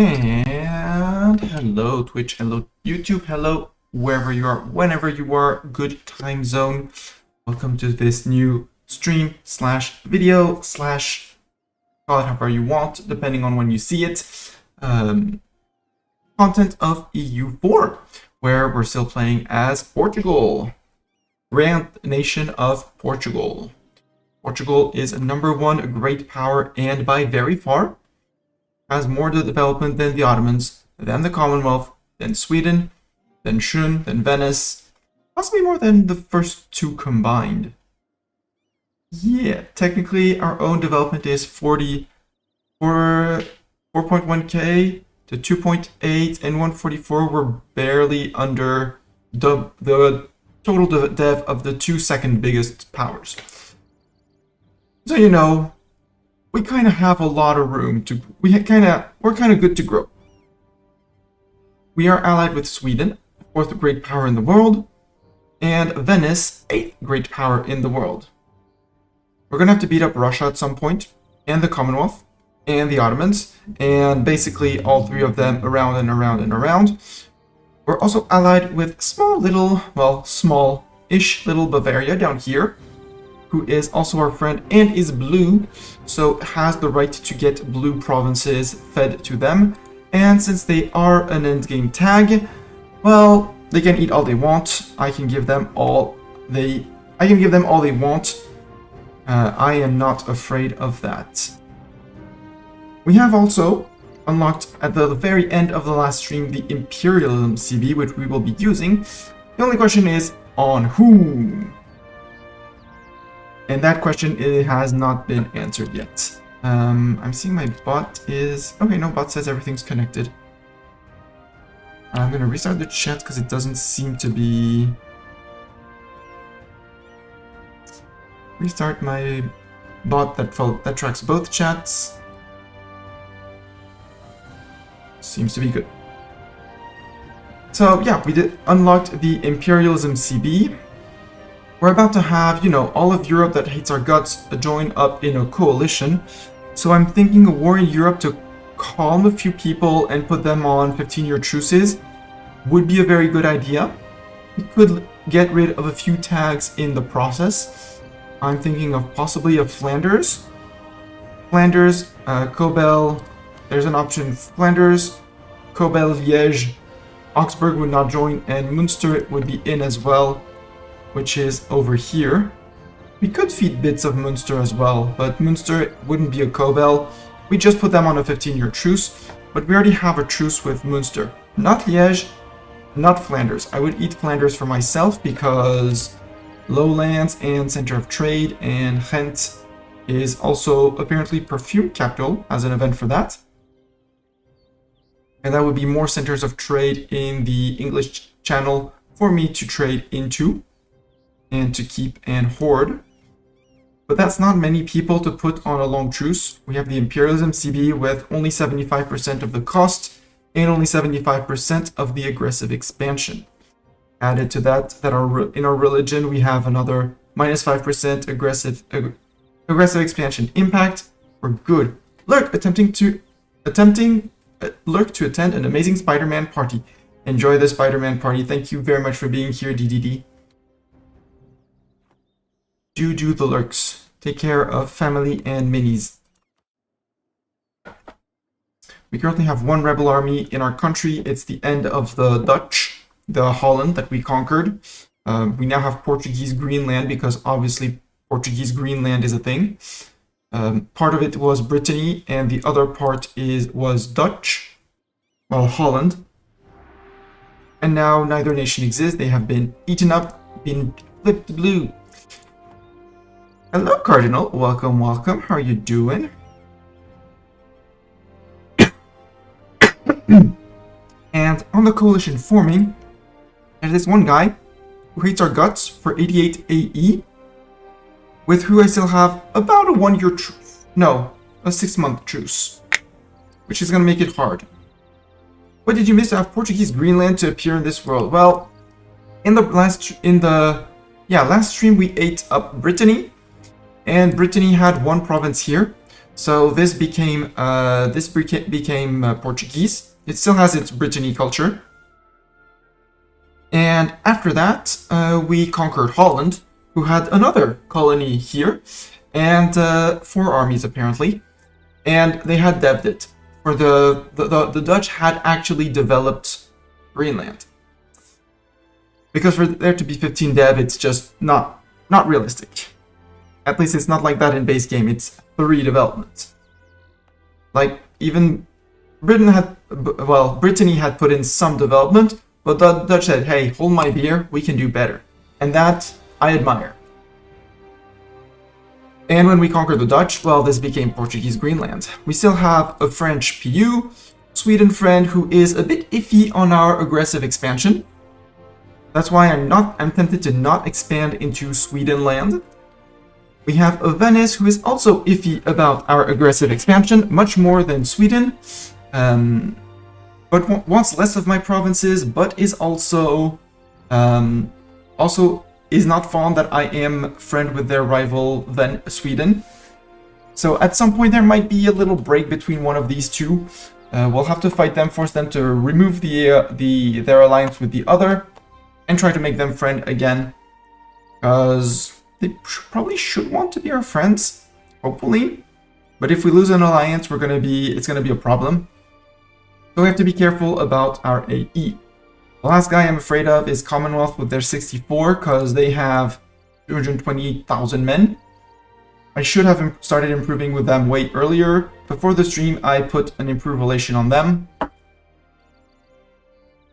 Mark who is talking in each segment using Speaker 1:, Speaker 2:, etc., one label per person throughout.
Speaker 1: And hello Twitch, hello YouTube, hello wherever you are, whenever you are, good time zone. Welcome to this new stream slash video slash call it however you want, depending on when you see it. Content of EU4, where we're still playing as Portugal, grand nation of Portugal. Portugal is #1 great power, and by very far has more development than the Ottomans, than the Commonwealth, than Sweden, than Schön, than Venice, possibly more than the first two combined. Yeah, technically our own development is 4.1k to 2.8 and 144. We're barely under the total dev of the two second biggest powers. So you know, we kind of have a lot of room to, we're kind of good to grow. We are allied with Sweden, 4th great power in the world, and Venice, 8th great power in the world. We're going to have to beat up Russia at some point, and the Commonwealth, and the Ottomans, and basically all three of them around and around and around. We're also allied with small-ish little Bavaria down here, who is also our friend and is blue, so has the right to get blue provinces fed to them. And since they are an endgame tag, well, they can eat all they want. I can give them all they want. I am not afraid of that. We have also unlocked at the very end of the last stream the Imperialism CB, which we will be using. The only question is on whom? And that question, it has not been answered yet. I'm seeing my bot is... Okay, no, bot says everything's connected. I'm going to restart the chat because it doesn't seem to be... Restart my bot that tracks both chats. Seems to be good. So yeah, we unlocked the Imperialism CB. We're about to have, you know, all of Europe that hates our guts join up in a coalition. So I'm thinking a war in Europe to calm a few people and put them on 15-year truces would be a very good idea. We could get rid of a few tags in the process. I'm thinking of possibly of Flanders. Flanders, Cobel, there's an option Flanders, Cobel, Liège, Augsburg would not join, and Münster would be in as well, which is over here. We could feed bits of Münster as well, but Münster wouldn't be a Cobel. We just put them on a 15-year truce, but we already have a truce with Münster. Not Liège, not Flanders. I would eat Flanders for myself because lowlands and center of trade, and Ghent is also apparently perfume capital as an event for that. And that would be more centers of trade in the English Channel for me to trade into and to keep and hoard. But that's not many people to put on a long truce. We have the Imperialism CB with only 75% of the cost and only 75% of the aggressive expansion. Added to that, in our religion we have another -5% aggressive expansion impact. We're good. Lurk to attend an amazing Spider-Man party. Enjoy the Spider-Man party. Thank you very much for being here, DDD. Do the lurks. Take care of family and minis. We currently have one rebel army in our country. It's the end of the Dutch, the Holland that we conquered. We now have Portuguese Greenland because obviously Portuguese Greenland is a thing. Part of it was Brittany and the other part was Dutch, well, Holland. And now neither nation exists. They have been eaten up, been flipped blue. Hello, Cardinal. Welcome, welcome. How are you doing? And on the coalition forming, there's this one guy who hates our guts for 88 AE, with who I still have about a 1-year truce. No, a 6-month truce, which is going to make it hard. What did you miss to have Portuguese Greenland to appear in this world? Well, in the last stream we ate up Brittany, and Brittany had one province here, So this became Portuguese. It still has its Brittany culture. And after that, we conquered Holland, who had another colony here, and 4 armies apparently, and they had devved it. For the Dutch had actually developed Greenland. Because for there to be 15 dev, it's just not realistic. At least it's not like that in base game, it's 3 developments. Like, even Brittany had put in some development, but the Dutch said, hey, hold my beer, we can do better. And that, I admire. And when we conquered the Dutch, well, this became Portuguese Greenland. We still have a French PU, Sweden friend who is a bit iffy on our aggressive expansion. That's why I'm tempted to not expand into Sweden land. We have a Venice who is also iffy about our aggressive expansion, much more than Sweden. But wants less of my provinces, but is also is not fond that I am friend with their rival Sweden. So at some point there might be a little break between one of these two. We'll have to fight them, force them to remove their alliance with the other, and try to make them friend again, because they probably should want to be our friends, hopefully. But if we lose an alliance, it's gonna be a problem. So we have to be careful about our AE. The last guy I'm afraid of is Commonwealth with their 64, because they have 228,000 men. I should have started improving with them way earlier. Before the stream, I put an improved relation on them.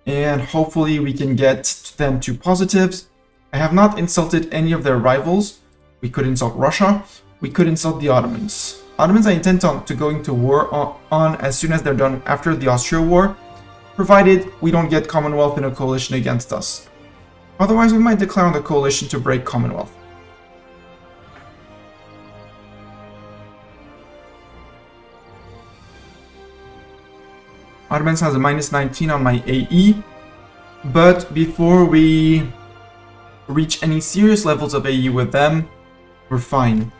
Speaker 1: And hopefully we can get them to positives. I have not insulted any of their rivals. We could insult Russia. We could insult the Ottomans. Ottomans I intend to going to war on as soon as they're done after the Austria War, provided we don't get Commonwealth in a coalition against us. Otherwise, we might declare on the coalition to break Commonwealth. Ottomans has a -19 on my AE, but before we reach any serious levels of AE with them, we're fine.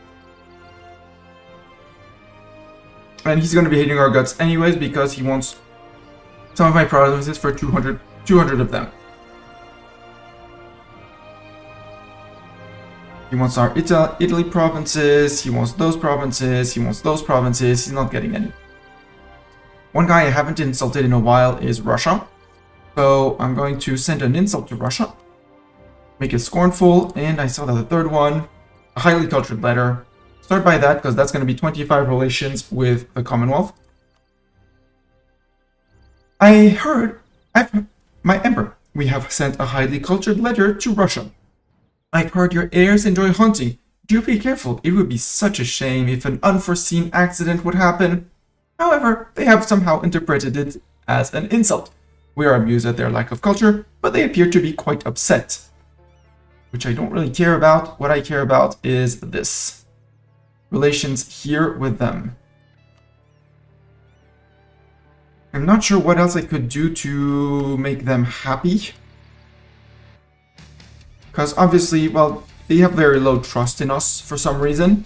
Speaker 1: And he's going to be hating our guts anyways because he wants some of my provinces for 200 of them. He wants our Italy provinces, he wants those provinces, he wants those provinces, he's not getting any. One guy I haven't insulted in a while is Russia. So I'm going to send an insult to Russia. Make it scornful, and I saw that the third one, a highly cultured letter. Start by that, because that's going to be 25 relations with the Commonwealth. I heard, my emperor, we have sent a highly cultured letter to Russia. I've heard your heirs enjoy hunting. Do be careful, it would be such a shame if an unforeseen accident would happen. However, they have somehow interpreted it as an insult. We are amused at their lack of culture, but they appear to be quite upset. Which I don't really care about. What I care about is this. Relations here with them. I'm not sure what else I could do to make them happy. Because obviously, well, they have very low trust in us for some reason.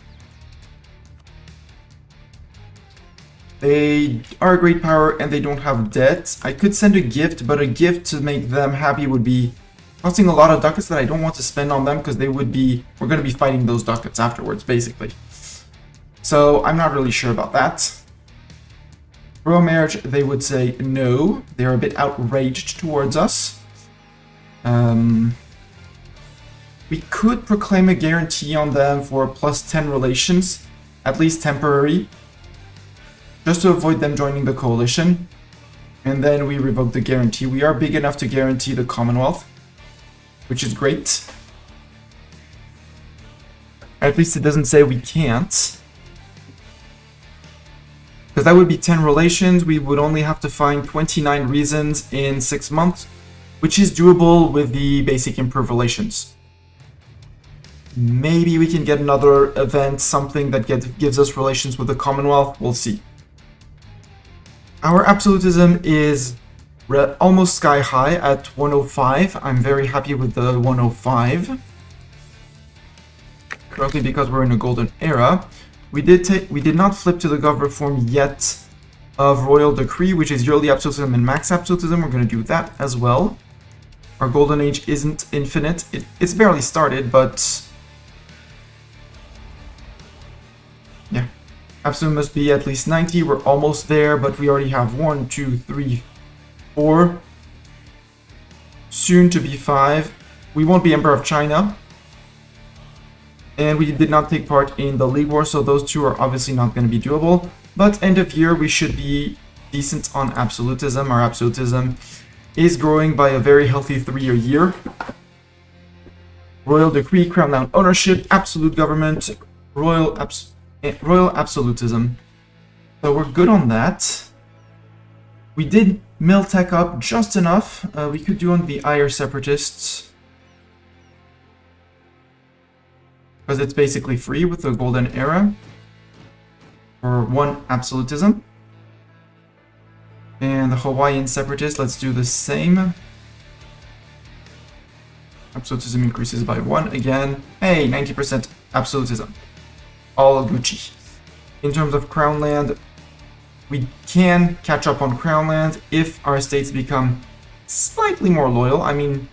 Speaker 1: They are a great power and they don't have debt. I could send a gift, but a gift to make them happy would be costing a lot of ducats that I don't want to spend on them because we're going to be fighting those ducats afterwards, basically. So I'm not really sure about that. Royal marriage, they would say no. They're a bit outraged towards us. We could proclaim a guarantee on them for +10 relations, at least temporary, just to avoid them joining the coalition. And then we revoke the guarantee. We are big enough to guarantee the Commonwealth, which is great. At least it doesn't say we can't. Because that would be 10 relations. We would only have to find 29 reasons in 6 months, which is doable with the basic improved relations. Maybe we can get another event, something that gives us relations with the Commonwealth. We'll see. Our absolutism is almost sky high at 105. I'm very happy with the 105. Currently because we're in a golden era. We did not flip to the gov reform yet of royal decree, which is yearly absolutism and max absolutism. We're going to do that as well. Our golden age isn't infinite. It's barely started, but yeah. Absolute must be at least 90. We're almost there, but we already have 1, 2, 3, 4. Soon to be 5. We won't be Emperor of China. And we did not take part in the League War, so those two are obviously not going to be doable. But end of year, we should be decent on absolutism. Our absolutism is growing by a very healthy 3-year year. Royal decree, crown down ownership, absolute government, royal absolutism. So we're good on that. We did mill tech up just enough. We could do on the higher separatists, because it's basically free with the golden era for 1 absolutism. And the Hawaiian separatists, let's do the same. Absolutism increases by 1 again. Hey, 90% absolutism. All Gucci. In terms of crown land, we can catch up on crown land if our states become slightly more loyal. I mean,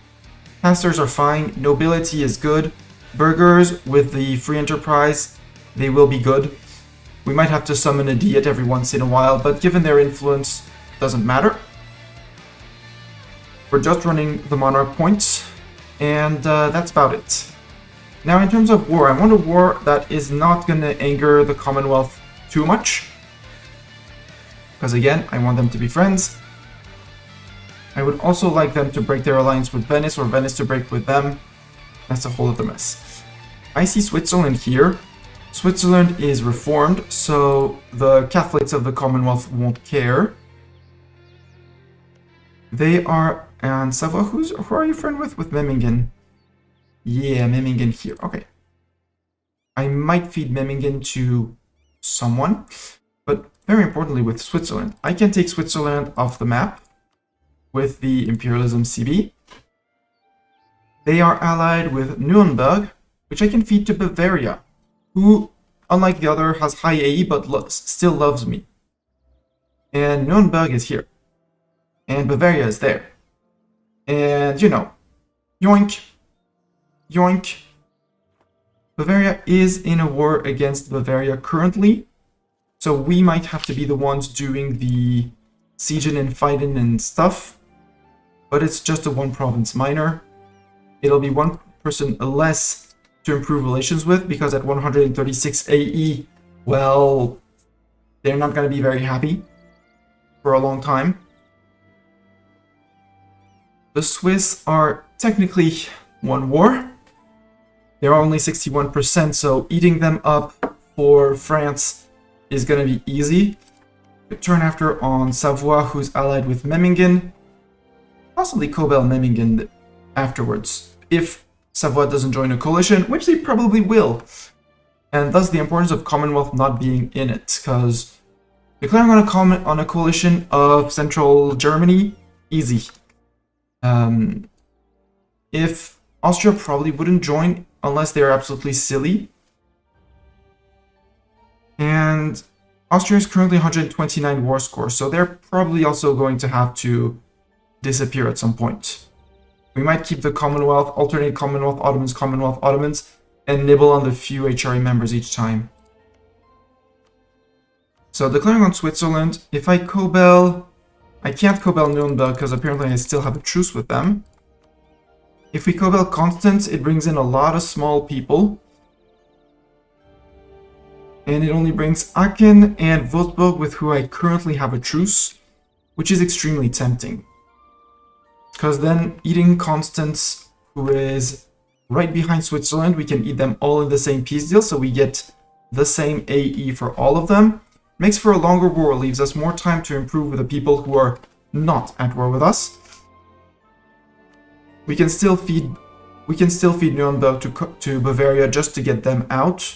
Speaker 1: pastors are fine, nobility is good, burghers with the free enterprise, they will be good. We might have to summon a diet every once in a while, but given their influence, doesn't matter. We're just running the monarch points, and that's about it. Now, in terms of war, I want a war that is not going to anger the Commonwealth too much. Because again, I want them to be friends. I would also like them to break their alliance with Venice, or Venice to break with them. That's a whole other mess. I see Switzerland here. Switzerland is reformed, so the Catholics of the Commonwealth won't care. They are, and Savoie, who are you friend with? With Memmingen. Yeah, Memmingen here, okay. I might feed Memmingen to someone, but very importantly with Switzerland. I can take Switzerland off the map with the Imperialism CB. They are allied with Nuremberg, which I can feed to Bavaria, who, unlike the other, has high AE but still loves me. And Nuremberg is here. And Bavaria is there. And, you know, yoink, yoink. Bavaria is in a war against Bavaria currently, so we might have to be the ones doing the sieging and fighting and stuff, but it's just a 1 province minor. It'll be 1 person less to improve relations with, because at 136 AE, well, they're not going to be very happy for a long time. The Swiss are technically 1 war. They're only 61%, so eating them up for France is going to be easy. Turn after on Savoie, who's allied with Memmingen. Possibly Cobel Memmingen afterwards, if Savoie doesn't join a coalition, which they probably will. And thus the importance of Commonwealth not being in it, because declaring on a coalition of Central Germany, easy. If Austria probably wouldn't join unless they're absolutely silly. And Austria is currently 129 war score, so they're probably also going to have to disappear at some point. We might keep the Commonwealth, alternate Commonwealth Ottomans, and nibble on the few HRE members each time. So declaring on Switzerland, if I Cobel, I can't Cobel Nuremberg because apparently I still have a truce with them. If we Cobel Constance, it brings in a lot of small people. And it only brings Aachen and Würzburg, with who I currently have a truce, which is extremely tempting. Because then eating Constance, who is right behind Switzerland, we can eat them all in the same peace deal, so we get the same AE for all of them. Makes for a longer war, leaves us more time to improve with the people who are not at war with us. We can still feed Nuremberg to Bavaria just to get them out.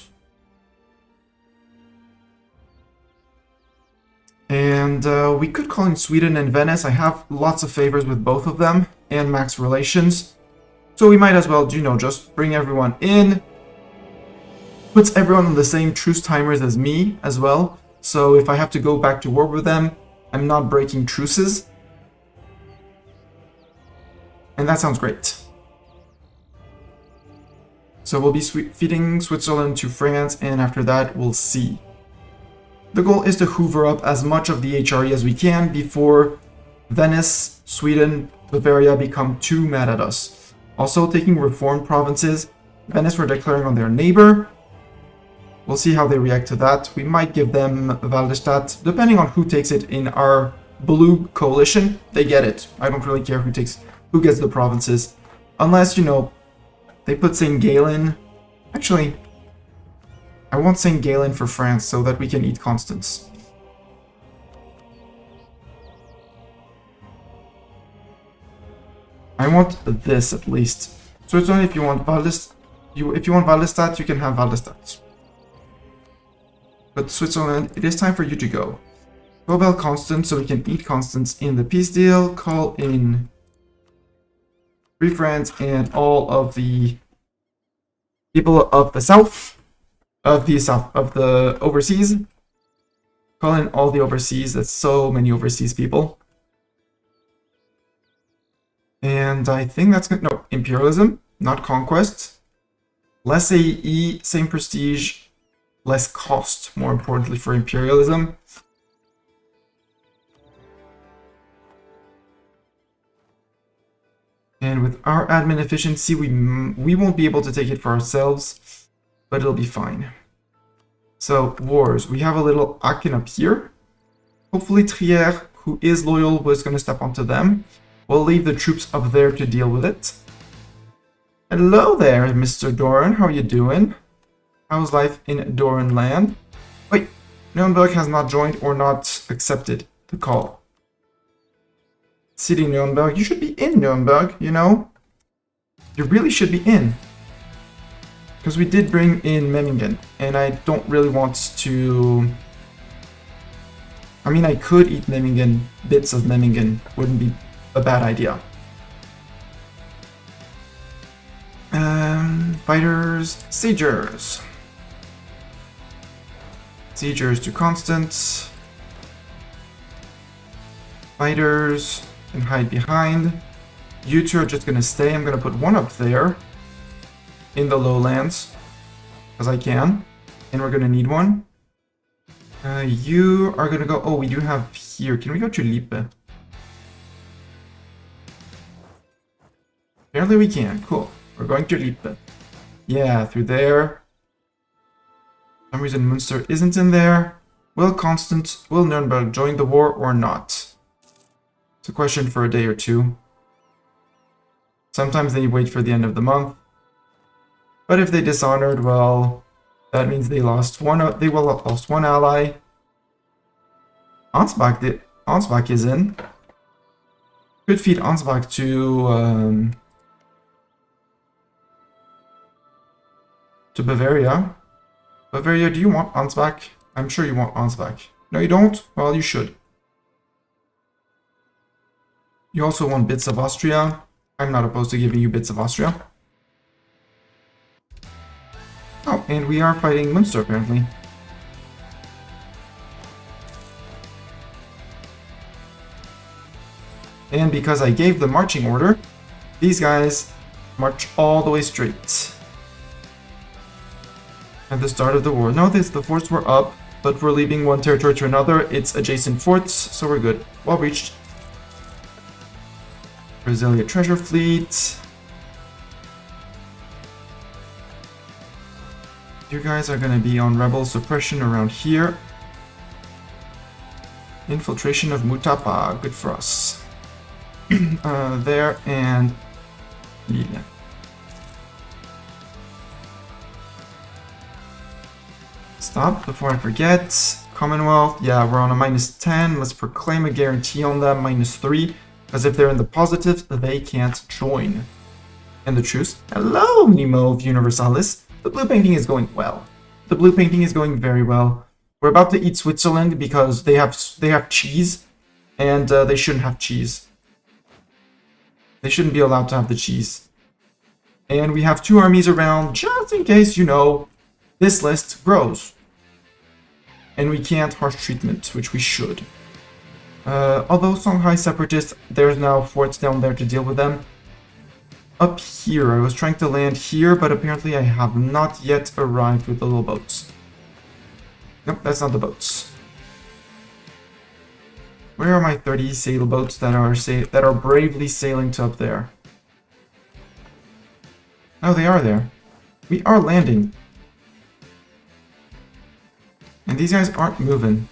Speaker 1: And we could call in Sweden and Venice. I have lots of favors with both of them and max relations. So we might as well, you know, just bring everyone in. puts everyone on the same truce timers as me as well. So if I have to go back to war with them, I'm not breaking truces. And that sounds great. So we'll be feeding Switzerland to France, and after that, we'll see. The goal is to hoover up as much of the HRE as we can before Venice, Sweden, Bavaria become too mad at us. Also, taking reformed provinces. Venice we're declaring on their neighbor. We'll see how they react to that. We might give them Waldenstadt, depending on who takes it in our blue coalition. They get it. I don't really care who gets the provinces. Unless, you know, they put St. Gallen. Actually, I want St. Gallen for France so that we can eat Constance. I want this at least. Switzerland, if you want Waldenstadt, you can have Waldenstadt. But Switzerland, it is time for you to go. Cobel Constance so we can eat Constance in the peace deal. Call in Free France and all of the people of the south, of the overseas. Call in all the overseas. That's so many overseas people. And I think that's good. No, imperialism, not conquest. Less AE, same prestige, less cost, more importantly for imperialism. And with our admin efficiency, we won't be able to take it for ourselves, but it'll be fine. So, wars. We have a little Aachen up here. Hopefully Trier, who is loyal, was going to step onto them. We'll leave the troops up there to deal with it. Hello there, Mr. Doran. How are you doing? How's life in Doran land? Wait, Nuremberg has not joined or not accepted the call. City Nuremberg, you should be in Nuremberg, you know? You really should be in. Because we did bring in Memmingen, and I don't really want to... I mean, I could eat Memmingen, bits of Memmingen, wouldn't be a bad idea. Fighters, siegers. Siegers to Constance. Fighters can hide behind. You two are just gonna stay. I'm gonna put one up there in the lowlands because I can, and we're gonna need one. You are gonna go. Oh, we do have here. Can we go to Lippe? Apparently we can. Cool. We're going to Lippe. Yeah, through there. For some reason Münster isn't in there. Will Nuremberg join the war or not? It's a question for a day or two. Sometimes they wait for the end of the month. But if they dishonored, well, that means they lost one. They will have lost one ally. Ansbach is in. Could feed Ansbach to Bavaria. Bavaria, do you want Ansbach? I'm sure you want Ansbach. No, you don't? Well, you should. You also want bits of Austria. I'm not opposed to giving you bits of Austria. Oh, and we are fighting Münster, apparently. And because I gave the marching order, these guys march all the way straight. At the start of the war. No, the forts were up, but we're leaving one territory to another. It's adjacent forts, so we're good. Well reached. Brasilia treasure fleet. You guys are gonna be on rebel suppression around here. Infiltration of Mutapa, good for us. There and Lille. Stop before I forget. Commonwealth, yeah, we're on a -10. Let's proclaim a guarantee on them, -3. Because if they're in the positive, they can't join. And the truce. Hello, Nemo of Universalis. The blue painting is going well. The blue painting is going very well. We're about to eat Switzerland because they have cheese, and they shouldn't have cheese. They shouldn't be allowed to have the cheese. And we have 2 armies around, just in case, you know, this list grows. And we can't harsh treatment, which we should. Although Songhai separatists, there's now forts down there to deal with them. Up here, I was trying to land here, but apparently I have not yet arrived with the little boats. Nope, that's not the boats. Where are my 30 sailboats that are bravely sailing to up there? Oh, they are there. We are landing. And these guys aren't moving.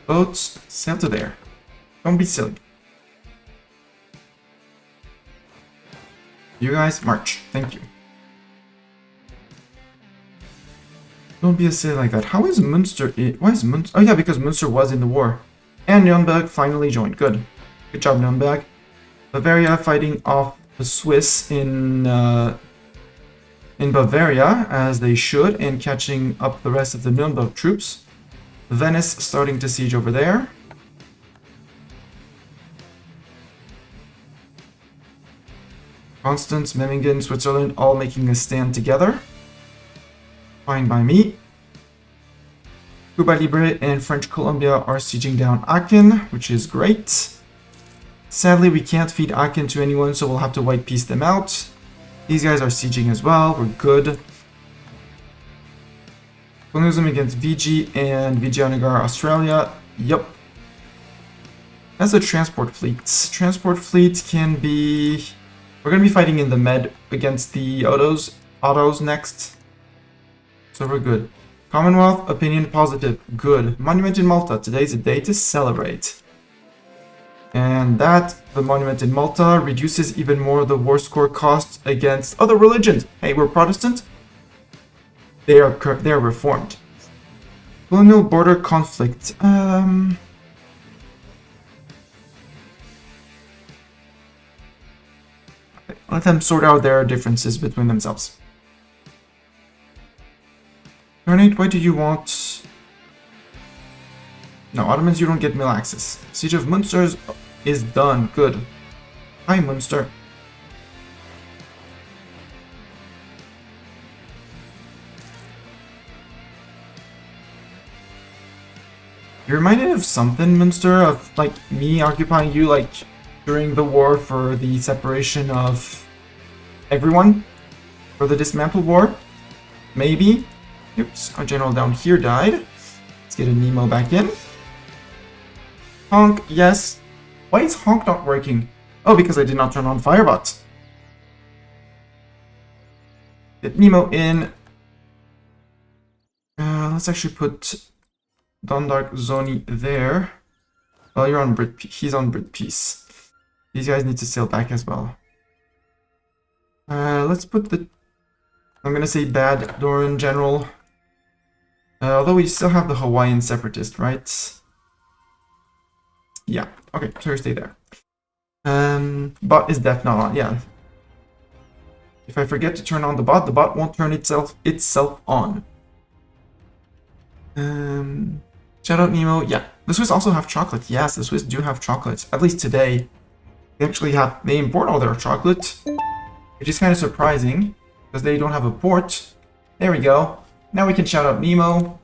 Speaker 1: Boats, sail to there. Don't be silly. You guys, march. Thank you. Don't be a silly like that. How is Munster? Why is Munster? Oh yeah, because Munster was in the war. And Nürnberg finally joined. Good. Good job, Nürnberg. Bavaria fighting off the Swiss in Bavaria, as they should, and catching up the rest of the Nürnberg troops. Venice starting to siege over there. Constance, Memmingen, Switzerland all making a stand together. Fine by me. Cuba Libre and French Colombia are sieging down Aachen, which is great. Sadly, we can't feed Aachen to anyone, so we'll have to white piece them out. These guys are sieging as well. We're good. Colonialism against Fiji and Vijayanagar, Australia. Yep. That's the transport fleets. Transport fleets can be... We're going to be fighting in the Med against the Autos next. So we're good. Commonwealth, opinion positive. Good. Monument in Malta. Today's a day to celebrate. And that, the monument in Malta, reduces even more the war score cost against other religions. Hey, we're Protestant. They are reformed. Colonial border conflict. Let them sort out their differences between themselves. Turnate, why do you want... No, Ottomans, you don't get mill access. Siege of Munster is done. Good. Hi, Munster. You're reminded of something, Munster, of, like, me occupying you, like, during the war for the separation of everyone? For the Dismantle War? Maybe? Oops, our general down here died. Let's get a Nemo back in. Honk, yes. Why is Honk not working? Oh, because I did not turn on Firebot. Get Nemo in. Let's actually put Dondark Zoni there. Well, you're on Brit. He's on Brit Peace. These guys need to sail back as well. Let's put the... I'm gonna say bad Doran General. Although we still have the Hawaiian Separatist, right? Yeah. Okay, so stay there. Bot is def not on. Yeah. If I forget to turn on the bot won't turn itself on. Shout out Nemo. Yeah. The Swiss also have chocolate. Yes, the Swiss do have chocolate. At least today. They import all their chocolate. Which is kind of surprising. Because they don't have a port. There we go. Now we can shout out Nemo.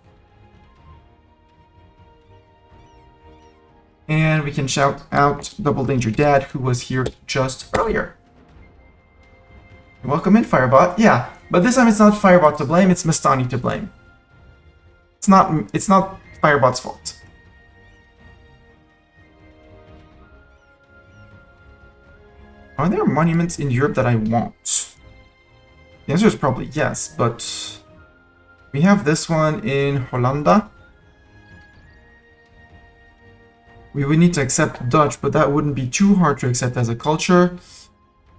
Speaker 1: And we can shout out Double Danger Dad, who was here just earlier. Welcome in, Firebot. Yeah, but this time it's not Firebot to blame, it's Mastani to blame. It's not Firebot's fault. Are there monuments in Europe that I want? The answer is probably yes, but we have this one in Hollanda. We would need to accept Dutch, but that wouldn't be too hard to accept as a culture.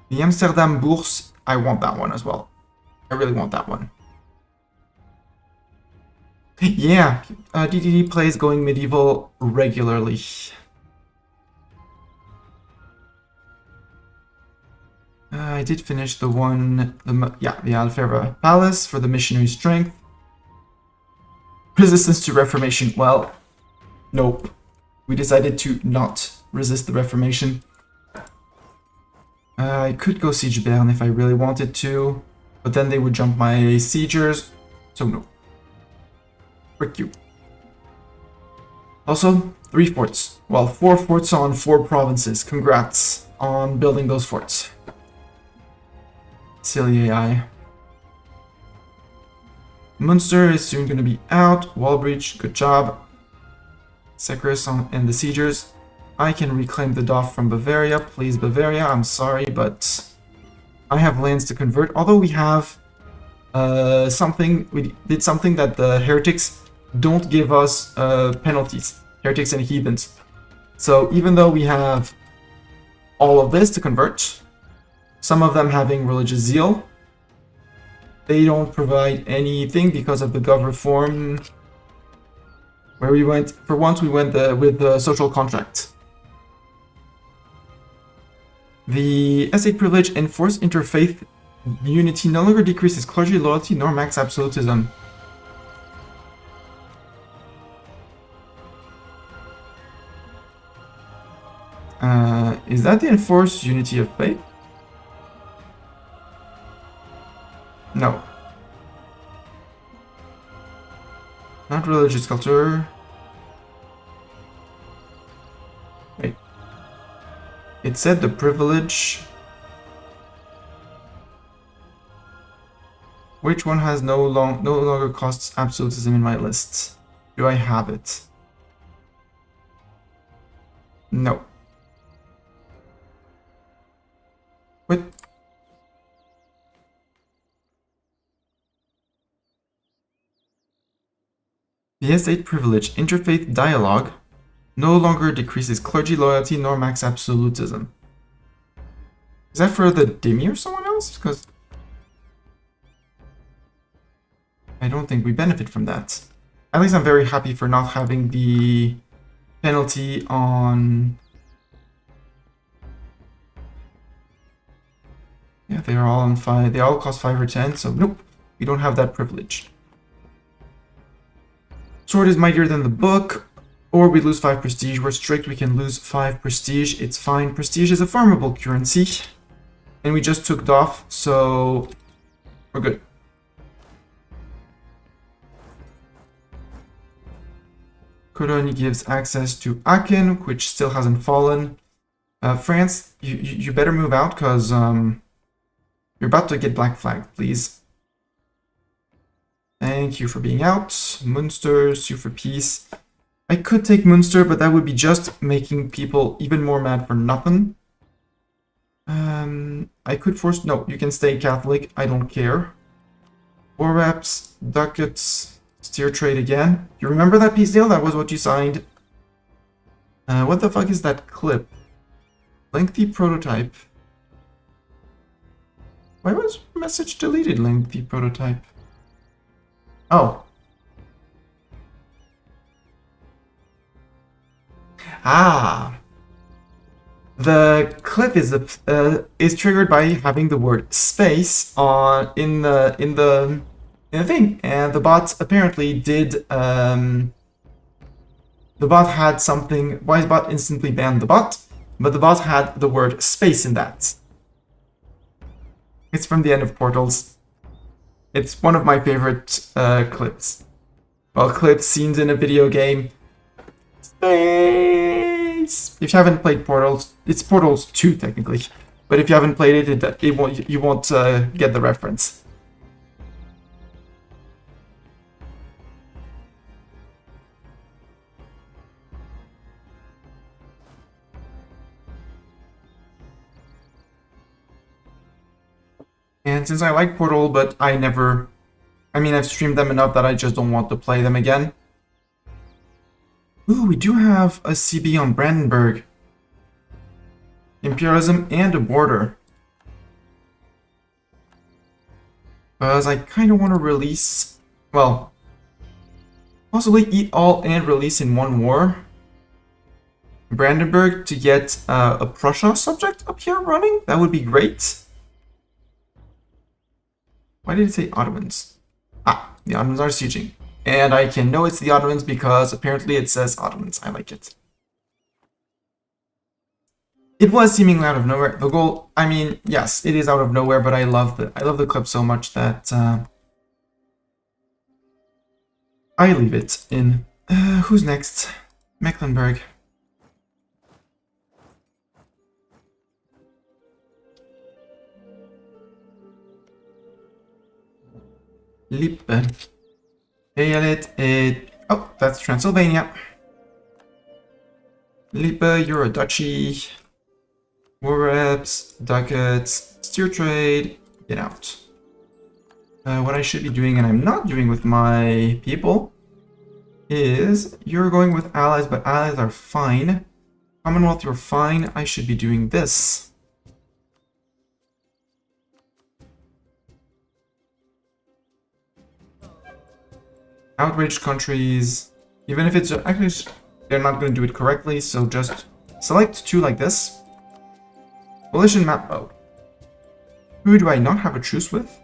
Speaker 1: The Amsterdam Bourse, I want that one as well. I really want that one. Yeah, DDD plays going medieval regularly. I did finish the Alfera Palace for the missionary strength. Resistance to Reformation. Well, nope. We decided to not resist the Reformation. I could go siege Bern if I really wanted to. But then they would jump my siegers, so no. Frick you. Also, 3 forts. Well, 4 forts on 4 provinces. Congrats on building those forts. Silly AI. Munster is soon going to be out. Wall breach, good job. Securis and the siegers. I can reclaim the Doff from Bavaria. Please, Bavaria, I'm sorry, but I have lands to convert. Although we have we did something that the heretics don't give us penalties. Heretics and heathens. So even though we have all of this to convert, some of them having religious zeal, they don't provide anything because of the gov reform, where we went, for once we went with the social contract. The S8 privilege enforced interfaith unity no longer decreases clergy loyalty nor max absolutism. Is that the enforced unity of faith? No. Not religious culture. Wait. It said the privilege. Which one has no longer costs absolutism in my list? Do I have it? No. What? The S8 privilege interfaith dialogue no longer decreases clergy loyalty nor max absolutism. Is that for the Demi or someone else? Because I don't think we benefit from that. At least I'm very happy for not having the penalty on... Yeah, they are all on 5. They all cost 5 or 10, so nope, we don't have that privilege. Sword is mightier than the book, or we lose 5 prestige. We're strict, we can lose 5 prestige. It's fine. Prestige is a farmable currency. And we just took Doff, so we're good. Cologne gives access to Aachen, which still hasn't fallen. France, you better move out, because you're about to get black flagged, please. Thank you for being out. Munster, sue for peace. I could take Munster, but that would be just making people even more mad for nothing. I could force... No, you can stay Catholic. I don't care. War reps, ducats, steer trade again. You remember that peace deal? That was what you signed. What the fuck is that clip? Lengthy prototype. Why was your message deleted, lengthy prototype? Oh. Ah. The clip is triggered by having the word space on in the thing, and the bot apparently did. The bot had something. Wisebot instantly banned the bot, but the bot had the word space in that. It's from the end of Portals. It's one of my favorite clips. Well, clips, scenes in a video game. Space! If you haven't played Portals, it's Portals 2 technically. But if you haven't played it, you won't get the reference. And since I like Portal, but I've streamed them enough that I just don't want to play them again. Ooh, we do have a CB on Brandenburg. Imperialism and a border. Because I kind of want to release, well, possibly eat all and release in one war. Brandenburg to get a Prussia subject up here running. That would be great. Why did it say Ottomans? Ah, the Ottomans are sieging. And I can know it's the Ottomans because apparently it says Ottomans. I like it. It was seemingly out of nowhere. The goal, I mean, yes, it is out of nowhere, but I love the clip so much that I leave it in. Who's next? Mecklenburg. Lippe. Oh, that's Transylvania. Lippe, you're a duchy. War reps, ducats, steer trade, get out. What I should be doing, and I'm not doing with my people, is you're going with allies, but allies are fine. Commonwealth, you're fine. I should be doing this. Outraged countries, even if it's actually, they're not going to do it correctly, so just select two like this. Coalition map mode. Who do I not have a truce with?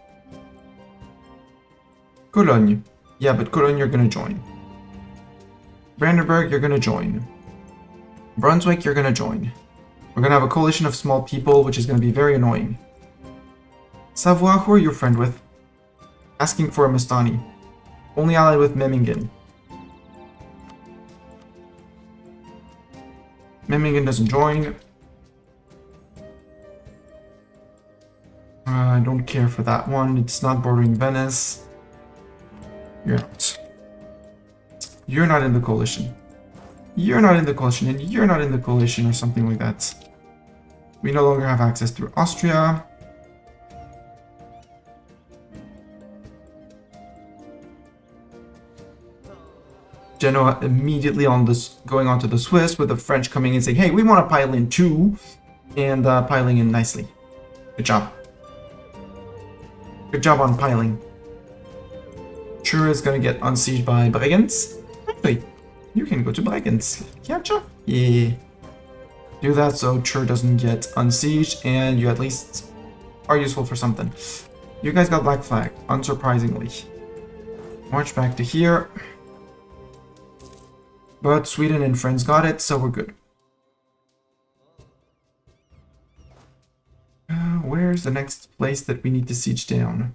Speaker 1: Cologne. Yeah, but Cologne you're gonna join. Brandenburg, you're gonna join. Brunswick, you're gonna join. We're gonna have a coalition of small people, which is gonna be very annoying. Savoie, who are you friend with? Asking for a Mastani. Only allied with Memmingen. Memmingen doesn't join. I don't care for that one. It's not bordering Venice. You're out. You're not in the coalition. You're not in the coalition, and you're not in the coalition, or something like that. We no longer have access through Austria. Genoa immediately on this, going on to the Swiss, with the French coming in saying, hey, we want to pile in too, and piling in nicely. Good job. Good job on piling. Chur is gonna get unsieged by Bregenz. Actually, you can go to Bregenz. Can't you? Yeah. Do that so Chur doesn't get unsieged and you at least are useful for something. You guys got Black Flag, unsurprisingly. March back to here. But Sweden and friends got it, so we're good. Where's the next place that we need to siege down?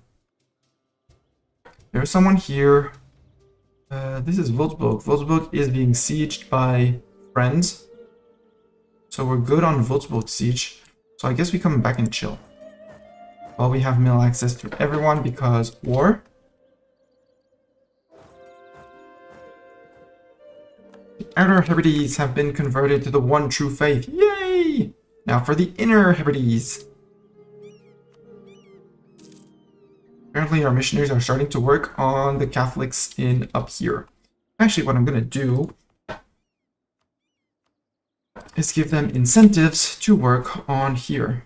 Speaker 1: There's someone here. This is Würzburg. Würzburg is being sieged by friends. So we're good on Würzburg siege. So I guess we come back and chill. While we have mail access to everyone because war. The outer Hebrides have been converted to the one true faith. Yay! Now for the inner Hebrides. Apparently our missionaries are starting to work on the Catholics in up here. Actually, what I'm going to do is give them incentives to work on here.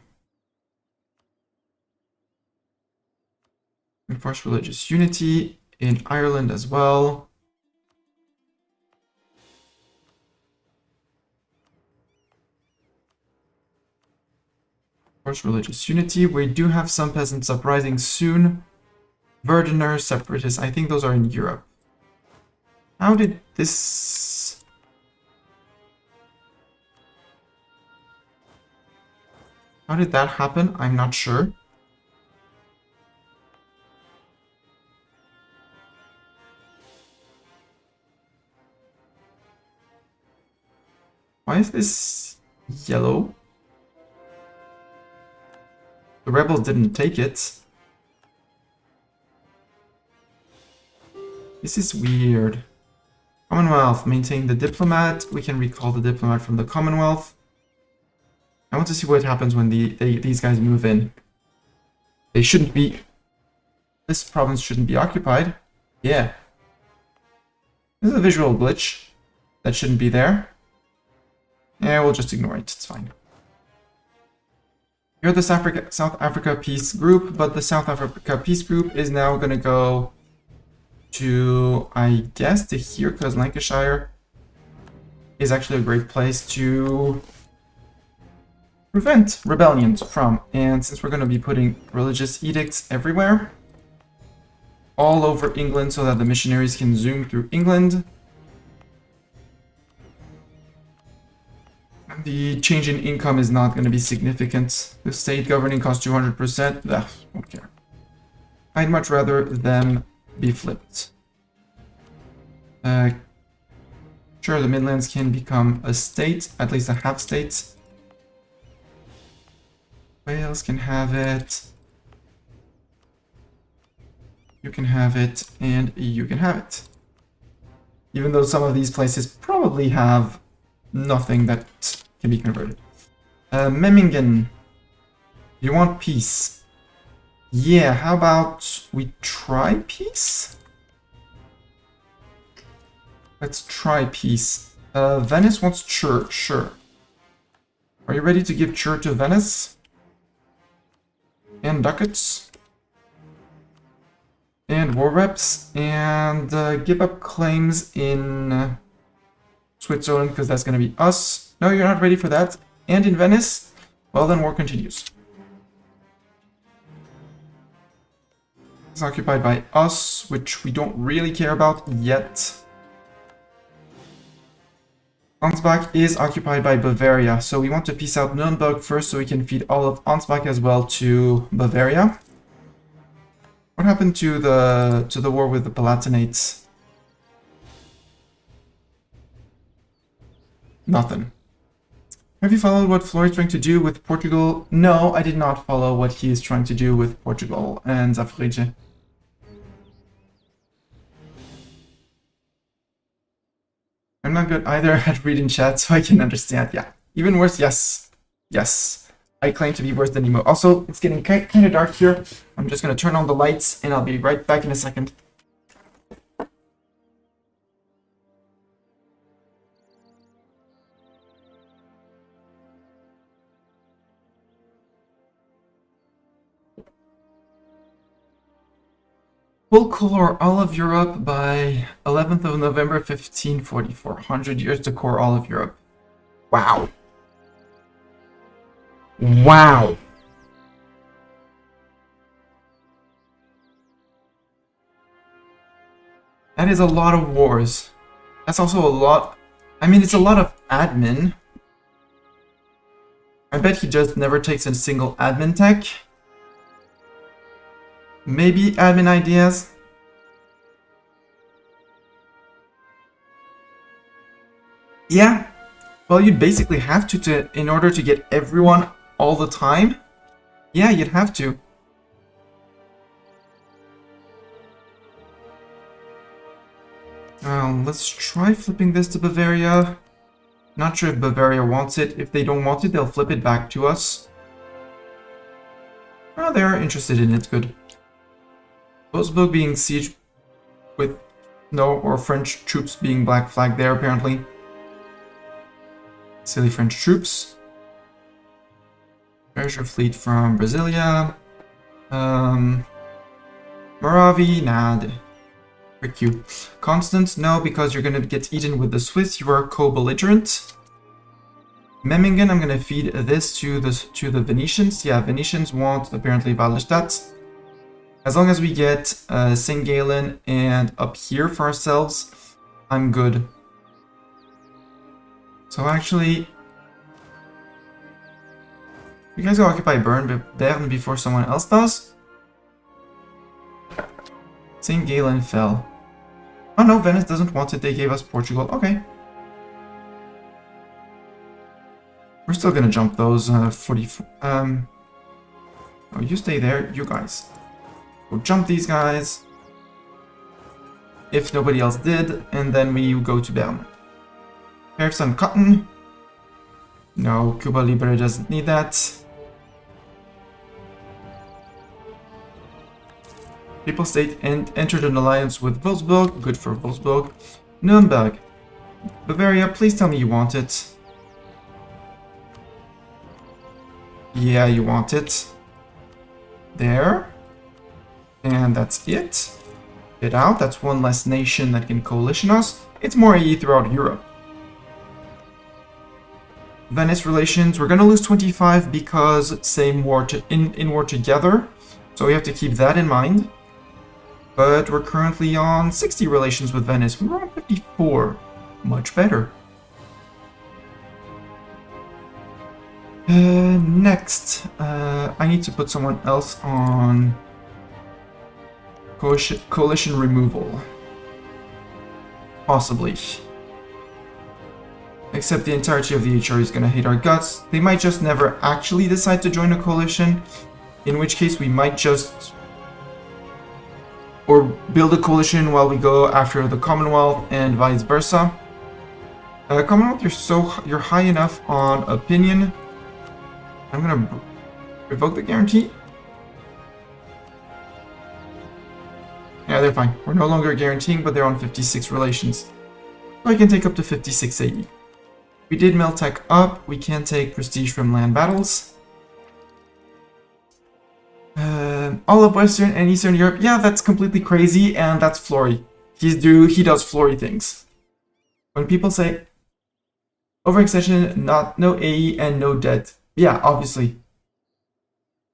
Speaker 1: Enforce religious unity in Ireland as well. Enforce religious unity. We do have some peasants uprising soon. Verdener, separatists, I think those are in Europe. How did this... How did that happen? I'm not sure. Why is this yellow? The rebels didn't take it. This is weird. Commonwealth, maintain the diplomat. We can recall the diplomat from the Commonwealth. I want to see what happens when these guys move in. They shouldn't be... This province shouldn't be occupied. Yeah. This is a visual glitch that shouldn't be there. Yeah, we'll just ignore it. It's fine. You're the South Africa Peace Group, but the South Africa Peace Group is now going to go to, I guess, to here, because Lancashire is actually a great place to prevent rebellions from. And since we're going to be putting religious edicts everywhere, all over England, so that the missionaries can zoom through England, I'm The change in income is not going to be significant. The state governing costs 200%. Ugh, don't care. I'd much rather them be flipped. Sure, the Midlands can become a state, at least a half state. Wales can have it. You can have it, and you can have it. Even though some of these places probably have nothing that can be converted. Memmingen. You want peace? Yeah, how about we try peace? Let's try peace. Venice wants church, sure. Are you ready to give church to Venice? And ducats? And war reps? And give up claims in Switzerland, because that's going to be us. No, you're not ready for that. And in Venice? Well, then war continues. It's occupied by us, which we don't really care about yet. Ansbach is occupied by Bavaria, so we want to peace out Nuremberg first so we can feed all of Ansbach as well to Bavaria. What happened to the war with the Palatinates? Nothing. Have you followed what Floyd is trying to do with Portugal? No, I did not follow what he is trying to do with Portugal and Zafrige. I'm not good either at reading chat, so I can understand. Yeah, even worse. Yes, yes. I claim to be worse than Nemo. Also, it's getting kind of dark here. I'm just gonna turn on the lights, and I'll be right back in a second. Full core all of Europe by 11th of November 1544. 100 years to core all of Europe. Wow. Wow. That is a lot of wars. That's also a lot. I mean, it's a lot of admin. I bet he just never takes a single admin tech. Maybe admin ideas. Yeah. Well, you'd basically have to in order to get everyone all the time. Yeah, you'd have to. Let's try flipping this to Bavaria. Not sure if Bavaria wants it. If they don't want it, they'll flip it back to us. Oh, they're interested in it. Good. Wolfsburg being sieged with French troops being black flagged there, apparently. Silly French troops. There's your fleet from Brasilia. Moravi, nah. Frick you. Constance, no, because you're gonna get eaten with the Swiss. You are co-belligerent. Memmingen, I'm gonna feed this to the Venetians. Yeah, Venetians want apparently Wallenstadt. As long as we get St. Galen and up here for ourselves, I'm good. So actually, you guys go occupy Bern before someone else does. St. Galen fell. Oh no, Venice doesn't want it. They gave us Portugal. Okay. We're still gonna jump those 44. Oh, you stay there, you guys. We'll jump these guys. If nobody else did, and then we go to Bern. Here's some cotton. No, Cuba Libre doesn't need that. People State entered an alliance with Wolfsburg. Good for Wolfsburg. Nuremberg. Bavaria, please tell me you want it. Yeah, you want it. There. And that's it. Get out. That's one less nation that can coalition us. It's more AE throughout Europe. Venice relations. We're going to lose 25 because same war in war together. So we have to keep that in mind. But we're currently on 60 relations with Venice. We were on 54. Much better. Next, I need to put someone else on coalition removal. Possibly. Except the entirety of the HRE is gonna hate our guts. They might just never actually decide to join a coalition, in which case we might just... or build a coalition while we go after the Commonwealth and vice versa. Commonwealth, you're high enough on opinion. I'm gonna revoke the guarantee. Yeah, they're fine. We're no longer guaranteeing, but they're on 56 relations. So I can take up to 56 AE. We did melt tech up. We can take prestige from land battles. All of Western and Eastern Europe. Yeah, that's completely crazy, and that's Flory. He does Flory things. When people say overextension, no AE and no debt. Yeah, obviously.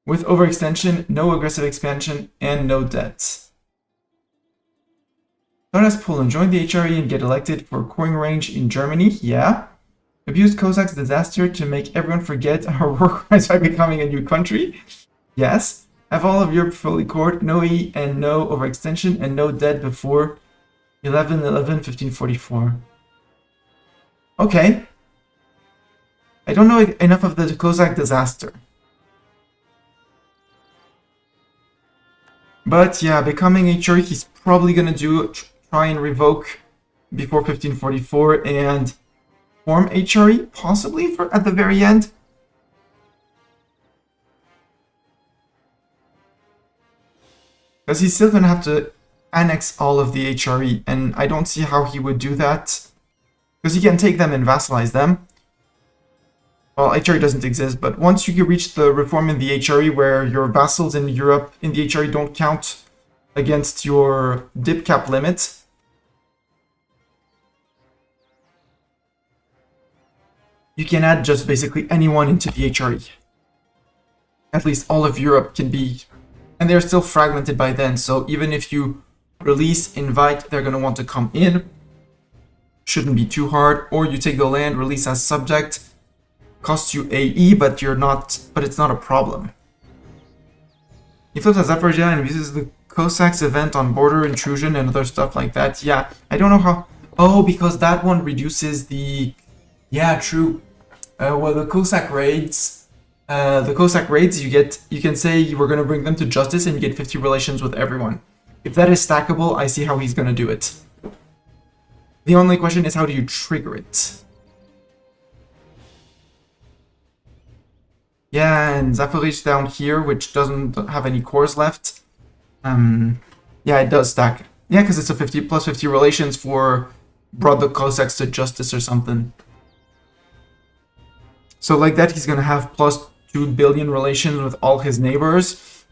Speaker 1: With overextension, no aggressive expansion, and no debt. Don't ask Poland, join the HRE and get elected for coring range in Germany. Yeah. Abuse Cossacks disaster to make everyone forget our war crimes by becoming a new country. Yes. Have all of Europe fully cored, no E and no overextension, and no debt before 11/11/1544. Okay. I don't know enough of the Cossack disaster. But yeah, becoming HRE, he's probably gonna try and revoke before 1544 and form HRE, possibly at the very end. Because he's still gonna have to annex all of the HRE, and I don't see how he would do that. Because he can take them and vassalize them. Well, HRE doesn't exist, but once you reach the reform in the HRE where your vassals in Europe in the HRE don't count against your dip cap limit, you can add just basically anyone into the HRE. At least all of Europe can be... And they're still fragmented by then, so even if you release, invite, they're going to want to come in. Shouldn't be too hard. Or you take the land, release as subject. Costs you AE, but it's not a problem. He flips as Avaria and uses the Cossacks event on border intrusion and other stuff like that. Yeah, I don't know how... Oh, because that one reduces the... Yeah, true. Well, the Cossack raids... you can say you were going to bring them to justice and you get 50 relations with everyone. If that is stackable, I see how he's going to do it. The only question is, how do you trigger it? Yeah, and Zaporij down here, which doesn't have any cores left. Yeah, it does stack. Yeah, because it's a 50 plus 50 relations for brought the Cossacks to justice or something. So like that, he's going to have plus 2 billion relations with all his neighbors.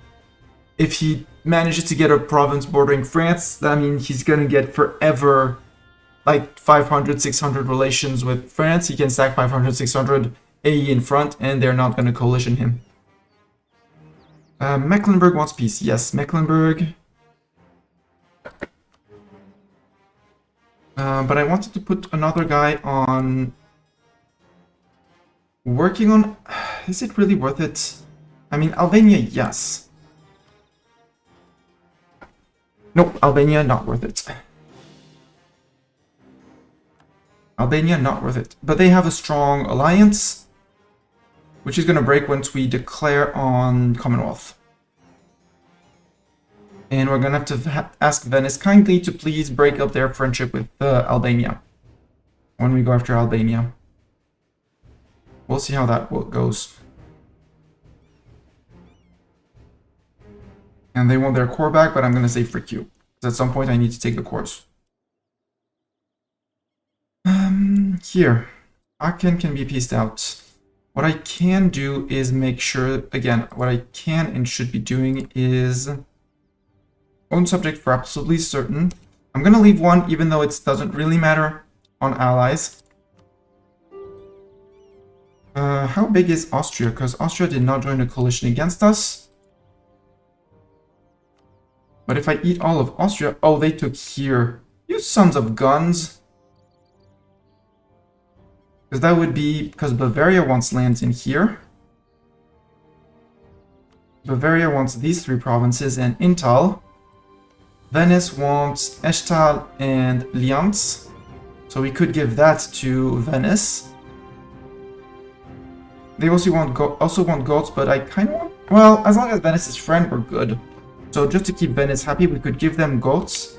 Speaker 1: If he manages to get a province bordering France, that means he's going to get forever like 500, 600 relations with France. He can stack 500, 600 AE in front, and they're not going to coalition him. Mecklenburg wants peace. Yes, Mecklenburg. But I wanted to put another guy on... Working on... Is it really worth it? I mean, Albania, yes. Nope, Albania, not worth it. Albania, not worth it. But they have a strong alliance, which is going to break once we declare on Commonwealth. And we're going to have to ask Venice kindly to please break up their friendship with Albania when we go after Albania. We'll see how that goes. And they want their core back, but I'm going to say frick you. Because at some point I need to take the cores. Here. Aachen can be pieced out. What I can do is make sure, again, what I can and should be doing is own subject for absolutely certain. I'm going to leave one, even though it doesn't really matter on allies. How big is Austria? Because Austria did not join a coalition against us. But if I eat all of Austria... Oh, they took here. You sons of guns. Because that would be... Because Bavaria wants lands in here. Bavaria wants these 3 provinces and Intal. Venice wants Eshtal and Lianz. So we could give that to Venice. They also want Gotz, but I kind of want... Well, as long as Venice is friend, we're good. So just to keep Venice happy, we could give them Gotz.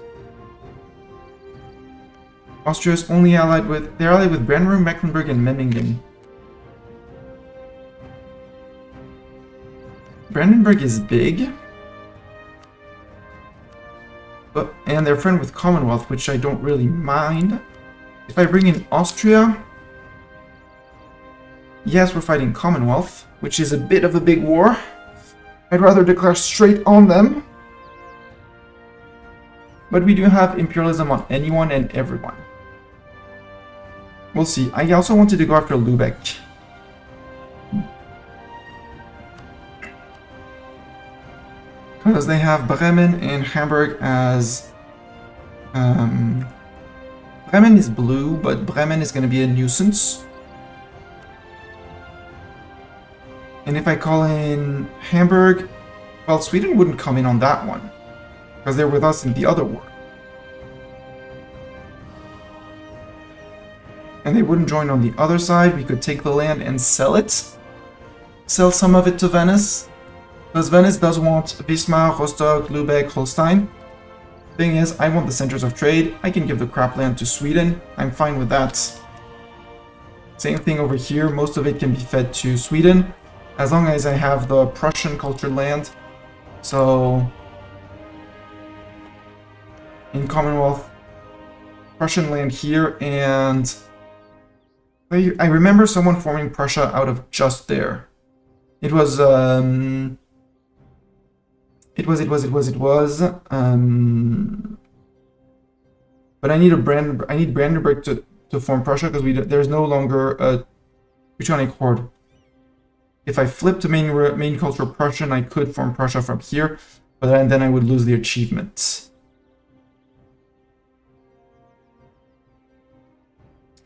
Speaker 1: Austria's only allied with... They're allied with Bremen, Mecklenburg, and Memmingen. Brandenburg is big. And they're friend with Commonwealth, which I don't really mind. If I bring in Austria... Yes, we're fighting Commonwealth, which is a bit of a big war. I'd rather declare straight on them. But we do have imperialism on anyone and everyone. We'll see. I also wanted to go after Lübeck. Because they have Bremen and Hamburg as... Bremen is blue, but Bremen is going to be a nuisance. And if I call in Hamburg, well, Sweden wouldn't come in on that one. Because they're with us in the other war. And they wouldn't join on the other side. We could take the land and sell it. Sell some of it to Venice. Because Venice does want Wismar, Rostock, Lübeck, Holstein. Thing is, I want the centers of trade. I can give the crap land to Sweden. I'm fine with that. Same thing over here. Most of it can be fed to Sweden. As long as I have the Prussian cultured land. So... in Commonwealth, Prussian land here, and... I remember someone forming Prussia out of just there. It was, but I need Brandenburg to form Prussia, because there's no longer a Teutonic horde. If I flip to main cultural Prussian, I could form Prussia from here, but then I would lose the achievement.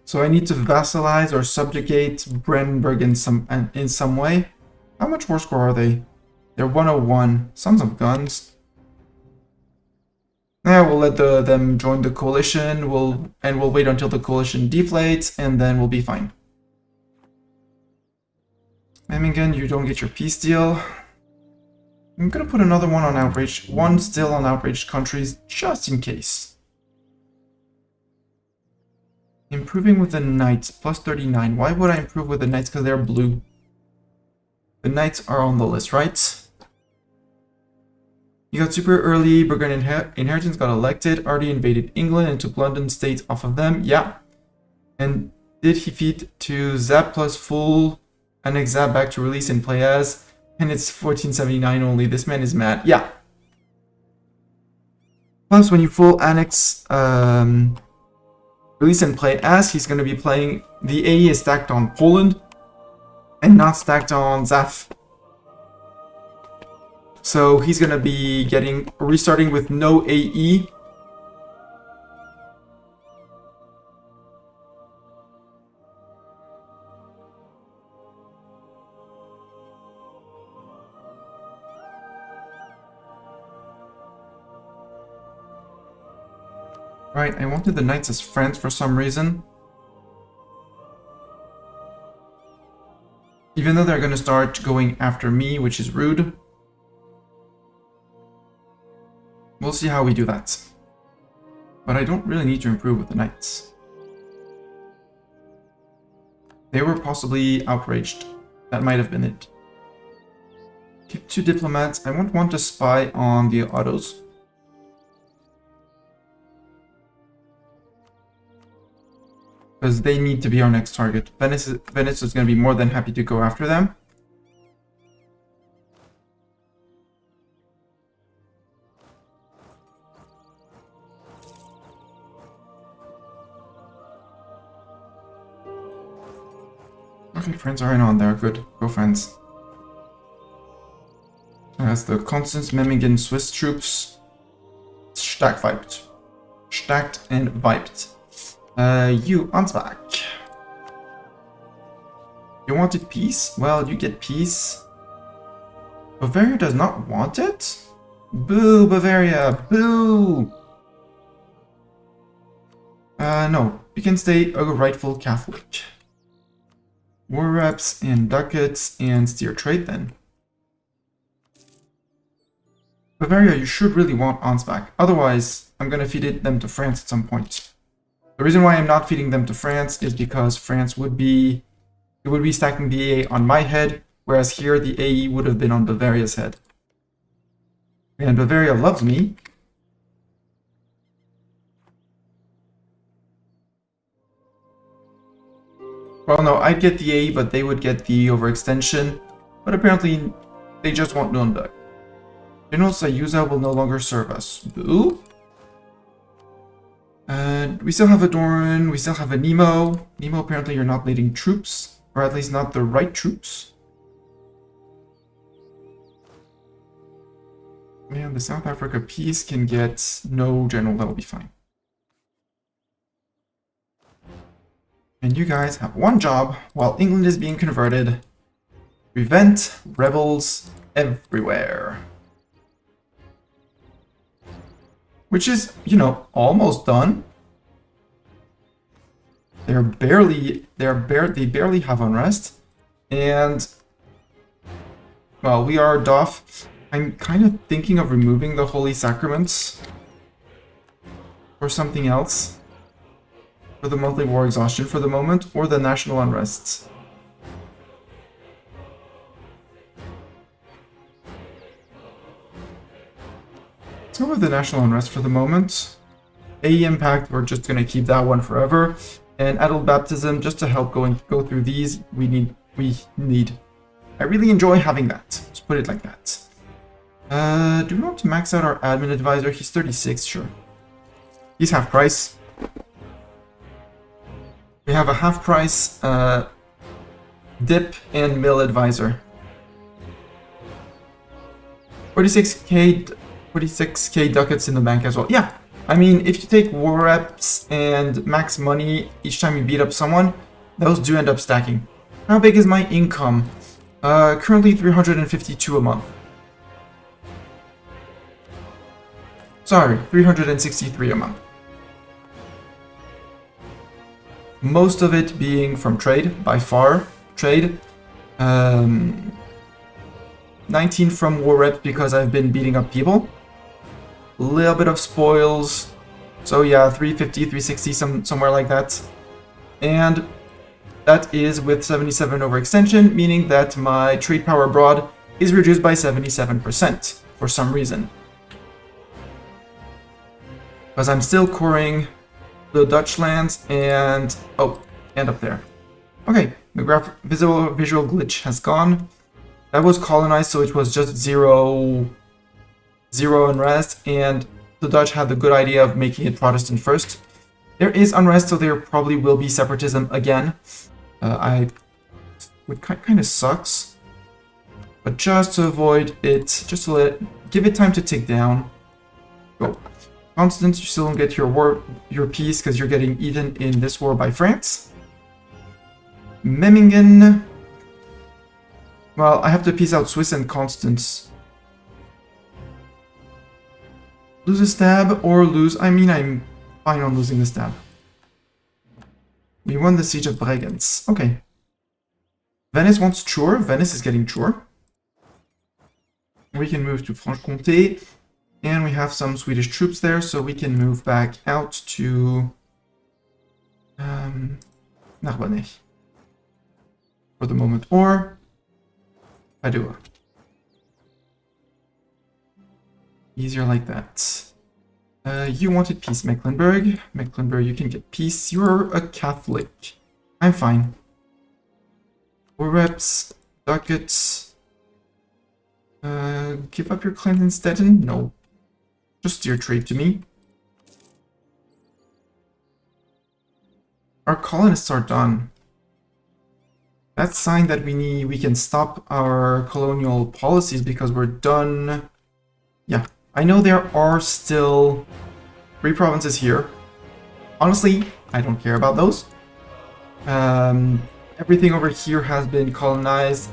Speaker 1: So I need to vassalize or subjugate Brandenburg in some way. How much war score are they? They're 101. Sons of guns. Yeah, we'll let them join the coalition. We'll wait until the coalition deflates, and then we'll be fine. Memmingen, you don't get your peace deal. I'm gonna put another one on outraged. One still on outraged countries, just in case. Improving with the Knights, plus 39. Why would I improve with the Knights? Because they're blue. The Knights are on the list, right? You got super early. Burgundian Inheritance got elected. Already invaded England and took London states off of them. Yeah. And did he feed to Zap plus full annex Zap back to release and play as? And it's 1479 only. This man is mad. Yeah. Plus, when you full annex... release and play as, he's going to be playing... The AE is stacked on Poland and not stacked on Zaf. So he's going to be restarting with no AE. Right, I wanted the Knights as friends for some reason. Even though they're going to start going after me, which is rude. We'll see how we do that. But I don't really need to improve with the Knights. They were possibly outraged. That might have been it. Keep 2 diplomats. I won't want to spy on the Ottos. Because they need to be our next target. Venice is going to be more than happy to go after them. Okay, friends are in on there. Good. Go, friends. As the Constance, Memmingen, Swiss troops. Stacked vibed. Stacked and vibed. You, Ansbach. You wanted peace? Well, you get peace. Bavaria does not want it? Boo, Bavaria! Boo! No. You can stay a rightful Catholic. War reps and ducats and steer trade then. Bavaria, you should really want Ansbach. Otherwise, I'm gonna feed them to France at some point. The reason why I'm not feeding them to France is because France would be... It would be stacking the AA on my head, whereas here the AE would have been on Bavaria's head. And Bavaria loves me. Well, no, I'd get the AE, but they would get the overextension. But apparently, they just want Nürnberg. General Sayuza will no longer serve us. Boo? We still have a Doran, we still have a Nemo. Nemo, apparently you're not leading troops, or at least not the right troops. Man, the South Africa peace can get no general, that'll be fine. And you guys have one job while England is being converted. Prevent rebels everywhere. Which is, you know, almost done. They barely have unrest. And, well, we are doff. I'm kind of thinking of removing the Holy Sacraments or something else for the monthly war exhaustion for the moment, or the national unrests. Let's go with the national unrest for the moment. AE impact, we're just going to keep that one forever. And adult baptism, just to help go through these, we need. I really enjoy having that. Let's put it like that. Do we want to max out our admin advisor? He's 36, sure. He's half price. We have a half price dip and mill advisor. 46k ducats in the bank as well. Yeah, I mean, if you take war reps and max money each time you beat up someone, those do end up stacking. How big is my income? Currently 352 a month. Sorry, 363 a month. Most of it being from trade, by far. Trade. 19 from war reps because I've been beating up people. A little bit of spoils. So yeah, 350, 360, somewhere like that. And that is with 77 overextension, meaning that my trade power abroad is reduced by 77% for some reason. Because I'm still coring the Dutch lands and... oh, and up there. Okay, the visual glitch has gone. That was colonized, so it was just zero unrest, and the Dutch had the good idea of making it Protestant first. There is unrest, so there probably will be separatism again. It kind of sucks, but just to avoid it, just to give it time to tick down. Go. Constance, you still don't get your peace because you're getting eaten in this war by France. Memmingen. Well, I have to peace out Swiss and Constance. Lose a stab or lose... I mean, I'm fine on losing the stab. We won the siege of Bregenz. Okay. Venice wants Chur. Venice is getting Chur. We can move to Franche-Comté. And we have some Swedish troops there, so we can move back out to Narbonne for the moment, or Padua. Easier like that. You wanted peace, Mecklenburg. Mecklenburg, you can get peace. You're a Catholic. I'm fine. War reps, ducats. Give up your claims in Stettin? No. Just steer trade to me. Our colonists are done. That's a sign that we can stop our colonial policies because we're done. Yeah, I know there are still 3 provinces here. Honestly, I don't care about those. Everything over here has been colonized.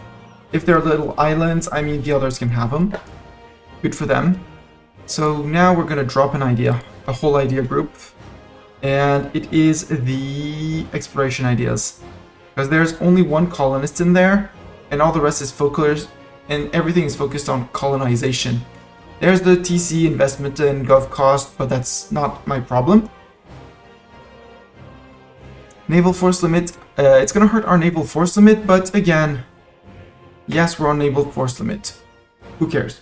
Speaker 1: If they're little islands, I mean, the others can have them. Good for them. So now we're going to drop an idea, a whole idea group. And it is the exploration ideas. Because there's only one colonist in there, and all the rest is focused, and everything is focused on colonization. There's the TC investment and gov cost, but that's not my problem. Naval force limit, it's gonna hurt our naval force limit, but again, yes, we're on naval force limit. Who cares?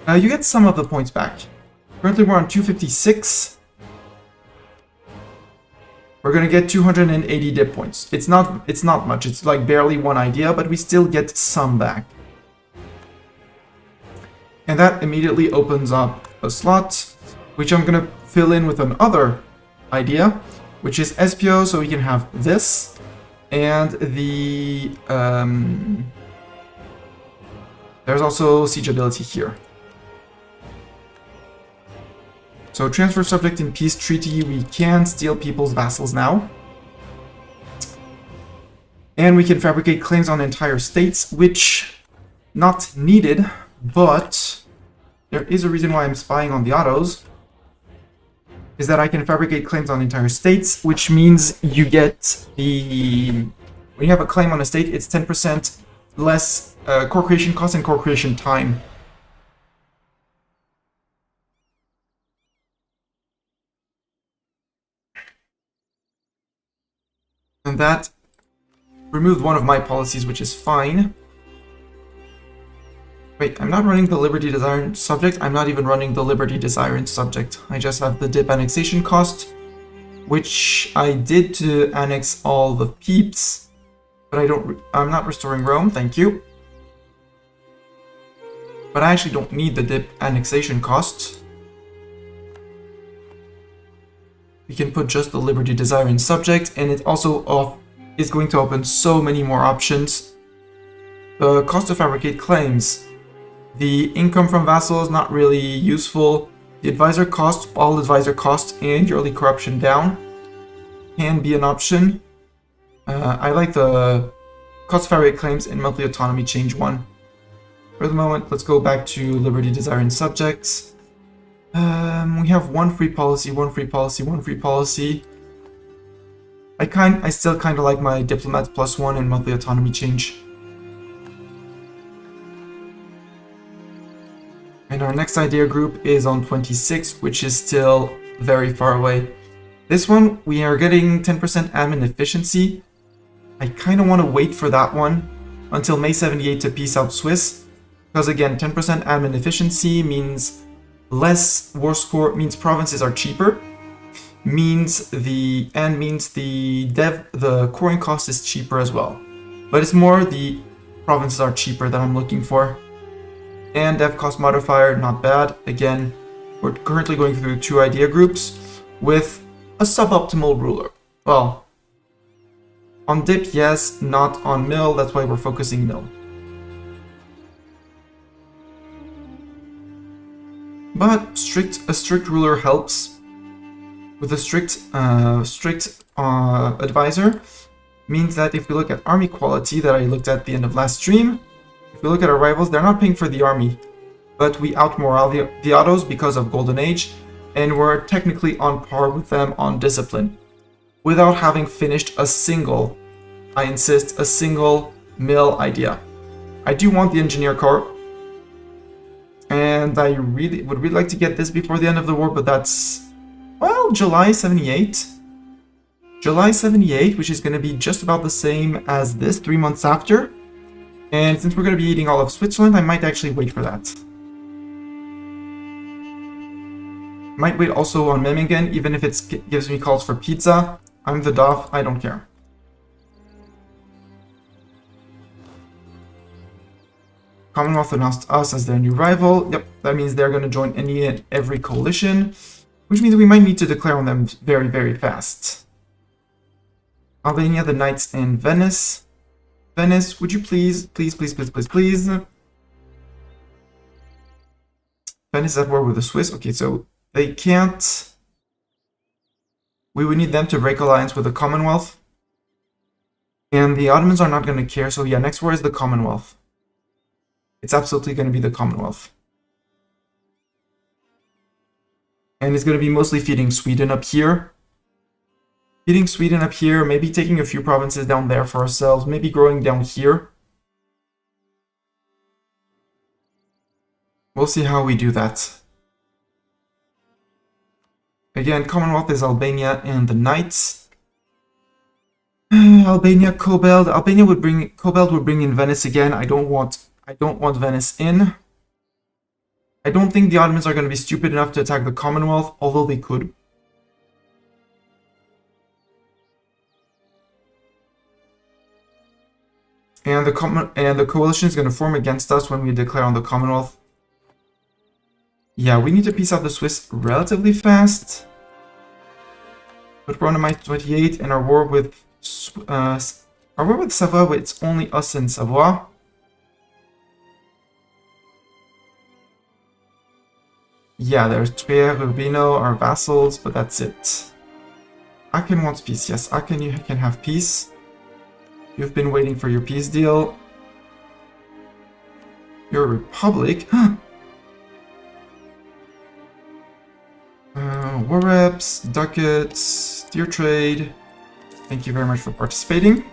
Speaker 1: You get some of the points back. Currently we're on 256. We're gonna get 280 dip points. It's not much, it's like barely one idea, but we still get some back. And that immediately opens up a slot, which I'm gonna fill in with another idea, which is SPO, so we can have this, and the, there's also siege ability here. So transfer subject in peace treaty, we can steal people's vassals now. And we can fabricate claims on entire states, which, not needed, but there is a reason why I'm spying on the autos. Is that I can fabricate claims on entire states, which means you get the... When you have a claim on a state, it's 10% less core creation cost and core creation time. And that removed one of my policies, which is fine. Wait, I'm not running the Liberty Desire subject. I'm not even running the Liberty Desire subject. I just have the dip annexation cost, which I did to annex all the peeps, but I'm not restoring Rome, thank you. But I actually don't need the dip annexation cost. We can put just the Liberty Desire in subject, and it also is going to open so many more options. The cost to fabricate claims. The income from vassals, not really useful. The advisor cost, all advisor cost, and yearly corruption down can be an option. I like the cost to fabricate claims and monthly autonomy change one. For the moment, let's go back to Liberty Desire and subjects. We have one free policy, one free policy, one free policy. I still kind of like my diplomat +1 and monthly autonomy change. And our next idea group is on 26, which is still very far away. This one, we are getting 10% admin efficiency. I kind of want to wait for that one until May 78 to peace out Swiss. Because again, 10% admin efficiency means less war score, means provinces are cheaper. Means the coring cost is cheaper as well. But it's more the provinces are cheaper that I'm looking for. And dev cost modifier, not bad. Again, we're currently going through 2 idea groups with a suboptimal ruler. Well, on dip, yes, not on mill, that's why we're focusing mill. But a strict ruler helps. With a strict advisor, means that if we look at army quality that I looked at the end of last stream, if we look at our rivals, they're not paying for the army, but we outmorale the autos because of Golden Age, and we're technically on par with them on discipline, without having finished a single, I insist, a single mill idea. I do want the engineer corps, and I would really like to get this before the end of the war, but that's, well, July 78. July 78, which is going to be just about the same as this, 3 months after. And since we're going to be eating all of Switzerland, I might actually wait for that. Might wait also on Memmingen, even if it gives me calls for pizza. I'm the Dov, I don't care. Commonwealth announced us as their new rival. Yep, that means they're going to join any and every coalition, which means we might need to declare on them very, very fast. Albania, the Knights, and Venice. Venice, would you please. Venice is at war with the Swiss. Okay, so they can't. We would need them to break alliance with the Commonwealth. And the Ottomans are not going to care, so yeah, next war is the Commonwealth. It's absolutely going to be the Commonwealth. And it's going to be mostly feeding Sweden up here. Feeding Sweden up here, maybe taking a few provinces down there for ourselves, maybe growing down here. We'll see how we do that. Again, Commonwealth is Albania and the Knights. Albania, Cobalt. Albania would bring Cobalt would bring in Venice again. I don't want Venice in. I don't think the Ottomans are going to be stupid enough to attack the Commonwealth, although they could. And the coalition is going to form against us when we declare on the Commonwealth. Yeah, we need to piece out the Swiss relatively fast. But we're on a minus 28, and our war with Savoy, it's only us and Savoy. Yeah, there's Trier, Urbino, our vassals, but that's it. Aachen wants peace. Yes, Aachen, you can have peace. You've been waiting for your peace deal. You're a republic. War reps, ducats, steer trade. Thank you very much for participating.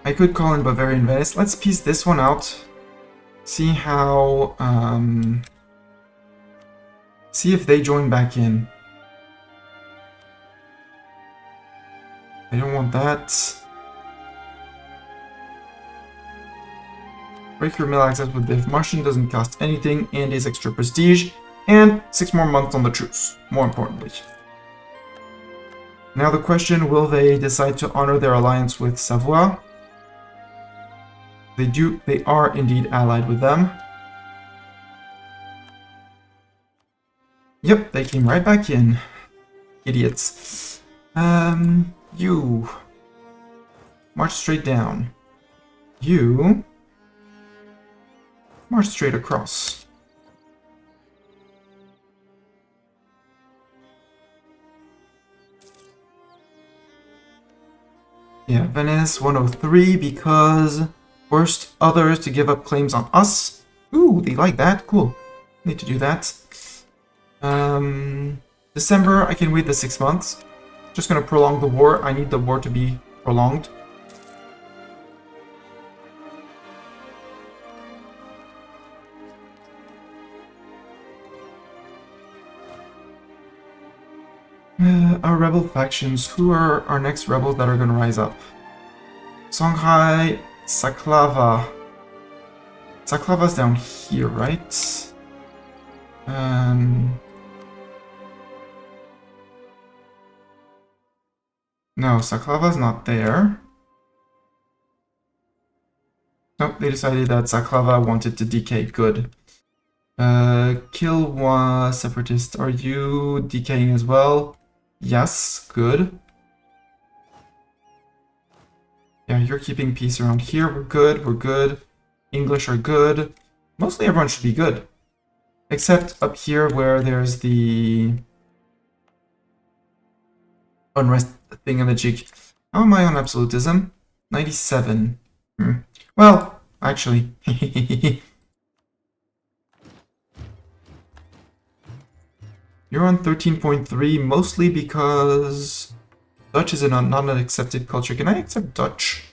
Speaker 1: I could call in Bavaria and Venice. Let's piece this one out. See how... see if they join back in. I don't want that. Break your mill access with Dithmarschen doesn't cost anything and is extra prestige. And 6 more months on the truce, more importantly. Now the question, will they decide to honor their alliance with Savoy? They are indeed allied with them. Yep, they came right back in. Idiots. You. March straight down. You. March straight across. Yeah, Venice 103 because forced others to give up claims on us. Ooh, they like that. Cool. Need to do that. December, I can wait the 6 months. Just gonna prolong the war. I need the war to be prolonged. Our rebel factions. Who are our next rebels that are gonna rise up? Songhai, Saklava. Saklava's down here, right? No, Saklava's not there. Nope, they decided that Saklava wanted to decay. Good. Kill one separatist. Are you decaying as well? Yes, good. Yeah, you're keeping peace around here. We're good, we're good. English are good. Mostly everyone should be good. Except up here where there's the unrest thingamajig. How am I on absolutism? 97. Well, actually. You're on 13.3, mostly because Dutch is not an accepted culture. Can I accept Dutch?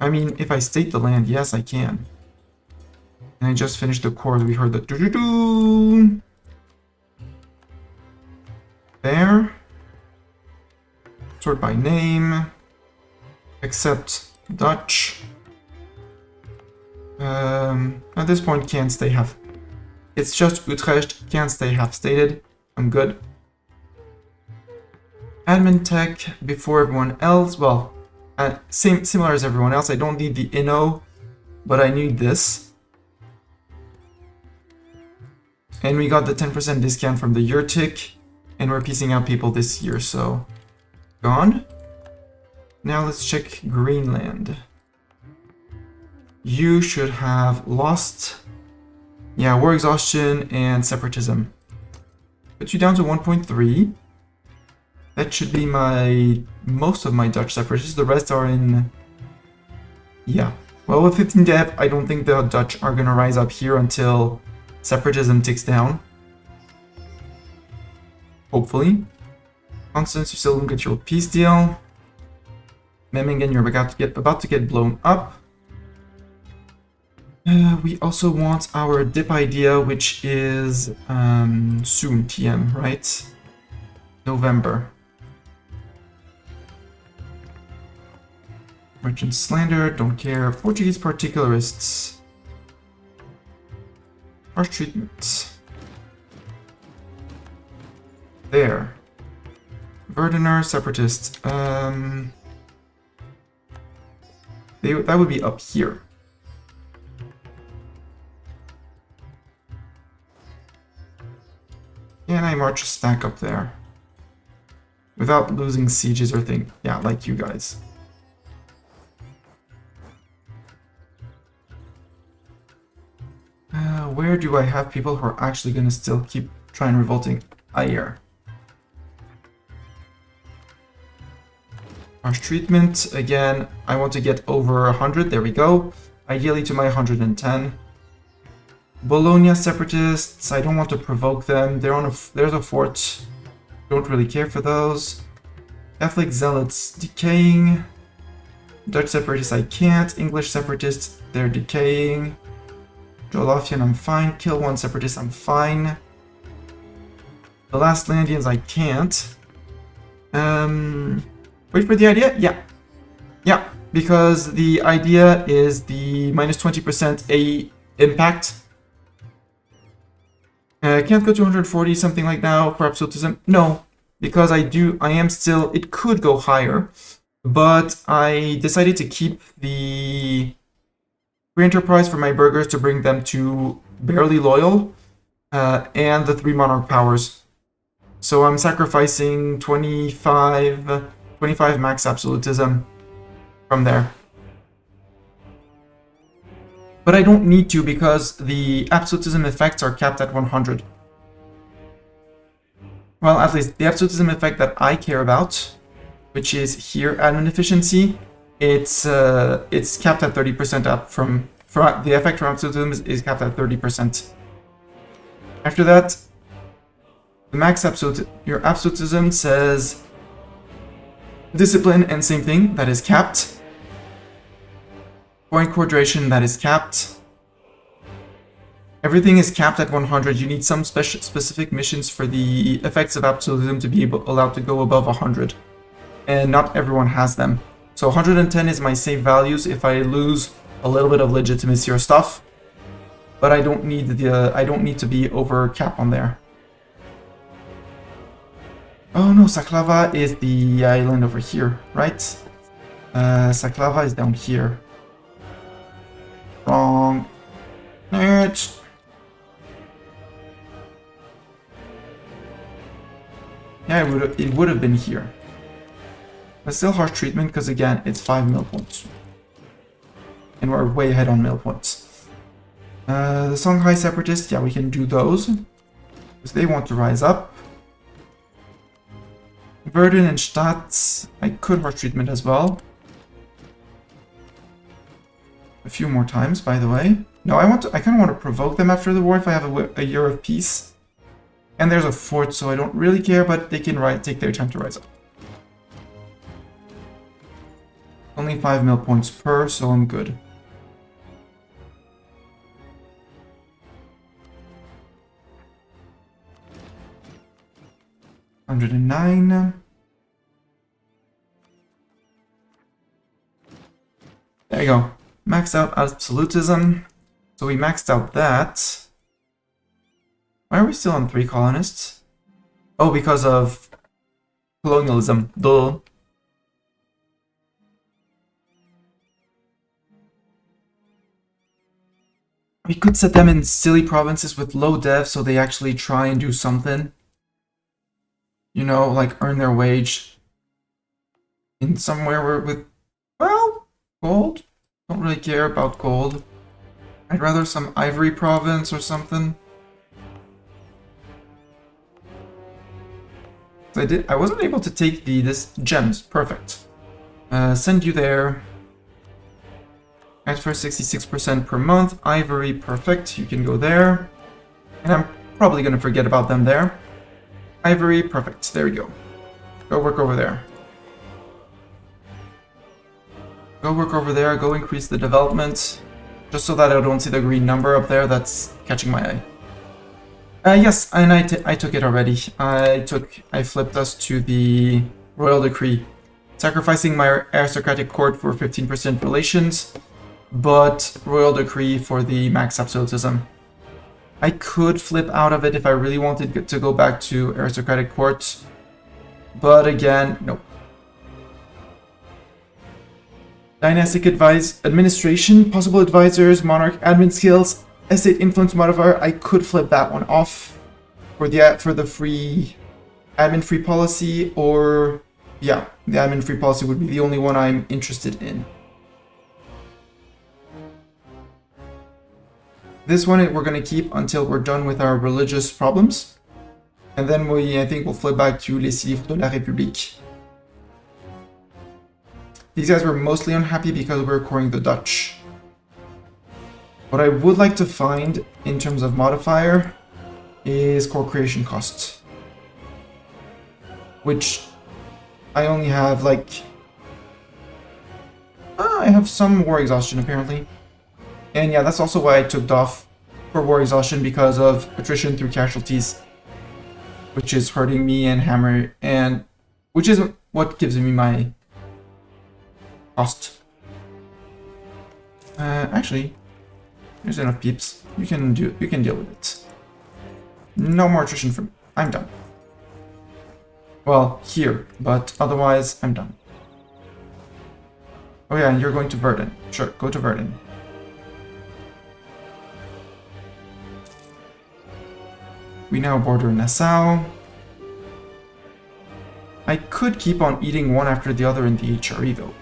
Speaker 1: I mean, if I state the land, yes, I can. And I just finished the chord. We heard the doo-doo-doo. There. Sort by name. Accept Dutch. At this point, can't stay half. It's just Utrecht, can't stay half stated. I'm good. Admin tech before everyone else. Well, similar as everyone else. I don't need the Inno, but I need this. And we got the 10% discount from the Yurtik, and we're piecing out people this year, so gone. Now let's check Greenland. You should have lost. Yeah, war exhaustion and separatism. Put you down to 1.3. That should be most of my Dutch separatists. The rest are in... Yeah. Well, with 15 dev, I don't think the Dutch are gonna rise up here until separatism ticks down. Hopefully. Constance, you still don't get your peace deal. Memmingen, you're about to get blown up. We also want our dip idea, which is soon, TM, right? November. Merchant slander, don't care. Portuguese particularists. Harsh treatment. There. Verdener, separatists. That would be up here. Can I march a stack up there? Without losing sieges or thing. Yeah, like you guys. Where do I have people who are actually going to still keep trying revolting? Ayer. Harsh treatment. Again, I want to get over 100. There we go. Ideally to my 110. Bologna separatists. I don't want to provoke them. There's a fort. Don't really care for those. Catholic zealots decaying. Dutch separatists I can't. English separatists, they're decaying. Jolofian, I'm fine. Kill one separatist, I'm fine. The last Landians I can't. Wait for the idea? Yeah. Yeah, because the idea is the minus 20% A impact. Can't go to 140, something like now for absolutism. No, because I am still, it could go higher, but I decided to keep the free enterprise for my burghers to bring them to barely loyal, and the 3 monarch powers. So I'm sacrificing 25 max absolutism from there. But I don't need to because the absolutism effects are capped at 100. Well, at least the absolutism effect that I care about, which is here, admin efficiency, it's capped at 30% up from the effect from absolutism is capped at 30%. After that, the max your absolutism says discipline and same thing, that is capped. Point coordination, that is capped. Everything is capped at 100. You need some specific missions for the effects of absolutism to be allowed to go above 100. And not everyone has them. So 110 is my safe values if I lose a little bit of legitimacy or stuff. But I don't need to be over cap on there. Oh no, Saklava is the island over here, right? Saklava is down here. Wrong. Next. Yeah, it would have been here. But still harsh treatment because again, it's 5 mil points. And we're way ahead on mil points. The Songhai separatists, yeah, we can do those. Because they want to rise up. Verden and Stadt, I could harsh treatment as well. A few more times, by the way. No, I kind of want to provoke them after the war if I have a year of peace. And there's a fort, so I don't really care, but they can take their time to rise up. Only 5 mil points per, so I'm good. $109. There you go. Maxed out absolutism. So we maxed out that. Why are we still on 3 colonists? Oh, because of colonialism. Duh. We could set them in silly provinces with low dev so they actually try and do something. You know, like earn their wage in somewhere with, well, gold. Don't really care about gold. I'd rather some ivory province or something. I wasn't able to take this gems. Perfect. Send you there. Transfer 66% per month. Ivory, perfect. You can go there. And I'm probably going to forget about them there. Ivory, perfect. There we go. Go work over there. Go work over there. Go increase the development. Just so that I don't see the green number up there. That's catching my eye. Yes, and I took it already. I flipped us to the Royal Decree. Sacrificing my aristocratic court for 15% relations, but Royal Decree for the max absolutism. I could flip out of it if I really wanted to go back to aristocratic court, but again, no. Dynastic administration, possible advisors, monarch admin skills, estate influence modifier. I could flip that one off for the free admin free policy, or yeah, the admin free policy would be the only one I'm interested in. This one we're going to keep until we're done with our religious problems, and then I think we'll flip back to les livres de la République. These guys were mostly unhappy because we're courting the Dutch. What I would like to find in terms of modifier is core creation cost, which I only have like I have some war exhaustion apparently, and yeah, that's also why I took off for war exhaustion, because of attrition through casualties, which is hurting me and hammer, and which is what gives me my cost. Actually. There's enough peeps. You can deal with it. No more attrition from. I'm done. Well, here, but otherwise I'm done. Oh yeah, and you're going to Verdun. Sure, go to Verdun. We now border Nassau. I could keep on eating one after the other in the HRE though.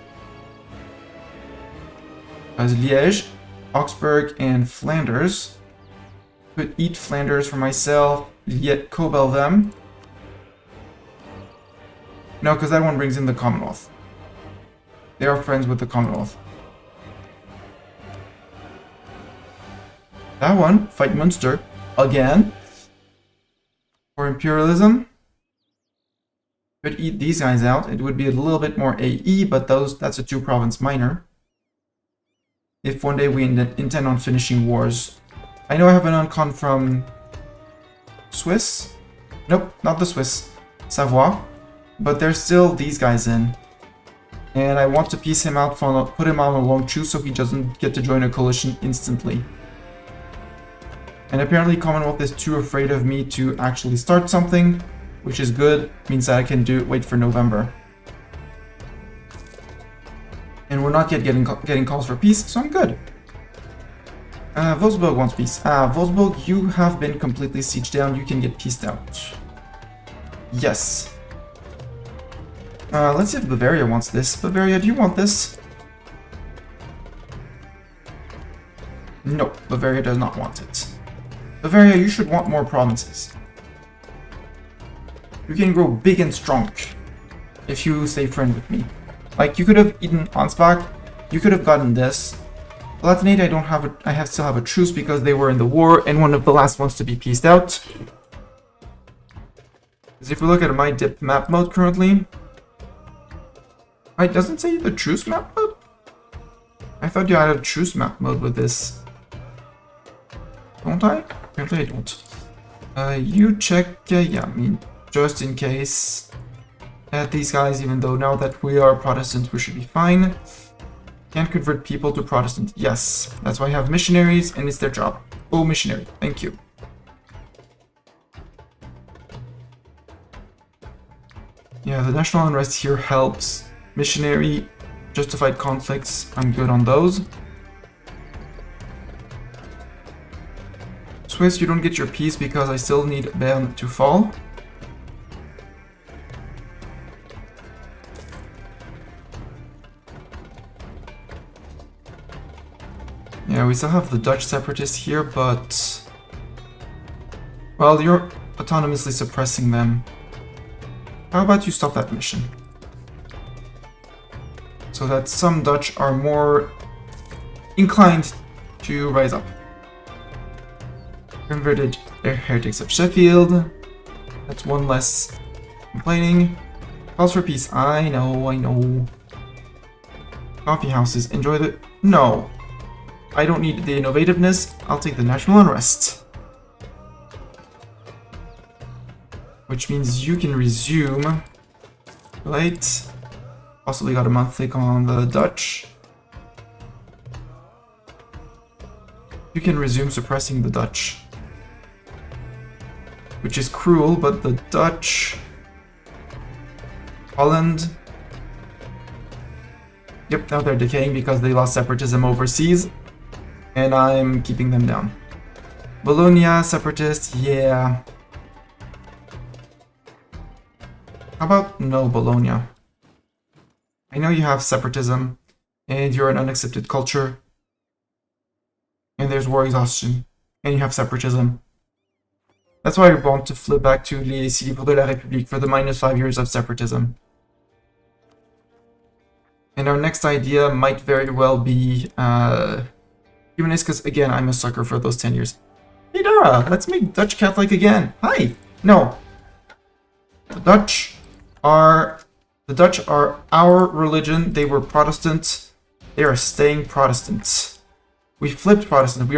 Speaker 1: As Liège, Augsburg, and Flanders. Could eat Flanders for myself, yet Cobel them. No, because that one brings in the Commonwealth. They are friends with the Commonwealth. That one, fight Munster, again. For imperialism. Could eat these guys out. It would be a little bit more AE, but that's a 2-province minor. If one day we intend on finishing wars. I know I have an uncon from Swiss. Nope, not the Swiss. Savoie. But there's still these guys in. And I want to piece him out, put him on a long truce so he doesn't get to join a coalition instantly. And apparently Commonwealth is too afraid of me to actually start something, which is good. Means that I can wait for November. And we're not yet getting calls for peace, so I'm good. Wolfsburg wants peace. Wolfsburg, you have been completely sieged down. You can get pieced out. Yes. Let's see if Bavaria wants this. Bavaria, do you want this? No, Bavaria does not want it. Bavaria, you should want more provinces. You can grow big and strong if you stay friend with me. Like, you could have eaten Ansbach, you could have gotten this. Palatinate, I still have a truce because they were in the war and one of the last ones to be pieced out. Because if we look at my dip map mode currently, it doesn't say the truce map mode? I thought you had a truce map mode with this. Don't I? Apparently I don't. You check, yeah, I mean, just in case. At these guys, even though now that we are Protestant, we should be fine. Can't convert people to Protestant. Yes, that's why I have missionaries, and it's their job. Oh, missionary, thank you. Yeah, the national unrest here helps. Missionary, justified conflicts, I'm good on those. Swiss, you don't get your peace because I still need Bern to fall. Yeah, we still have the Dutch separatists here, but... well, you're autonomously suppressing them. How about you stop that mission? So that some Dutch are more inclined to rise up. Converted their heretics of Sheffield. That's one less complaining. Calls for peace. I know. Coffee houses. Enjoy the... No. I don't need the innovativeness. I'll take the national unrest. Which means you can resume. Right. Possibly got a monthly on the Dutch. You can resume suppressing the Dutch. Which is cruel, but the Dutch... Holland... Yep, now they're decaying because they lost separatism overseas. And I'm keeping them down. Bologna, separatists, yeah. How about no Bologna? I know you have separatism, and you're an unaccepted culture. And there's war exhaustion, and you have separatism. That's why I want to flip back to les six libres de la République for the -5 years of separatism. And our next idea might very well be humanist, because again, I'm a sucker for those 10 years. Hey Dara, let's make Dutch Catholic again. Hi! No. The Dutch are our religion. They were Protestant. They are staying Protestants. We flipped Protestant. We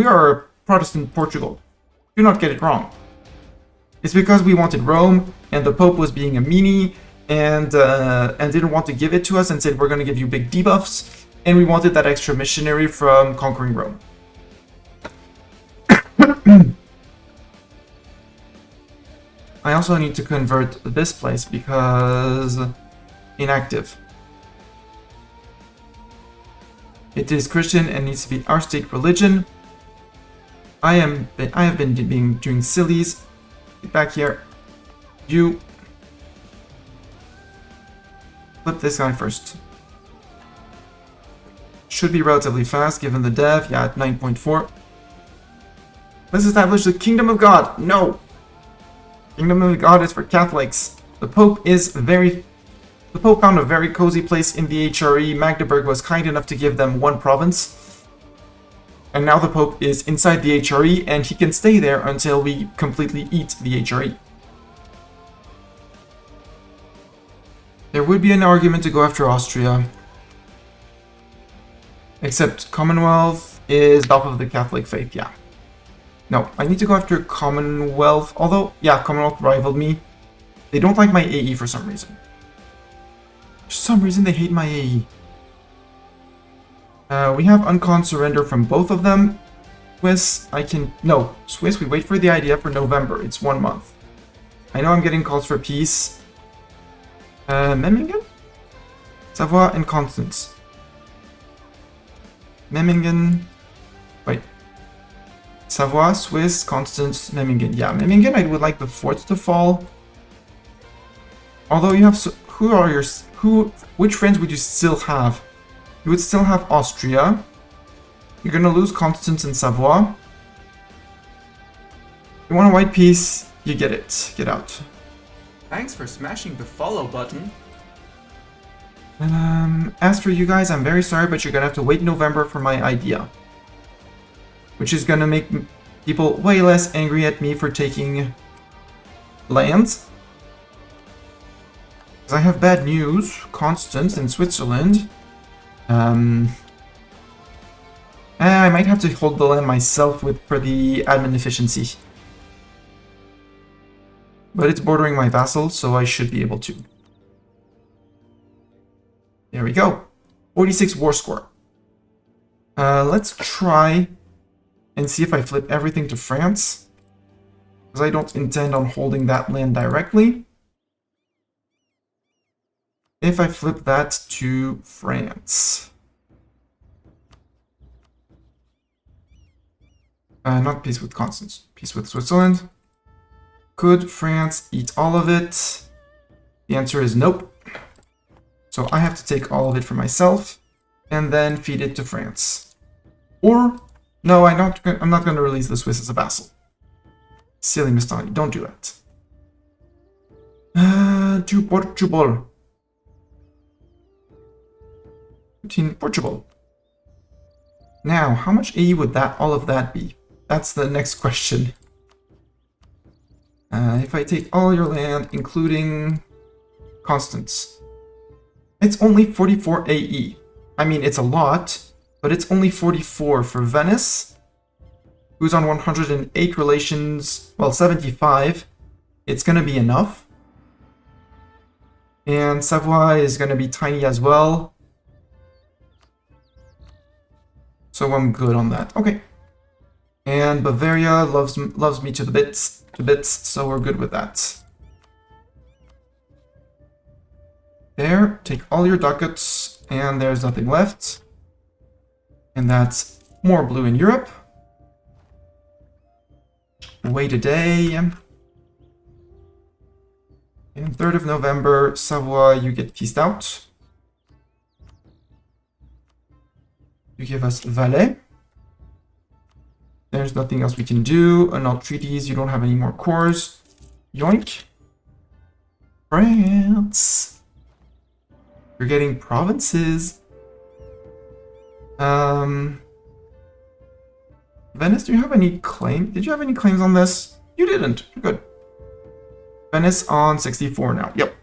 Speaker 1: are a Protestant Portugal. Do not get it wrong. It's because we wanted Rome, and the Pope was being a meanie, and didn't want to give it to us, and said, we're going to give you big debuffs, and we wanted that extra missionary from conquering Rome. I also need to convert this place because inactive. It is Christian and needs to be our state religion. I have been doing sillies. Get back here. You flip this guy first. Should be relatively fast given the dev. Yeah, at 9.4. Let's establish the Kingdom of God. No. Kingdom of God is for Catholics. The Pope found a very cozy place in the HRE. Magdeburg was kind enough to give them one province. And now the Pope is inside the HRE, and he can stay there until we completely eat the HRE. There would be an argument to go after Austria. Except Commonwealth is half of the Catholic faith, yeah. No, I need to go after Commonwealth, although, yeah, Commonwealth rivaled me. They don't like my AE for some reason. For some reason, they hate my AE. We have uncon surrender from both of them. Swiss, Swiss, we wait for the idea for November. It's 1 month. I know I'm getting calls for peace. Memmingen? Savoie and Constance. Memmingen. Wait. Savoie, Swiss, Constance, Memmingen. Yeah, Memmingen, I would like the fourth to fall. Although you have... Which friends would you still have? You would still have Austria. You're gonna lose Constance and Savoie. You want a white piece? You get it. Get out.
Speaker 2: Thanks for smashing the follow button.
Speaker 1: As for you guys, I'm very sorry, but you're gonna have to wait November for my idea. Which is gonna make people way less angry at me for taking lands. Because I have bad news. Constance in Switzerland. I might have to hold the land myself for the admin efficiency. But it's bordering my vassal, so I should be able to. There we go. 46 war score. Let's try and see if I flip everything to France. Because I don't intend on holding that land directly. If I flip that to France. Not peace with Constance. Peace with Switzerland. Could France eat all of it? The answer is nope. So I have to take all of it for myself and then feed it to France. Or, no, I'm not going to release the Swiss as a vassal. Silly Mistani, don't do that. to Portugal. In Portugal. Now, how much AE would all of that be? That's the next question. If I take all your land, including Constance, it's only 44 AE. I mean, it's a lot, but it's only 44 for Venice, who's on 108 relations, well, 75. It's gonna be enough. And Savoy is gonna be tiny as well. So I'm good on that. Okay. And Bavaria loves me to bits, so we're good with that. There, take all your ducats, and there's nothing left. And that's more blue in Europe. Wait a day. And 3rd of November, Savoy, you get pieced out. You give us Valais. There's nothing else we can do. Annulled treaties, you don't have any more cores. Yoink. France. You're getting provinces. Venice, do you have any claim? Did you have any claims on this? You didn't. Good. Venice on 64 now. Yep.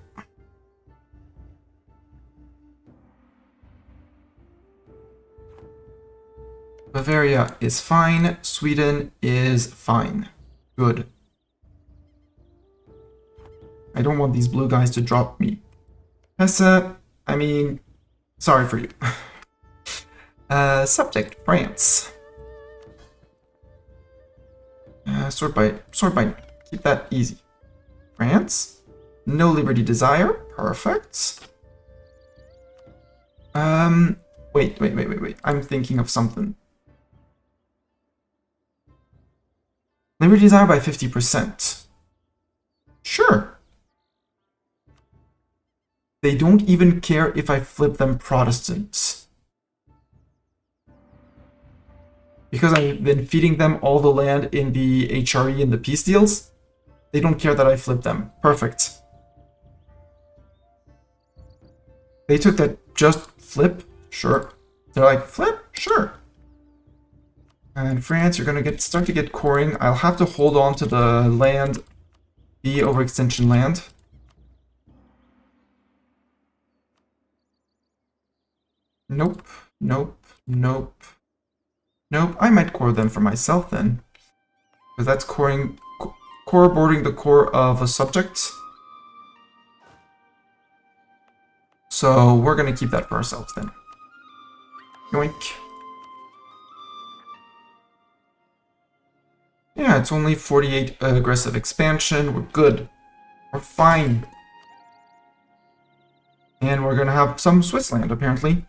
Speaker 1: Bavaria is fine. Sweden is fine. Good. I don't want these blue guys to drop me. Hesse, I mean, sorry for you. Subject, France. Sort by, keep that easy. France. No liberty desire. Perfect. Wait. I'm thinking of something. Liberty desire by 50%. Sure. They don't even care if I flip them Protestants. Because I've been feeding them all the land in the HRE and the peace deals, they don't care that I flip them. Perfect. They took that just flip? Sure. They're like, flip? Sure. And France, you're going to start to get coring. I'll have to hold on to the land, the overextension land. Nope. I might core them for myself then. Because that's core boarding the core of a subject. So we're going to keep that for ourselves then. Yoink. Yeah, it's only 48 aggressive expansion. We're good. We're fine. And we're going to have some Swiss land, apparently.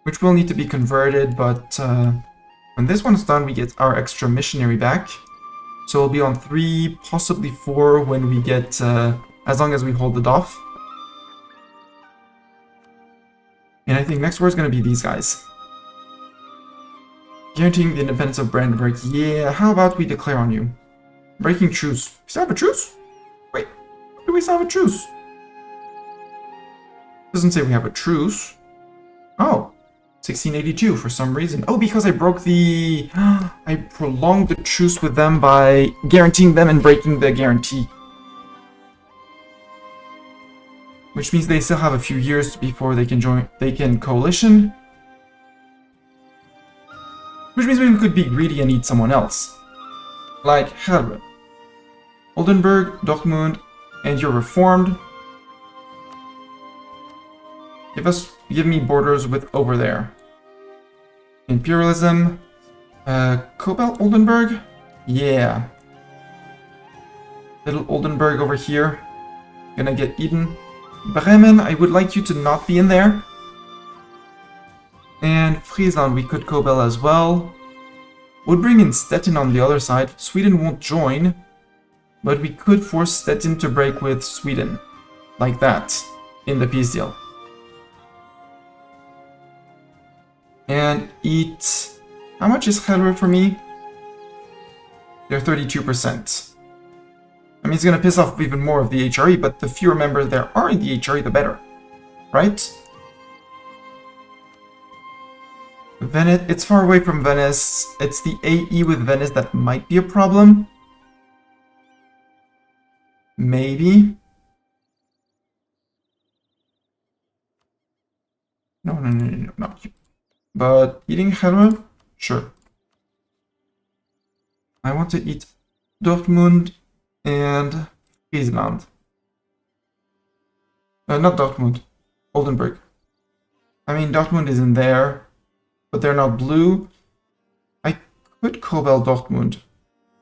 Speaker 1: Which will need to be converted, but when this one's done, we get our extra missionary back. So we'll be on 3, possibly 4 when we get, as long as we hold it off. And I think next word is going to be these guys. Guaranteeing the independence of Brandenburg. Yeah, how about we declare on you? Breaking truce. We still have a truce? Wait, do we still have a truce? Doesn't say we have a truce. Oh, 1682 for some reason. Oh, because I broke the... I prolonged the truce with them by guaranteeing them and breaking the guarantee. Which means they still have a few years before they can join... They can coalition. Which means we could be greedy and eat someone else. Like Herbe. Oldenburg, Dortmund, and you're reformed. Give me borders with over there. Imperialism. Cobalt Oldenburg? Yeah. Little Oldenburg over here. Gonna get eaten. Bremen, I would like you to not be in there. And Friesland, we could Cobalt as well. Would bring in Stettin on the other side. Sweden won't join. But we could force Stettin to break with Sweden. Like that. In the peace deal. And eat... How much is Helver for me? They're 32%. I mean, it's going to piss off even more of the HRE, but the fewer members there are in the HRE, the better. Right? Venice, it's far away from Venice. It's the AE with Venice that might be a problem. Maybe. No, not you. But eating halwa? Sure. I want to eat Dortmund and Friesland. Not Dortmund. Oldenburg. I mean, Dortmund isn't there, but they're not blue. I could Cobalt Dortmund.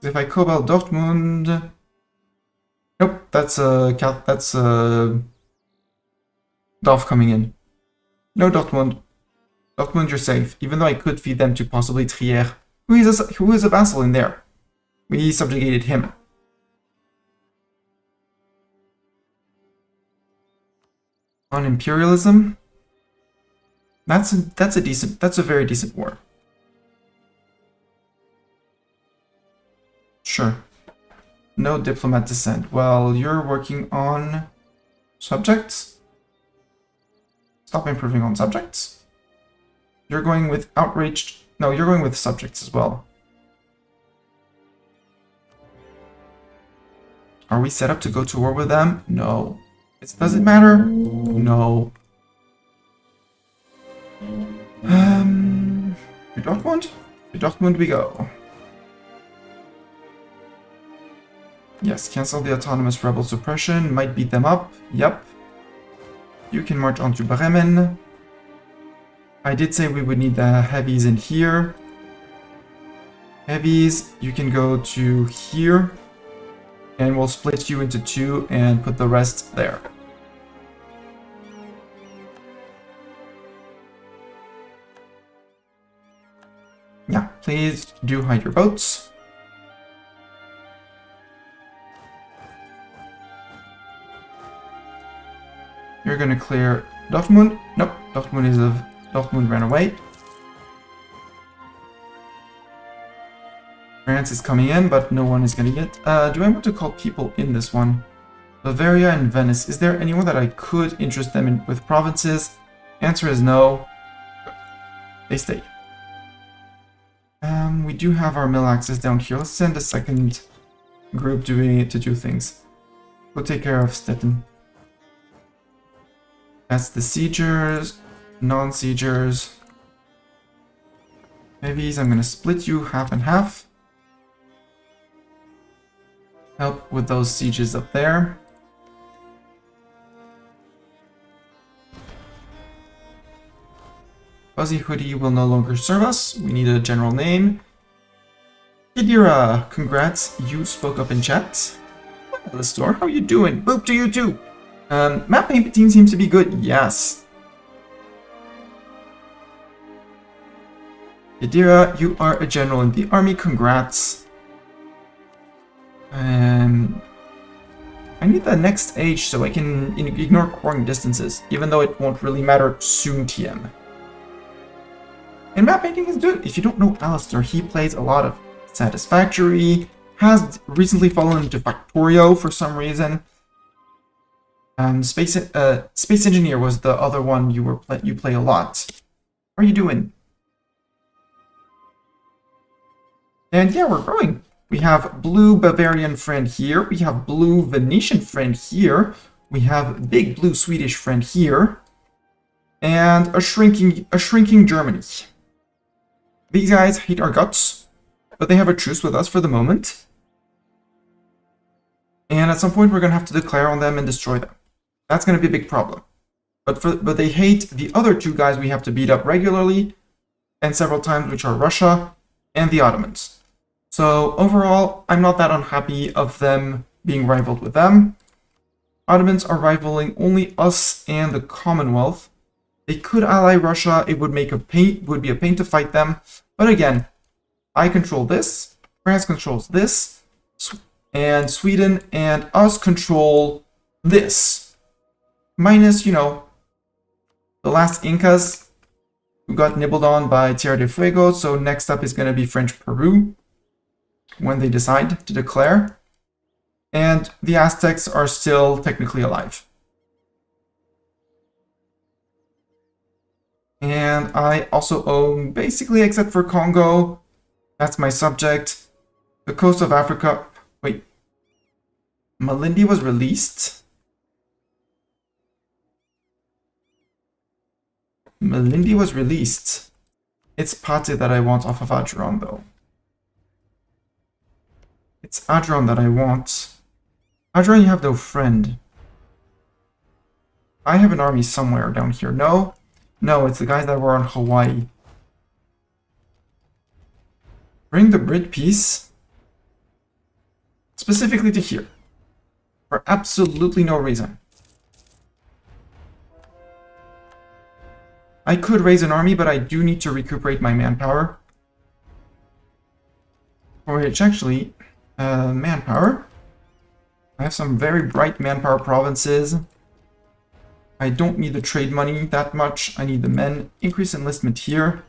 Speaker 1: If I Cobalt Dortmund... Nope, that's a Dorf coming in. No Dortmund. Dortmund, you're safe. Even though I could feed them to possibly Trier, who is a vassal in there. We subjugated him. On imperialism, that's a very decent war. Sure. No diplomat dissent. Well, you're working on subjects. Stop improving on subjects. You're going with outraged. No, you're going with subjects as well. Are we set up to go to war with them? No. Does it matter? No. To Dortmund? To Dortmund we go. Yes, cancel the autonomous rebel suppression. Might beat them up. Yep. You can march on to Bremen. I did say we would need the heavies in here. Heavies, you can go to here. And we'll split you into two and put the rest there. Yeah, please do hide your boats. You're gonna clear Dortmund. Nope, Dortmund ran away. France is coming in, but no one is getting it. Do I want to call people in this one? Bavaria and Venice. Is there anyone that I could interest them in with provinces? Answer is no. They stay. We do have our mill access down here. Let's send a second group to do things. We'll take care of Stettin. That's the siegers, non-siegers. Heavies, I'm gonna split you half and half. Help with those sieges up there. Fuzzy Hoodie will no longer serve us. We need a general name. Yadira, congrats, you spoke up in chat. Hello, store, how you doing? Boop to you too. Map painting seems to be good, yes. Yadira, you are a general in the army, congrats. I need the next age so I can ignore coring distances, even though it won't really matter soon TM. And map painting is good. If you don't know Alistair, he plays a lot of Satisfactory, has recently fallen into Factorio for some reason. Space Engineer was the other one you play a lot. How are you doing? And yeah, we're growing. We have blue Bavarian friend here. We have blue Venetian friend here. We have big blue Swedish friend here. And a shrinking Germany. These guys hate our guts, but they have a truce with us for the moment. And at some point we're going to have to declare on them and destroy them. That's going to be a big problem. But they hate the other two guys we have to beat up regularly and several times, which are Russia and the Ottomans. So overall, I'm not that unhappy of them being rivaled with them. Ottomans are rivaling only us and the Commonwealth. They could ally Russia. It would be a pain to fight them. But again, I control this. France controls this. And Sweden and us control this. Minus, you know, the last Incas who got nibbled on by Tierra del Fuego. So next up is going to be French Peru when they decide to declare. And the Aztecs are still technically alive. And I also own, basically, except for Congo, that's my subject, the coast of Africa. Wait, Malindi was released? Malindi was released. It's Pate that I want off of Adron, though. It's Adron that I want. Adron, you have no friend. I have an army somewhere down here. No? No, it's the guys that were on Hawaii. Bring the Brit piece specifically to here. For absolutely no reason. I could raise an army, but I do need to recuperate my manpower. For which, actually, manpower. I have some very bright manpower provinces. I don't need the trade money that much. I need the men. Increase enlistment here.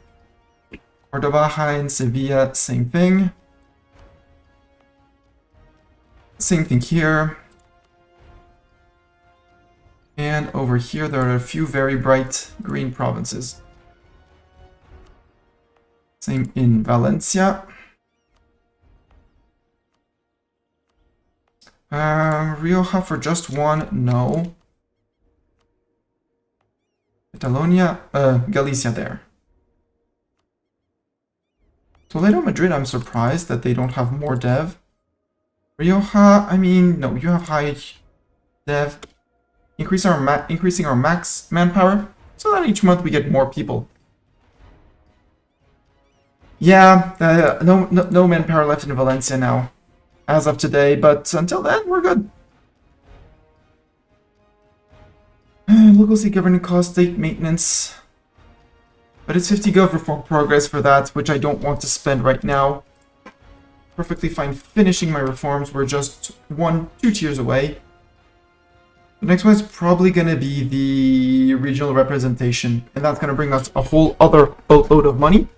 Speaker 1: Cordoba and Sevilla, same thing. Same thing here. And over here, there are a few very bright green provinces. Same in Valencia. Rioja for just one? No. Catalonia? Galicia there. Toledo, Madrid, I'm surprised that they don't have more dev. Rioja, I mean, no, you have high dev. Increasing our max manpower, so that each month we get more people. Yeah, no manpower left in Valencia now, as of today, but until then, we're good. Local state government cost, state maintenance. But it's 50 gov reform progress for that, which I don't want to spend right now. Perfectly fine finishing my reforms, we're just 2 tiers away. The next one is probably going to be the regional representation, and that's going to bring us a whole other boatload of money,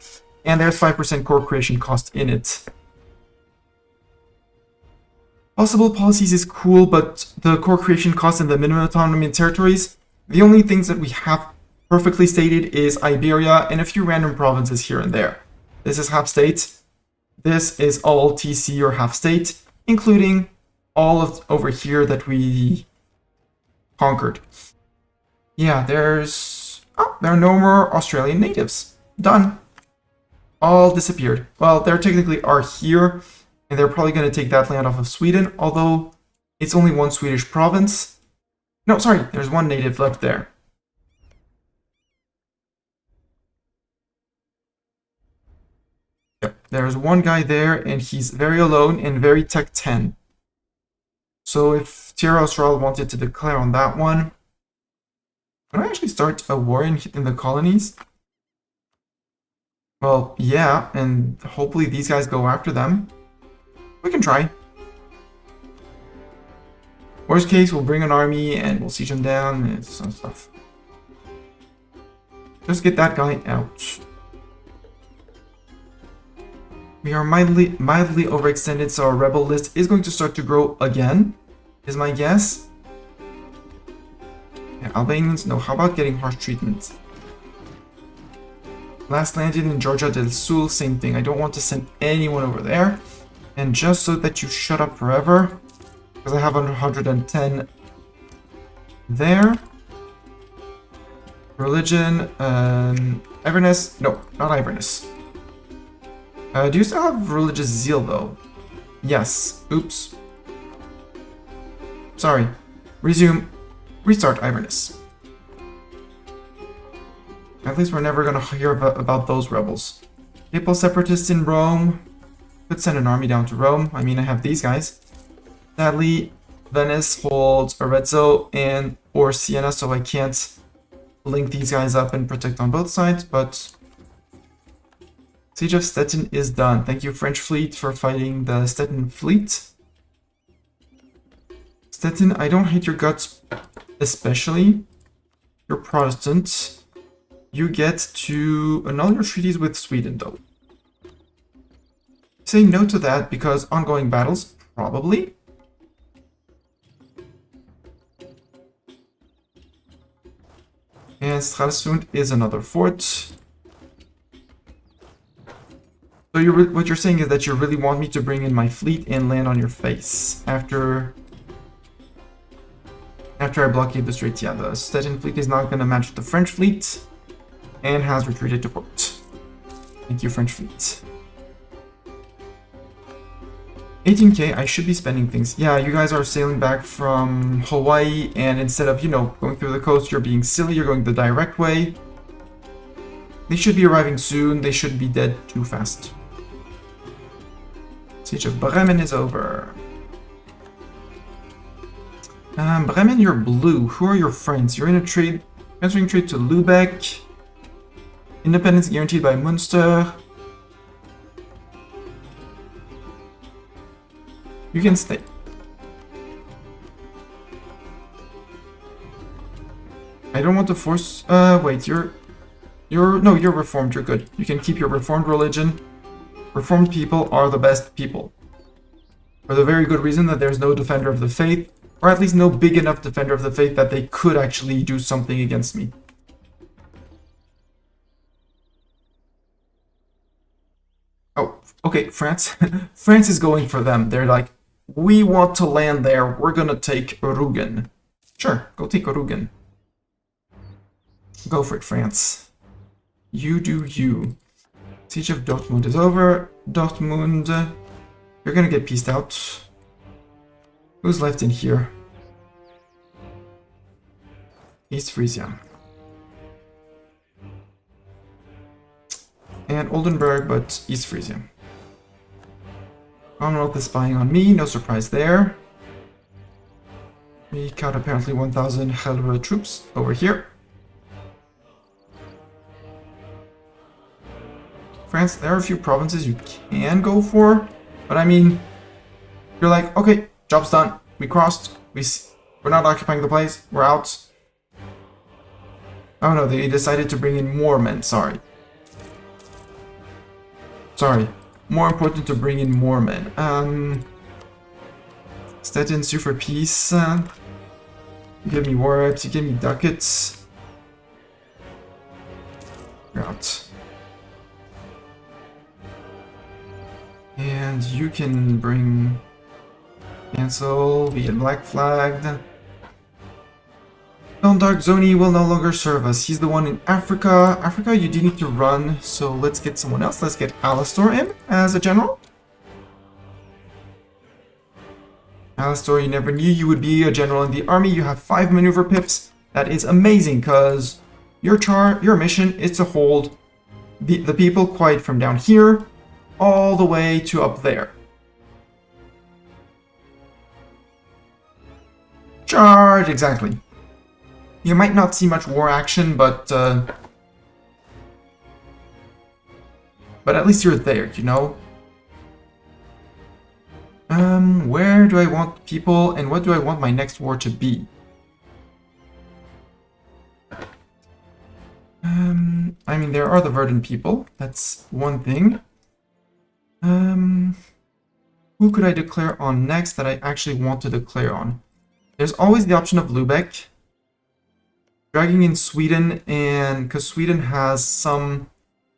Speaker 1: and there's 5% core creation cost in it. Possible policies is cool, but the core creation cost and the minimum autonomy in territories, the only things that we have perfectly stated is Iberia and a few random provinces here and there. This is half state. This is all TC or half state, including all of over here that we conquered. Yeah, there are no more Australian natives. Done. All disappeared. Well, they technically are here, and they're probably going to take that land off of Sweden, although it's only one Swedish province. No, sorry, there's one native left there. Yep, there's one guy there, and he's very alone and very tech 10. So if Tierra Austral wanted to declare on that one, can I actually start a war in the colonies? Well, yeah, and hopefully these guys go after them. We can try. Worst case, we'll bring an army and we'll siege them down and some stuff. Just get that guy out. We are mildly overextended, so our rebel list is going to start to grow again, is my guess. Yeah, Albanians, no, how about getting harsh treatment? Last landed in Georgia del Sul, same thing. I don't want to send anyone over there. And just so that you shut up forever, because I have 110 there. Religion, Iverness, no, not Iverness. Do you still have religious zeal, though? Yes. Oops. Sorry. Resume. Restart Iverness. At least we're never going to hear about those rebels. Papal separatists in Rome. Could send an army down to Rome. I mean, I have these guys. Sadly, Venice holds Arezzo and or Siena, so I can't link these guys up and protect on both sides, but Siege of Stettin is done. Thank you, French fleet, for fighting the Stettin fleet. Stettin, I don't hate your guts, especially. You're Protestant. You get to annul your treaties with Sweden, though. Say no to that because ongoing battles, probably. and Stralsund is another fort. So what you're saying is that you really want me to bring in my fleet and land on your face after I blockade the Straits. Yeah, the Stettin fleet is not going to match the French fleet and has retreated to port. Thank you, French fleet. 18k, I should be spending things. Yeah, you guys are sailing back from Hawaii, and instead of, you know, going through the coast, you're being silly, you're going the direct way. They should be arriving soon, they shouldn't be dead too fast. Siege of Bremen is over. Bremen, you're blue. Who are your friends? You're in a trade, transferring trade to Lübeck. Independence guaranteed by Münster. You can stay. I don't want to force... wait, you're reformed, you're good. You can keep your reformed religion. Reformed people are the best people. For the very good reason that there's no defender of the faith, or at least no big enough defender of the faith that they could actually do something against me. Oh, okay, France. France is going for them. They're like, we want to land there. We're gonna take Rügen. Sure, go take Rügen. Go for it, France. You do you. Siege of Dortmund is over. Dortmund, you're gonna get pieced out. Who's left in here? East Frisia. And Oldenburg, but East Frisia. Commonwealth is spying on me, no surprise there. We count apparently 1,000 Helver troops over here. France, there are a few provinces you can go for, but I mean, you're like, okay, job's done. We crossed. We're not occupying the place. We're out. Oh no, they decided to bring in more men. Sorry. More important to bring in more men. Stettin, sue for peace. You give me war reps, you give me ducats. You're out. And you can bring... Cancel, be a black flagged. Don Dark Zoni will no longer serve us. He's the one in Africa. Africa, you do need to run, so let's get someone else. Let's get Alastor in as a general. Alastor, you never knew you would be a general in the army. You have 5 maneuver pips. That is amazing, because your mission is to hold the people quiet from down here all the way to up there. Charge, exactly. You might not see much war action, but at least you're there, you know? Where do I want people, and what do I want my next war to be? I mean, there are the Verdant people. That's one thing. Who could I declare on next that I actually want to declare on? There's always the option of Lübeck. Dragging in Sweden, and because Sweden has some...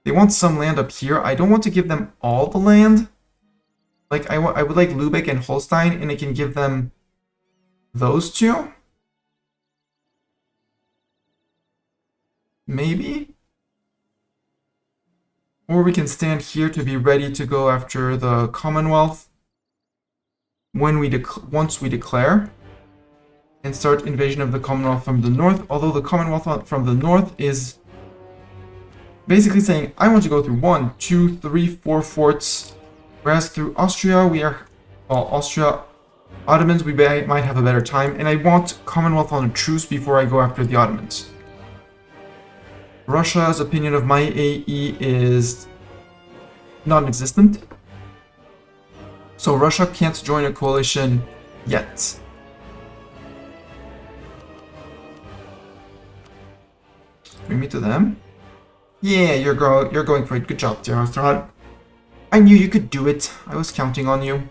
Speaker 1: They want some land up here. I don't want to give them all the land. Like, I would like Lübeck and Holstein, and I can give them those two. Maybe? Or we can stand here to be ready to go after the Commonwealth when once we declare. And start invasion of the Commonwealth from the north, although the Commonwealth from the north is basically saying, I want to go through 1, 2, 3, 4 forts, whereas through Austria, Austria, Ottomans, we might have a better time, and I want Commonwealth on a truce before I go after the Ottomans. Russia's opinion of my AE is non-existent, so Russia can't join a coalition yet. Bring me to them. Yeah, you're going for it. Good job, dear Astrad. I knew you could do it. I was counting on you.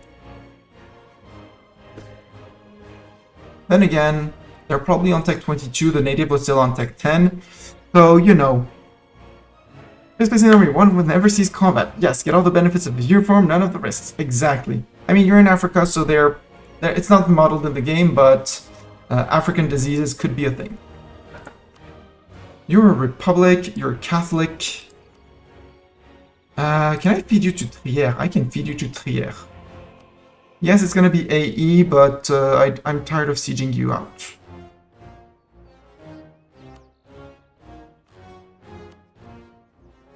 Speaker 1: Then again, they're probably on tech 22. The native was still on tech 10. So, you know. This place in army, one will never cease combat. Yes, get all the benefits of the uniform, none of the risks. Exactly. I mean, you're in Africa, so it's not modeled in the game, but African diseases could be a thing. You're a republic, you're a Catholic. Can I feed you to Trier? I can feed you to Trier. Yes, it's gonna be AE, but I'm tired of sieging you out.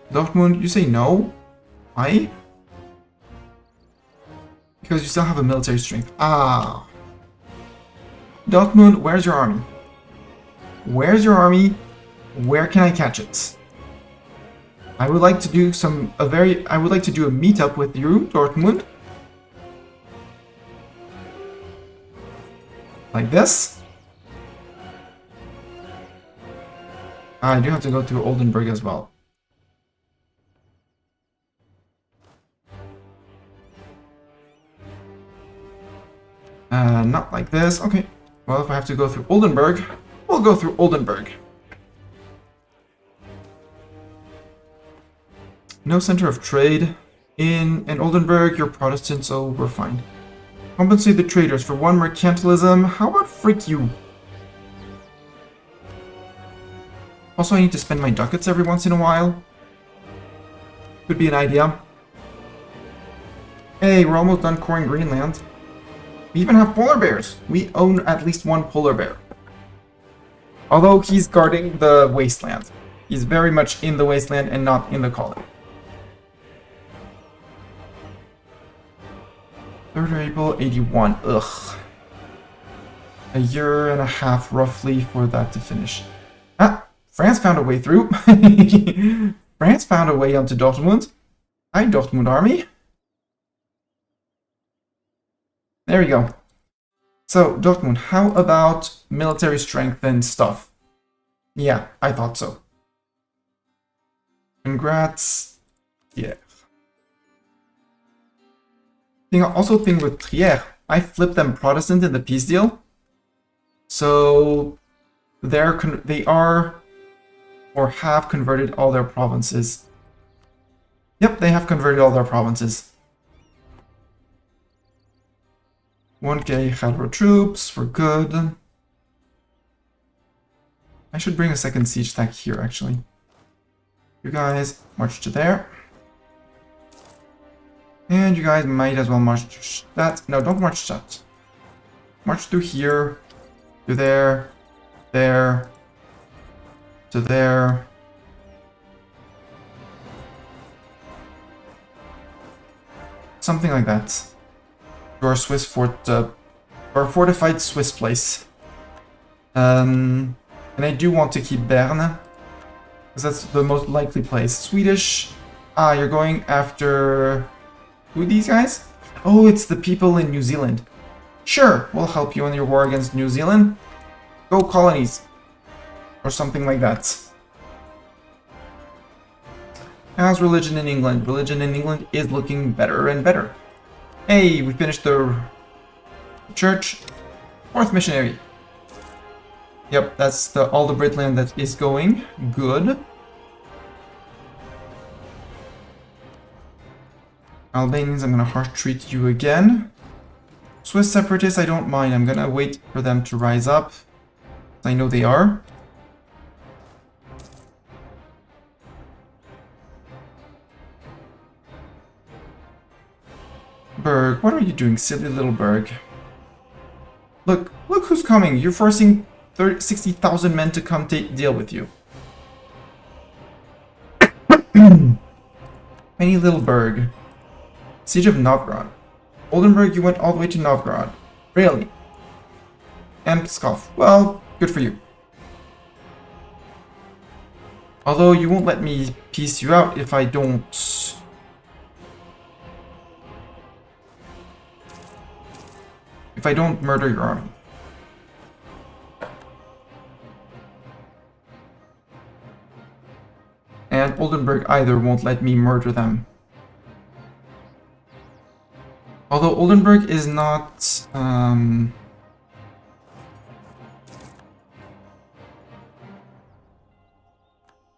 Speaker 1: Dortmund, you say no? Why? Because you still have a military strength. Ah. Dortmund, where's your army? Where's your army? Where can I catch it? I would like to do I would like to do a meetup with you, Dortmund. Like this. I do have to go through Oldenburg as well. Not like this. Okay. Well, if I have to go through Oldenburg, we'll go through Oldenburg. No center of trade. In Oldenburg, you're Protestant, so we're fine. Compensate the traders for one mercantilism. How about frick you? Also, I need to spend my ducats every once in a while. Could be an idea. Hey, we're almost done coring Greenland. We even have polar bears. We own at least one polar bear. Although he's guarding the wasteland. He's very much in the wasteland and not in the colony. 3rd of April, 81. Ugh. A year and a half, roughly, for that to finish. Ah! France found a way through. France found a way onto Dortmund. Hi, Dortmund army. There we go. So, Dortmund, how about military strength and stuff? Yeah, I thought so. Congrats. Yeah. Also thing with Trier, I flipped them Protestant in the peace deal. So they are or have converted all their provinces. Yep, they have converted all their provinces. 1k Hadro troops, we're good. I should bring a second siege stack here, actually. You guys march to there. And you guys might as well march to that. No, don't march that. March through here, to there, there, to there. Something like that. To our Swiss fort, our fortified Swiss place. And I do want to keep Bern, because that's the most likely place. Swedish. Ah, you're going after... Who are these guys? Oh, it's the people in New Zealand. Sure, we'll help you in your war against New Zealand. Go colonies. Or something like that. How's religion in England? Religion in England is looking better and better. Hey, we finished the church. 4th missionary. Yep, that's all the Britland that is going. Good. Albanians, I'm gonna harsh treat you again. Swiss separatists, I don't mind. I'm gonna wait for them to rise up. I know they are. Berg, what are you doing, silly little Berg? Look who's coming. You're forcing 60,000 men to come deal with you. Tiny little Berg. Siege of Novgorod. Oldenburg, you went all the way to Novgorod. Really? And Pskov. Well, good for you. Although you won't let me piece you out if I don't... If I don't murder your army. And Oldenburg either won't let me murder them. Although Oldenburg is not...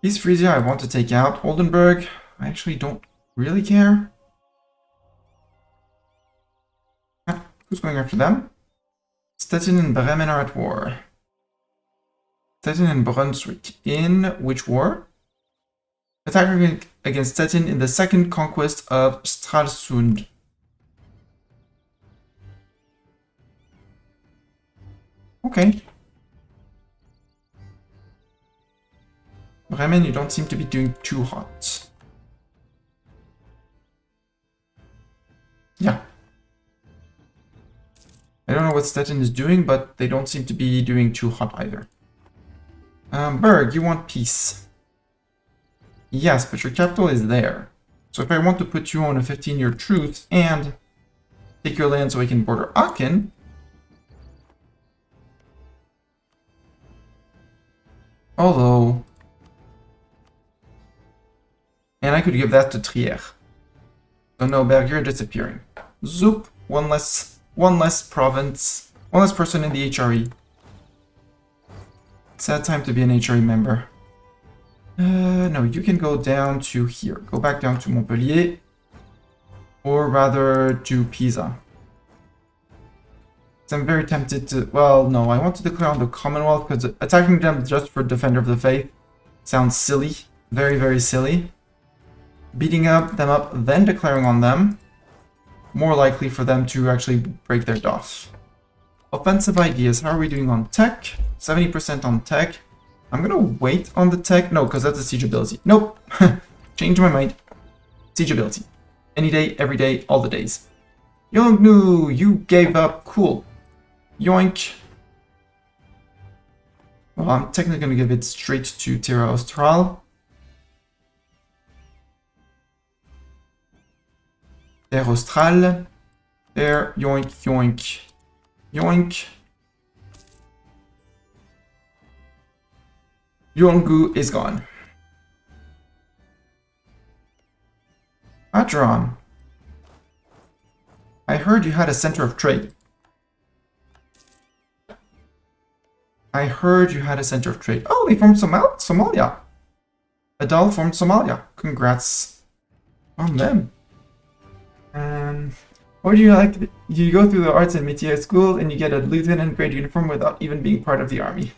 Speaker 1: East Frisia I want to take out. Oldenburg, I actually don't really care. Who's going after them? Stettin and Bremen are at war. Stettin and Brunswick in which war? Attacking against Stettin in the second conquest of Stralsund. Okay. Bremen, you don't seem to be doing too hot. Yeah. I don't know what Stettin is doing, but they don't seem to be doing too hot either. Berg, you want peace. Yes, but your capital is there. So if I want to put you on a 15-year truce and take your land so I can border Aachen, although... And I could give that to Trier. So no, Berg, you're disappearing. Zoop, one less province, one less person in the HRE. Sad time to be an HRE member. No, you can go down to here. Go back down to Montpellier. Or rather to Pisa. So I'm very tempted to... Well, no, I want to declare on the Commonwealth because attacking them just for Defender of the Faith sounds silly. Very, very silly. Beating them up, then declaring on them. More likely for them to actually break their DOF. Offensive ideas. How are we doing on tech? 70% on tech. I'm gonna wait on the tech. No, because that's a siege ability. Nope. Change my mind. Siege ability. Any day, every day, all the days. Yongnu, you gave up. Cool. Yoink. Well, I'm technically gonna give it straight to Terra Austral. Terre Austral. There. Yoink, yoink. Yoink. Yongu is gone. Adron. I heard you had a center of trade. I heard you had a center of trade. Oh, they formed Somalia. Adal formed Somalia. Congrats on them. Or do you like, you go through the arts and métier school and you get a lieutenant grade uniform without even being part of the army.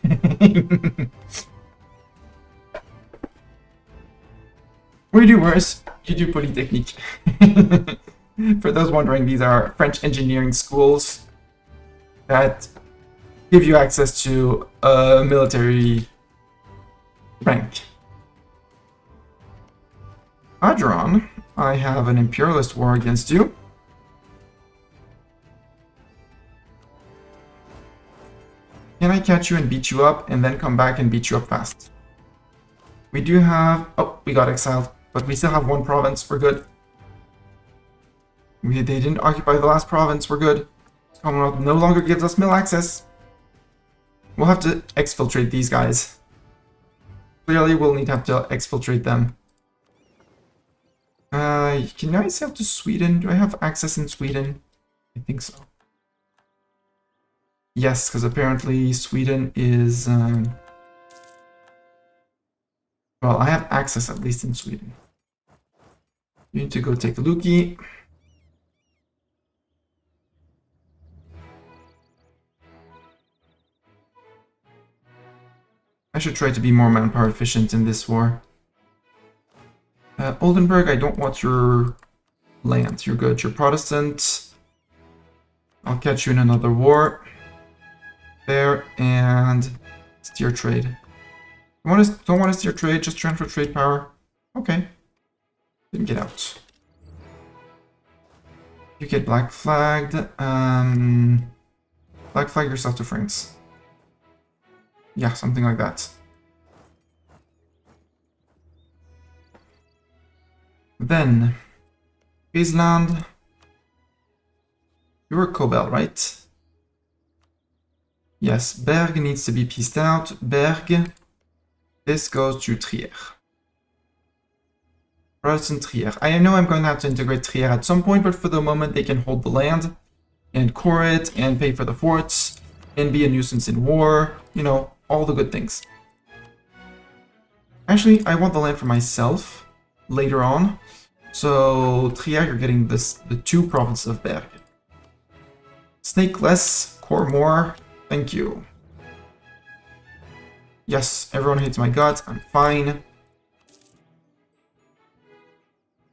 Speaker 1: Or you do worse, you do Polytechnique. For those wondering, these are French engineering schools that give you access to a military rank. Adron, I have an imperialist war against you. Can I catch you and beat you up and then come back and beat you up fast? We do have... Oh, we got exiled. But we still have one province. We're good. They didn't occupy the last province. We're good. Commonwealth no longer gives us mill access. We'll have to exfiltrate these guys. Clearly, we'll need to have to exfiltrate them. Can I sail to Sweden? Do I have access in Sweden? I think so. Yes, because apparently Sweden is... Well, I have access at least in Sweden. You need to go take Luki. I should try to be more manpower efficient in this war. Oldenburg, I don't want your land. You're good. You're Protestant. I'll catch you in another war. There, and steer trade. Don't want to steer trade, just transfer trade power. Okay. Didn't get out. You get black flagged. Black flag yourself to France. Yeah, something like that. Then, Friesland. You're a Cobel, right? Yes, Berg needs to be pieced out. Berg. This goes to Trier. Protestant Trier. I know I'm going to have to integrate Trier at some point, but for the moment they can hold the land and core it and pay for the forts and be a nuisance in war. You know, all the good things. Actually, I want the land for myself later on. So, Trier, you're getting the 2 provinces of Berg. Snake less, core more. Thank you. Yes, everyone hates my guts. I'm fine.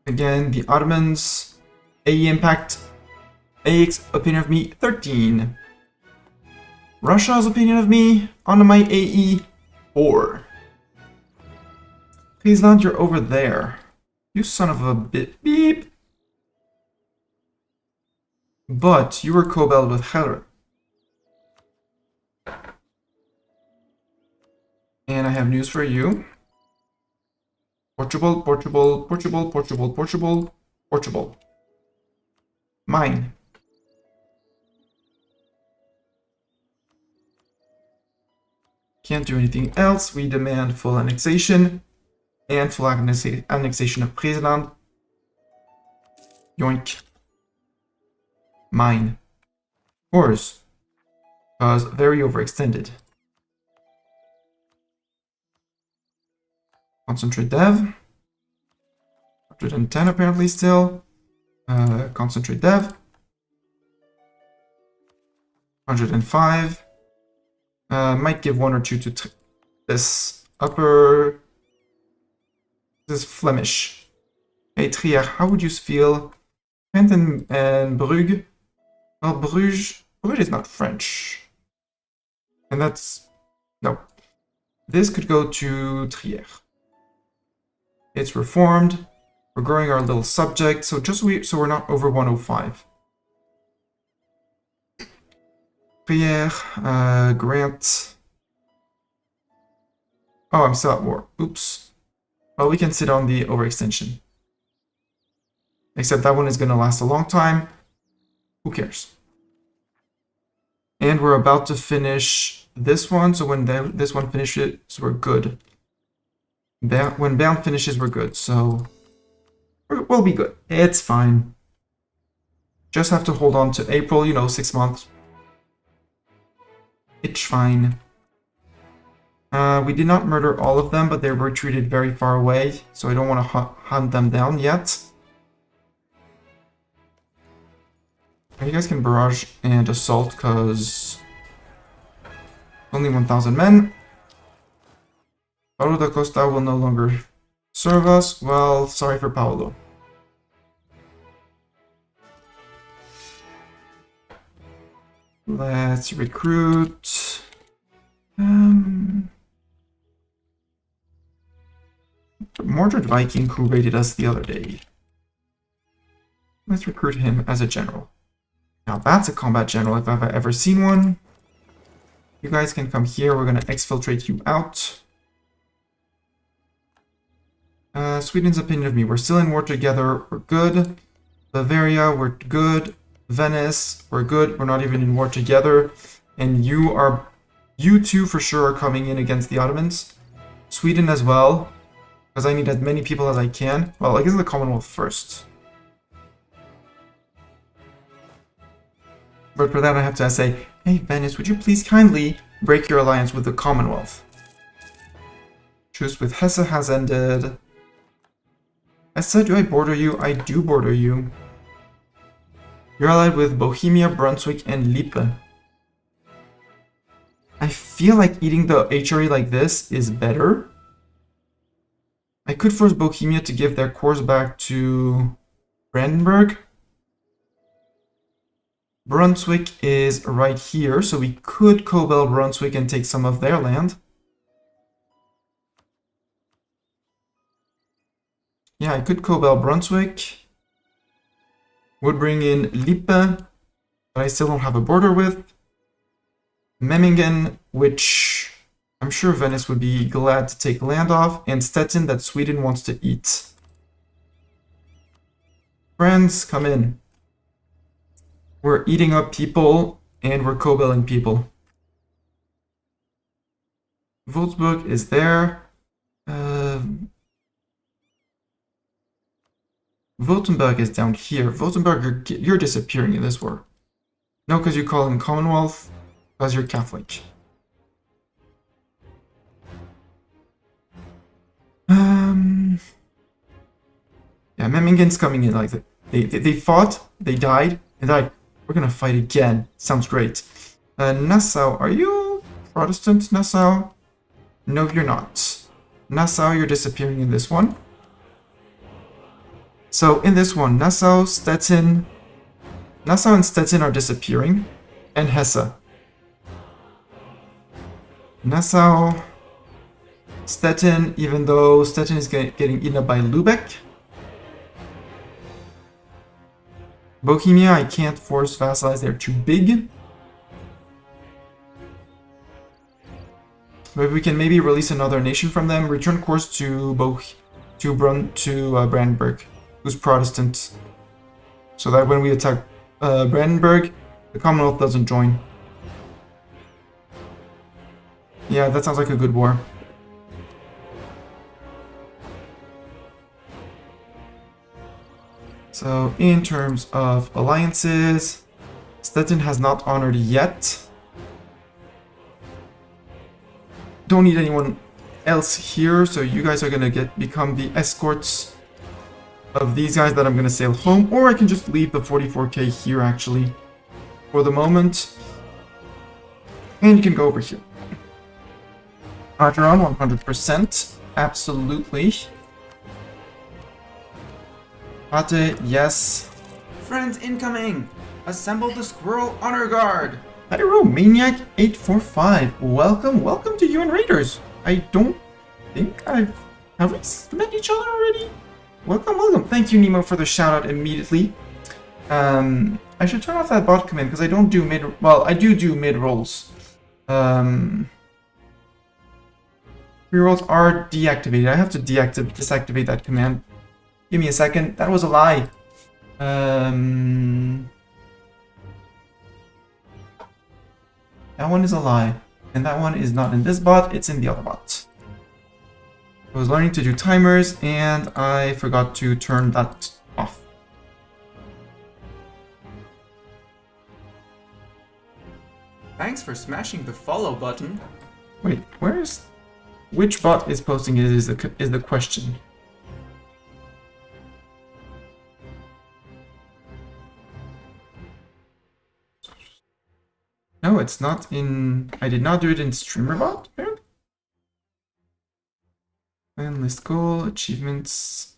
Speaker 1: Again, the Ottomans. AE impact. AX opinion of me, 13. Russia's opinion of me, on my AE, 4. Friesland, you're over there. You son of a bit beep. But you were co-belled with Heller. And I have news for you. Portugal, Portugal, Portugal, Portugal, Portugal, Portugal. Mine. Can't do anything else. We demand full annexation. And full annexation of Friesland. Yoink. Mine. Of course. Because very overextended. Concentrate dev. 110 apparently still. Concentrate dev. 105. Might give 1 or 2 to this upper. This is Flemish. Hey Trier, how would you feel? Ghent and Brugge. Well, Bruges is not French. And that's... no. This could go to Trier. It's reformed. We're growing our little subject, so so we're not over 105. Trier, grant. Oh, I'm still at war. Oops. Well, we can sit on the overextension. Except that one is going to last a long time. Who cares? And we're about to finish this one, so when this one finishes, we're good. When Bern finishes, we're good, so we'll be good. It's fine. Just have to hold on to April, you know, 6 months. It's fine. We did not murder all of them, but they were retreated very far away, so I don't want to hunt them down yet. You guys can barrage and assault, because only 1,000 men. Paulo da Costa will no longer serve us. Well, sorry for Paulo. Let's recruit. Mordred Viking, who raided us the other day. Let's recruit him as a general. Now that's a combat general if I've ever seen one. You guys can come here. We're going to exfiltrate you out. Sweden's opinion of me. We're still in war together. We're good. Bavaria, we're good. Venice, we're good. We're not even in war together. And you two for sure are coming in against the Ottomans. Sweden as well. Because I need as many people as I can. Well, I guess the Commonwealth first. But for that I have to say, hey Venice, would you please kindly break your alliance with the Commonwealth? Truce with Hesse has ended. Hesse, do I border you? I do border you. You're allied with Bohemia, Brunswick, and Lippe. I feel like eating the HRE like this is better. I could force Bohemia to give their cores back to Brandenburg. Brunswick is right here, so we could co-bell Brunswick and take some of their land. Yeah, I could co-bell Brunswick. Would bring in Lippe, that I still don't have a border with. Memmingen, which I'm sure Venice would be glad to take land off. And Stettin, that Sweden wants to eat. Friends, come in. We're eating up people, and we're co-belling people. Würzburg is there. Württemberg is down here. Württemberg, you're disappearing in this war. No, because you call in Commonwealth, because you're Catholic. Yeah, Memmingen's coming in like that. They fought, they died, and died. We're gonna fight again. Sounds great. Nassau, are you Protestant, Nassau? No, you're not. Nassau, you're disappearing in this one. So, in this one, Nassau, Stettin... Nassau and Stettin are disappearing. And Hesse. Nassau... Stettin, even though Stettin is getting eaten up by Lübeck. Bohemia, I can't force vassalize, they're too big. But we can maybe release another nation from them, return course to Brandenburg, who's Protestant. So that when we attack Brandenburg, the Commonwealth doesn't join. Yeah, that sounds like a good war. So, in terms of alliances, Stettin has not honored yet. Don't need anyone else here, so you guys are gonna become the escorts of these guys that I'm gonna sail home, or I can just leave the 44k here actually for the moment. And you can go over here. Roger on 100%. Absolutely. Pate, yes.
Speaker 2: Friends incoming! Assemble the Squirrel Honor Guard!
Speaker 1: Pyromaniac 845. Welcome to UN Raiders. I don't think have we met each other already? Welcome. Thank you, Nemo, for the shout out immediately. I should turn off that bot command because I don't do mid. Well, I do mid rolls. Rerolls are deactivated. I have to disactivate that command. Give me a second. That was a lie. That one is a lie. And that one is not in this bot, it's in the other bot. I was learning to do timers and I forgot to turn that off.
Speaker 2: Thanks for smashing the follow button.
Speaker 1: Wait, which bot is posting it is the question. No, it's not in... I did not do it in StreamerBot, apparently. And list goal, achievements...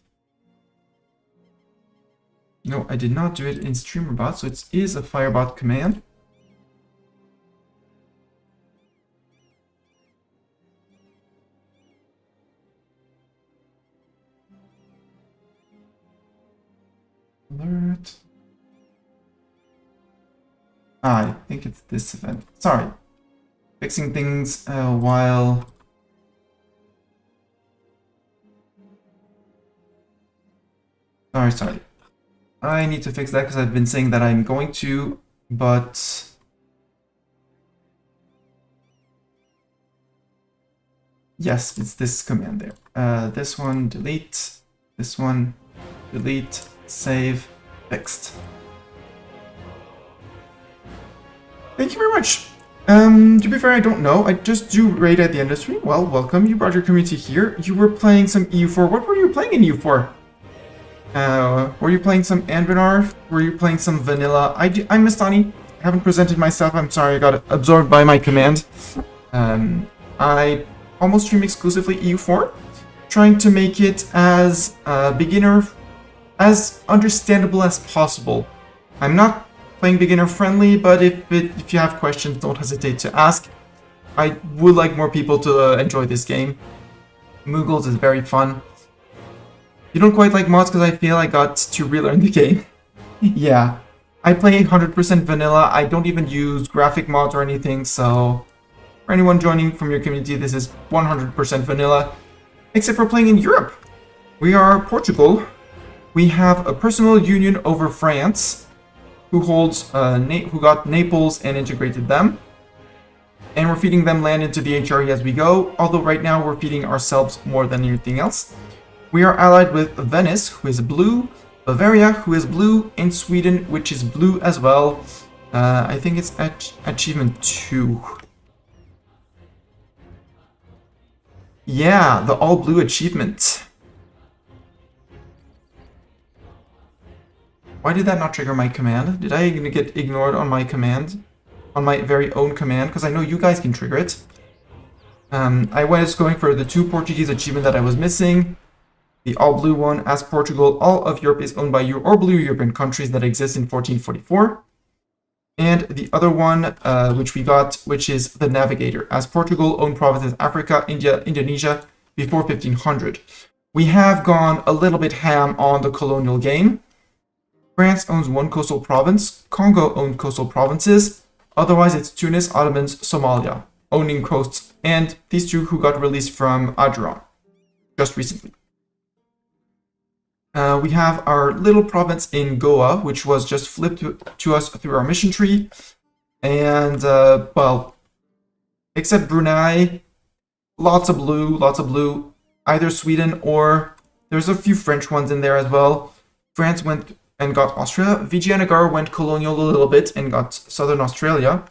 Speaker 1: No, I did not do it in StreamerBot, so it is a Firebot command. Alert... I think it's this event. Sorry. Fixing things while... Sorry. I need to fix that because I've been saying that I'm going to, but... Yes, it's this command there. This one, delete. This one, delete. Save. Fixed. Thank you very much. To be fair, I don't know. I just do raid at the end of the stream. Well, welcome. You brought your community here. You were playing some EU4. What were you playing in EU4? Were you playing some Anbenar? Were you playing some vanilla? I'm Mistani. I haven't presented myself. I'm sorry. I got absorbed by my command. I almost stream exclusively EU4, trying to make it as beginner, as understandable as possible. I'm not playing beginner friendly, but if you have questions, don't hesitate to ask. I would like more people to enjoy this game. Moogles is very fun. You don't quite like mods because I feel I got to relearn the game. Yeah, I play 100% vanilla. I don't even use graphic mods or anything, so for anyone joining from your community, this is 100% vanilla, except for playing in Europe. We are Portugal. We have a personal union over France, who got Naples and integrated them. And we're feeding them land into the HRE as we go, although right now we're feeding ourselves more than anything else. We are allied with Venice, who is blue, Bavaria, who is blue, and Sweden, which is blue as well. I think it's achievement 2. Yeah, the all blue achievement. Why did that not trigger my command? Did I get ignored on my command? On my very own command? Because I know you guys can trigger it. I was going for the 2 Portuguese achievement that I was missing. The all blue one. As Portugal, all of Europe is owned by you or blue European countries that exist in 1444. And the other one, which we got, which is the Navigator. As Portugal owned provinces Africa, India, Indonesia before 1500. We have gone a little bit ham on the colonial game. France owns 1 coastal province. Congo owned coastal provinces. Otherwise, it's Tunis, Ottomans, Somalia, owning coasts. And these 2 who got released from Adran just recently. We have our little province in Goa, which was just flipped to us through our mission tree. And, well, except Brunei, lots of blue. Either Sweden or there's a few French ones in there as well. France went and got Austria. Vijayanagar went colonial a little bit and got Southern Australia.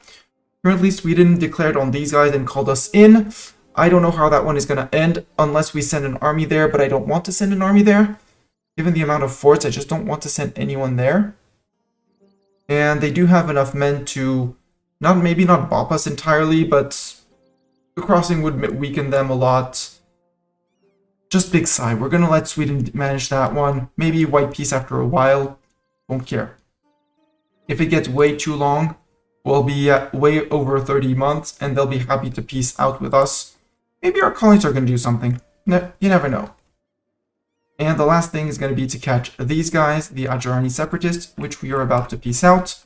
Speaker 1: Currently, Sweden declared on these guys and called us in. I don't know how that one is going to end unless we send an army there, but I don't want to send an army there. Given the amount of forts, I just don't want to send anyone there. And they do have enough men to maybe not bop us entirely, but the crossing would weaken them a lot. Just big sigh. We're going to let Sweden manage that one. Maybe white peace after a while. Won't care. If it gets way too long, we'll be way over 30 months, and they'll be happy to peace out with us. Maybe our colonies are going to do something. You never know. And the last thing is going to be to catch these guys, the Ajarani separatists, which we are about to peace out.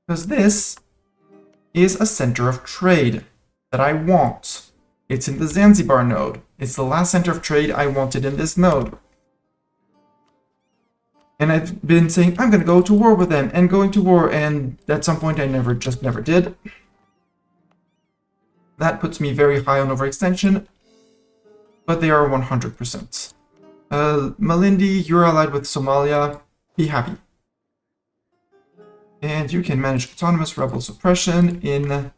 Speaker 1: Because this is a center of trade that I want. It's in the Zanzibar node. It's the last center of trade I wanted in this node. And I've been saying, I'm going to go to war with them, and going to war, and at some point I just never did. That puts me very high on overextension, but they are 100%. Malindi, you're allied with Somalia. Be happy. And you can manage autonomous rebel suppression in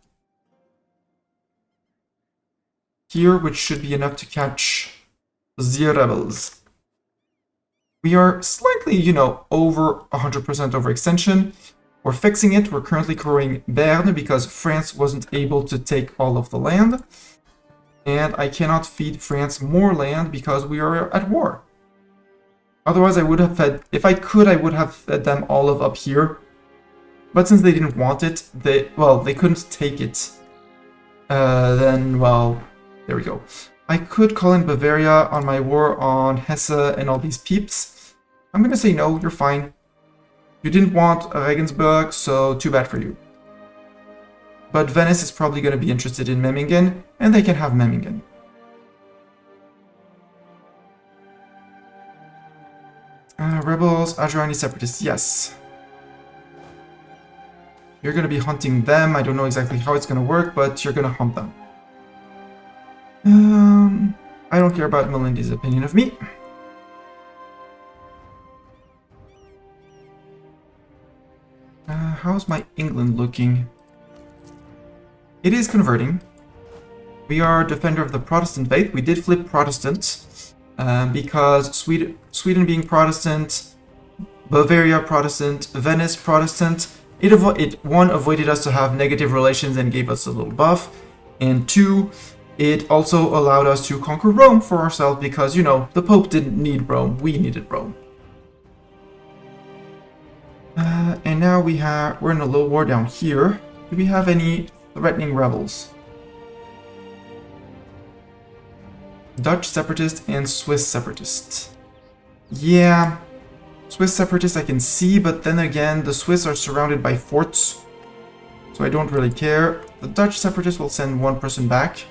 Speaker 1: here, which should be enough to catch the rebels. We are slightly, over 100% overextension. We're fixing it. We're currently crowing Berne because France wasn't able to take all of the land. And I cannot feed France more land because we are at war. Otherwise, I would have fed, if I could, I would have fed them all of up here. But since they didn't want it, they couldn't take it. Then, well, there we go. I could call in Bavaria on my war on Hesse and all these peeps. I'm gonna say no, you're fine. You didn't want Regensburg, so too bad for you. But Venice is probably going to be interested in Memmingen, and they can have Memmingen. Rebels, Ajarani separatists, yes. You're going to be hunting them. I don't know exactly how it's going to work, but you're going to hunt them. I don't care about Melindy's opinion of me. How's my England looking? It is converting. We are defender of the Protestant faith. We did flip Protestant because Sweden being Protestant, Bavaria Protestant, Venice Protestant. It avoided us to have negative relations and gave us a little buff. And 2, it also allowed us to conquer Rome for ourselves because, the Pope didn't need Rome. We needed Rome. And now we're in a little war down here. Do we have any threatening rebels? Dutch separatists and Swiss separatists. Yeah, Swiss separatists I can see, but then again, the Swiss are surrounded by forts, so I don't really care. The Dutch separatists will send one person back,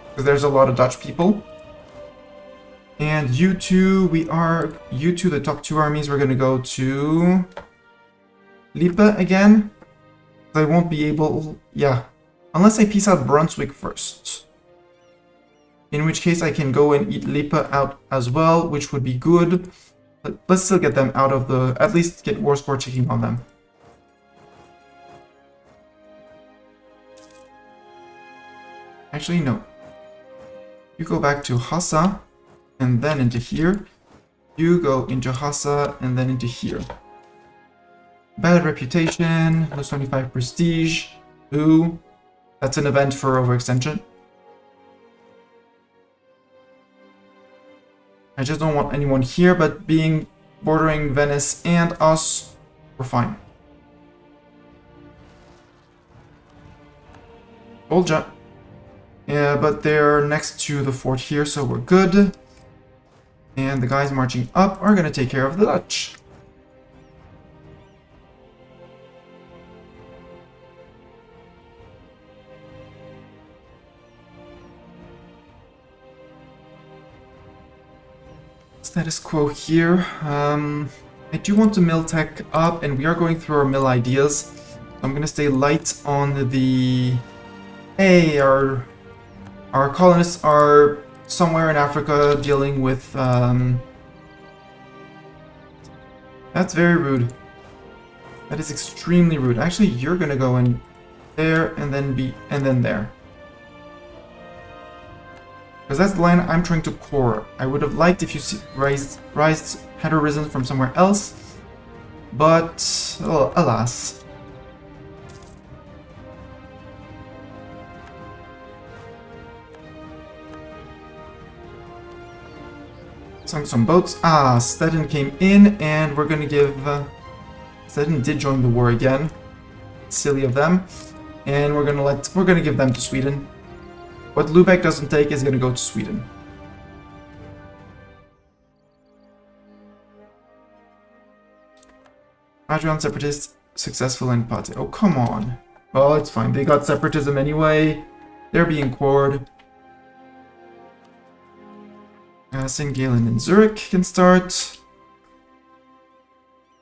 Speaker 1: because there's a lot of Dutch people. And you two, the top 2 armies, we're going to go to Lippe again. I won't be able, unless I peace out Brunswick first. In which case I can go and eat Lippe out as well, which would be good. But let's still get them out of at least get war score checking on them. Actually, no. You go back to Hassa, and then into here. You go into Hassa, and then into here. Bad reputation, plus 25 prestige. Ooh, that's an event for overextension. I just don't want anyone here, but being bordering Venice and us, we're fine. Bolja. Yeah, but they're next to the fort here, so we're good. And the guys marching up are gonna take care of the Dutch. Status quo here. I do want to mill tech up, and we are going through our mill ideas. I'm gonna stay light on the... Hey, our colonists are somewhere in Africa dealing with... That's very rude. That is extremely rude. Actually, you're gonna go in there and then there. Because that's the line I'm trying to core. I would have liked if you had arisen from somewhere else, but oh, alas. Sunk some boats. Ah, Stettin came in, and we're gonna give... Stettin did join the war again. Silly of them. And we're gonna give them to Sweden. What Lubeck doesn't take is going to go to Sweden. Adrian separatists successful in Pate. Oh, come on. Well, it's fine. They got separatism anyway. They're being cored. St. Gallen and Zurich can start.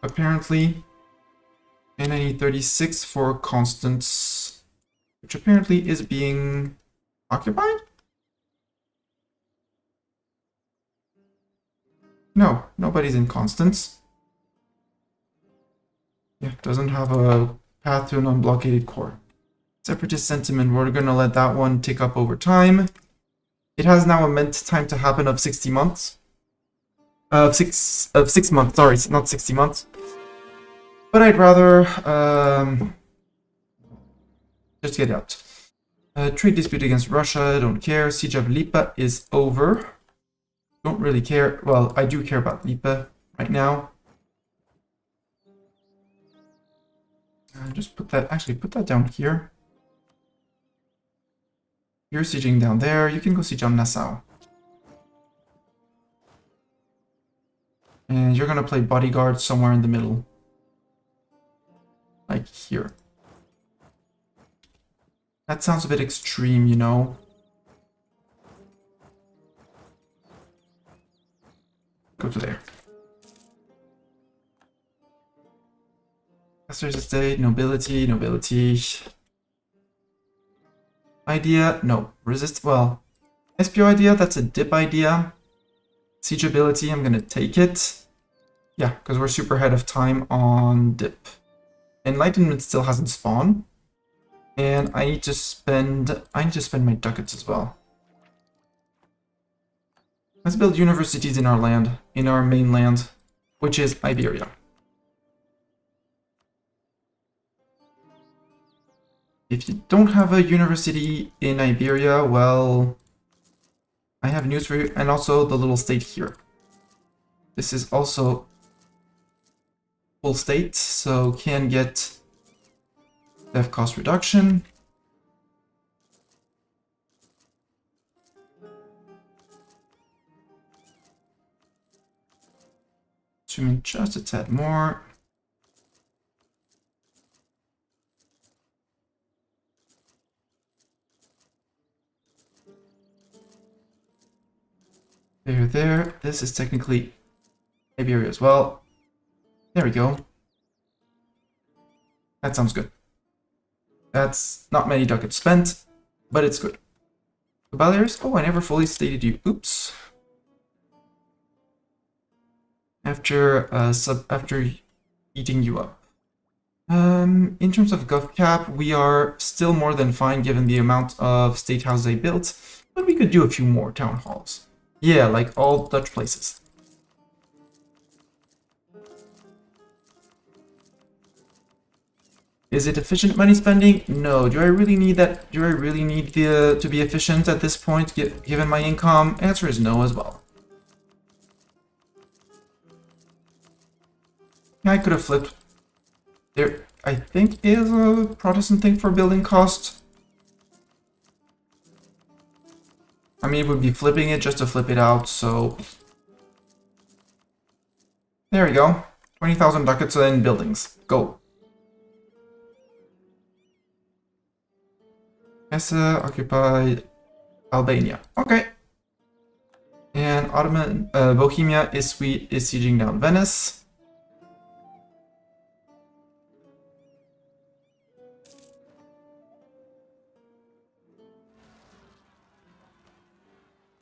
Speaker 1: Apparently. And I need 36 for Constance. Which apparently is being... occupied? No, nobody's in Constance. Yeah, doesn't have a path to an unblockaded core. Separatist sentiment, we're gonna let that one tick up over time. It has now a meant time to happen of 60 months. Of 6 months, sorry, it's not 60 months. But I'd rather just get out. Trade dispute against Russia, don't care. Siege of Lipa is over. Don't really care. Well, I do care about Lipa right now. Just put that down here. You're sieging down there. You can go siege on Nassau. And you're gonna play bodyguard somewhere in the middle. Like here. That sounds a bit extreme, you know. Go to there. Master's estate, nobility, nobility. Idea, no. Resist, well. SPO idea, that's a dip idea. Siege ability, I'm gonna take it. Yeah, because we're super ahead of time on dip. Enlightenment still hasn't spawned. And I need to spend my ducats as well. Let's build universities in our land, in our mainland, which is Iberia. If you don't have a university in Iberia, well, I have news for you, and also the little state here. This is also full state, so can get dev cost reduction. Zoom in just a tad more. There. This is technically Iberia as well. There we go. That sounds good. That's not many ducats spent, but it's good. The Balears? Oh, I never fully stated you. Oops. After eating you up. In terms of gov cap, we are still more than fine given the amount of state houses I built, But we could do a few more town halls. Yeah, like all Dutch places. Is it efficient money spending? No. Do I really need that? Do I really need to be efficient at this point, given my income? Answer is no as well. I could have flipped. There, I think, is a Protestant thing for building cost. I mean, it would be flipping it just to flip it out, so... There we go. 20,000 ducats in buildings. Go. Hesse occupied Albania. Okay. And Ottoman Bohemia is sieging down Venice.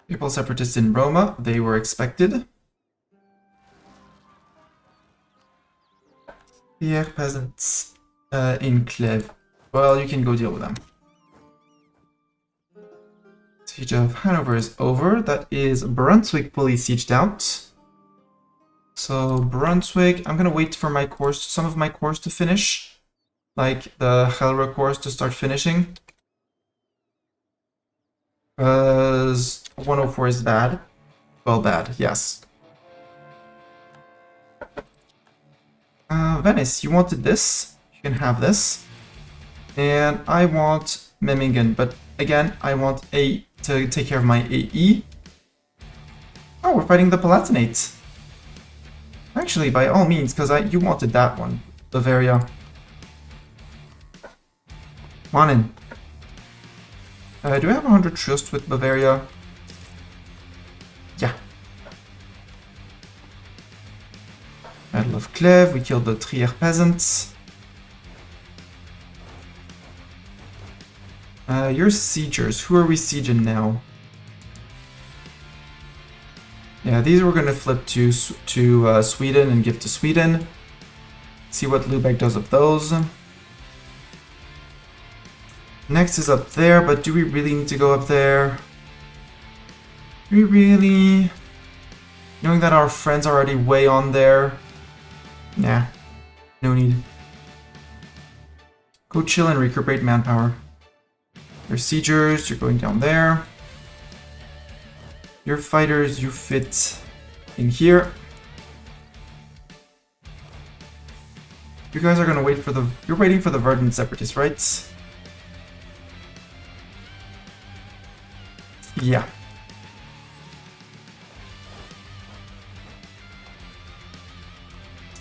Speaker 1: People separatists in Roma, they were expected. The peasants in Cleve. Well, you can go deal with them. Siege of Hanover is over. That is Brunswick fully sieged out. So Brunswick, I'm gonna wait for my course, some of my course to finish. Like the Helra course to start finishing. Because 104 is bad. Well, bad, yes. Venice, you wanted this. You can have this. And I want Memmingen, but again, I want to take care of my AE. Oh, we're fighting the Palatinate. Actually, by all means, because you wanted that one. Bavaria. Come on in. Do I have 100 trust with Bavaria? Yeah. Battle of Cleve, we killed the Trier peasants. You're siegers. Who are we sieging now? Yeah, these we're gonna flip to Sweden and give to Sweden. See what Lubeck does of those. Next is up there, but do we really need to go up there? Do we really? Knowing that our friends are already way on there? Nah, no need. Go chill and recuperate manpower. Your siegers, you're going down there. Your fighters, you fit in here. You guys are gonna wait for the... You're waiting for the Verdant Separatists, right? Yeah.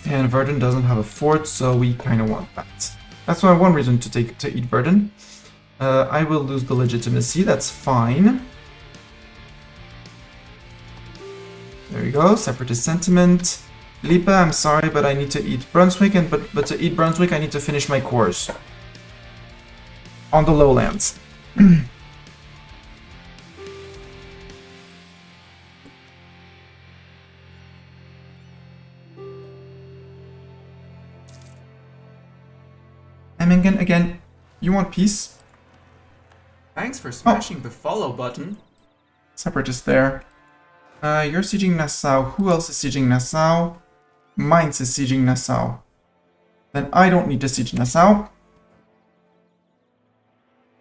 Speaker 1: And Verdun doesn't have a fort, so we kind of want that. That's why one reason to eat Verdun. I will lose the legitimacy, that's fine. There we go, separatist sentiment. Lippe, I'm sorry, but I need to eat Brunswick, but to eat Brunswick I need to finish my course. On the lowlands. Emmingen, again, you want peace?
Speaker 2: Thanks for smashing the follow button.
Speaker 1: Separatist there. You're sieging Nassau. Who else is sieging Nassau? Mainz is sieging Nassau. Then I don't need to siege Nassau.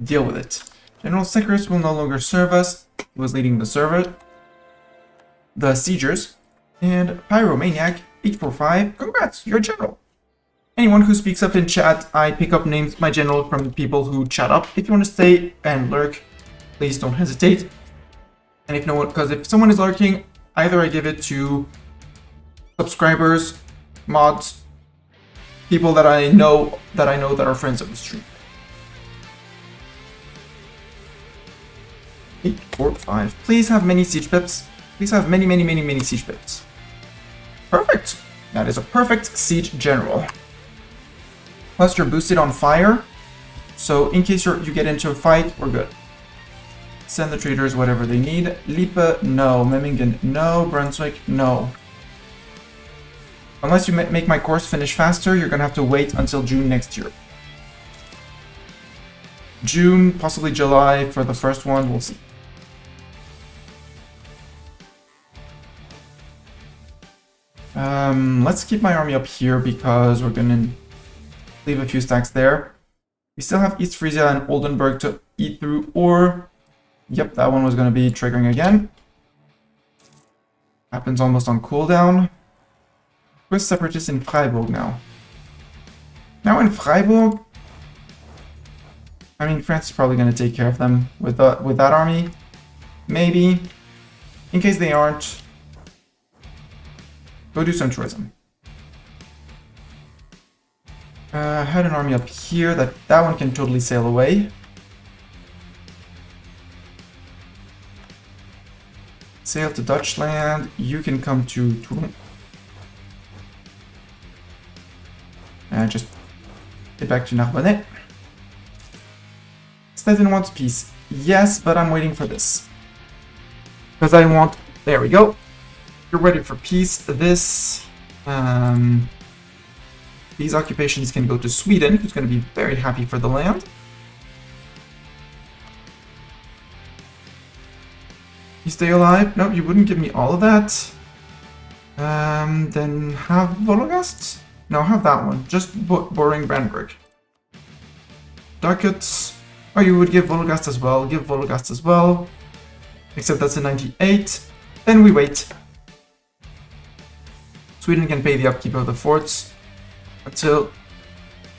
Speaker 1: Deal with it. General Sickers will no longer serve us. He was leading the siegers. And Pyromaniac 845. Congrats, you're a general. Anyone who speaks up in chat, I pick up names, my general, from the people who chat up. If you want to stay and lurk, please don't hesitate. And if no one, because if someone is lurking, either I give it to subscribers, mods, people that I know that are friends of the stream. 8, 4, 5. Please have many siege pips. Please have many siege pips. Perfect. That is a perfect siege general. Plus you're boosted on fire, so in case you get into a fight, we're good. Send the traders whatever they need. Lippe, no. Memmingen, no. Brunswick, no. Unless you make my course finish faster, you're gonna have to wait until June next year. June, possibly July for the first one, we'll see. Let's keep my army up here because we're gonna leave a few stacks there. We still have East Frisia and Oldenburg to eat through, or... Yep, that one was gonna be triggering again. Happens almost on cooldown. Swiss separatists in Freiburg now. Now in Freiburg... I mean, France is probably gonna take care of them with that army. Maybe. In case they aren't, go do some tourism. Had an army up here that one can totally sail away. Sail to Dutchland. You can come to Toulon. Just get back to Narbonne. Stettin wants peace. Yes, but I'm waiting for this. Because I want... There we go. You're ready for peace. This... these occupations can go to Sweden, who's going to be very happy for the land. You stay alive? Nope, you wouldn't give me all of that. Then have Vologast? No, have that one. Just Boring Brandenburg. Ducats. Oh, you would give Vologast as well. Give Vologast as well. Except that's a 98. Then we wait. Sweden can pay the upkeep of the forts until...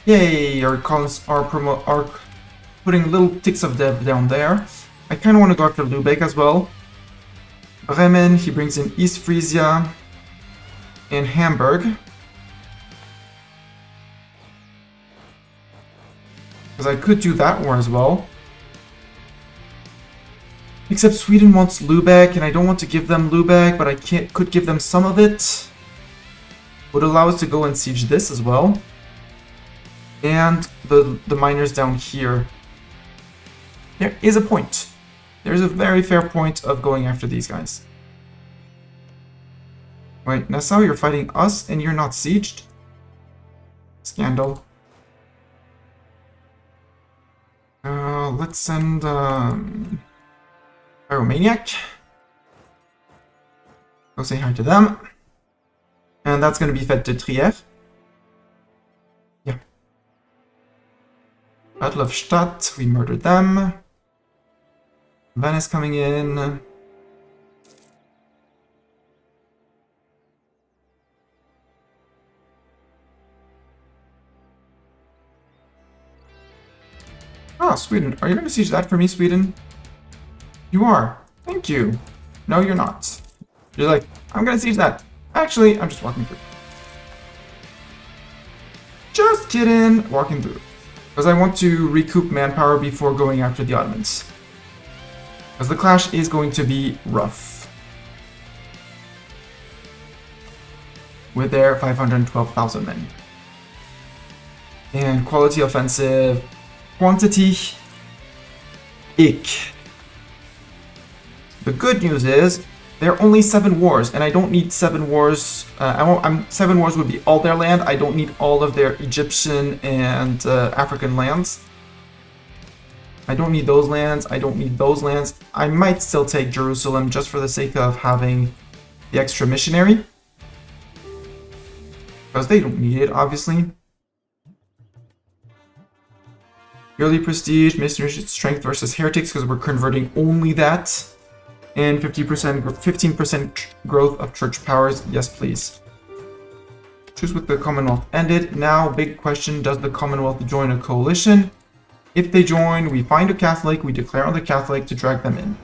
Speaker 1: Yay! Our colonists are putting little ticks of dev down there. I kind of want to go after Lübeck as well. Bremen, he brings in East Frisia and Hamburg. Because I could do that war as well. Except Sweden wants Lübeck, and I don't want to give them Lübeck, but I could give them some of it. Would allow us to go and siege this as well. And the miners down here. There is a point. There's a very fair point of going after these guys. Wait, Nassau, you're fighting us and you're not sieged? Scandal. Let's send Pyromaniac. Go say hi to them. And that's going to be fed to Trier. Yeah. Battle of Stadt, we murdered them. Venice coming in. Ah, Sweden. Are you going to siege that for me, Sweden? You are. Thank you. No, you're not. You're like, I'm going to siege that. Actually, I'm just walking through. Just kidding. Walking through. Because I want to recoup manpower before going after the Ottomans. Because the clash is going to be rough. With their 512,000 men. And quality offensive. Quantity. Ick. The good news is, there are only 7 wars, and I don't need 7 wars. 7 wars would be all their land. I don't need all of their Egyptian and African lands. I don't need those lands. I don't need those lands. I might still take Jerusalem just for the sake of having the extra missionary. Because they don't need it, obviously. Yearly prestige, missionary strength versus heretics, because we're converting only that. And 15% growth of church powers. Yes, please. Truce with the Commonwealth ended. Now, big question, does the Commonwealth join a coalition? If they join, we find a Catholic, we declare on the Catholic to drag them in.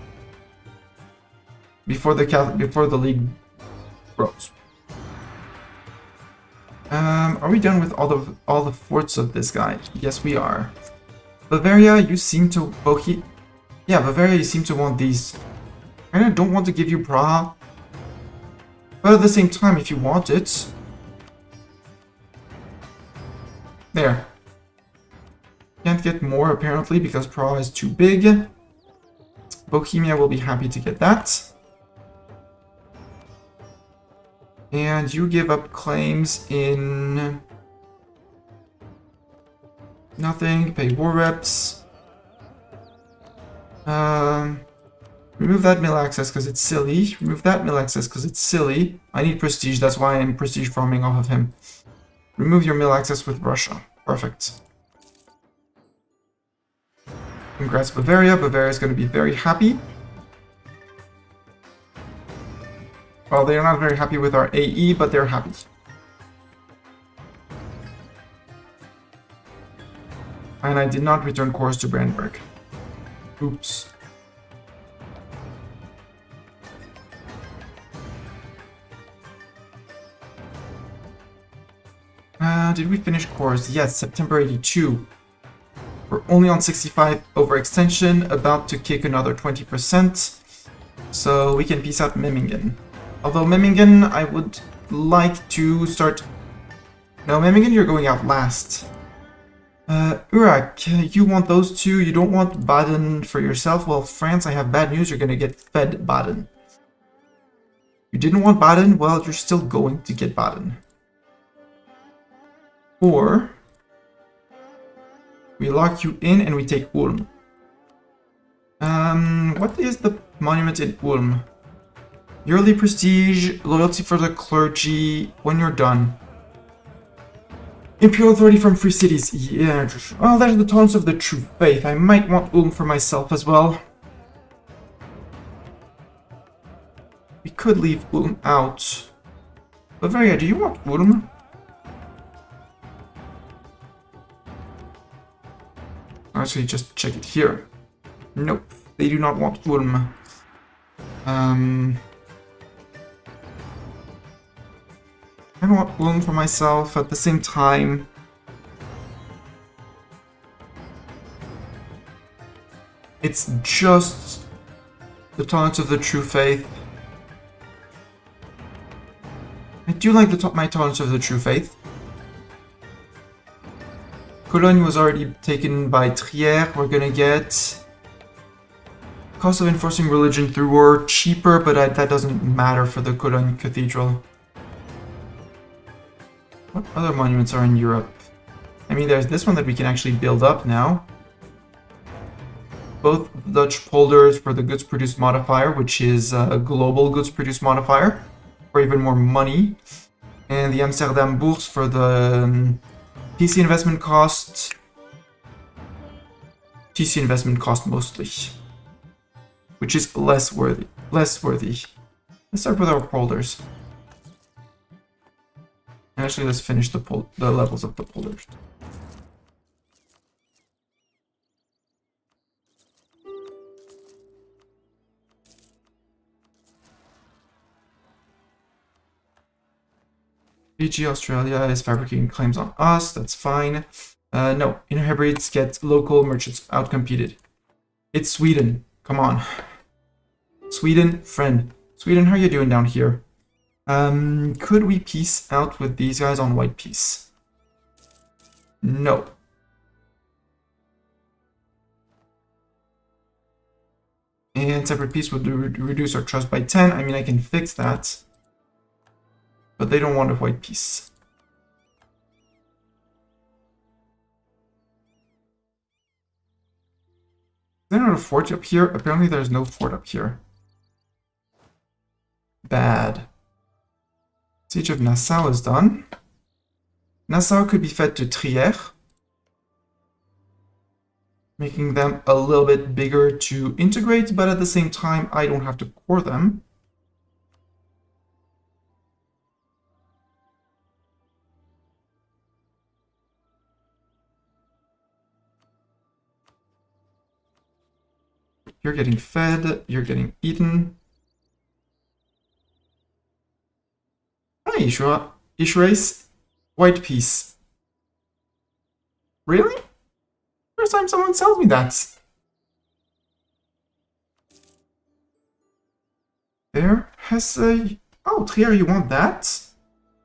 Speaker 1: Before the league grows. Are we done with all the forts of this guy? Yes, we are. Bavaria, you seem to... Yeah, Bavaria, you seem to want these... I don't want to give you Praha. But at the same time, if you want it... There. Can't get more, apparently, because Praha is too big. Bohemia will be happy to get that. And you give up claims in... Nothing. Pay war reps. Remove that mill access because it's silly. Remove that mill access because it's silly. I need prestige, that's why I'm prestige farming off of him. Remove your mill access with Russia. Perfect. Congrats, Bavaria. Bavaria is going to be very happy. Well, they're not very happy with our AE, but they're happy. And I did not return course to Brandenburg. Oops. Did we finish course? Yes, September 82. We're only on 65 overextension, about to kick another 20%. So we can peace out Memmingen. Although Memmingen, I would like to start... No, Memmingen, you're going out last. Urach, you want those two, you don't want Baden for yourself. Well, France, I have bad news, you're gonna get fed Baden. You didn't want Baden, well, you're still going to get Baden. Or we lock you in and we take Ulm. What is the monument in Ulm? Yearly prestige, loyalty for the clergy, when you're done. Imperial authority from free cities. Yeah, well, there's the tolerance of the true faith. I might want Ulm for myself as well. We could leave Ulm out. Bavaria, do you want Ulm? Actually, just check it here. Nope, they do not want Ulm. I want Ulm for myself at the same time. It's just the tolerance of the true faith. I do like my tolerance of the true faith. Cologne was already taken by Trier. We're gonna get cost of enforcing religion through war cheaper, but that doesn't matter for the Cologne Cathedral. What other monuments are in Europe? I mean, there's this one that we can actually build up now. Both Dutch polders for the goods produced modifier, which is a global goods produced modifier, for even more money. And the Amsterdam Bourse for the PC investment cost. PC investment cost mostly. Which is less worthy. Let's start with our polders. Actually, let's finish the levels of the polders. PG Australia is fabricating claims on us, that's fine. No, Inherbrids get local merchants outcompeted. It's Sweden, come on. Sweden, friend. Sweden, how are you doing down here? Could we peace out with these guys on white peace? No. And separate peace would reduce our trust by 10. I mean, I can fix that. But they don't want a white peace. Is there not a fort up here? Apparently there's no fort up here. Bad. Siege of Nassau is done. Nassau could be fed to Trier, making them a little bit bigger to integrate, but at the same time, I don't have to core them. You're getting fed, you're getting eaten. Hi, Ishura. Ishurace. White peace. Really? First time someone tells me that. There, Hesse. Oh, Trier, you want that?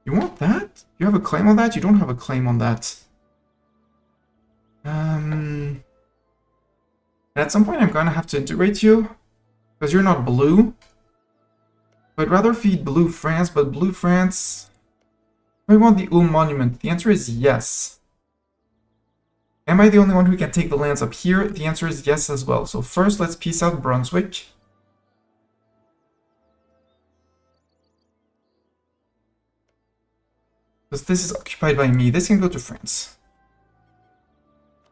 Speaker 1: You want that? You have a claim on that? You don't have a claim on that. At some point I'm gonna have to integrate you, because you're not blue. I'd rather feed blue France, but blue France... I want the Ulm monument. The answer is yes. Am I the only one who can take the lands up here? The answer is yes as well. So first let's peace out Brunswick. Because this is occupied by me. This can go to France.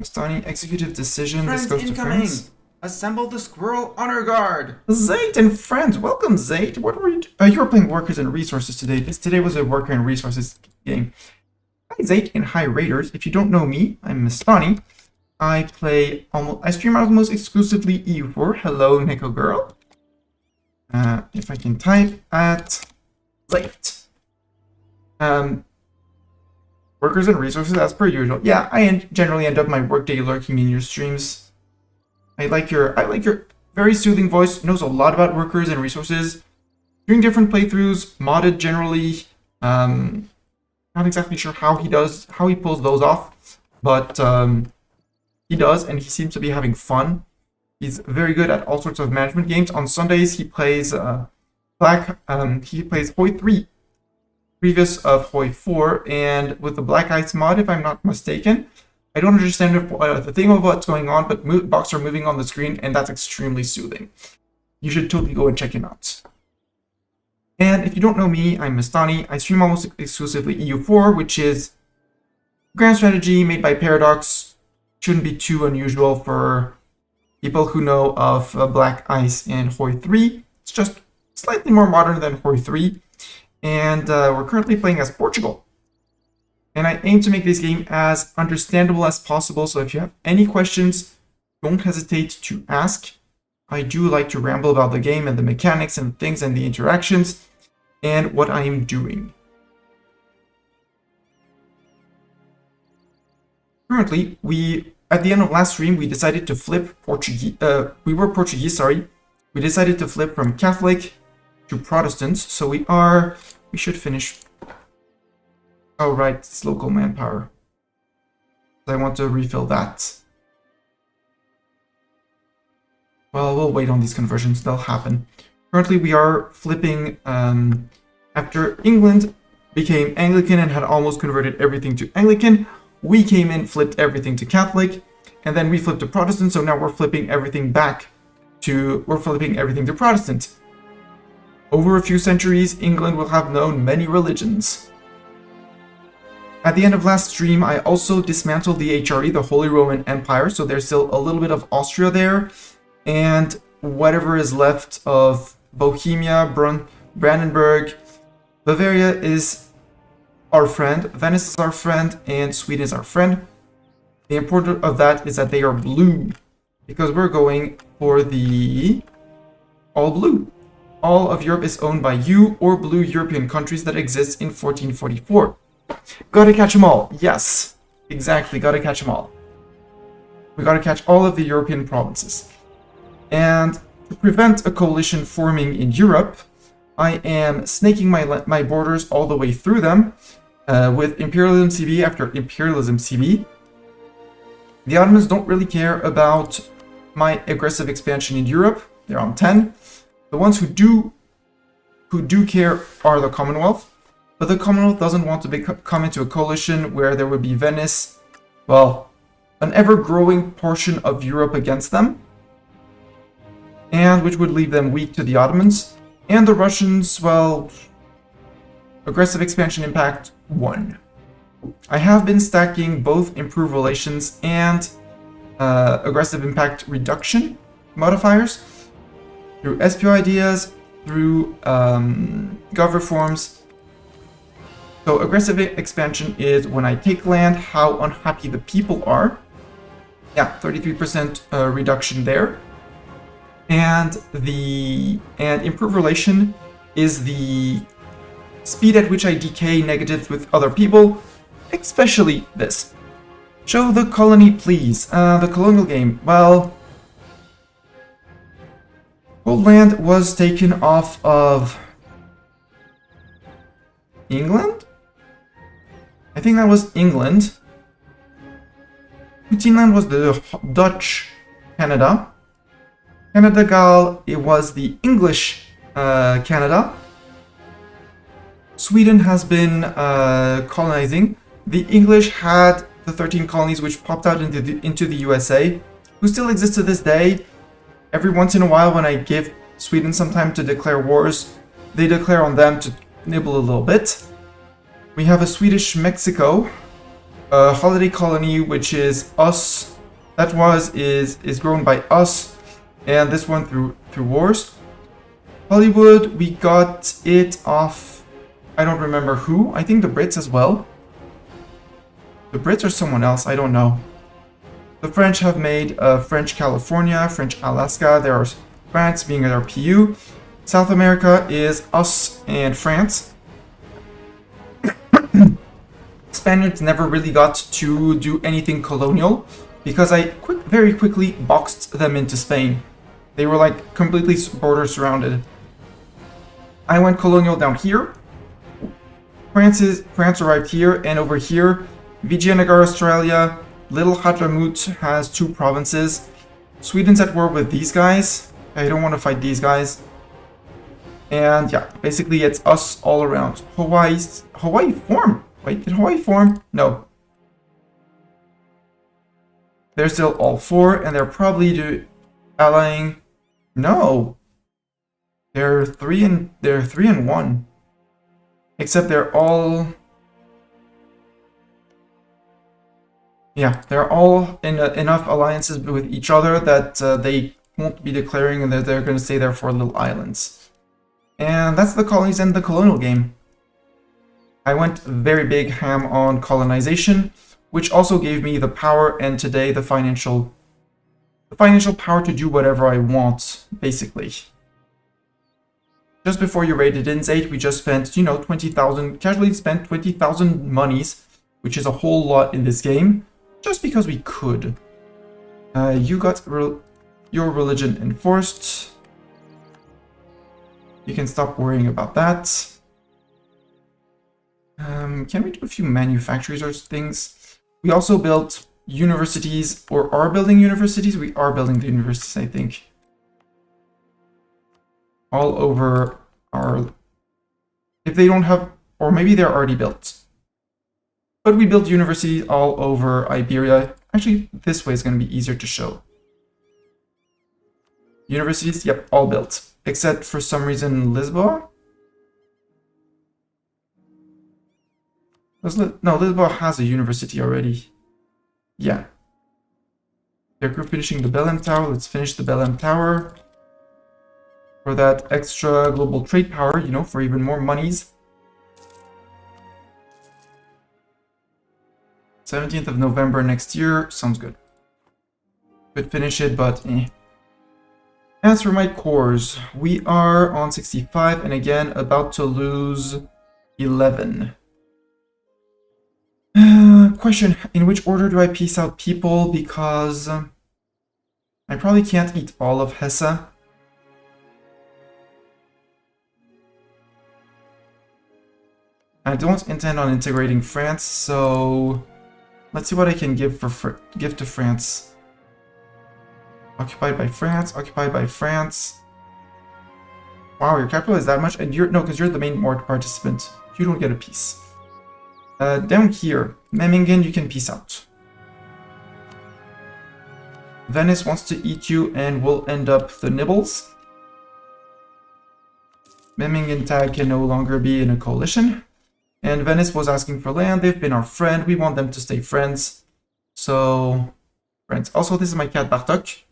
Speaker 1: Mastani, executive decision.
Speaker 2: Friends
Speaker 1: This goes
Speaker 2: incoming!
Speaker 1: to France.
Speaker 2: Assemble the squirrel honor guard!
Speaker 1: Zayt and friends, welcome Zayt. What were you were playing workers and resources today. Today was a worker and resources game. Hi Zayt and hi Raiders. If you don't know me, I'm Mastani. I stream almost exclusively EU4. Hello, Nico girl. If I can type at Zayt. Workers and resources as per usual. Yeah, I generally end up my workday lurking in your streams. I like your very soothing voice. Knows a lot about workers and resources. Doing different playthroughs, modded generally. Not exactly sure how he pulls those off, but he does, and he seems to be having fun. He's very good at all sorts of management games. On Sundays, he plays he plays Hoi 3, previous of Hoi 4, and with the Black Ice mod, if I'm not mistaken. I don't understand the thing of what's going on, but blocks are moving on the screen, and that's extremely soothing. You should totally go and check him out. And if you don't know me, I'm Mastani. I stream almost exclusively EU4, which is grand strategy made by Paradox. Shouldn't be too unusual for people who know of Black Ice and Hoi 3. It's just slightly more modern than Hoi 3. And we're currently playing as Portugal. And I aim to make this game as understandable as possible, so if you have any questions, don't hesitate to ask. I do like to ramble about the game and the mechanics and things and the interactions and what I am doing. Currently, at the end of last stream, we decided to flip Portuguese. We were Portuguese, sorry. We decided to flip from Catholic to Protestants, so we should finish. Oh, right, it's local manpower. I want to refill that. Well, we'll wait on these conversions, they'll happen. Currently, we are flipping after England became Anglican and had almost converted everything to Anglican. We came in, flipped everything to Catholic, and then we flipped to Protestant, so now we're flipping everything to Protestant. Over a few centuries, England will have known many religions. At the end of last stream, I also dismantled the HRE, the Holy Roman Empire, so there's still a little bit of Austria there, and whatever is left of Bohemia, Brandenburg. Bavaria is our friend, Venice is our friend, and Sweden is our friend. The importance of that is that they are blue, because we're going for the all blue. All of Europe is owned by you or blue European countries that exist in 1444. Gotta catch them all. Yes, exactly, gotta catch them all. We gotta catch all of the European provinces. And to prevent a coalition forming in Europe, I am snaking my borders all the way through them with Imperialism CB after Imperialism CB. The Ottomans don't really care about my aggressive expansion in Europe. They're on 10. The ones who do care are the Commonwealth. But the Commonwealth doesn't want to come into a coalition where there would be Venice, well, an ever-growing portion of Europe against them, and which would leave them weak to the Ottomans. And the Russians, well, aggressive expansion impact 1. I have been stacking both improve relations and aggressive impact reduction modifiers through SPO ideas, through gov reforms. So aggressive expansion is when I take land, how unhappy the people are. Yeah, 33% reduction there. And improve relation is the speed at which I decay negatives with other people, especially this. Show the colony, please. The colonial game. Well, Poland was taken off of England? I think that was England. Putinland was the Dutch Canada. Canada Gal, it was the English Canada. Sweden has been colonizing. The English had the 13 colonies which popped out into the USA, who still exist to this day. Every once in a while when I give Sweden some time to declare wars, they declare on them to nibble a little bit. We have a Swedish Mexico, a holiday colony, which is us. That is grown by us, and this one through wars. Hollywood, we got it off, I don't remember who. I think the Brits as well. The Brits or someone else, I don't know. The French have made French California, French Alaska. There are France being our PU. South America is us and France. Spaniards never really got to do anything colonial because I very quickly boxed them into Spain. They were like completely border surrounded. I went colonial down here. France arrived here, and over here, Vijayanagar, Australia, Little Hadramut has 2 provinces. Sweden's at war with these guys. I don't want to fight these guys. And yeah, basically it's us all around. Hawaii formed. Wait, did Hawaii form? No. They're still all 4, and they're probably allying. No. They're 3 and 1. Except they're all. Yeah, they're all in enough alliances with each other that they won't be declaring, and that they're going to stay there for little islands. And that's the colonies and the colonial game. I went very big ham on colonization, which also gave me the power and today the financial power to do whatever I want, basically. Just before you raided Inzate, we just spent, 20,000, casually spent 20,000 monies, which is a whole lot in this game, just because we could. You got your religion enforced. You can stop worrying about that. Can we do a few manufactories or things? We also built universities, or are building universities. We are building the universities, I think. All over our... If they don't have... Or maybe they're already built. But we built universities all over Iberia. Actually, this way is going to be easier to show. Universities, yep, all built. Except for some reason Lisboa? No, Lisboa has a university already. Yeah. They're finishing the Belém Tower. Let's finish the Belém Tower. For that extra global trade power, for even more monies. 17th of November next year. Sounds good. Could finish it, but eh. As for my cores, we are on 65 and again about to lose 11. Question, in which order do I piece out people? Because I probably can't eat all of Hesse. I don't intend on integrating France, so let's see what I can give to France. Occupied by France, occupied by France. Wow, your capital is that much, and no, because you're the main participant. You don't get a piece. Down here, Memmingen, you can peace out. Venice wants to eat you, and we'll end up the nibbles. Memmingen tag can no longer be in a coalition. And Venice was asking for land. They've been our friend. We want them to stay friends. So, friends. Also, this is my cat Bartok.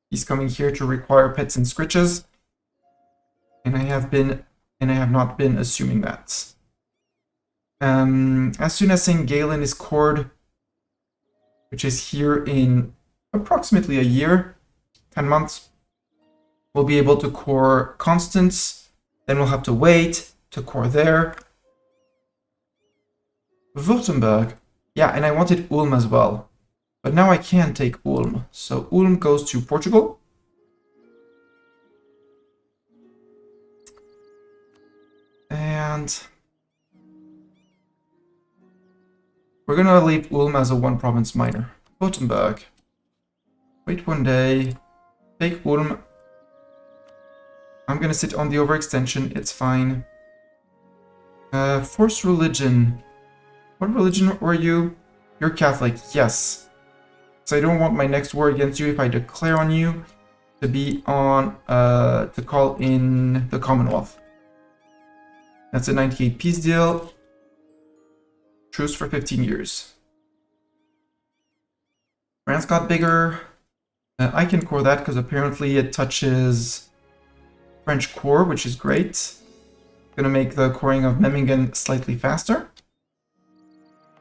Speaker 1: He's coming here to require pets and scritches. And I have not been assuming that. As soon as St. Galen is cored, which is here in approximately a year, 10 months, we'll be able to core Constance. Then we'll have to wait to core there. Württemberg. Yeah, and I wanted Ulm as well. But now I can take Ulm. So Ulm goes to Portugal. And we're gonna leave Ulm as a one-province minor. Württemberg. Wait one day. Take Ulm. I'm gonna sit on the overextension. It's fine. Force religion. What religion were you? You're Catholic, yes. So I don't want my next war against you if I declare on you to be on, to call in the Commonwealth. That's a 98 peace deal. truce for 15 years. France got bigger. I can core that because apparently it touches French core, which is great. Gonna make the coring of Memmingen slightly faster.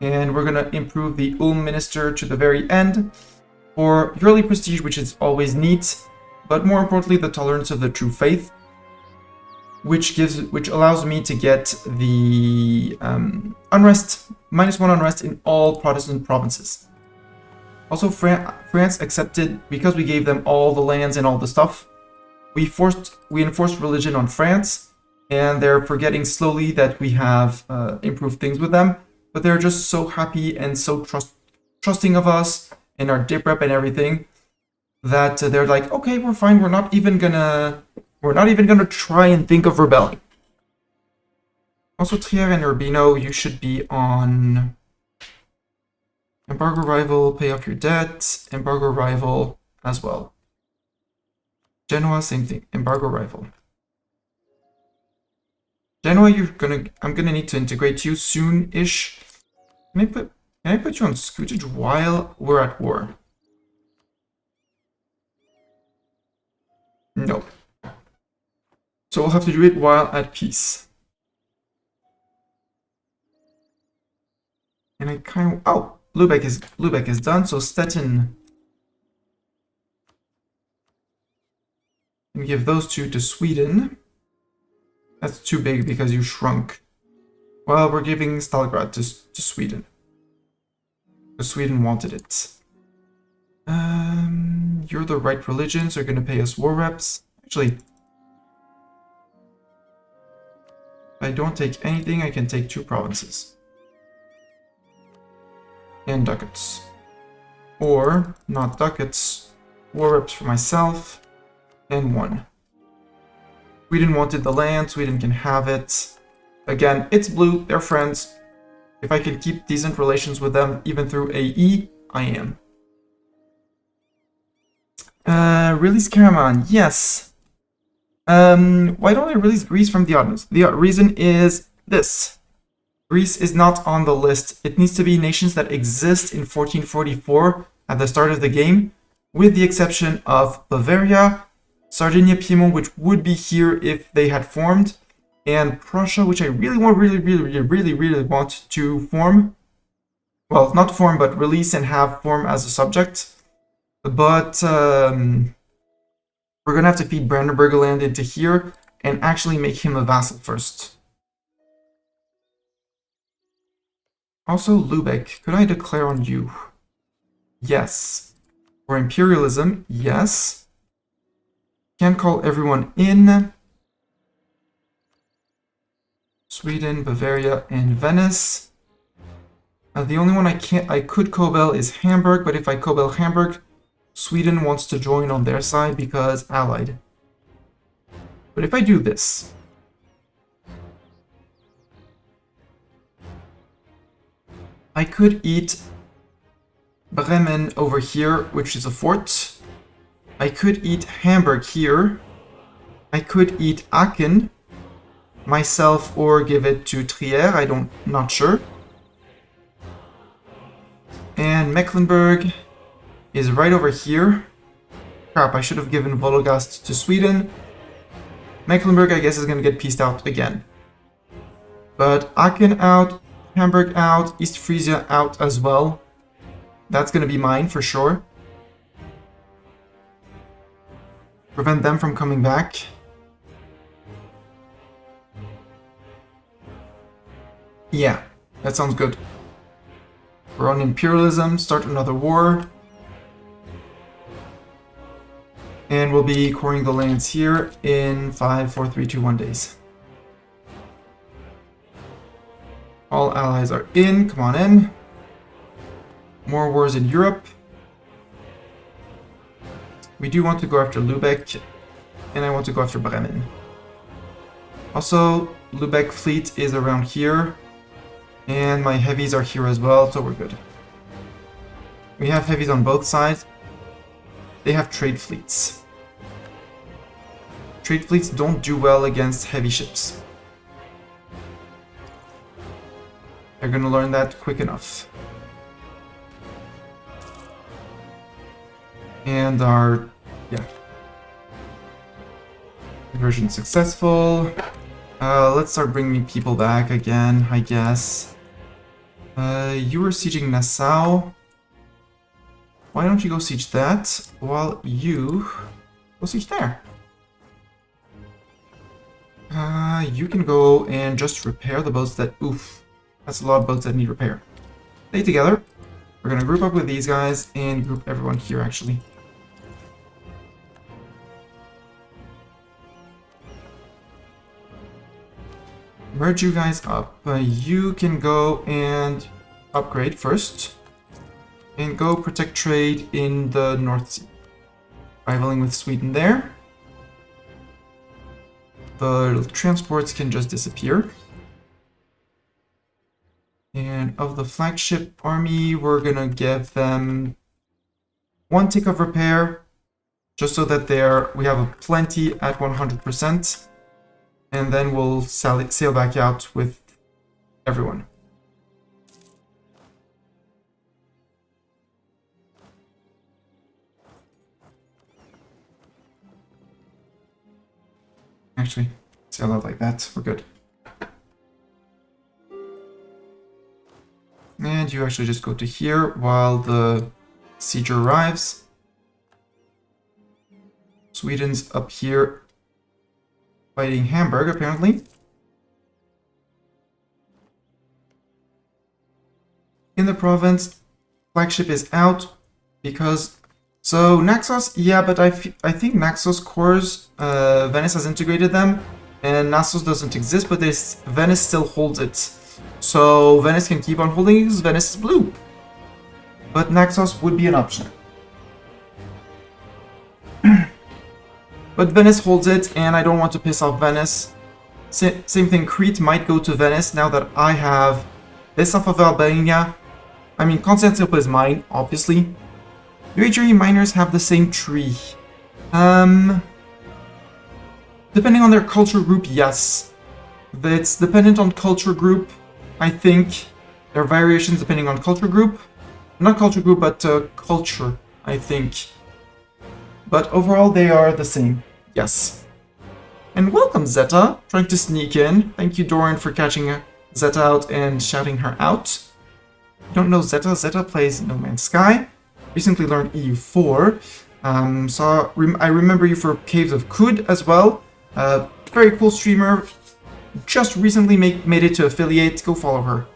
Speaker 1: And we're gonna improve the Ulm minister to the very end for yearly prestige, which is always neat, but more importantly, the tolerance of the true faith, which allows me to get the unrest, -1 unrest in all Protestant provinces. Also, France accepted, because we gave them all the lands and all the stuff, we enforced religion on France, and they're forgetting slowly that we have improved things with them, but they're just so happy and so trusting of us and our dip rep and everything that they're like, okay, we're fine. We're not even gonna try and think of rebelling. Also, Trier and Urbino, you should be on embargo rival, pay off your debt, embargo rival as well. Genoa, same thing, embargo rival. Genoa, I'm gonna need to integrate you soon-ish. Can I put you on scootage while we're at war? No. So we'll have to do it while at peace. And I kind of... Oh! Lübeck is done, so Stettin. And give those two to Sweden. That's too big because you shrunk. Well, we're giving Stalgrad to Sweden. Because Sweden wanted it. You're the right religion, so you're going to pay us war reps. Actually, if I don't take anything, I can take 2 provinces. And ducats. Or, not ducats, war reps for myself, and 1. Sweden wanted the land, Sweden can have it. Again, it's blue, they're friends. If I can keep decent relations with them, even through AE, I am. Release Karaman, yes. Why don't I release Greece from the audience? The reason is this. Greece is not on the list. It needs to be nations that exist in 1444 at the start of the game, with the exception of Bavaria, Sardinia-Piedmont, which would be here if they had formed, and Prussia, which I really want to form. Well, not form, but release and have form as a subject. But we're gonna have to feed Brandenburg land into here and actually make him a vassal first. Also, Lübeck, could I declare on you? Yes. For imperialism, yes. Can call everyone in. Sweden, Bavaria, and Venice. The only one I could Cobel is Hamburg, but if I Cobel Hamburg, Sweden wants to join on their side because allied. But if I do this, I could eat Bremen over here, which is a fort. I could eat Hamburg here. I could eat Aachen myself or give it to Trier, not sure. And Mecklenburg is right over here. Crap, I should have given Vologast to Sweden. Mecklenburg, I guess, is going to get pieced out again. But Aachen out, Hamburg out, East Frisia out as well. That's going to be mine for sure. Prevent them from coming back. Yeah, that sounds good. We're on imperialism, start another war. And we'll be coring the lands here in 5, 4, 3, 2, 1 days. All allies are in, come on in. More wars in Europe. We do want to go after Lübeck, and I want to go after Bremen. Also, Lübeck fleet is around here, and my heavies are here as well, so we're good. We have heavies on both sides. They have trade fleets. Trade fleets don't do well against heavy ships. They're gonna learn that quick enough. And our, yeah. Conversion successful. Let's start bringing people back again, I guess. You were sieging Nassau. Why don't you go siege that, while you go siege there? You can go and just repair the boats that... Oof. That's a lot of boats that need repair. Stay together. We're gonna group up with these guys and group everyone here, actually. Merge you guys up. You can go and upgrade first. And go protect trade in the North Sea. Rivaling with Sweden there. The transports can just disappear. And of the flagship army, we're gonna give them 1 tick of repair. Just so that we have plenty at 100%. And then we'll sail back out with everyone. Actually, sail out like that. We're good. And you actually just go to here while the sieger arrives. Sweden's up here fighting Hamburg, apparently. In the Provence, flagship is out because... So, Naxos, yeah, but I think Naxos cores, Venice has integrated them, and Naxos doesn't exist, but Venice still holds it. So, Venice can keep on holding it because Venice is blue. But Naxos would be an option. But Venice holds it, and I don't want to piss off Venice. Same thing, Crete might go to Venice now that I have this off of Albania. I mean, Constantinople is mine, obviously. UHRE miners have the same tree. Depending on their culture group, yes. It's dependent on culture group, I think. There are variations depending on culture group. Not culture group, but culture, I think. But overall, they are the same. Yes. And welcome, Zeta. Trying to sneak in. Thank you, Doran, for catching Zeta out and shouting her out. If you don't know Zeta, Zeta plays No Man's Sky. Recently learned EU4. I remember you for Caves of Kud as well. Very cool streamer. Just recently made it to affiliate. Go follow her.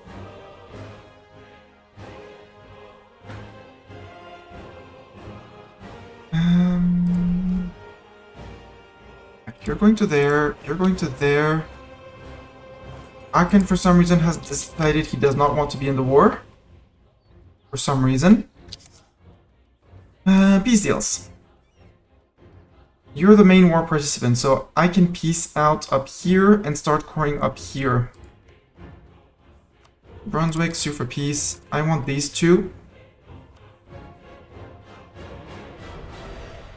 Speaker 1: You're going to there. You're going to there. Akin, for some reason, has decided he does not want to be in the war. For some reason. Peace deals. You're the main war participant, so I can peace out up here and start coring up here. Brunswick, sue for peace. I want these two.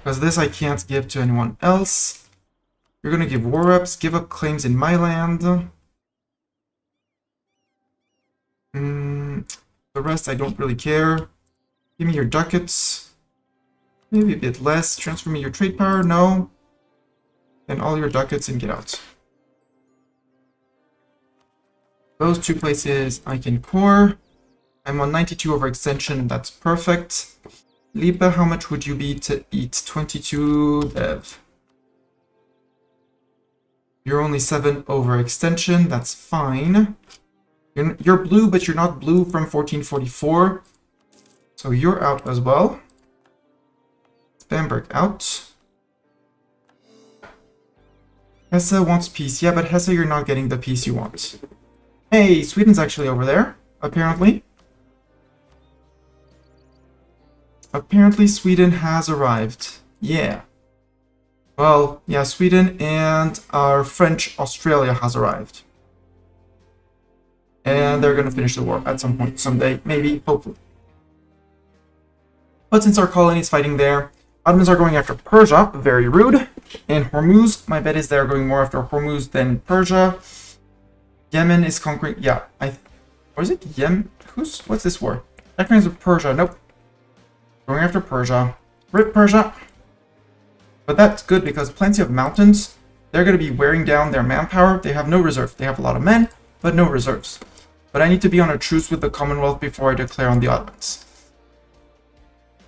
Speaker 1: Because this I can't give to anyone else. You're gonna give war reps, give up claims in my land. The rest I don't really care. Give me your ducats. Maybe a bit less. Transfer me your trade power, no. Then all your ducats and get out. Those two places I can core. I'm on 92 over extension, that's perfect. Lipa, how much would you be to eat? 22 dev. You're only 7 over extension, that's fine. You're blue, but you're not blue from 1444. So you're out as well. Bamberg out. Hesse wants peace. Yeah, but Hesse, you're not getting the peace you want. Hey, Sweden's actually over there, apparently. Apparently Sweden has arrived. Yeah. Well, yeah, Sweden and our French Australia has arrived. And they're gonna finish the war at some point, someday, maybe, hopefully. But since our colony is fighting there, Ottomans are going after Persia, very rude. And Hormuz, my bet is they're going more after Hormuz than Persia. Yemen is conquering, yeah, Or is it Yem? What's this war? That kind of Persia. Nope. Going after Persia. Rip Persia. But that's good because plenty of mountains. They're going to be wearing down their manpower. They have no reserve. They have a lot of men, but no reserves. But I need to be on a truce with the Commonwealth before I declare on the Ottomans.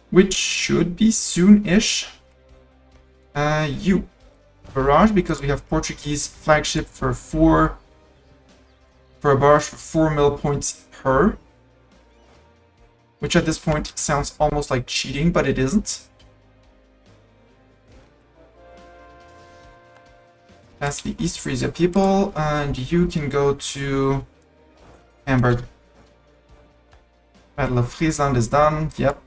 Speaker 1: Which should be soon-ish. You. Barrage, because we have Portuguese flagship for a barrage for 4 mil points per. Which at this point sounds almost like cheating, but it isn't. That's the East Frisia people, and you can go to Hamburg. Battle of Friesland is done, yep.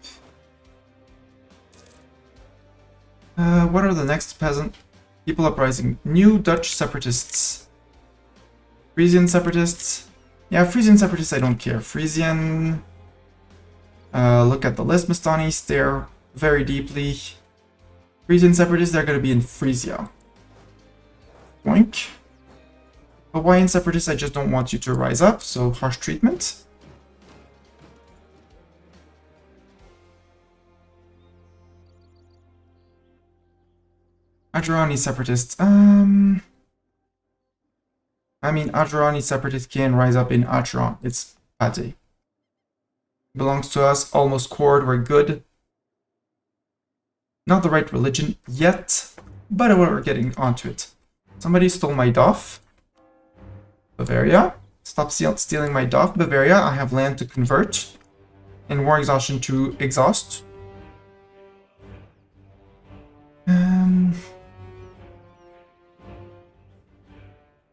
Speaker 1: What are the next peasant people uprising? New Dutch separatists. Frisian separatists. Yeah, Frisian separatists, I don't care. Frisian... look at the list, Mastani, stare very deeply. Frisian separatists, they're going to be in Frisia. Boink. Hawaiian separatists, I just don't want you to rise up, so harsh treatment. Adjurani separatists, I mean, Adjurani separatists can rise up in Adjuran. It's Pate. Belongs to us, almost cored, we're good. Not the right religion yet, but we're getting onto it. Somebody stole my Doff. Bavaria. Stop stealing my Doff, Bavaria. I have land to convert. And war exhaustion to exhaust.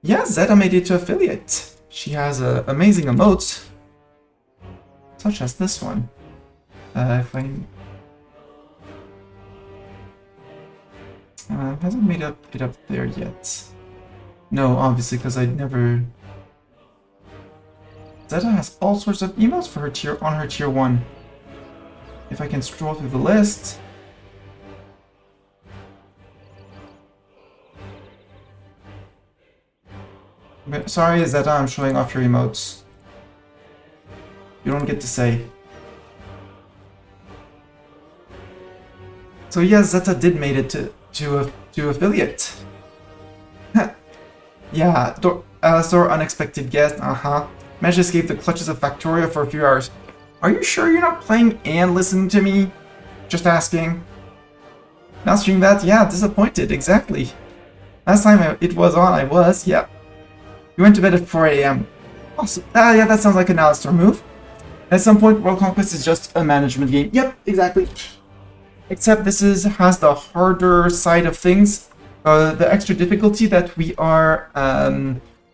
Speaker 1: Yeah, Zeta made it to affiliate. She has amazing emotes. Such as this one. If I... hasn't made it up there yet. No, obviously, because I never... Zeta has all sorts of emails for her on her tier 1. If I can scroll through the list... Sorry, Zeta, I'm showing off your emotes. You don't get to say. So yeah, Zeta did made it to affiliate. Yeah, Alastor, unexpected guest, Managed to escape the clutches of Factoria for a few hours. Are you sure you're not playing and listening to me? Just asking. Not streaming that? Yeah, disappointed, exactly. Last time it was on, I was, yeah. You went to bed at 4 AM. Awesome. Yeah, that sounds like an Alastor move. At some point, World Conquest is just a management game. Yep, exactly. Except this has the harder side of things. The extra difficulty that we are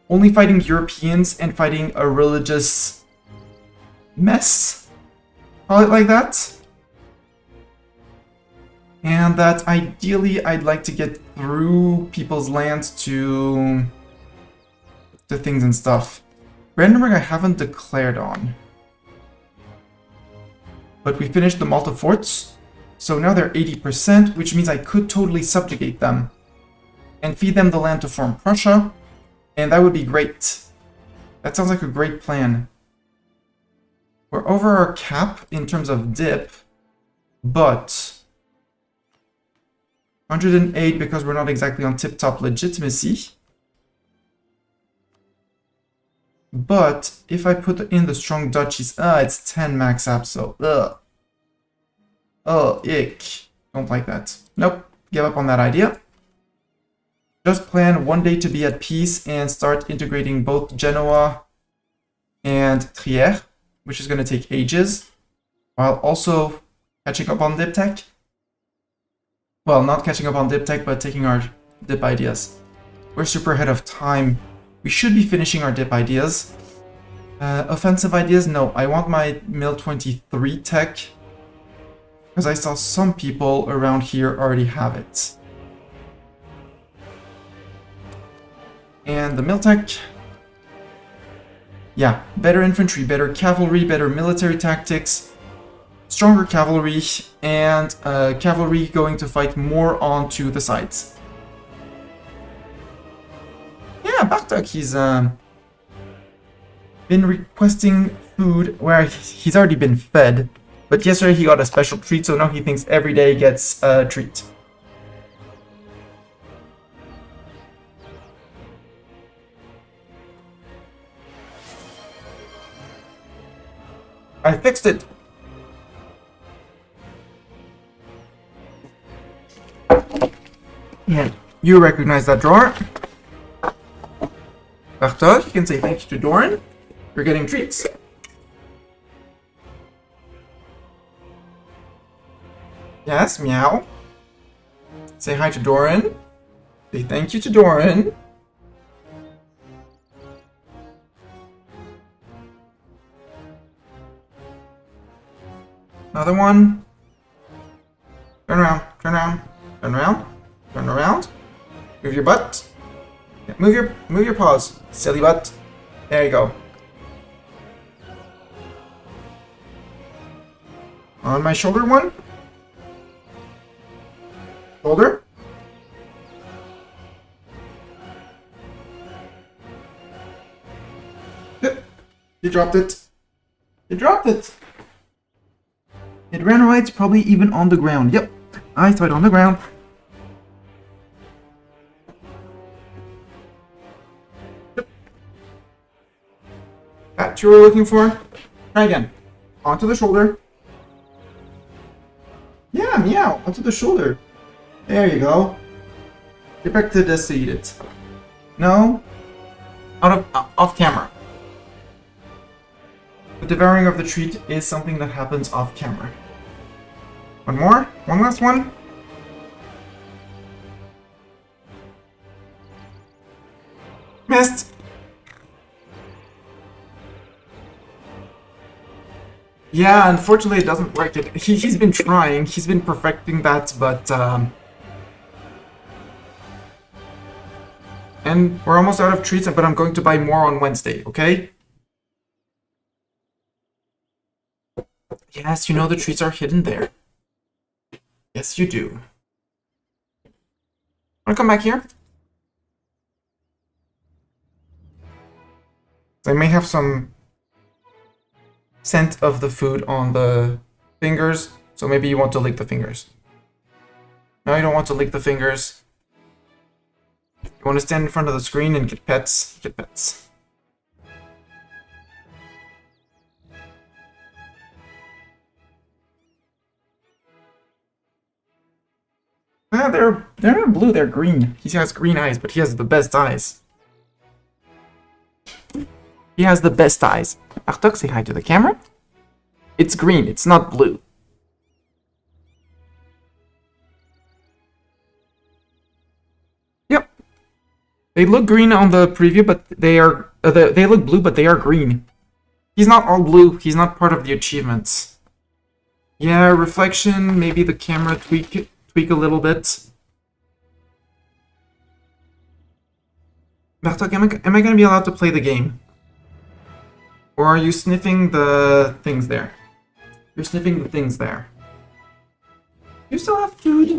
Speaker 1: only fighting Europeans and fighting a religious mess. Call it like that. And that ideally I'd like to get through people's lands to things and stuff. Brandenburg I haven't declared on. But we finished the Malta forts. So now they're 80%, which means I could totally subjugate them. And feed them the land to form Prussia. And that would be great. That sounds like a great plan. We're over our cap in terms of dip. But 108 because we're not exactly on tip-top legitimacy. But if I put in the strong duchies, it's 10 max up, so oh, ick. Don't like that. Nope, give up on that idea. Just plan one day to be at peace and start integrating both Genoa and Trier, which is going to take ages, while also catching up on dip tech. Well, not catching up on dip tech, but taking our dip ideas. We're super ahead of time. We should be finishing our dip ideas. Offensive ideas? No, I want my Mil 23 tech. Because I saw some people around here already have it. And the Mil tech... Yeah, better infantry, better cavalry, better military tactics. Stronger cavalry, and cavalry going to fight more onto the sides. Yeah, Bartok, been requesting food where he's already been fed. But yesterday he got a special treat, so now he thinks every day he gets a treat. I fixed it! Yeah, you recognize that drawer. Bartok, you can say thank you to Doran. You're getting treats. Yes, meow. Say hi to Doran. Say thank you to Doran. Another one. Turn around, turn around, turn around, turn around. Move your butt. Yeah, move your paws, silly butt. There you go. On my shoulder one. Shoulder. You dropped it. You dropped it. It ran away. It's probably even on the ground. Yep, I saw it on the ground. Yep. That you were looking for? Try again. Onto the shoulder. Yeah, meow. Onto the shoulder. There you go. Get back to the desk to eat it. No. Off camera. The devouring of the treat is something that happens off camera. One more? One last one? Missed! Yeah, unfortunately it doesn't work. He's been trying, he's been perfecting that, but and we're almost out of treats, but I'm going to buy more on Wednesday, okay? Yes, you know the treats are hidden there. Yes, you do. Wanna come back here? I may have some scent of the food on the fingers, so maybe you want to lick the fingers. No, you don't want to lick the fingers. You want to stand in front of the screen and get pets? Get pets. Ah, they're not blue, they're green. He has green eyes, but he has the best eyes. He has the best eyes. Artok, say hi to the camera. It's green, it's not blue. Yep. They look green on the preview, but they are they look blue, but they are green. He's not all blue. He's not part of the achievements. Yeah, reflection. Maybe the camera tweak a little bit. Bartok, am I going to be allowed to play the game? Or are you sniffing the things there? You're sniffing the things there. You still have food.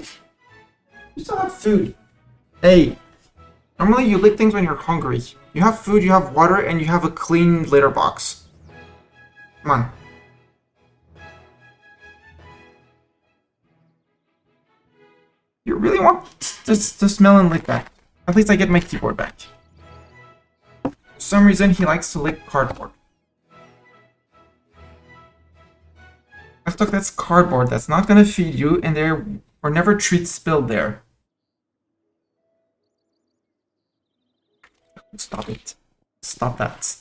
Speaker 1: You still have food. Hey, normally you lick things when you're hungry. You have food, you have water, and you have a clean litter box. Come on. You really want to smell and lick that. At least I get my keyboard back. For some reason, he likes to lick cardboard. Look, that's cardboard. That's not gonna feed you, and there were never treats spilled there. Stop it. Stop that.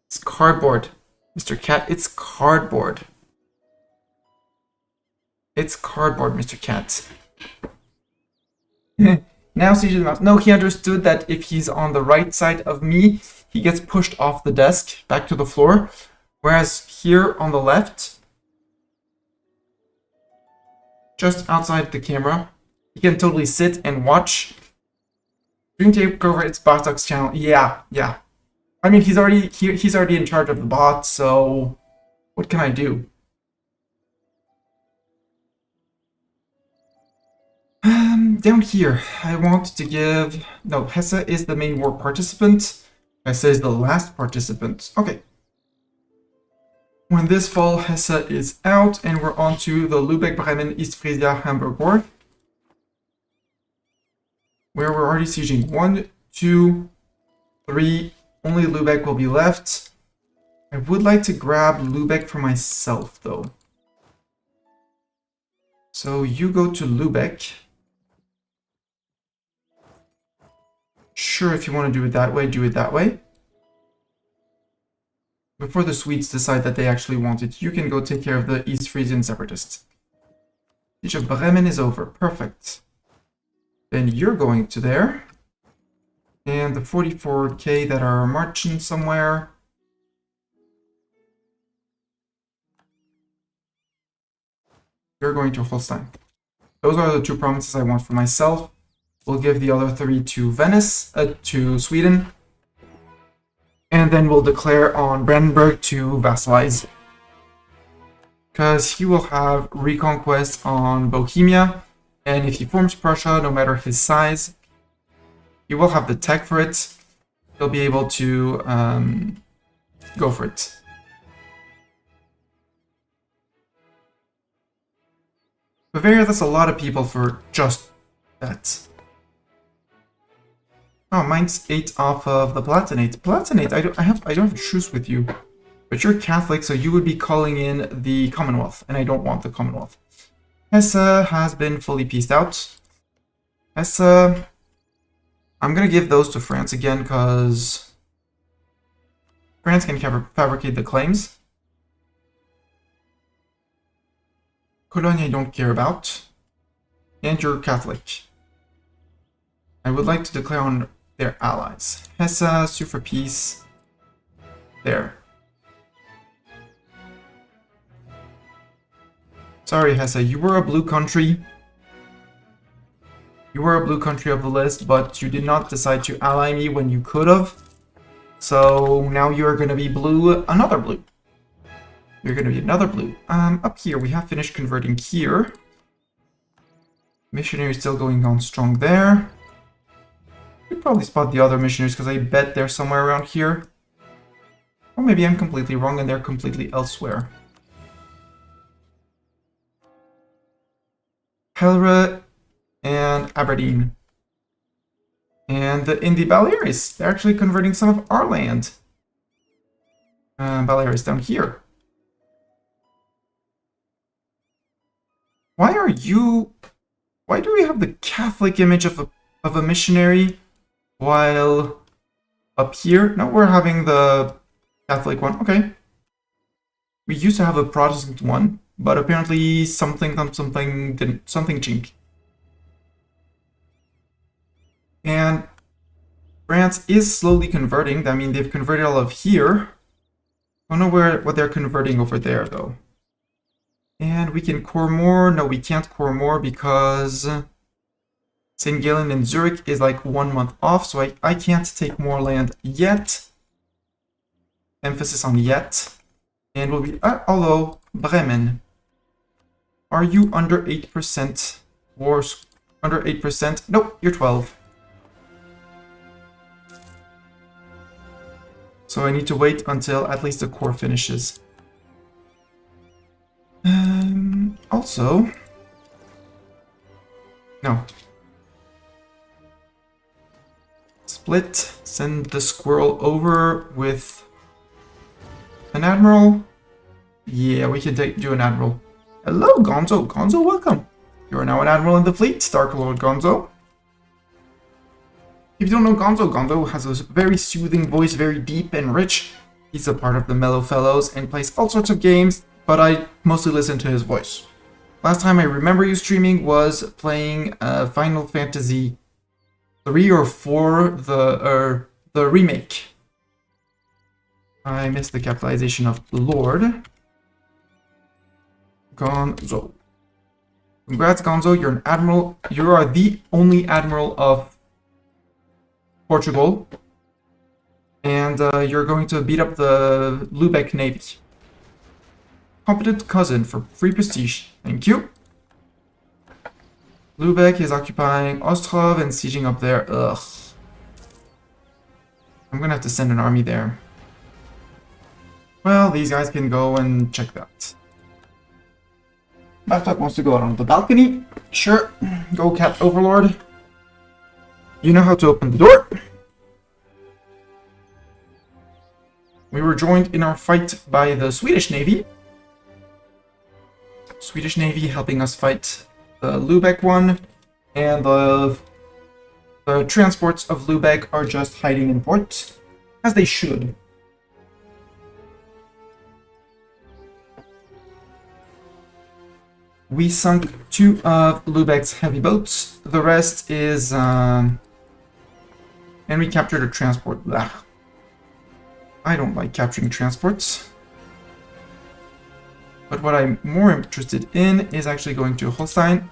Speaker 1: It's cardboard, Mr. Cat. It's cardboard. It's cardboard, Mr. Cat. Now CJ the mouse. No, he understood that if he's on the right side of me, he gets pushed off the desk back to the floor. Whereas here on the left, just outside the camera, he can totally sit and watch. Dream Takeover, it's Bartok's channel. Yeah. I mean, he's already in charge of the bot, so what can I do? Down here, I want to give... No, Hesse is the main war participant. Hesse is the last participant. Okay. When this fall, Hesse is out, and we're on to the Lübeck, Bremen, East Frisia, Hamburg War, where we're already sieging 1, 2, 3. Only Lübeck will be left. I would like to grab Lübeck for myself, though. So you go to Lübeck. Sure, if you want to do it that way, do it that way. Before the Swedes decide that they actually want it, you can go take care of the East Frisian separatists. Siege of Bremen is over. Perfect. Then you're going to there. And the 44k that are marching somewhere. You're going to Holstein. Those are the 2 provinces I want for myself. We'll give the other 3 to Venice, to Sweden. And then we'll declare on Brandenburg to vassalize. Because he will have reconquest on Bohemia. And if he forms Prussia, no matter his size, he will have the tech for it. He'll be able to go for it. Bavaria, that's a lot of people for just that. Oh, mine's 8 off of the Palatinate. Palatinate, I don't have a truce with you. But you're Catholic, so you would be calling in the Commonwealth, and I don't want the Commonwealth. Hesse has been fully pieced out. Hesse, I'm gonna give those to France again, because France can fabricate the claims. Cologne I don't care about. And you're Catholic. I would like to declare on their allies. Hesse, sue for peace. There. Sorry, Hesse, you were a blue country. You were a blue country of the list, but you did not decide to ally me when you could have. So now you're going to be blue, another blue. You're going to be another blue. Up here, we have finished converting here. Missionary still going on strong there. You probably spot the other missionaries because I bet they're somewhere around here. Or maybe I'm completely wrong and they're completely elsewhere. Helre and Aberdeen. And in the Baleares, they're actually converting some of our land. Baleares down here. Why do we have the Catholic image of a missionary while up here? No, we're having the Catholic one. Okay. We used to have a Protestant one, but apparently something changed. And France is slowly converting. I mean, they've converted all of here. I don't know what they're converting over there, though. And we can core more. No, we can't core more because St. Gallen and Zurich is like 1 month off, so I can't take more land yet. Emphasis on yet. And we'll be... although, Bremen. Are you under 8% wars? Under 8%? Nope, you're 12. So I need to wait until at least the core finishes. Also... No. Split. Send the squirrel over with an admiral. Yeah, we can do an admiral. Hello, Gonzo. Gonzo, welcome. You are now an admiral in the fleet, Stark Lord Gonzo. If you don't know Gonzo, Gonzo has a very soothing voice, very deep and rich. He's a part of the Mellow Fellows and plays all sorts of games, but I mostly listen to his voice. Last time I remember you streaming was playing Final Fantasy 3 or 4, the remake. I missed the capitalization of Lord. Gonzo. Congrats, Gonzo. You're an admiral. You are the only admiral of Portugal. And you're going to beat up the Lübeck Navy. Competent cousin for free prestige. Thank you. Lübeck is occupying Ostrov and sieging up there. Ugh. I'm gonna have to send an army there. Well, these guys can go and check that. Bartok wants to go out on the balcony. Sure. Go, Cat Overlord. You know how to open the door. We were joined in our fight by the Swedish Navy. Swedish Navy helping us fight the Lübeck one. And the transports of Lübeck are just hiding in port. As they should. We sunk 2 of Lübeck's heavy boats. The rest is... and we captured a transport. Blah. I don't like capturing transports. But what I'm more interested in is actually going to Holstein.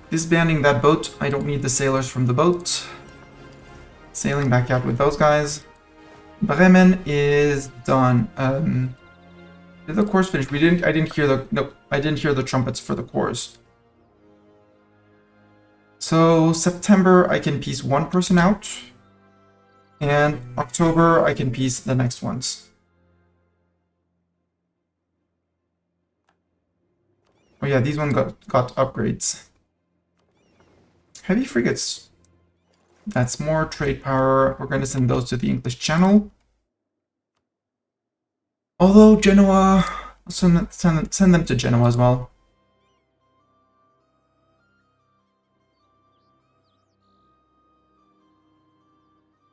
Speaker 1: Disbanding that boat. I don't need the sailors from the boat. Sailing back out with those guys. Bremen is done. Did the course finish? I didn't hear the... Nope. I didn't hear the trumpets for the course. So, September, I can piece 1 person out. And October, I can piece the next ones. Oh yeah, these ones got upgrades. Heavy frigates. That's more trade power. We're going to send those to the English Channel. Although Genoa... Send them to Genoa as well.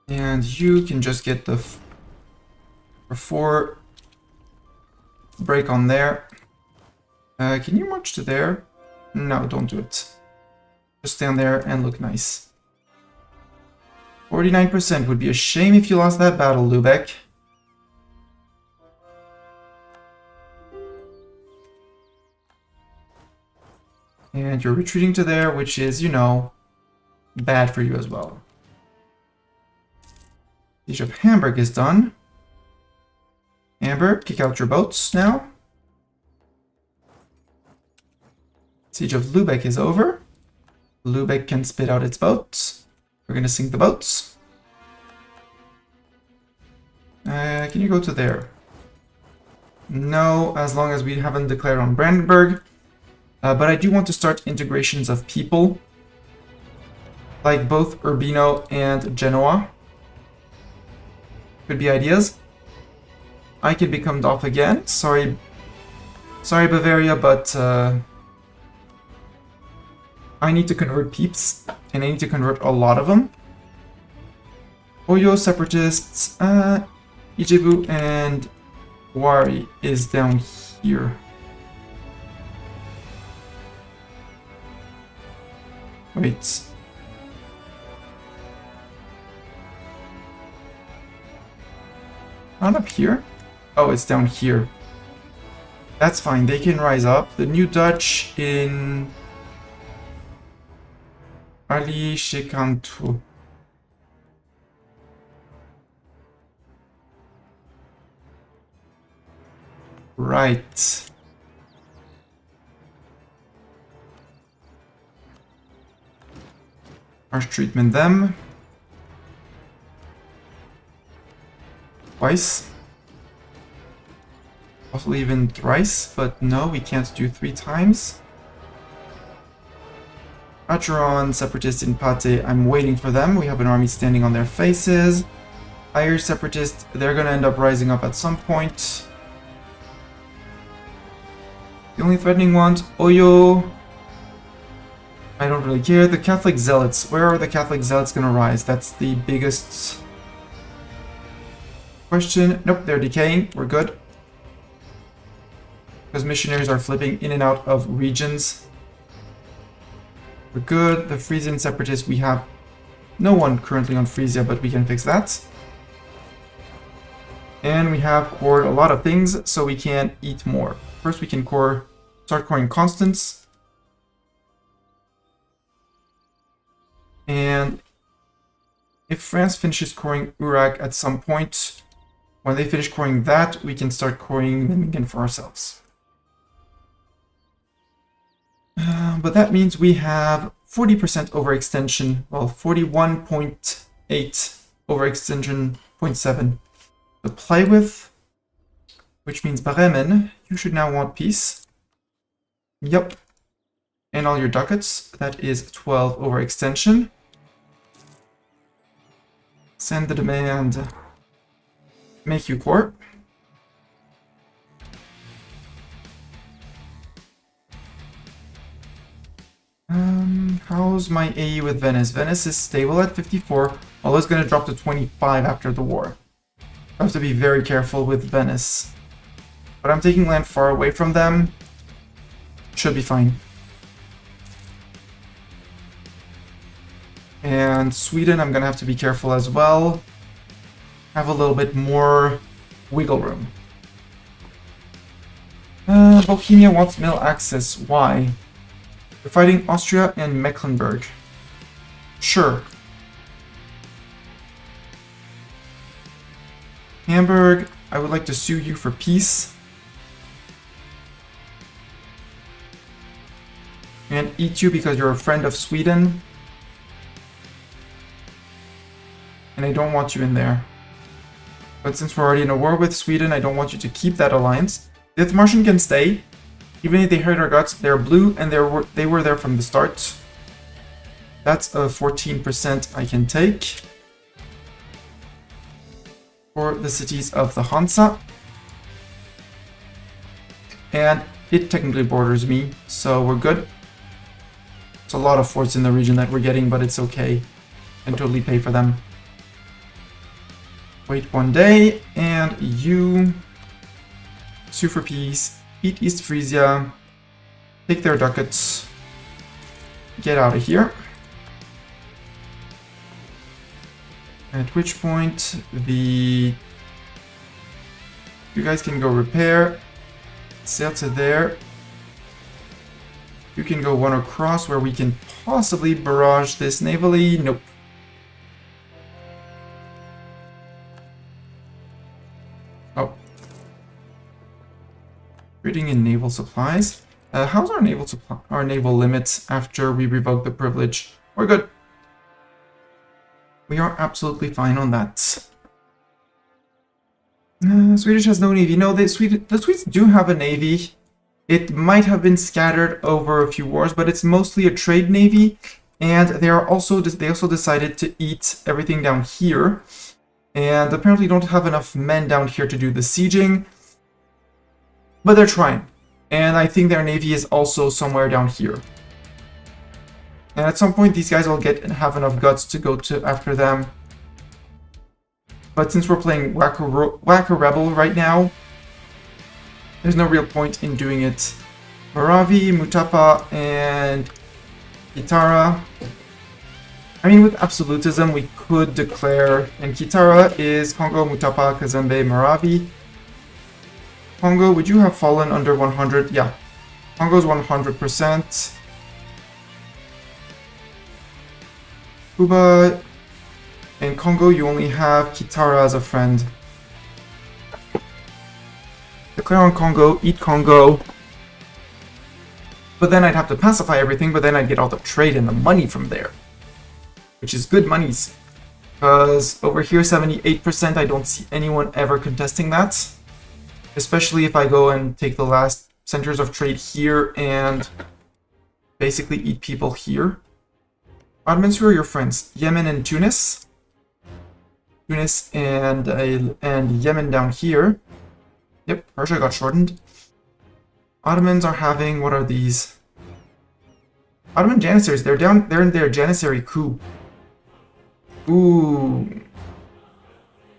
Speaker 1: And you can just get the 4 break on there. Can you march to there? No, don't do it. Just stand there and look nice. 49% would be a shame if you lost that battle, Lübeck. And you're retreating to there, which is, you know, bad for you as well. Siege of Hamburg is done. Hamburg, kick out your boats now. Siege of Lübeck is over. Lübeck can spit out its boats. We're going to sink the boats. Can you go to there? No, as long as we haven't declared on Brandenburg. But I do want to start integrations of people. Like both Urbino and Genoa. Could be ideas. I can become Dolph again. Sorry Bavaria, but I need to convert peeps, and I need to convert a lot of them. Oyo separatists, Ijebu and Wari is down here. Wait. Not up here? Oh, it's down here. That's fine, they can rise up. The new Dutch in... Ali Shekantu. Right. Harsh treatment them. Twice. Possibly even thrice, but no, we can't do 3 times. Acheron, Separatists in Pate, I'm waiting for them. We have an army standing on their faces. Irish Separatists, they're gonna end up rising up at some point. The only threatening ones, Oyo. I don't really care. The Catholic Zealots, where are the Catholic Zealots gonna rise? That's the biggest question. Nope, they're decaying. We're good. Because missionaries are flipping in and out of regions. We're good. The Frisian Separatists, we have no one currently on Frisia, but we can fix that. And we have cored a lot of things, so we can eat more. First we can start coring Constance. And if France finishes coring Uruk at some point, when they finish coring that, we can start coring them again for ourselves. But that means we have 40% overextension. Well, 41.8 overextension, 0.7 to play with. Which means Bremen, you should now want peace. Yep. And all your ducats. That is 12 overextension. Send the demand. Make you court. How's my AE with Venice? Venice is stable at 54, although it's going to drop to 25 after the war. I have to be very careful with Venice. But I'm taking land far away from them. Should be fine. And Sweden, I'm going to have to be careful as well. Have a little bit more wiggle room. Bohemia wants mill access. Why? We're fighting Austria and Mecklenburg. Sure. Hamburg, I would like to sue you for peace. And eat you because you're a friend of Sweden. And I don't want you in there. But since we're already in a war with Sweden, I don't want you to keep that alliance. Dithmarschen can stay. Even if they hurt our guts, they're blue and they were there from the start. That's a 14% I can take. For the cities of the Hansa. And it technically borders me, so we're good. It's a lot of forts in the region that we're getting, but it's okay. I can totally pay for them. Wait 1 day, and you sue for peace. Eat East Frisia, take their ducats, get out of here. At which point, you guys can go repair, sail to there. You can go one across where we can possibly barrage this navally. Nope. Oh. Trading in naval supplies. How's our naval limits after we revoke the privilege? We're good. We are absolutely fine on that. Swedish has no navy. No, the Swedes do have a navy. It might have been scattered over a few wars, but it's mostly a trade navy. And they also decided to eat everything down here. And apparently don't have enough men down here to do the sieging. But they're trying. And I think their navy is also somewhere down here. And at some point these guys will have enough guts to go after them. But since we're playing Whack a Rebel right now, there's no real point in doing it. Moravi, Mutapa, and Kitara. I mean, with absolutism, we could declare, and Kitara is Congo, Mutapa, Kazembe, Moravi. Congo, would you have fallen under 100? Yeah. Congo's 100%. Cuba and Congo, you only have Kitara as a friend. Declare on Congo, eat Congo. But then I'd have to pacify everything, but then I'd get all the trade and the money from there. Which is good monies. Because over here, 78%, I don't see anyone ever contesting that. Especially if I go and take the last centers of trade here and basically eat people here. Ottomans, who are your friends? Yemen and Tunis. Tunis and Yemen down here. Yep, Persia got shortened. Ottomans are having, what are these? Ottoman Janissaries, they're in their Janissary coup. Ooh.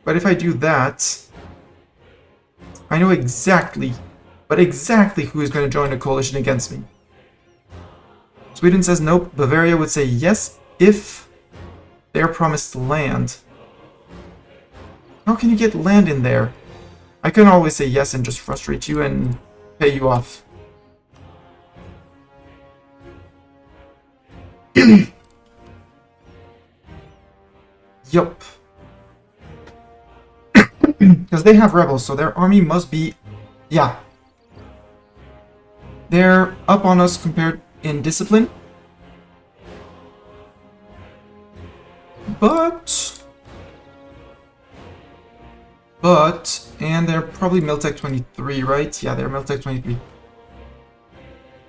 Speaker 1: But if I do that, I know exactly who is going to join a coalition against me. Sweden says nope. Bavaria would say yes if they're promised land. How can you get land in there? I can always say yes and just frustrate you and pay you off. Yup. Because they have rebels, so their army must be... Yeah. They're up on us compared in discipline. and they're probably Miltech 23, right? Yeah, they're Miltech 23.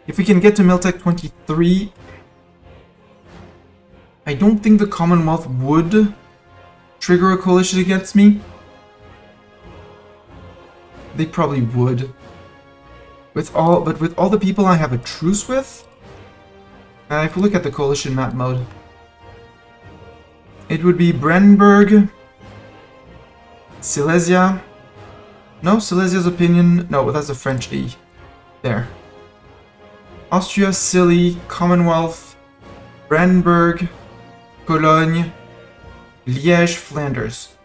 Speaker 1: If we can get to Miltech 23, I don't think the Commonwealth would trigger a coalition against me. They probably would. But with all the people I have a truce with, if we look at the coalition map mode, it would be Brandenburg, Silesia. No, Silesia's opinion. No, that's a French E. There. Austria, Scilly, Commonwealth, Brandenburg, Cologne, Liège, Flanders.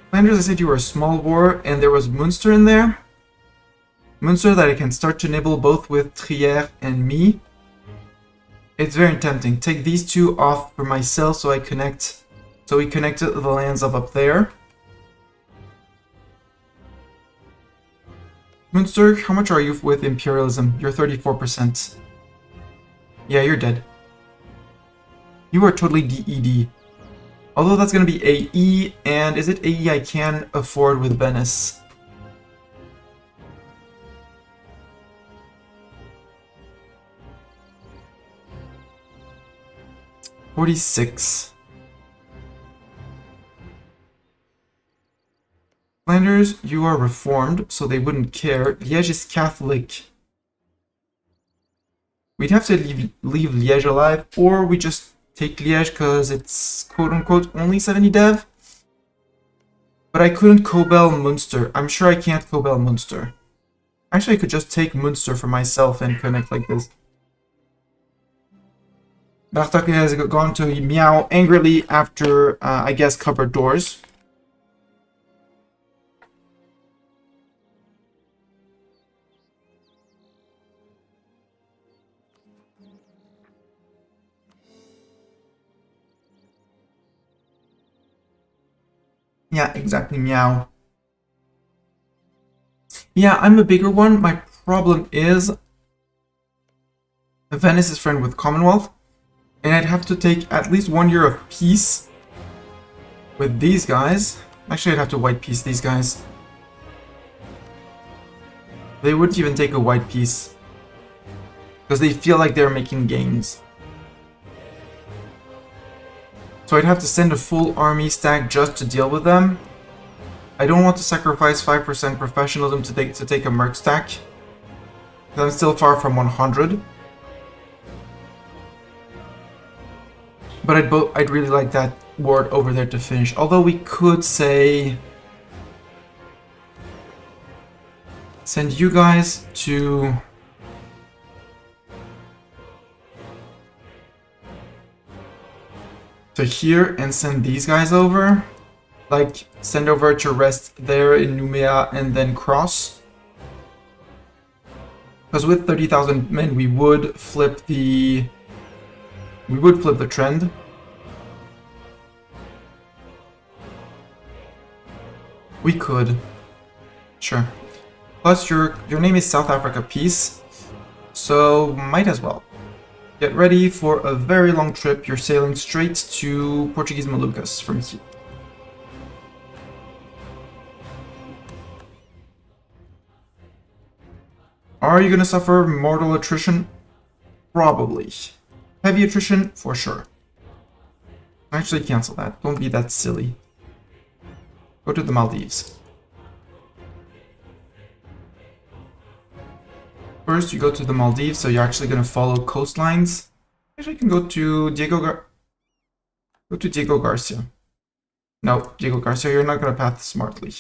Speaker 1: Flanders, I said you were a small war, and there was Munster in there. Munster that I can start to nibble both with Trier and me. It's very tempting. Take these two off for myself so we connect the lands of up there. Munster, how much are you with imperialism? You're 34%. Yeah, you're dead. You are totally DED. Although that's going to be AE, and is it AE I can afford with Venice? $46. Flanders, you are reformed, so they wouldn't care. Liège is Catholic. We'd have to leave Liège alive, or we just take Liège because it's quote-unquote only 70 dev. But I couldn't Cobel Munster. I'm sure I can't Cobel Munster. Actually, I could just take Munster for myself and connect like this. Bartok has gone to meow angrily after, I guess, cupboard doors. Yeah, exactly, meow. Yeah, I'm a bigger one. My problem is Venice is friend with Commonwealth, and I'd have to take at least 1 year of peace with these guys. Actually, I'd have to white peace these guys. They wouldn't even take a white peace because they feel like they're making gains. So I'd have to send a full army stack just to deal with them. I don't want to sacrifice 5% professionalism to take a merc stack. I'm still far from 100. But I'd really like that ward over there to finish. Although we could say send you guys to here and send these guys over. Like, send over to rest there in Numea and then cross. Because with 30,000 men, we would flip the trend. We could. Sure. Plus, your name is South Africa Peace, so might as well. Get ready for a very long trip. You're sailing straight to Portuguese Moluccas from here. Are you gonna suffer mortal attrition? Probably. Heavy attrition? For sure. Actually, cancel that. Don't be that silly. Go to the Maldives. First, you go to the Maldives, so you're actually gonna follow coastlines. Actually, you can go to Diego Garcia. No, Diego Garcia, you're not gonna path smartly.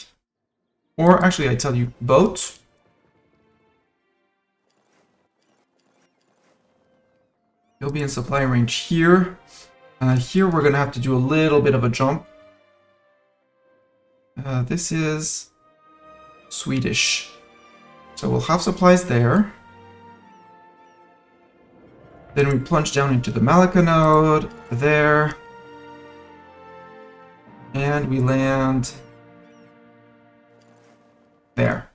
Speaker 1: Or actually, I tell you, boat. You'll be in supply range here. Here we're gonna have to do a little bit of a jump. This is Swedish. So we'll have supplies there. Then we plunge down into the Malacca node, there. And we land there.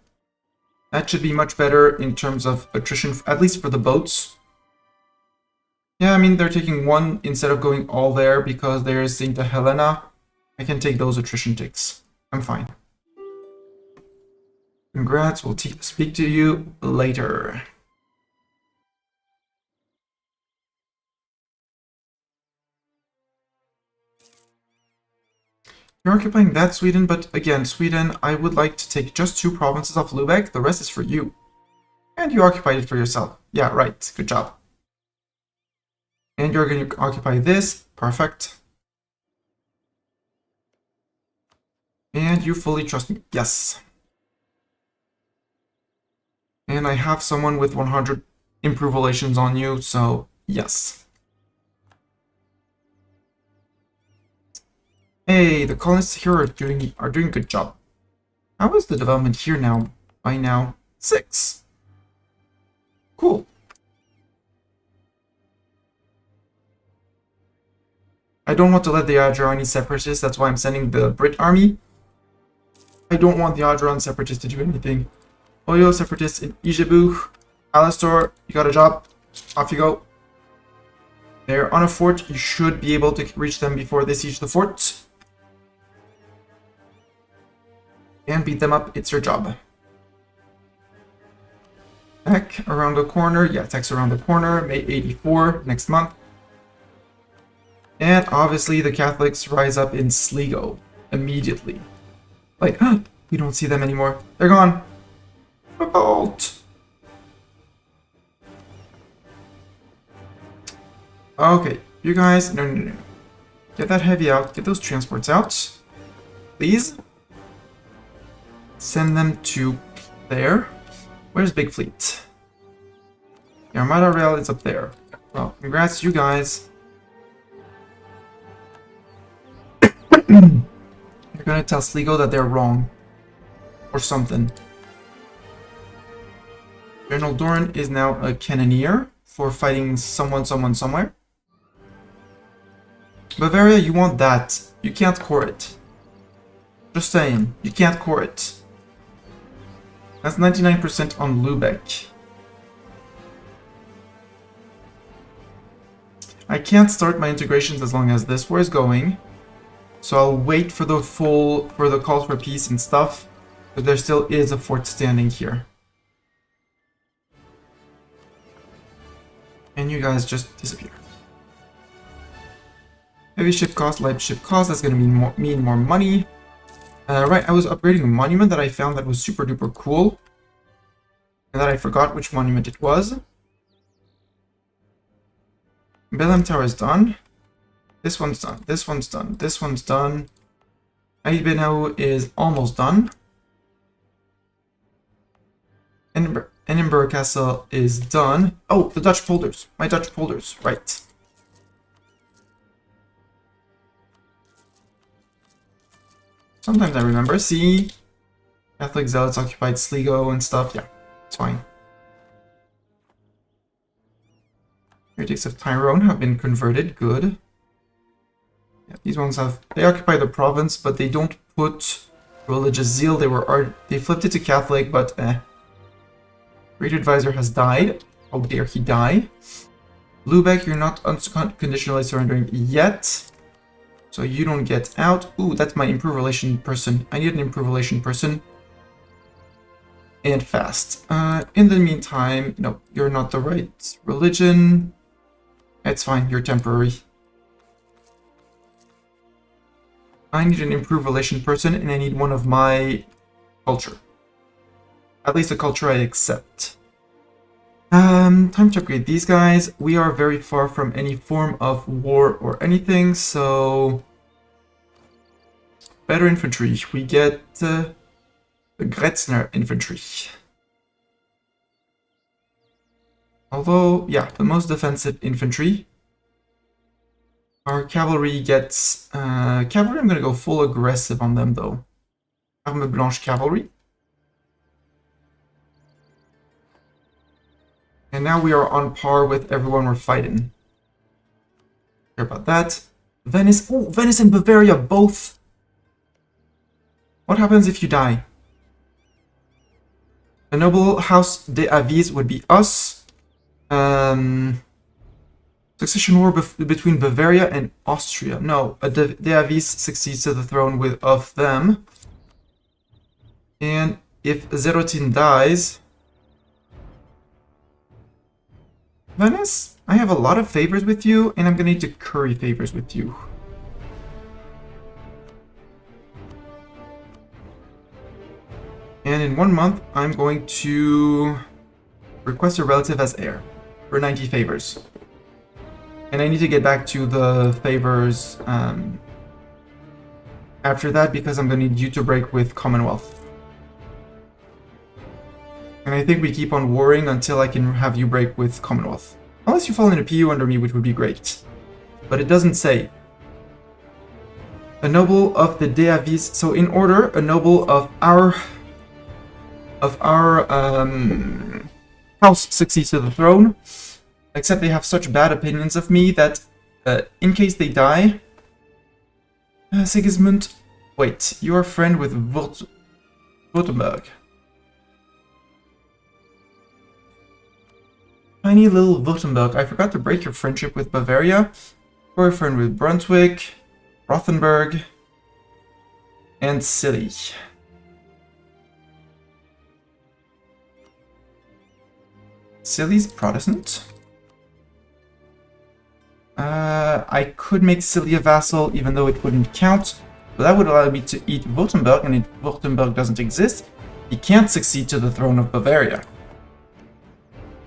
Speaker 1: That should be much better in terms of attrition, at least for the boats. Yeah, I mean, they're taking one instead of going all there because there's St. Helena. I can take those attrition ticks. I'm fine. Congrats, we'll speak to you later. You're occupying that Sweden, but again, Sweden, I would like to take just 2 provinces of Lubeck. The rest is for you. And you occupied it for yourself. Yeah, right. Good job. And you're going to occupy this. Perfect. And you fully trust me. Yes. And I have someone with 100 improve relations on you, so yes. Hey, the colonists here are doing a good job. How is the development here now? By now, 6. Cool. I don't want to let the Adriani separatists, that's why I'm sending the Brit army. I don't want the Adrian separatists to do anything. Oyo separatists in Ijebu. Alastor, you got a job. Off you go. They're on a fort. You should be able to reach them before they siege the fort. And beat them up. It's your job. Tech around the corner. Yeah, tech's around the corner. May 84 next month. And obviously the Catholics rise up in Sligo immediately. Like, we don't see them anymore. They're gone. Revolt. Okay, you guys, no. Get that heavy out. Get those transports out. Please. Send them to there. Where's Big Fleet? The Armada Rail is up there. Well, congrats, you guys. You're gonna tell Sligo that they're wrong. Or something. General Doran is now a cannoneer for fighting someone somewhere. Bavaria, you want that. You can't core it. Just saying, you can't core it. That's 99% on Lubeck. I can't start my integrations as long as this war is going. So I'll wait for the calls for peace and stuff. But there still is a fort standing here. And you guys just disappear. Heavy ship cost, light ship cost, that's gonna mean more money. Right, I was upgrading a monument that I found that was super duper cool. And that I forgot which monument it was. Belém Tower is done. This one's done, this one's done, this one's done. Aibeno is almost done. Edinburgh Castle is done. Oh, the Dutch polders. My Dutch polders, right. Sometimes I remember. See? Catholic Zealots occupied Sligo and stuff. Yeah, it's fine. Heretics of Tyrone have been converted. Good. Yeah, these ones have... They occupy the province, but they don't put religious zeal. They flipped it to Catholic, but Great Advisor has died. How dare he die? Lubeck, you're not unconditionally surrendering yet. So you don't get out. Ooh, that's my improve relation person. I need an improve relation person. And fast. In the meantime, no, you're not the right religion. It's fine, you're temporary. I need an improve relation person, and I need one of my culture. At least a culture I accept. Time to upgrade these guys. We are very far from any form of war or anything, so... Better infantry. We get the Gretzner infantry. Although, yeah, the most defensive infantry. Our cavalry gets... cavalry, I'm gonna go full aggressive on them, though. Arme Blanche cavalry. And now we are on par with everyone we're fighting. Care about that. Venice. Oh, Venice and Bavaria both. What happens if you die? A noble house de Avis would be us. Succession war between Bavaria and Austria. No, a de Avis succeeds to the throne of them. And if Zerotin dies... Venice, I have a lot of favors with you, and I'm gonna need to curry favors with you. And in 1 month, I'm going to request a relative as heir for 90 favors. And I need to get back to the favors after that because I'm going to need you to break with Commonwealth. And I think we keep on warring until I can have you break with Commonwealth. Unless you fall in a PU under me, which would be great. But it doesn't say. A noble of the De Avis. So in order, a noble of our house succeeds to the throne. Except they have such bad opinions of me that in case they die... Sigismund... Wait, you are friend with Württemberg. Tiny little Württemberg. I forgot to break your friendship with Bavaria. Boyfriend with Brunswick, Rothenburg, and Silly. Silly's Protestant. I could make Silly a vassal, even though it wouldn't count. But that would allow me to eat Württemberg, and if Württemberg doesn't exist, he can't succeed to the throne of Bavaria.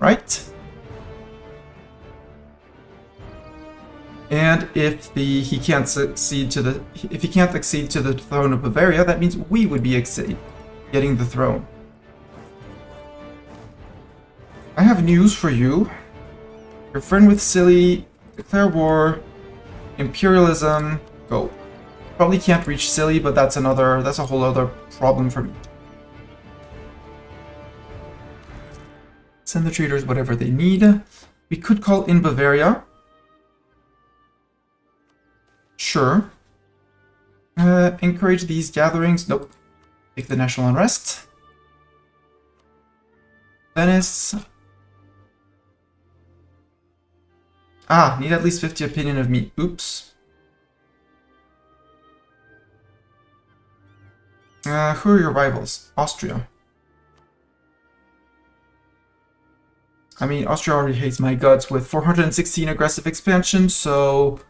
Speaker 1: Right? And if he can't accede to the throne of Bavaria, that means we would be getting the throne. I have news for you. Your friend with Silly, declare war, imperialism, go. Probably can't reach Silly, but that's a whole other problem for me. Send the traders whatever they need. We could call in Bavaria. Sure. Encourage these gatherings. Nope. Take the national unrest. Venice. Ah, need at least 50 opinion of me. Oops. Who are your rivals? Austria. I mean, Austria already hates my guts with 416 aggressive expansion, so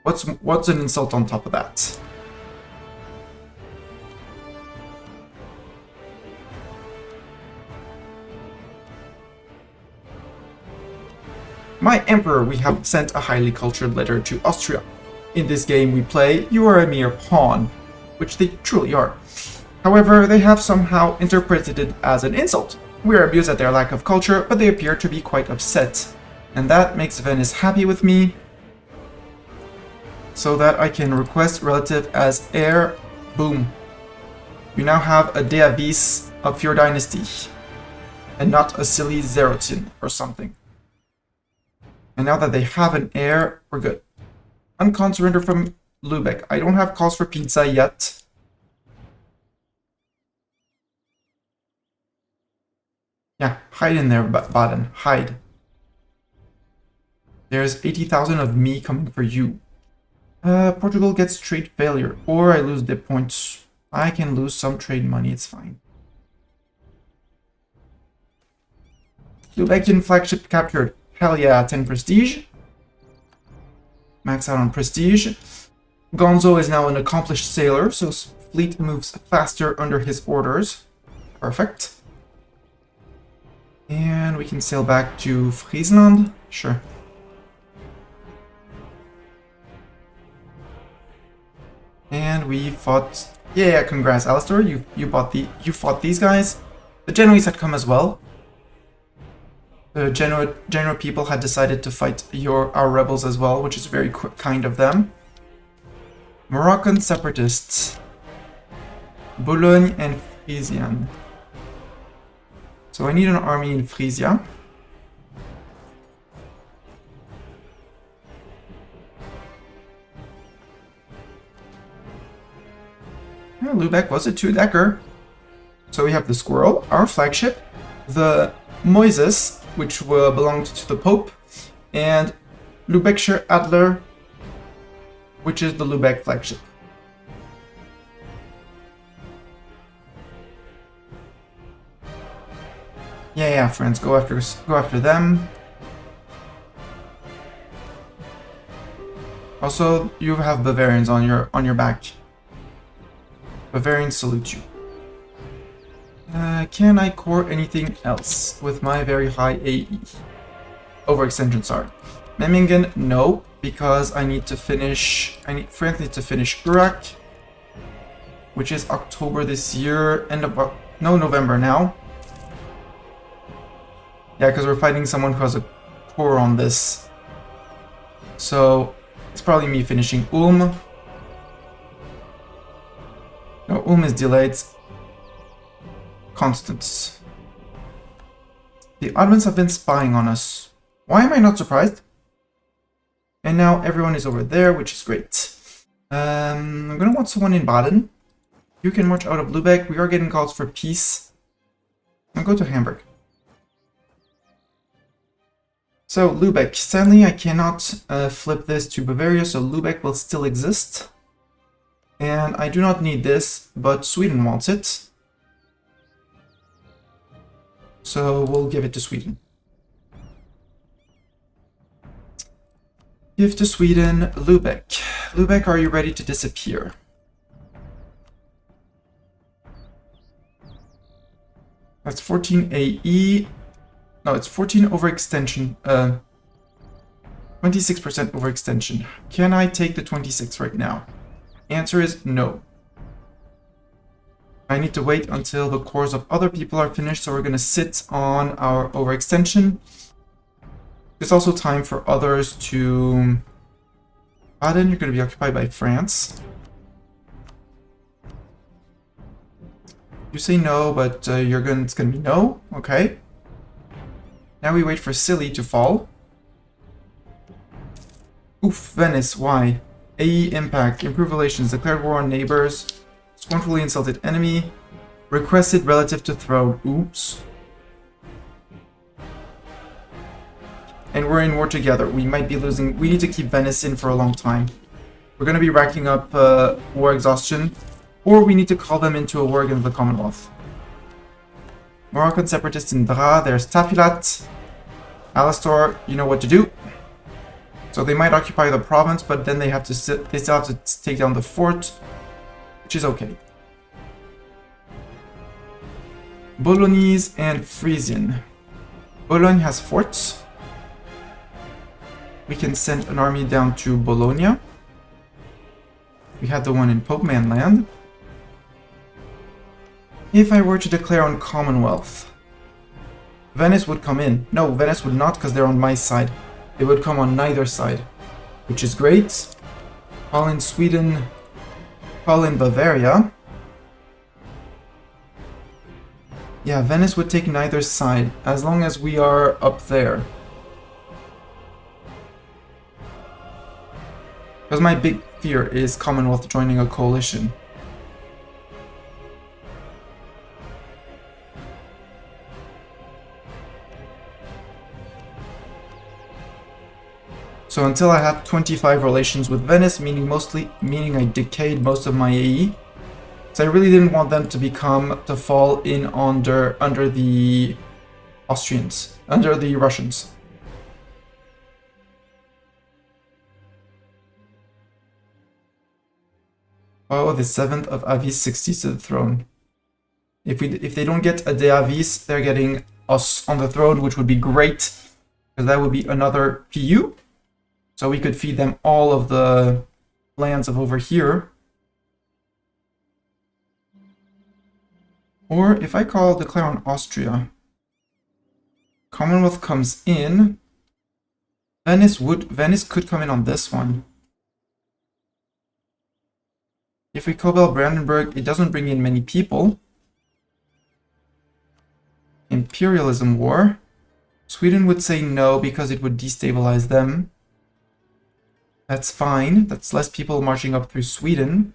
Speaker 1: what's an insult on top of that? My Emperor, we have sent a highly cultured letter to Austria. In this game we play, you are a mere pawn, which they truly are. However, they have somehow interpreted it as an insult. We are amused at their lack of culture, but they appear to be quite upset. And that makes Venice happy with me, so that I can request relative as heir. Boom. You now have a De Avis of your dynasty, and not a silly Zerotin or something. And now that they have an heir, we're good. Uncon surrender from Lübeck. I don't have calls for pizza yet. Yeah, hide in there, Baden. Hide. There's 80,000 of me coming for you. Portugal gets trade failure, or I lose the points. I can lose some trade money, it's fine. Lübeckian flagship captured. Hell yeah, 10 prestige. Max out on prestige. Gonzo is now an accomplished sailor, so fleet moves faster under his orders. Perfect. And we can sail back to Friesland. Sure. And we fought. Yeah, congrats, Alistair. You fought these guys. The Genoese had come as well. The Genoa people had decided to fight our rebels as well, which is very kind of them. Moroccan separatists. Boulogne and Frisian. So I need an army in Frisia. Yeah, Lübeck was a 2-decker. So we have the Squirrel, our flagship, the Moises, which belonged to the Pope, and Lübeckscher Adler, which is the Lübeck flagship. Yeah, friends, go after them. Also, you have Bavarians on your back. Bavarians salute you. Can I core anything else with my very high AE? Overextension, sorry. Memmingen, no, because I need France needs to finish Iraq, which is October this year, November now. Yeah, because we're fighting someone who has a core on this. So, it's probably me finishing Ulm. No, Ulm is delayed. Constance. The Ottomans have been spying on us. Why am I not surprised? And now everyone is over there, which is great. I'm gonna want someone in Baden. You can march out of Lübeck. We are getting calls for peace. I'll go to Hamburg. So, Lübeck. Sadly, I cannot flip this to Bavaria, so Lübeck will still exist. And I do not need this, but Sweden wants it. So, we'll give it to Sweden. Give to Sweden, Lübeck. Lübeck, are you ready to disappear? That's 14 AE. No, it's 14 overextension. 26% overextension. Can I take the 26 right now? Answer is no. I need to wait until the cores of other people are finished, so we're going to sit on our overextension. There's also time for others to... Baden, you're going to be occupied by France. You say no, but it's going to be no. Okay. Now we wait for Silly to fall. Oof, Venice, why? AE impact, improve relations, declared war on neighbors, scornfully insulted enemy, requested relative to throne. Oops. And we're in war together. We might be losing. We need to keep Venice in for a long time. We're going to be racking up war exhaustion, or we need to call them into a war against the Commonwealth. Moroccan separatists in Dra, there's Tafilat. Alastor, you know what to do. So they might occupy the province, but then they still have to take down the fort, which is okay. Bolognese and Frisian. Bologne has forts. We can send an army down to Bologna. We had the one in Pope Man land. If I were to declare on Commonwealth, Venice would come in. No, Venice would not, because they're on my side. They would come on neither side, which is great. Call in Sweden, call in Bavaria. Yeah, Venice would take neither side, as long as we are up there. Because my big fear is Commonwealth joining a coalition. So until I have 25 relations with Venice, meaning I decayed most of my AE. So I really didn't want them to fall in under the Austrians, under the Russians. Oh, the 7th of Avis succeeds to the throne. If they don't get a de Avis, they're getting us on the throne, which would be great, because that would be another PU. So we could feed them all of the lands of over here. Or if I declare on Austria, Commonwealth comes in, Venice could come in on this one. If we cobalt Brandenburg, it doesn't bring in many people. Imperialism war. Sweden would say no because it would destabilize them. That's fine. That's less people marching up through Sweden.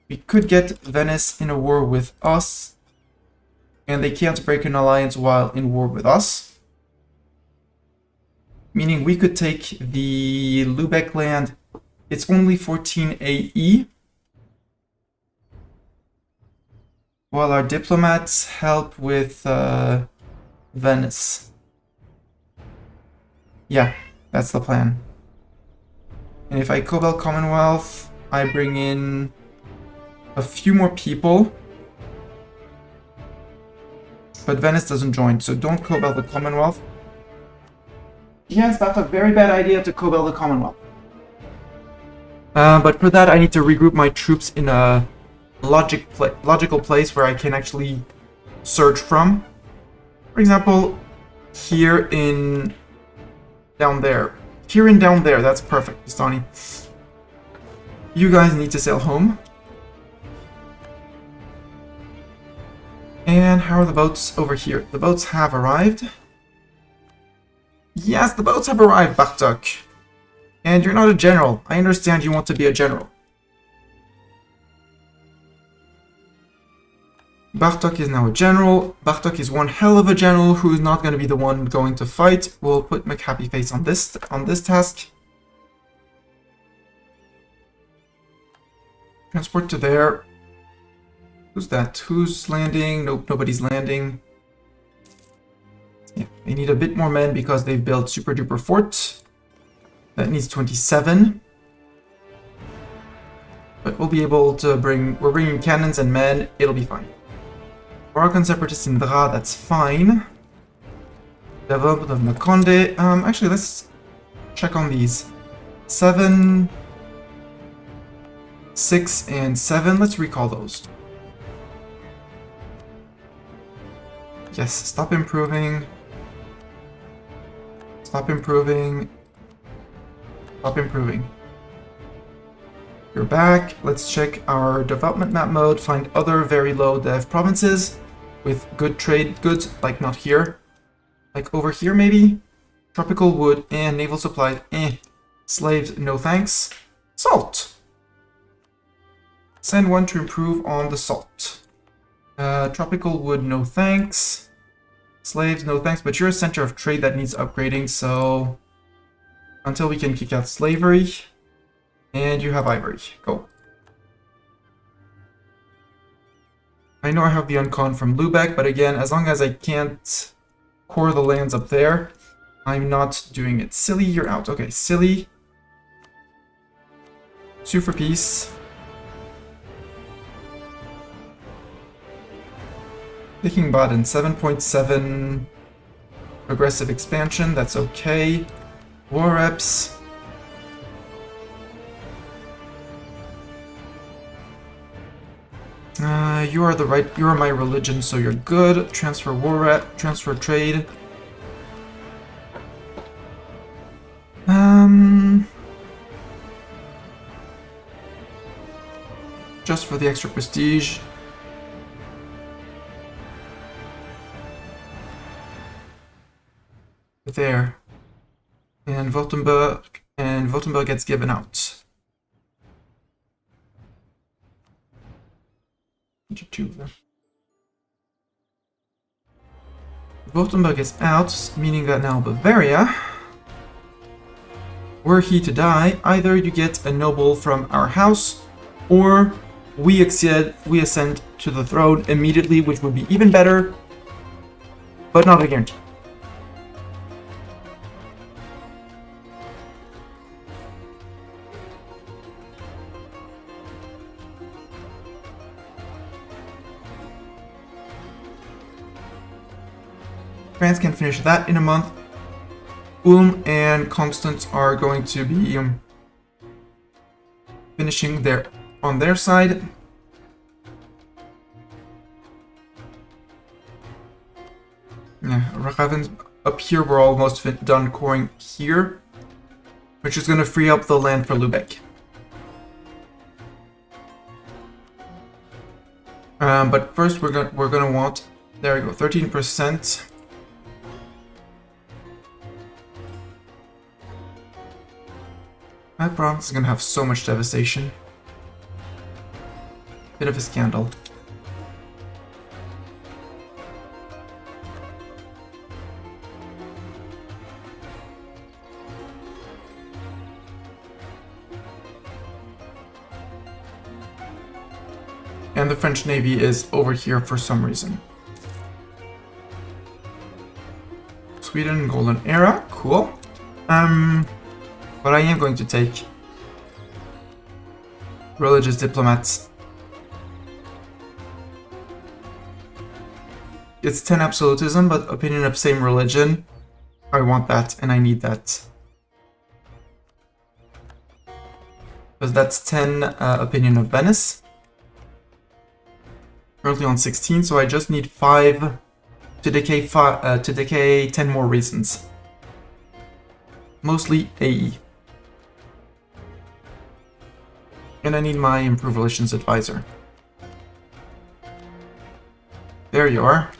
Speaker 1: We could get Venice in a war with us. and they can't break an alliance while in war with us. Meaning we could take the Lübeck land. It's only 14 AE. While our diplomats help with Venice. Yeah, that's the plan. And if I Cobalt Commonwealth, I bring in a few more people. But Venice doesn't join, so don't Cobalt the Commonwealth. Yes, that's a very bad idea to Cobalt the Commonwealth. But for that, I need to regroup my troops in a logical place where I can actually surge from. For example, here in down there. Here and down there, that's perfect, Istani. You guys need to sail home. And how are the boats over here? The boats have arrived. Yes, the boats have arrived, Bartok. And you're not a general. I understand you want to be a general. Bartok is now a general. Bartok is one hell of a general who is not going to be the one going to fight. We'll put McHappyface on this task. Transport to there. Who's that? Who's landing? Nope, nobody's landing. Yeah, they need a bit more men because they've built super duper fort. That needs 27. But we'll be able to we're bringing cannons and men. It'll be fine. Moroccan separatists in Dra, that's fine. Development of Makonde. Actually, let's check on these. 7, 6, and 7. Let's recall those. Yes, stop improving. Stop improving. Stop improving. You're back. Let's check our development map mode. Find other very low dev provinces with good trade goods, like not here. Like over here, maybe? Tropical wood and naval supplies. Slaves, no thanks. Salt. Send one to improve on the salt. Tropical wood, no thanks. Slaves, no thanks, but you're a center of trade that needs upgrading, so until we can kick out slavery. And you have ivory. Go. I know I have the uncon from Lübeck, but again, as long as I can't core the lands up there, I'm not doing it. Silly, you're out. Okay, Silly. Sue for peace. Picking Baden, 7.7 aggressive expansion, that's okay. War reps. You are my religion, so you're good. Transfer war rep, transfer trade. Just for the extra prestige. There. And Württemberg gets given out. Württemberg is out, meaning that now Bavaria, were he to die, either you get a noble from our house, or we ascend to the throne immediately, which would be even better, but not a guarantee. France can finish that in a month. Ulm and Constance are going to be finishing on their side. Yeah, Raven's up here. We're almost done coring here, which is going to free up the land for Lübeck. But first, we're gonna want. There we go, 13%. That province is gonna have so much devastation. Bit of a scandal. And the French Navy is over here for some reason. Sweden, Golden Era, cool. But I am going to take religious diplomats. It's 10 absolutism, but opinion of same religion. I want that, and I need that. Because that's 10 opinion of Venice. Currently on 16, so I just need 5 to decay 10 more reasons. Mostly AE. And I need my Improved Relations Advisor. There you are.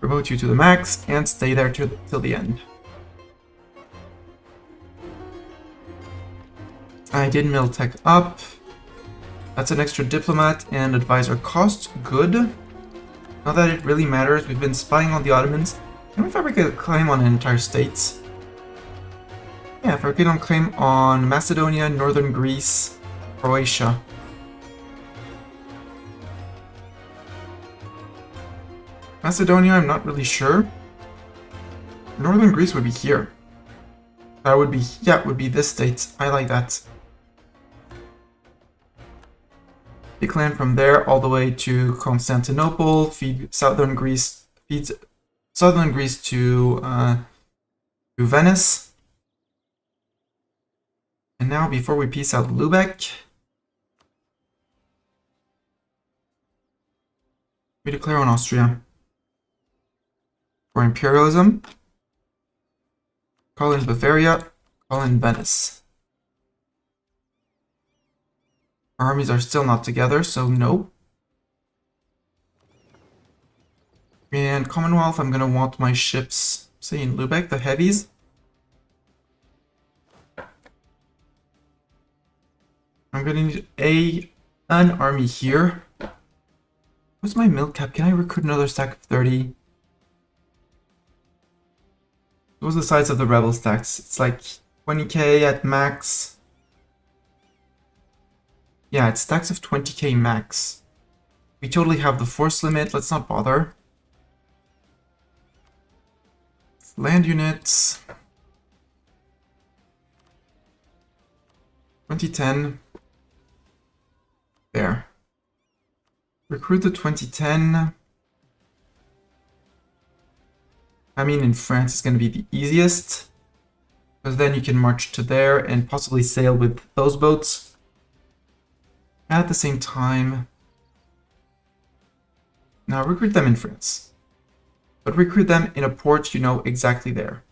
Speaker 1: Promote you to the max and stay there till the end. I did Miltech up. That's an extra diplomat and advisor cost. Good. Not that it really matters. We've been spying on the Ottomans. Can we fabricate a claim on an entire state? Yeah, fabricate on claim on Macedonia, Northern Greece, Croatia. Macedonia, I'm not really sure. Northern Greece would be here. That would be, yeah, it would be this state. I like that. Decline from there all the way to Constantinople, feed southern Greece to Venice. And now, before we peace out Lubeck, we declare on Austria for imperialism. Call in Bavaria, call in Venice. Our armies are still not together, so no. And Commonwealth, I'm gonna want my ships, say in Lubeck, the heavies. I'm gonna need an army here. What's my milk cap? Can I recruit another stack of 30? What's the size of the rebel stacks? It's like 20k at max. Yeah, it's stacks of 20k max. We totally have the force limit. Let's not bother. Land units. 2010. There. Recruit the 2010. I mean, in France, it's going to be the easiest. Because then you can march to there and possibly sail with those boats. At the same time, now recruit them in France. But recruit them in a port you know exactly there.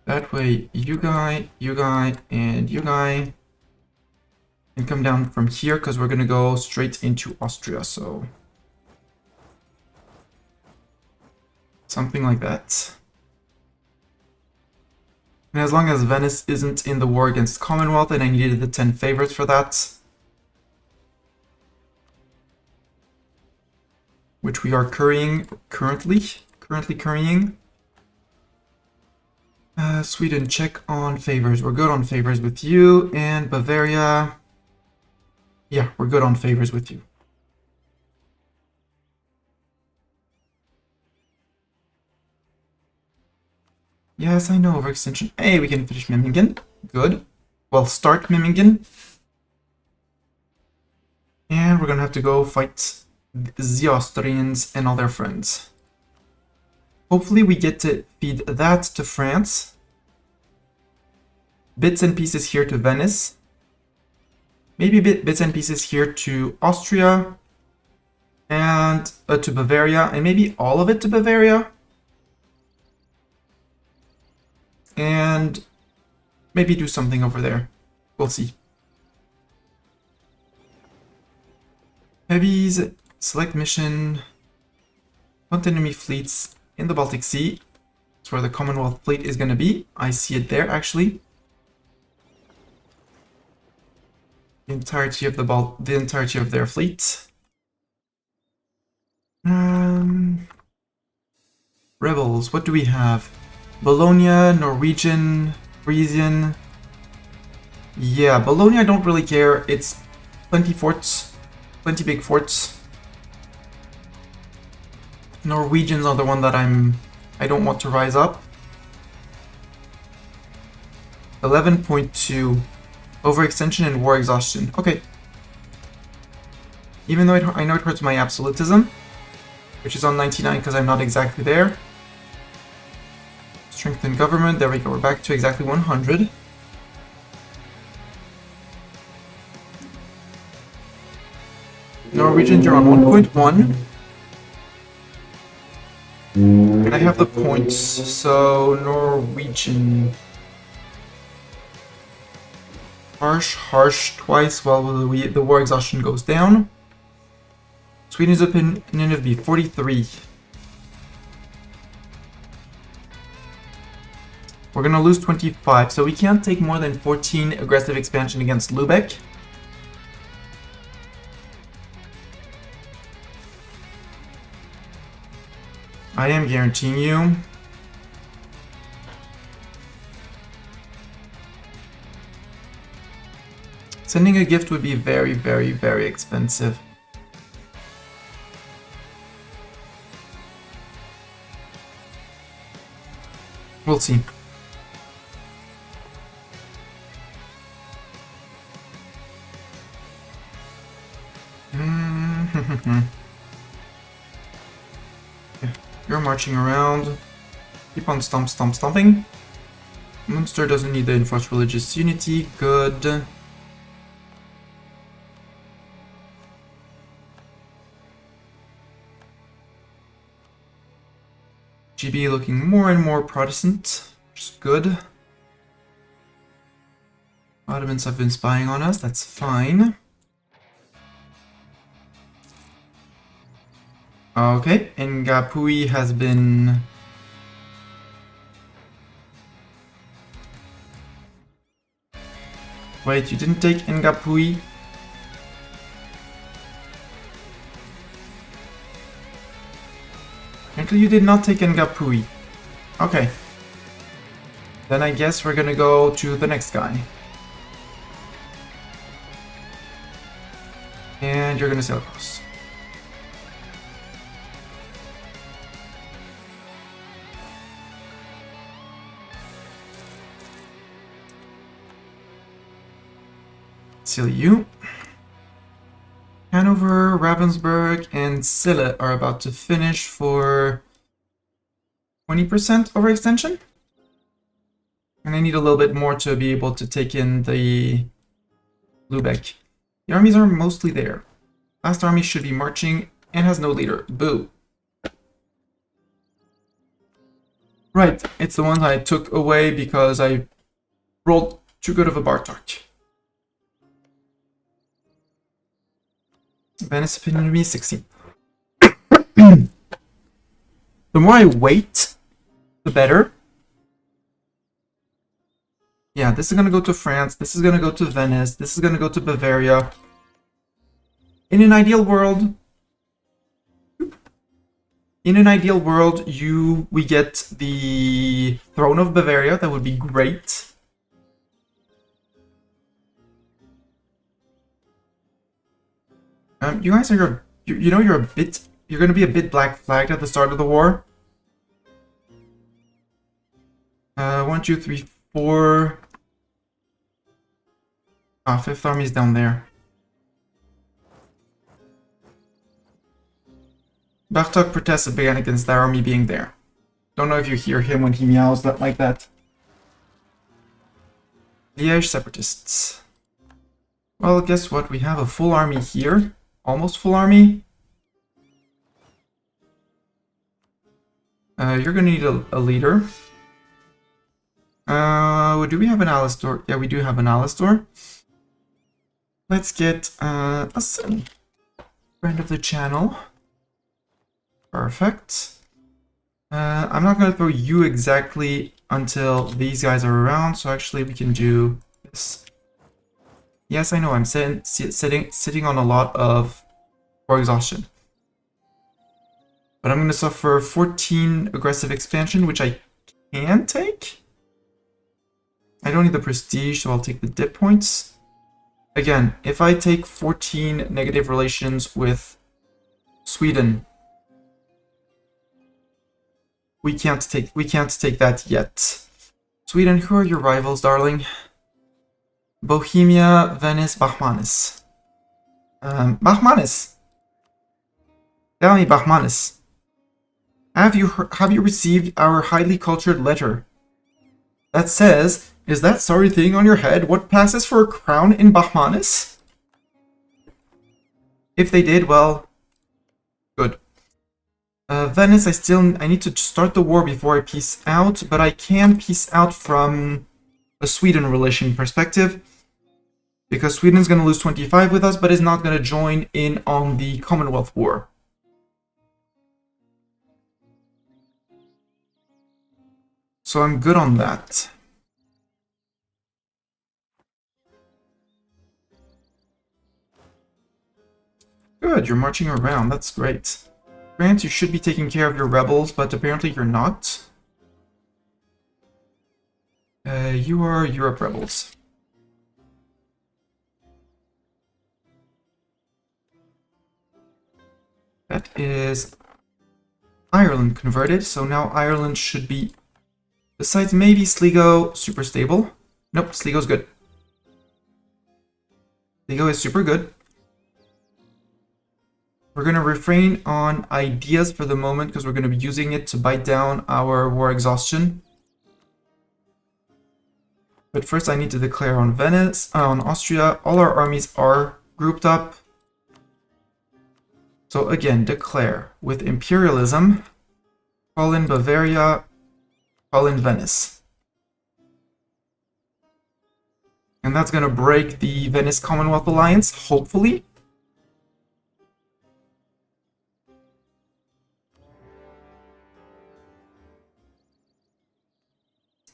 Speaker 1: That way, you guy, and you guy can come down from here because we're going to go straight into Austria, so something like that. And as long as Venice isn't in the war against Commonwealth, and I needed the 10 favorites for that, which we are currently currying. Sweden, check on favors. We're good on favors with you, and Bavaria, yeah, we're good on favors with you. Yes, I know, overextension. Hey, we can finish Memmingen. Good. Well, start Memmingen. And we're gonna have to go fight the Austrians and all their friends. Hopefully we get to feed that to France. Bits and pieces here to Venice. Maybe bits and pieces here to Austria. And to Bavaria. And maybe all of it to Bavaria. And maybe do something over there. We'll see. Heavies, select mission. Hunt enemy fleets in the Baltic Sea. That's where the Commonwealth fleet is going to be. I see it there, actually. The entirety of the entirety of their fleet. Rebels, what do we have? Bologna, Norwegian, Frisian. Yeah, Bologna I don't really care. It's plenty forts. Plenty big forts. Norwegians are the one that I don't want to rise up. 11.2. Overextension and war exhaustion. Okay. Even though I know it hurts my absolutism, which is on 99 because I'm not exactly there. Strengthen government. There we go. We're back to exactly 100. Norwegians are on 1.1. And I have the points, so Norwegian. Harsh twice while the war exhaustion goes down. Sweden's opinion would be 43. We're gonna lose 25, so we can't take more than 14 aggressive expansion against Lübeck. I am guaranteeing you. Sending a gift would be very, very, very expensive. We'll see. You're marching around. Keep on stomping. Munster doesn't need to enforce religious unity. Good. GB looking more and more Protestant, which is good. Ottomans have been spying on us, that's fine. Okay, Ngapui has been... Wait, you didn't take Ngapui? Apparently you did not take Ngapui. Okay. Then I guess we're gonna go to the next guy. And you're gonna sail across. Seal you. Hanover, Ravensburg, and Sille are about to finish for 20% overextension. And I need a little bit more to be able to take in the Lübeck. The armies are mostly there. Last army should be marching and has no leader. Boo. Right, it's the ones I took away because I rolled too good of a Bartok. Venice opinion to me 16. The more I wait, the better. Yeah, this is gonna go to France, this is gonna go to Venice, this is gonna go to Bavaria. In an ideal world, we get the throne of Bavaria. That would be great. You guys are you're gonna be a bit black flagged at the start of the war. 1, 2, 3, 4. Ah, Fifth Army's down there. Bartok protests began against that army being there. Don't know if you hear him when he meows like that. Liège separatists. Well, guess what? We have a full army here. Almost full army. You're gonna need a leader. Do we have an Alistor? Yeah, we do have an Alistor. Let's get a son. Friend of the channel. Perfect. I'm not gonna throw you exactly until these guys are around, so actually we can do this. Yes, I know, I'm sitting on a lot of war exhaustion. But I'm going to suffer 14 aggressive expansion, which I can take. I don't need the prestige, so I'll take the dip points. Again, if I take 14 negative relations with Sweden, we can't take that yet. Sweden, who are your rivals, darling? Bohemia, Venice, Bachmanis. Bachmanis. Tell me, Bachmanis. Have you received our highly cultured letter that says, is that sorry thing on your head what passes for a crown in Bachmanis? If they did, well, good. Venice, I need to start the war before I peace out, but I can peace out from a Sweden relation perspective, because Sweden's going to lose 25 with us, but is not going to join in on the Commonwealth War. So I'm good on that. Good, you're marching around, that's great. France, you should be taking care of your rebels, but apparently you're not. You are Europe rebels. That is Ireland converted, so now Ireland should be, besides maybe Sligo, super stable. Nope, Sligo's good. Sligo is super good. We're going to refrain on ideas for the moment because we're going to be using it to bite down our war exhaustion. But first I need to declare on Venice, on Austria. All our armies are grouped up. So again, declare with imperialism, call in Bavaria, call in Venice. And that's going to break the Venice Commonwealth Alliance, hopefully.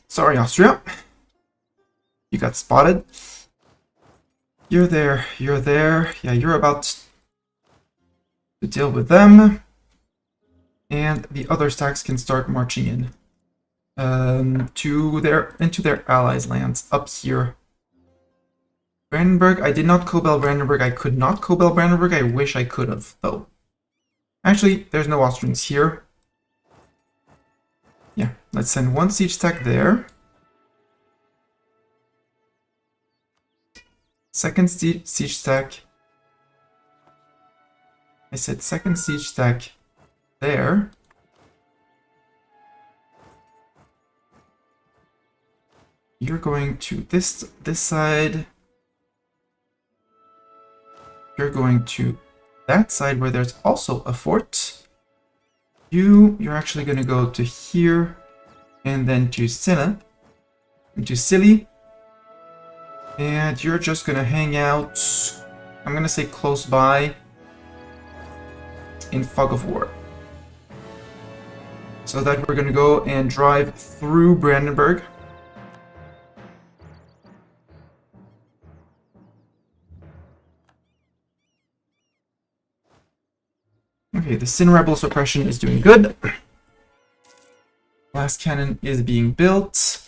Speaker 1: Sorry, Austria. You got spotted. You're there, you're there. Yeah, you're about to deal with them. And the other stacks can start marching in into their allies' lands up here. Brandenburg, I did not Cobel Brandenburg. I could not Cobel Brandenburg. I wish I could have, though. Actually, there's no Austrians here. Yeah, let's send one siege stack there. Second siege stack. I said second siege stack there. You're going to this side. You're going to that side where there's also a fort. You're actually going to go to here, and then to Silla, and to Silly, and you're just going to hang out, I'm going to say close by, in Fog of War. So that we're going to go and drive through Brandenburg. Okay, the Sin Rebel suppression is doing good. Last cannon is being built.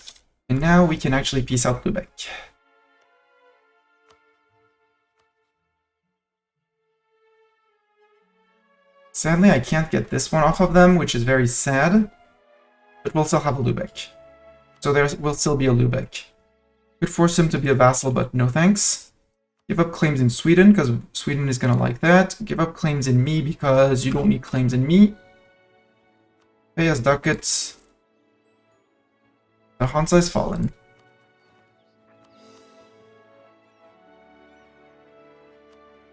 Speaker 1: And now we can actually peace out Lubeck. Sadly, I can't get this one off of them, which is very sad. But we'll still have a Lubeck. So there will still be a Lubeck. Could force him to be a vassal, but no thanks. Give up claims in Sweden, because Sweden is going to like that. Give up claims in me, because you don't need claims in me. Pay us ducats. The Hansa is fallen.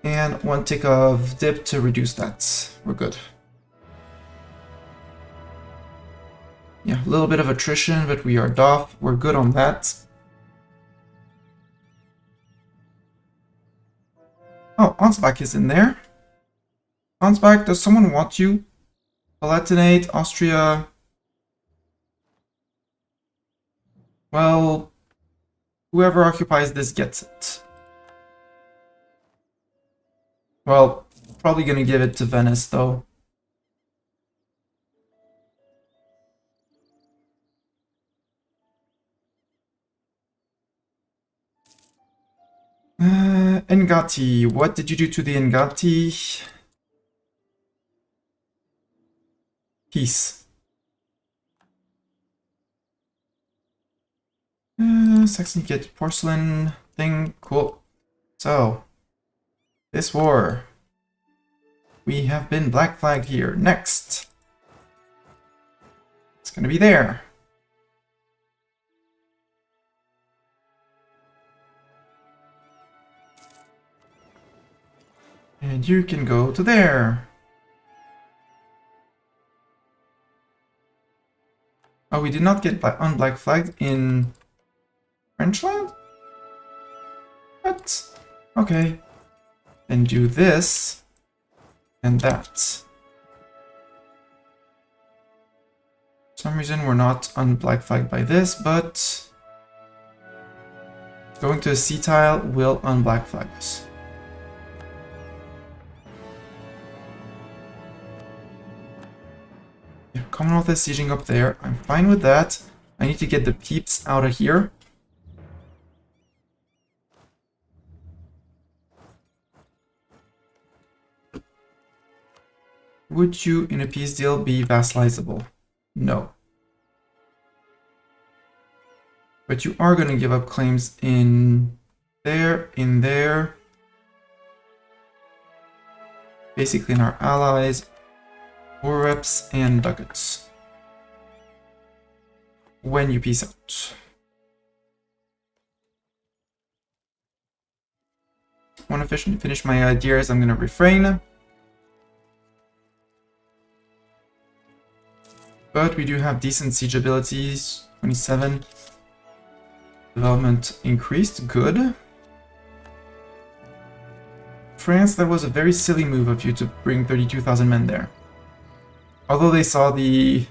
Speaker 1: And one tick of dip to reduce that. We're good. Yeah, a little bit of attrition, but we are doff. We're good on that. Oh, Ansbach is in there. Ansbach, does someone want you? Palatinate, Austria. Well, whoever occupies this gets it. Well, probably gonna give it to Venice, though. Engati. What did you do to the Engati? Peace. Saxony gets porcelain thing. Cool. So, this war. We have been black flagged here. Next. It's gonna be there. And you can go to there. Oh, we did not get unblack flagged in Frenchland? What? Okay. Then do this and that. For some reason we're not unblack flagged by this, but going to a sea tile will unblack flag us. Yeah, Commonwealth is sieging up there. I'm fine with that. I need to get the peeps out of here. Would you, in a peace deal, be vassalizable? No. But you are going to give up claims in there, basically in our allies, war reps, and ducats. When you peace out. Want to finish my ideas, I'm going to refrain. But we do have decent siege abilities, 27. Development increased, good. France, that was a very silly move of you to bring 32,000 men there. Although they saw the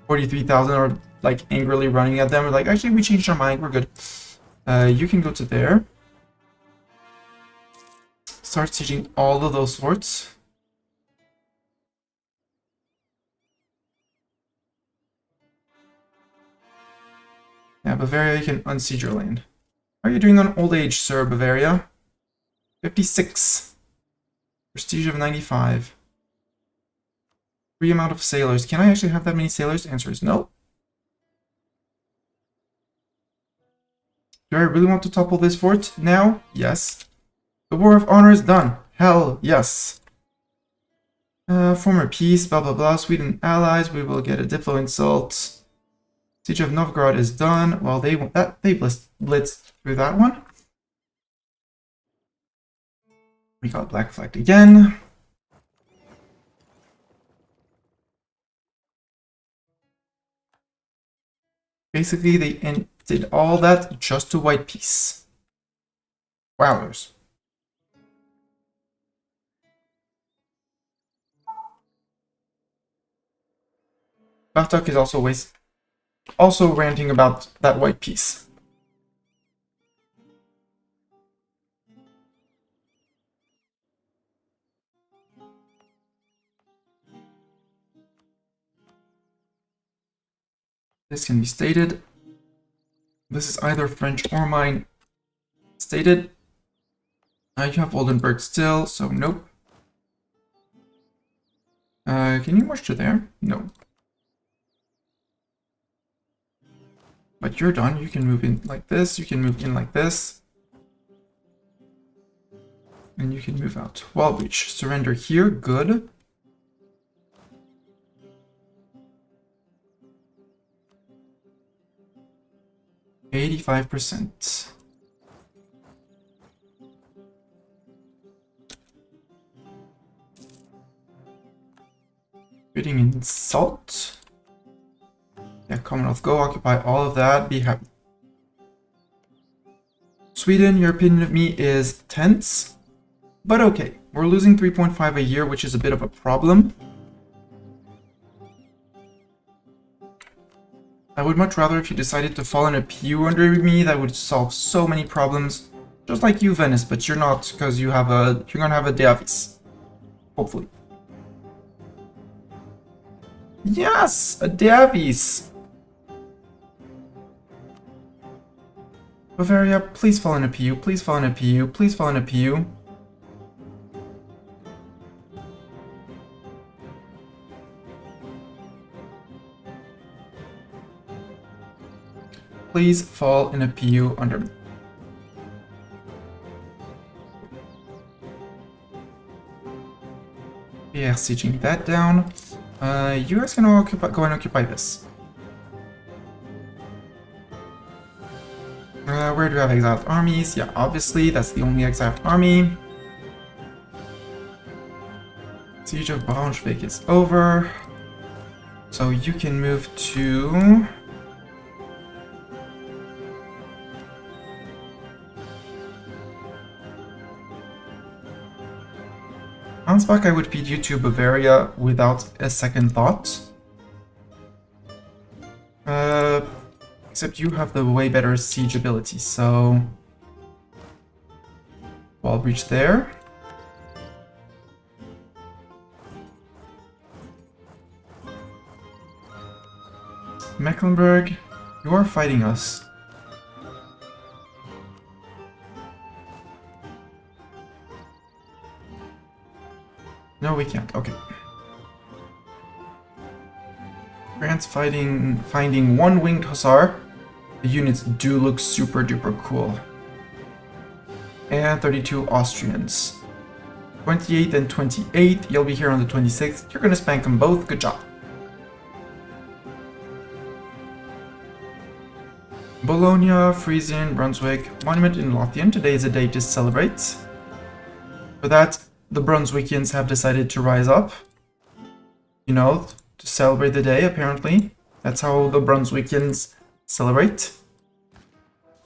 Speaker 1: 43,000 or like angrily running at them, we're like, actually we changed our mind, we're good. You can go to there. Start sieging all of those forts. Yeah, Bavaria, you can unsiege your land. How are you doing on old age, sir, Bavaria? 56. Prestige of 95. Free amount of sailors. Can I actually have that many sailors? The answer is no. Do I really want to topple this fort now? Yes. The War of Honor is done. Hell yes. Former peace, blah blah blah. Sweden allies, we will get a Diplo insult. Siege of Novgorod is done. Well, they blitzed through that one. We got black flagged again. Basically, they did all that just to white peace. Wowers. Bartok is also ranting about that white piece. This can be stated. This is either French or mine. Stated. You have Oldenburg still, so nope. Can you march to there? No. But you're done. You can move in like this. You can move in like this. And you can move out. Wall breach. Surrender here. Good. %. Trading in salt. Yeah, Commonwealth, go occupy all of that. Be happy. Sweden, your opinion of me is tense. But okay, we're losing 3.5 a year, which is a bit of a problem. I would much rather if you decided to fall in a pew under me. That would solve so many problems. Just like you, Venice, but you're not, because you're gonna have a Davis. Hopefully. Yes! A Davis! Bavaria, please fall in a PU, please fall in a PU, please fall in a PU. Please fall in a PU under me. We are sieging that down. You guys can go and occupy this. Where do you have exiled armies? Yeah, obviously, that's the only exiled army. Siege of Braunschweig is over. So you can move to... Ansbach, I would feed you to Bavaria without a second thought. Except you have the way better siege ability, so... Wall breach there. Mecklenburg, you are fighting us. No, we can't. Okay. France finding one winged hussar. The units do look super duper cool. And 32 Austrians. 28th and 28th. You'll be here on the 26th. You're gonna spank them both. Good job. Bologna, Frisian, Brunswick, Monument in Lothian. Today is a day to celebrate. For that, the Brunswickians have decided to rise up. You know, to celebrate the day, apparently. That's how the Brunswickians celebrate.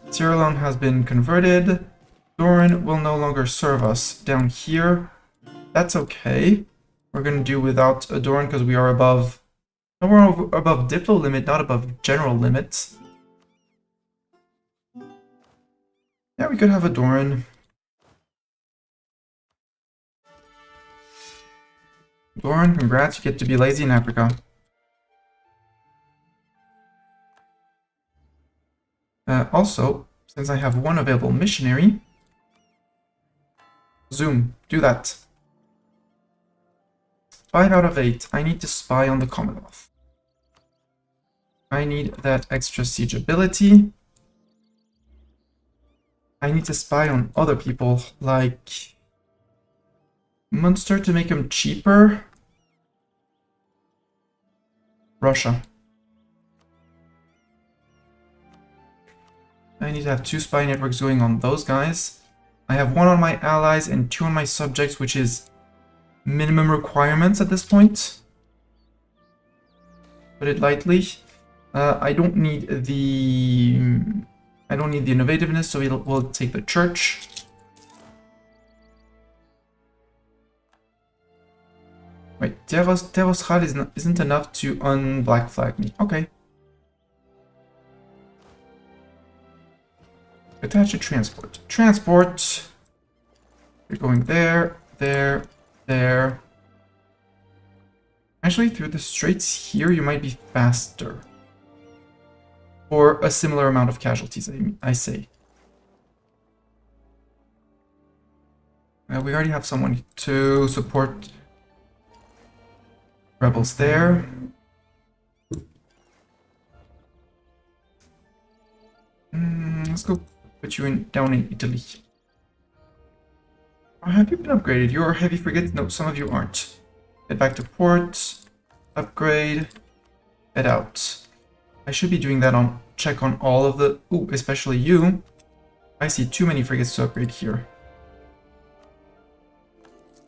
Speaker 1: Sierra Leone has been converted. Doran will no longer serve us down here. That's okay. We're gonna do without a Doran because we are above... No, we're above Diplo limit, not above general limit. Yeah, we could have a Doran. Doran, congrats, you get to be lazy in Africa. Also, since I have one available missionary, Zoom, do that. 5 out of 8. I need to spy on the Commonwealth. I need that extra siege ability. I need to spy on other people, like Munster to make them cheaper. Russia. I need to have 2 spy networks going on those guys. I have 1 on my allies and 2 on my subjects, which is minimum requirements at this point. Put it lightly. I don't need the innovativeness, so we'll take the church. Wait, Terrosral isn't enough to unblack flag me. Okay. Attach a transport. Transport! You're going there, there, there. Actually, through the straits here, you might be faster. Or a similar amount of casualties, I say. We already have someone to support rebels there. Let's go put you down in Italy. Have you been upgraded? You're heavy frigate? No, some of you aren't. Head back to port. Upgrade. Head out. I should be doing that on check on all of the... Ooh, especially you. I see too many frigates to upgrade here.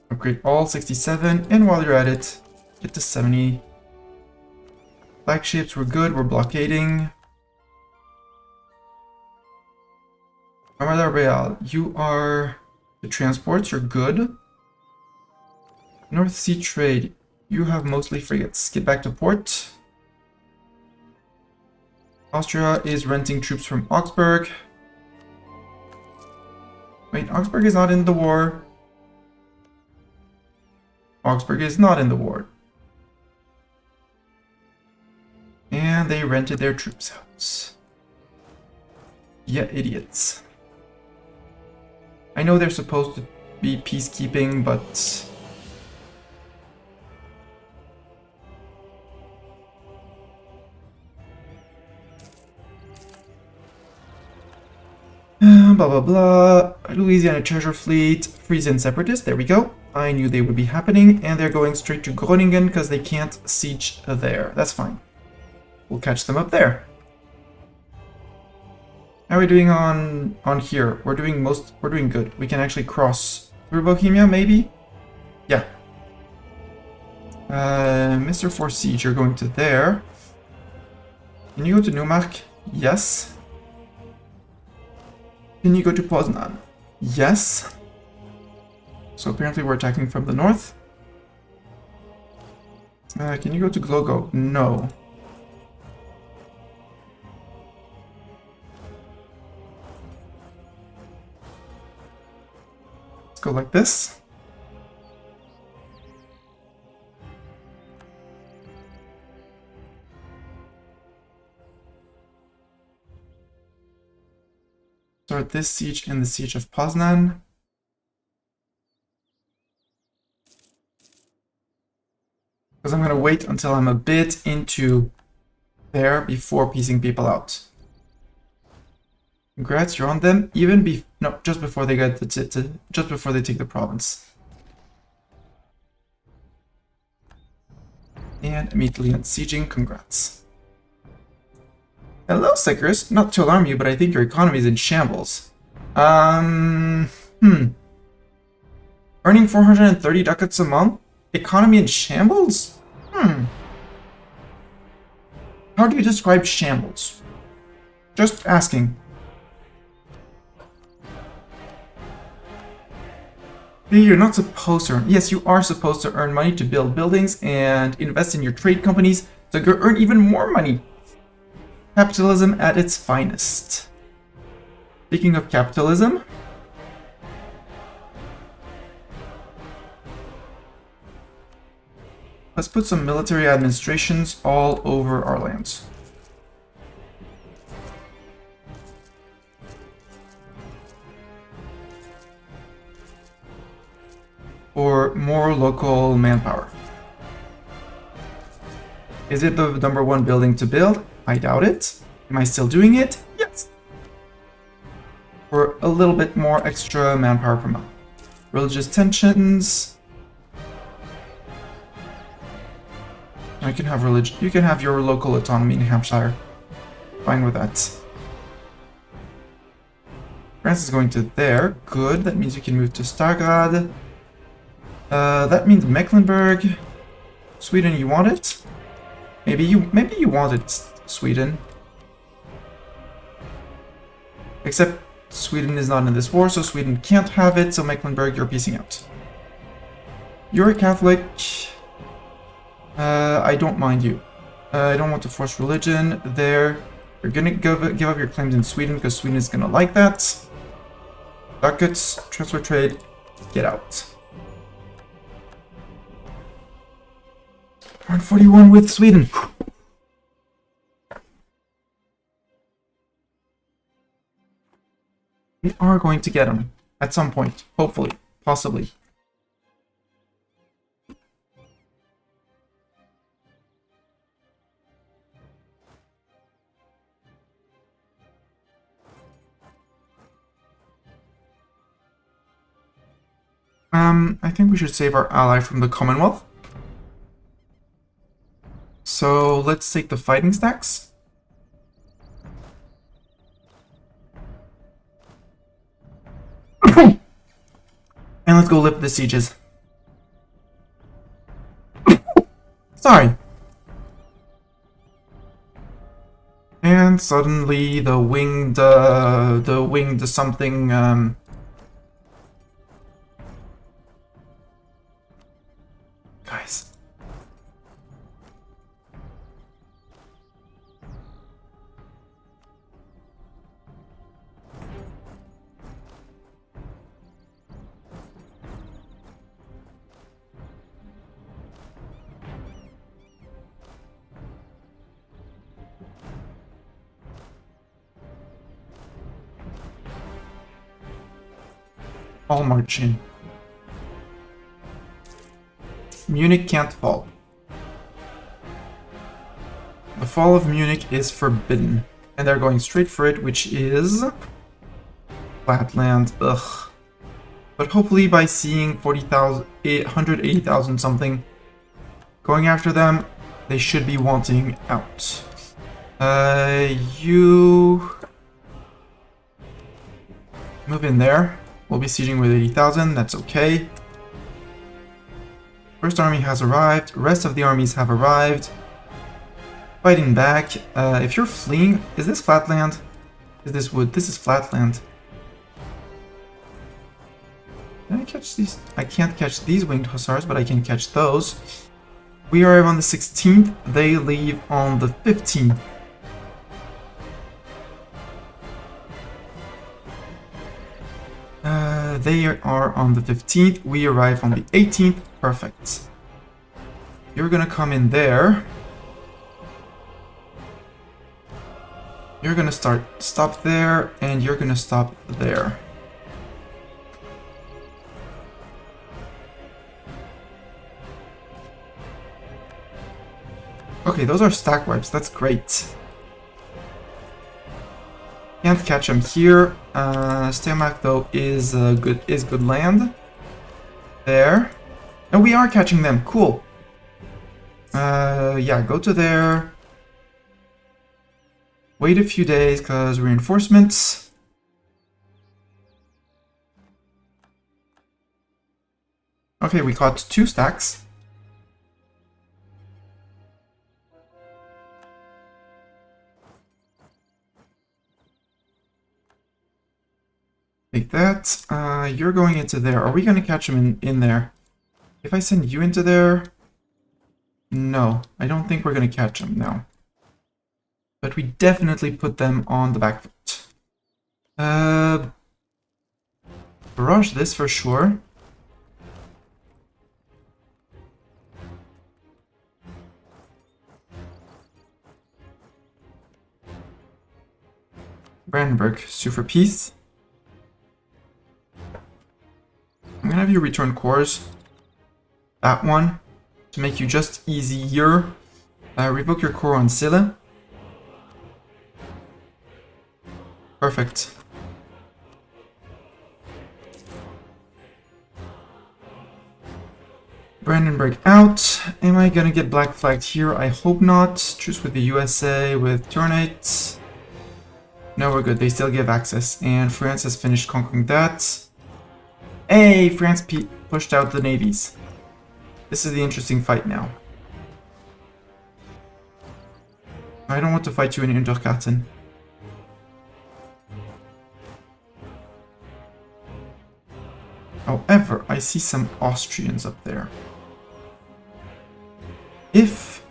Speaker 1: Upgrade all 67, and while you're at it, get to 70. Flagships, we're good, we're blockading. Armada Real, you are the transports, you're good. North Sea Trade, you have mostly frigates. Get back to port. Austria is renting troops from Augsburg. Wait, Augsburg is not in the war. Augsburg is not in the war. And they rented their troops out. Yeah, idiots. I know they're supposed to be peacekeeping, but... blah blah blah. Louisiana Treasure Fleet, Frisian Separatists, there we go. I knew they would be happening, and they're going straight to Groningen because they can't siege there. That's fine. We'll catch them up there. How are we doing on here? We're doing good. We can actually cross through Bohemia, maybe? Yeah. Mr. For Siege, you're going to there. Can you go to Neumark? Yes. Can you go to Poznan? Yes. So apparently we're attacking from the north. Can you go to Glogow? No. Let's go like this. Start this siege and the siege of Poznan. Because I'm going to wait until I'm a bit into there before piecing people out. Congrats, you're on them. No, just before they get just before they take the province. And immediately on sieging, congrats. Hello, Sickers. Not to alarm you, but I think your economy is in shambles. Earning 430 ducats a month? Economy in shambles? How do you describe shambles? Just asking. You're not supposed to earn. Yes, you are supposed to earn money to build buildings and invest in your trade companies to earn even more money. Capitalism at its finest. Speaking of capitalism, let's put some military administrations all over our lands. For more local manpower. Is it the #1 building to build? I doubt it. Am I still doing it? Yes. For a little bit more extra manpower per month. Religious tensions. I can have religion. You can have your local autonomy in Hampshire. Fine with that. France is going to there. Good. That means you can move to Stargrad. That means Mecklenburg. Sweden, you want it? Maybe you want it, Sweden. Except Sweden is not in this war, so Sweden can't have it, so Mecklenburg, you're piecing out. You're a Catholic. I don't mind you. I don't want to force religion there. You're gonna give up your claims in Sweden because Sweden is gonna like that. Ducats, transfer trade, get out. 141 with Sweden. We are going to get them at some point, hopefully, possibly. I think we should save our ally from the Commonwealth. So let's take the fighting stacks. And let's go lift the sieges. Sorry. And suddenly the winged something, guys. all march in. Munich can't fall. The fall of Munich is forbidden. And they're going straight for it, which is... flatland. Ugh. But hopefully by seeing 40,000, 180,000 something going after them, they should be wanting out. You... move in there. We'll be sieging with 80,000, that's okay. First army has arrived, rest of the armies have arrived. Fighting back. If you're fleeing, is this flatland? Is this wood? This is flatland. Can I catch these? I can't catch these winged hussars, but I can catch those. We arrive on the 16th, they leave on the 15th. They are on the 15th, we arrive on the 18th, perfect. You're gonna come in there. You're gonna stop there, and you're gonna stop there. Okay, those are stack wipes, that's great. Can't catch them here. Steiermark though is good land. There. And we are catching them, cool. Yeah, go to there. Wait a few days, because reinforcements. Okay, we caught 2 stacks. Take that. You're going into there. Are we going to catch them in there? If I send you into there... No, I don't think we're going to catch them now. But we definitely put them on the back foot. Barrage this for sure. Brandenburg, sue for peace. I'm gonna have you return cores. That one. To make you just easier. Revoke your core on Silla. Perfect. Brandenburg out. Am I gonna get black flagged here? I hope not. Truce with the USA with Turnate. No, we're good. They still give access. And France has finished conquering that. Hey, France pushed out the navies. This is the interesting fight now. I don't want to fight you in Unterkarten. However, I see some Austrians up there. If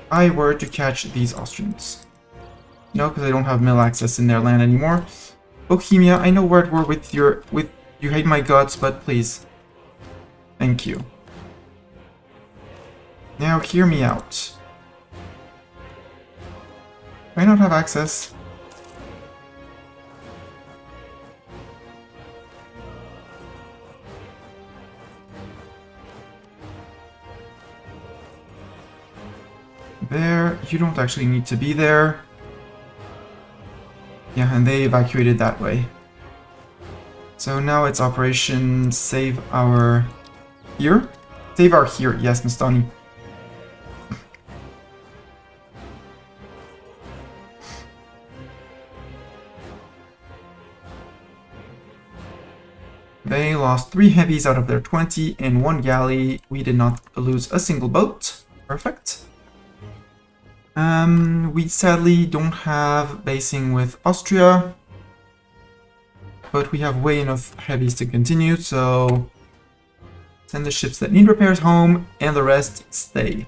Speaker 1: I were to catch these Austrians. No, because I don't have mill access in their land anymore. Bohemia, I know we're at war with your... You hate my guts, but please. Thank you. Now, hear me out. Do I not have access? There. You don't actually need to be there. Yeah, and they evacuated that way. So now it's Operation Save Our Here? Save Our Here, yes, Nastani. They lost 3 heavies out of their 20 and 1 galley. We did not lose a single boat. Perfect. We sadly don't have basing with Austria. But we have way enough heavies to continue, so send the ships that need repairs home, and the rest stay.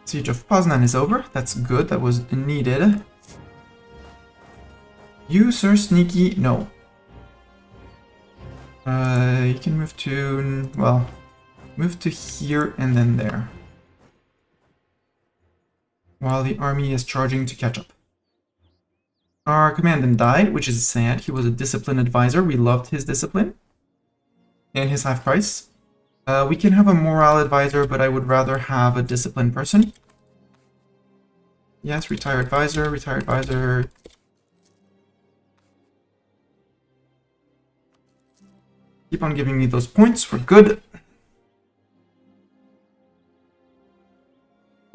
Speaker 1: Siege of Poznan is over. That's good. That was needed. You, Sir Sneaky, no. You can move to... well, move to here and then there. while the army is charging to catch up. Our commandant died, which is sad. He was a discipline advisor. We loved his discipline and his half price. We can have a morale advisor, but I would rather have a discipline person. Yes, retire advisor, retire advisor. Keep on giving me those points. We're good.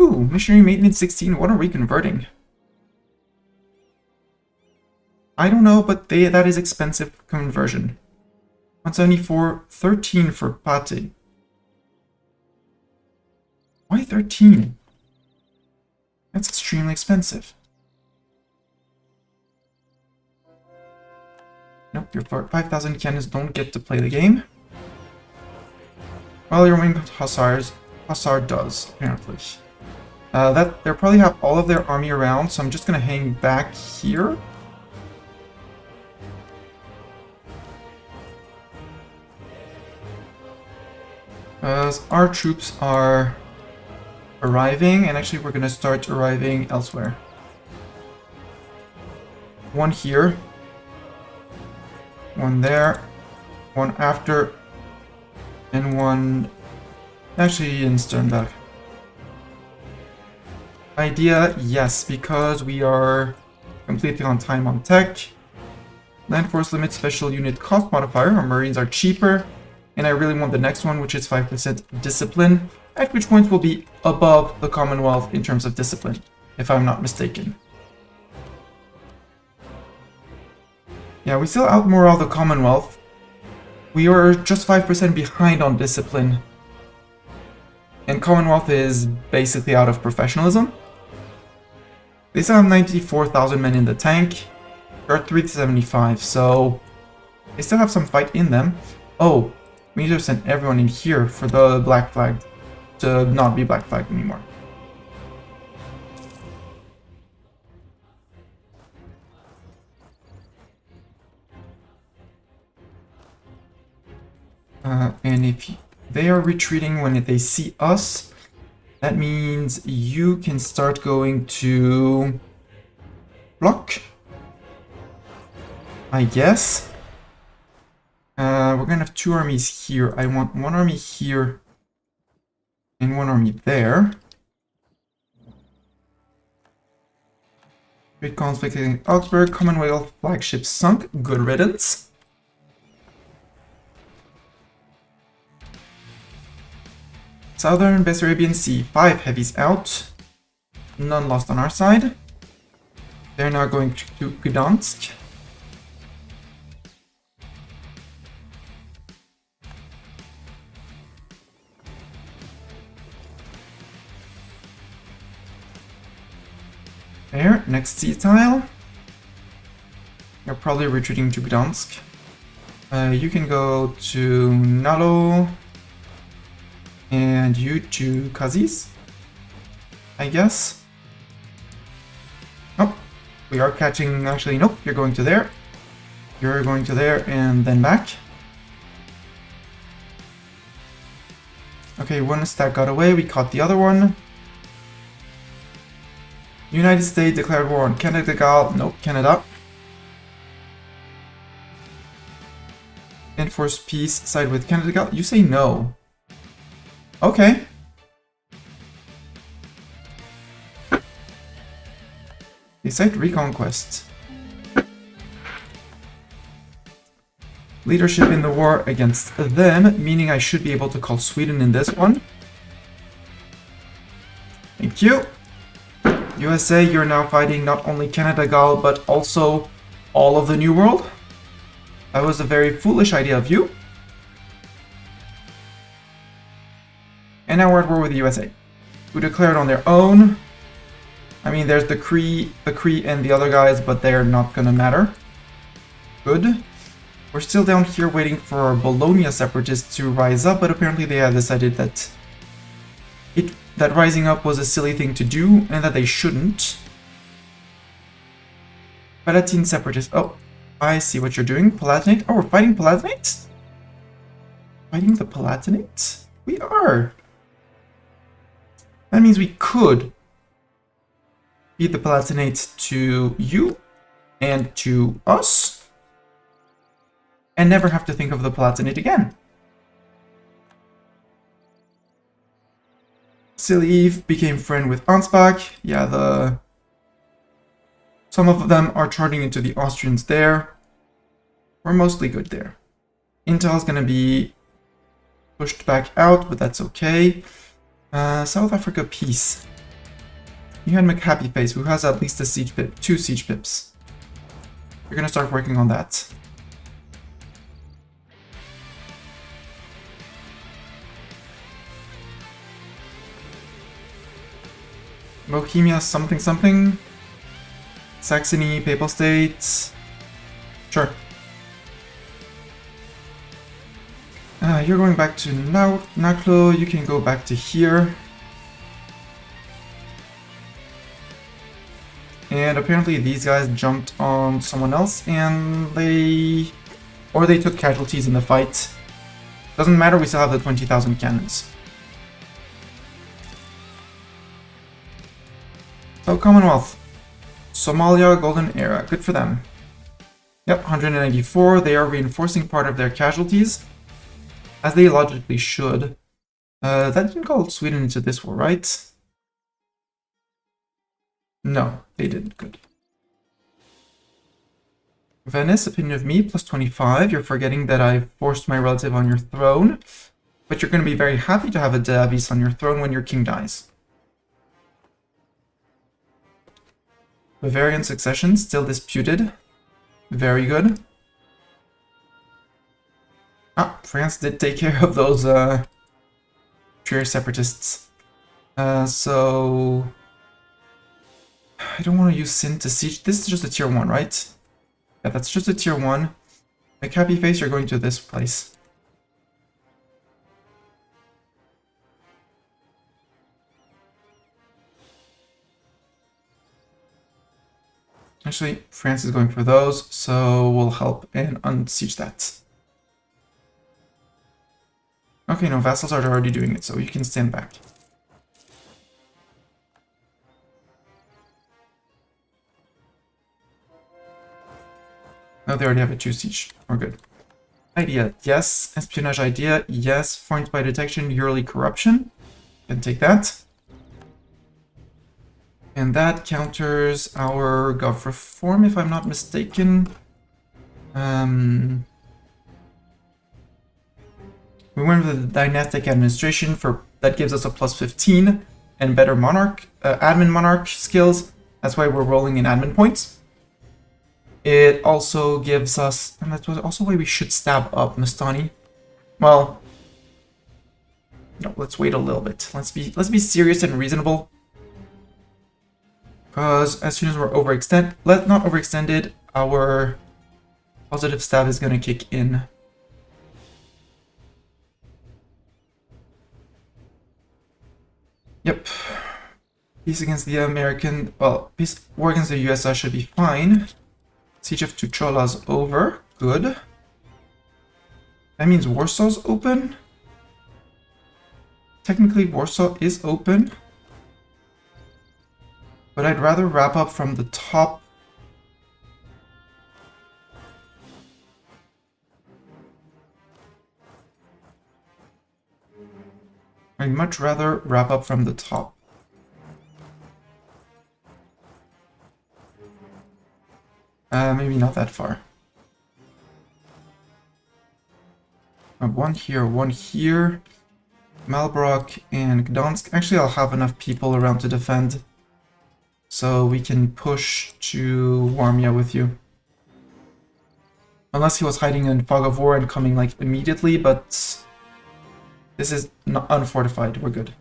Speaker 1: Ooh, missionary maintenance 16. What are we converting? I don't know, but that is expensive conversion. 174, 13 for Pate. Why 13? That's extremely expensive. Nope, your 5,000 cannons don't get to play the game. Well, your main Hussar does, apparently. They'll probably have all of their army around, so I'm just gonna hang back here. Our troops are arriving, and actually we're gonna start arriving elsewhere. One here. One there. One after. And one actually in Sternberg. Idea, yes, because we are completely on time on tech. Land force limit special unit cost modifier. Our marines are cheaper. And I really want the next one, which is 5% discipline, at which point we'll be above the Commonwealth in terms of discipline, if I'm not mistaken. Yeah, we still outmorale the Commonwealth. We are just 5% behind on discipline. And Commonwealth is basically out of professionalism. They still have 94,000 men in the tank. They're at 375, so they still have some fight in them. Oh, we need to send everyone in here for the black flag to not be black flag anymore. And if they are retreating when they see us, that means you can start going to block, I guess. We're gonna have two armies here. I want one army here and one army there. Great conflict in Augsburg, Commonwealth flagship sunk. Good riddance. Southern Bessarabian Sea, 5 heavies out. None lost on our side. They're now going to Gdansk. There, next sea tile. You're probably retreating to Gdansk. You can go to Nalo. And you to Kazis, I guess. Nope, we are catching, actually, nope, you're going to there. You're going to there and then back. Okay, one stack got away, we caught the other one. United States declared war on Canada. Nope, Canada. Enforce peace, side with Canada. You say no. Okay. They cite reconquest. Leadership in the war against them, meaning I should be able to call Sweden in this one. Thank you. USA, you're now fighting not only Canada, but also all of the New World. That was a very foolish idea of you. And now we're at war with the USA, who declared on their own. I mean, there's the Cree and the other guys, but they're not gonna matter. Good. We're still down here waiting for our Bologna separatists to rise up, but apparently they have decided that that rising up was a silly thing to do, and that they shouldn't. Palatine separatists. Oh, I see what you're doing. Palatinate. Oh, we're fighting Palatinate? Fighting the Palatinate? We are. That means we could feed the Palatinate to you and to us, and never have to think of the Palatinate again. Sileve became friend with Ansbach. Yeah, some of them are charging into the Austrians there. We're mostly good there. Intel's gonna be pushed back out, but that's okay. South Africa peace. You had McHappy Face, who has at least a siege pip, 2 siege pips. We're gonna start working on that. Bohemia something something. Saxony, Papal States. Sure. You're going back to Naklo, you can go back to here. And apparently these guys jumped on someone else and they took casualties in the fight. Doesn't matter, we still have the 20,000 cannons. So Commonwealth. Somalia Golden Era, good for them. Yep, 194, they are reinforcing part of their casualties. As they logically should. That didn't call Sweden into this war, right? No, they didn't. Good. Venice, opinion of me, plus 25. You're forgetting that I forced my relative on your throne. But you're going to be very happy to have a Davis on your throne when your king dies. Bavarian succession, still disputed. Very good. Ah, France did take care of those pure separatists. So I don't want to use Sin to siege. This is just a tier 1, right? Yeah, that's just a tier 1. Like Happy Face, you're going to this place. Actually, France is going for those, so we'll help and unsiege that. Okay, no, vassals are already doing it, so you can stand back. No, they already have a 2 siege. We're good. Idea, yes. Espionage idea, yes. Foreign spy detection, yearly corruption. Can take that. And that counters our gov reform, if I'm not mistaken. We went with the dynastic administration for that gives us a plus 15 and better monarch, admin monarch skills. That's why we're rolling in admin points. It also gives us, and that's also why we should stab up Mastani. Well, no, let's wait a little bit. Let's be serious and reasonable. Because as soon as we're not overextended, our positive stab is going to kick in. Yep. Peace against the American... Well, war against the USSR should be fine. Siege of Tuchola's over. Good. That means Warsaw's open. Technically, Warsaw is open. But I'd rather wrap up from the top. I'd much rather wrap up from the top. Maybe not that far. One here, one here. Malbrook and Gdansk. Actually, I'll have enough people around to defend. So we can push to Warmia with you. Unless he was hiding in Fog of War and coming like immediately, but this is not unfortified. We're good.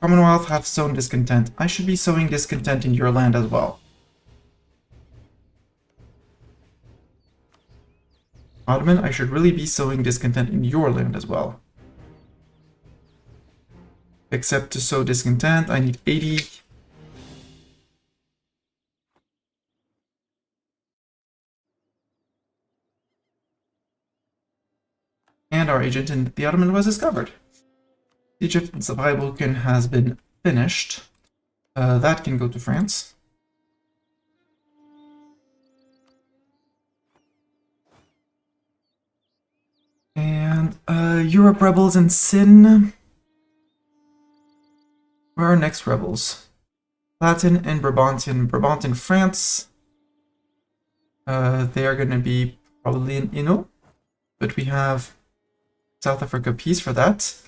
Speaker 1: Commonwealth have sown discontent. I should be sowing discontent in your land as well. Ottoman, I should really be sowing discontent in your land as well. Except to sow discontent, I need 80. And our agent in the Ottoman was discovered. Siege of Zweibrücken has been finished. That can go to France. And Europe rebels and Sin. Where are next rebels? Latin and Brabanton. Brabant in France. They are going to be probably in Inno. But we have South Africa peace for that.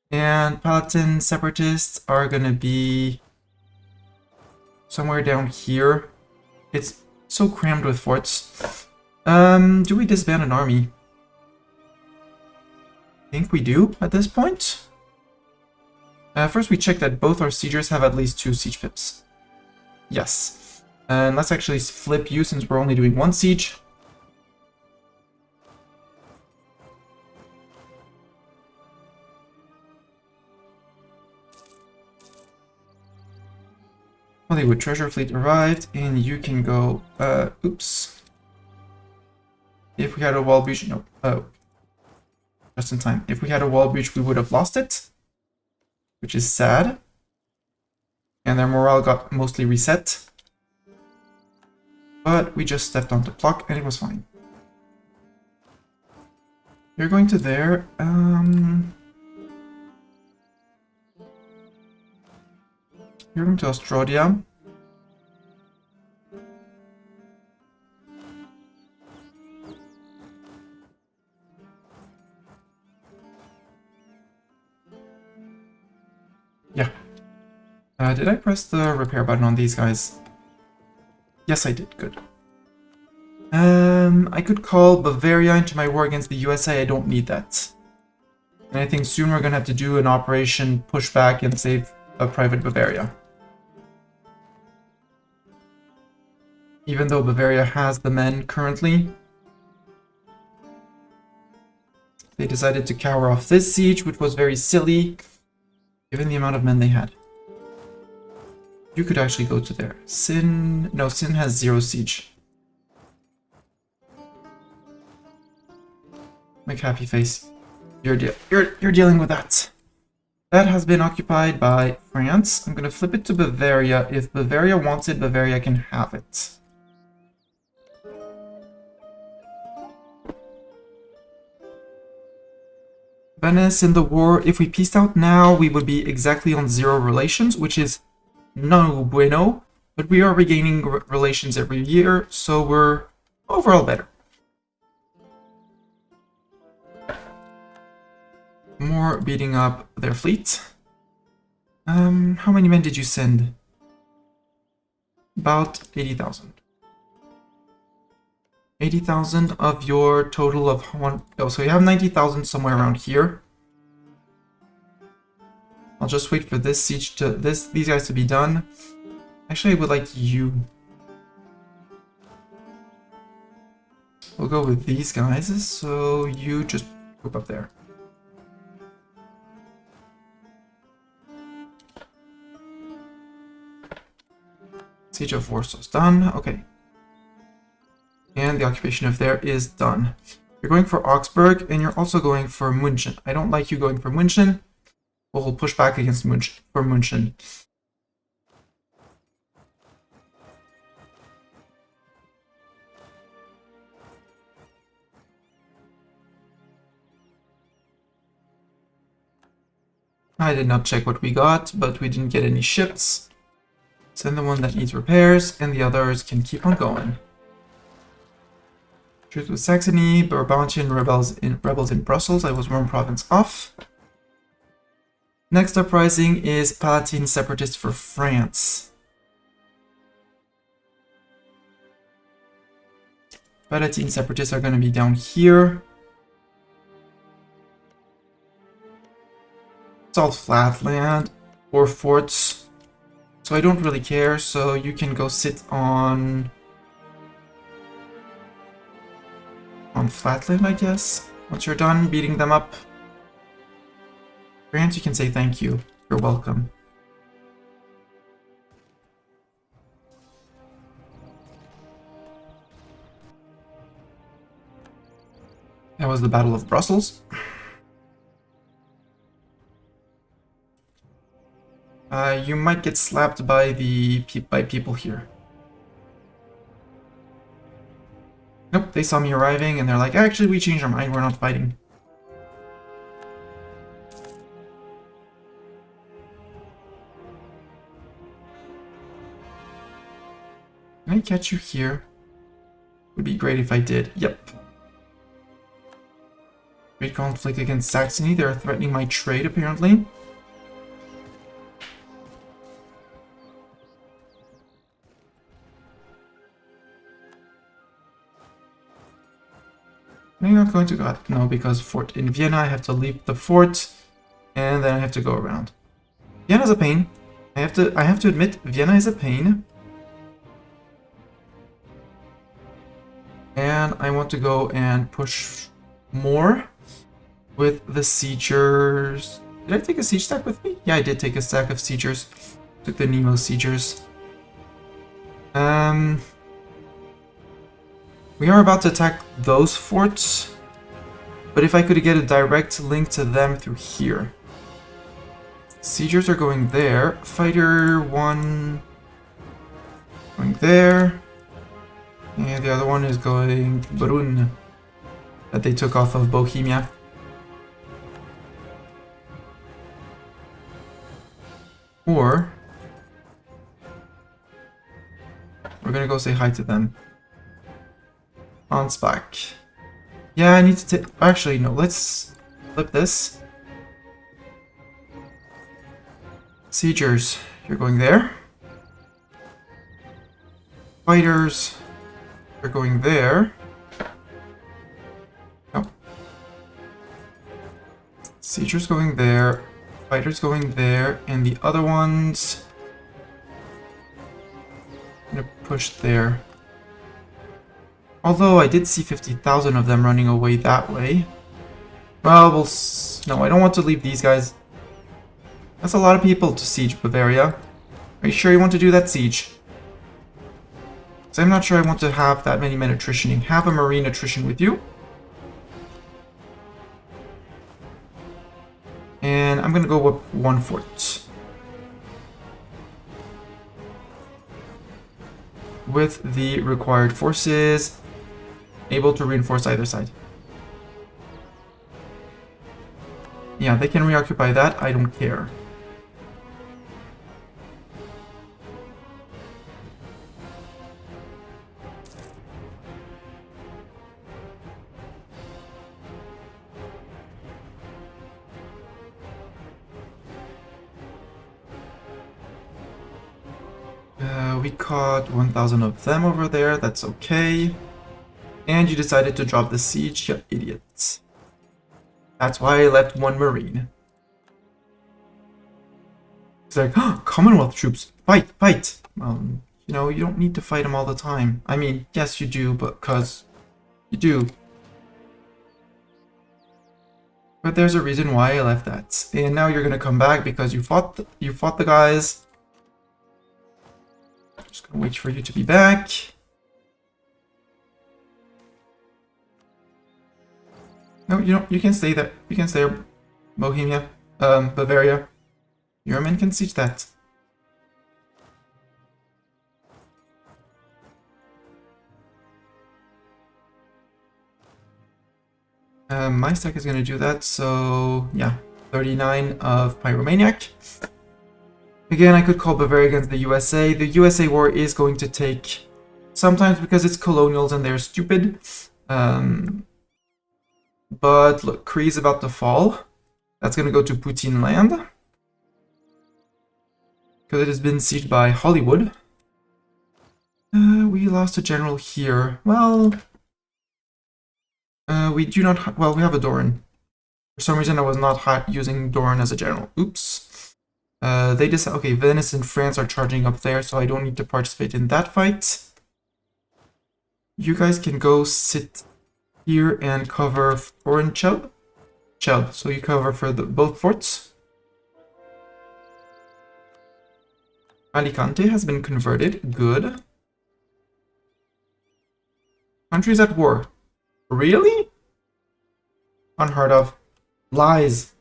Speaker 1: And Palatin separatists are going to be somewhere down here. It's so crammed with forts. Do we disband an army? I think we do at this point. First we check that both our siegers have at least 2 siege pips. Yes. And let's actually flip you since we're only doing 1 siege. Hollywood treasure fleet arrived, and you can go, oops. If we had a wall breach, no, just in time. If we had a wall breach, we would have lost it, which is sad. And their morale got mostly reset. But we just stepped onto Pluck, and it was fine. You're going to there, you're going to Australia. Yeah. Did I press the repair button on these guys? Yes, I did. Good. I could call Bavaria into my war against the USA. I don't need that. And I think soon we're going to have to do an operation pushback and save a private Bavaria. Even though Bavaria has the men currently, they decided to cower off this siege, which was very silly, given the amount of men they had. You could actually go to there. Sin... No, Sin has 0 siege. Make happy face. You're dealing with that. That has been occupied by France. I'm gonna flip it to Bavaria. If Bavaria wants it, Bavaria can have it. Venice in the war. If we peaced out now, we would be exactly on 0 relations, which is no bueno. But we are regaining relations every year, so we're overall better. More beating up their fleet. How many men did you send? About 80,000. 80,000 of your total of one. Oh, so you have 90,000 somewhere around here. I'll just wait for this siege to these guys to be done. Actually, I would like you. We'll go with these guys. So you just group up there. Siege of Warsaw's done. Okay. And the occupation of there is done. You're going for Augsburg, and you're also going for München. I don't like you going for München. We'll push back against München for München. I did not check what we got, but we didn't get any ships. Send the one that needs repairs, and the others can keep on going. Truce with Saxony, Brabantian rebels in Brussels. I was one province off. Next uprising is Palatine separatists for France. Palatine separatists are going to be down here. It's all flat land or forts, so I don't really care. So you can go sit on flatland, I guess. Once you're done beating them up, France, you can say thank you. You're welcome. That was the Battle of Brussels. You might get slapped by by people here. Nope, they saw me arriving and they're like, actually, we changed our mind, we're not fighting. Can I catch you here? Would be great if I did. Yep. Trade conflict against Saxony. They're threatening my trade, apparently. I'm not going to go out. No, because fort in Vienna, I have to leave the fort, and then I have to go around. Vienna's a pain. I have to admit, Vienna is a pain. And I want to go and push more with the siegers. Did I take a siege stack with me? Yeah, I did take a stack of siegers. Took the Nemo siegers. We are about to attack those forts, but if I could get a direct link to them through here. Siegers are going there. Fighter 1 going there. And the other one is going Brunn, that they took off of Bohemia. Or we're gonna go say hi to them. Ansbach. Yeah, I need to take. Actually, no, let's flip this. Siegers, you're going there. Fighters, you're going there. No. Siegers going there. Fighters going there. And the other ones, I'm gonna push there. Although I did see 50,000 of them running away that way. Well, no, I don't want to leave these guys. That's a lot of people to siege Bavaria. Are you sure you want to do that siege? So I'm not sure I want to have that many men attritioning. Have a marine attrition with you. And I'm gonna go up one fort. With the required forces, able to reinforce either side. Yeah, they can reoccupy that, I don't care. We caught 1,000 of them over there, that's okay. And you decided to drop the siege, you idiots. That's why I left one marine. It's like, oh, Commonwealth troops, fight, fight! You know, you don't need to fight them all the time. I mean, yes you do, but cause you do. But there's a reason why I left that. And now you're gonna come back because you fought the guys. Just gonna wait for you to be back. No, you don't. You can stay there. You can stay there. Bohemia, Bavaria. Your men can siege that. My stack is gonna do that. So yeah, 39 of Pyromaniac. Again, I could call Bavaria against the USA. The USA war is going to take sometimes because it's colonials and they're stupid. But look, Cree is about to fall. That's going to go to Putin land. Because it has been sieged by Hollywood. We lost a general here. Well, we do not... Well, we have a Doran. For some reason, I was not using Doran as a general. Oops. They decide... Okay, Venice and France are charging up there, so I don't need to participate in that fight. You guys can go sit here and cover foreign Chub. So you cover for both forts. Alicante has been converted. Good. Countries at war. Really? Unheard of. Lies.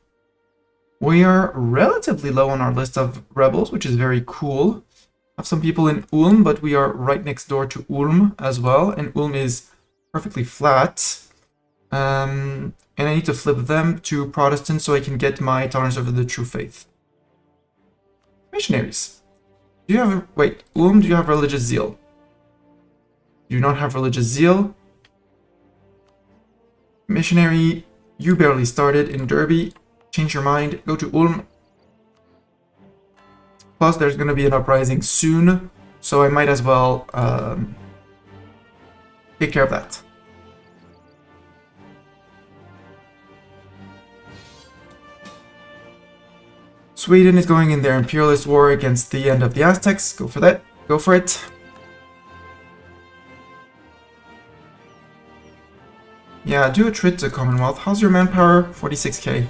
Speaker 1: We are relatively low on our list of rebels, which is very cool. Have some people in Ulm, but we are right next door to Ulm as well, and Ulm is perfectly flat. And I need to flip them to Protestant so I can get my tolerance over the true faith. Missionaries. Do you have... Wait, Ulm, do you have religious zeal? You do not have religious zeal. Missionary, you barely started in Derby. Change your mind, go to Ulm. Plus, there's going to be an uprising soon, so I might as well take care of that. Sweden is going in their imperialist war against the end of the Aztecs. Go for that. Go for it. Yeah, do a trip to Commonwealth. How's your manpower? 46k.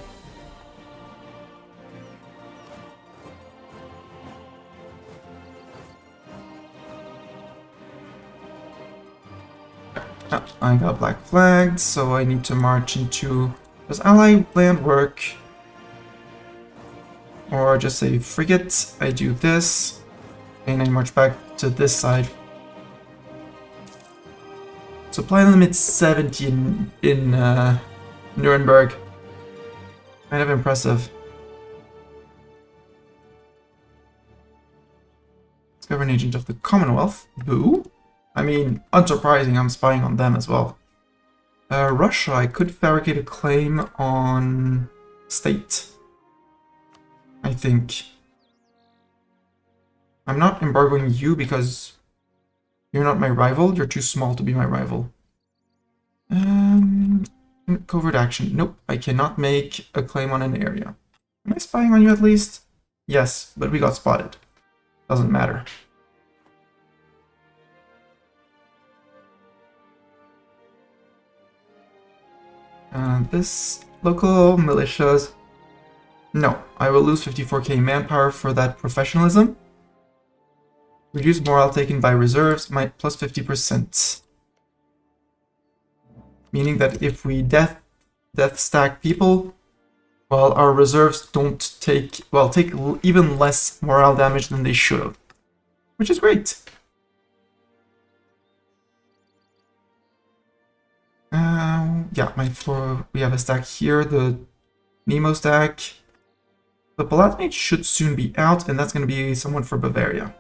Speaker 1: I got black flagged, so I need to march into... Does ally land work? Or just say frigate, I do this, and I march back to this side. Supply limit 70 in Nuremberg. Kind of impressive. Discover an agent of the Commonwealth. Boo. I mean, unsurprising, I'm spying on them as well. Russia, I could fabricate a claim on state. I think. I'm not embargoing you because you're not my rival. You're too small to be my rival. Covert action. Nope, I cannot make a claim on an area. Am I spying on you at least? Yes, but we got spotted. Doesn't matter. This local militias. No, I will lose 54k manpower for that professionalism. Reduce morale taken by reserves, plus 50%. Meaning that if we death stack people, well, our reserves don't take, well, take even less morale damage than they should have. Which is great. Yeah, we have a stack here, the Nemo stack. The Palatinate should soon be out, and that's going to be someone for Bavaria.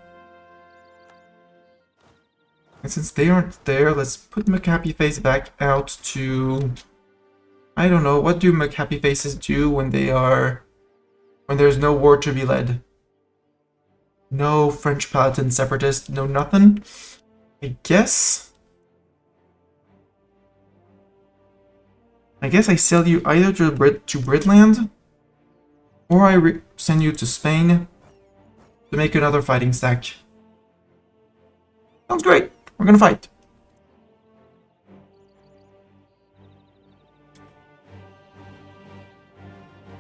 Speaker 1: And since they aren't there, let's put McHappy Face back out to... I don't know, what do McHappy Faces do when they are... when there's no war to be led? No French Palatin separatist, no nothing? I guess I sell you either to Britland, or I send you to Spain to make another fighting stack. Sounds great. We're gonna fight.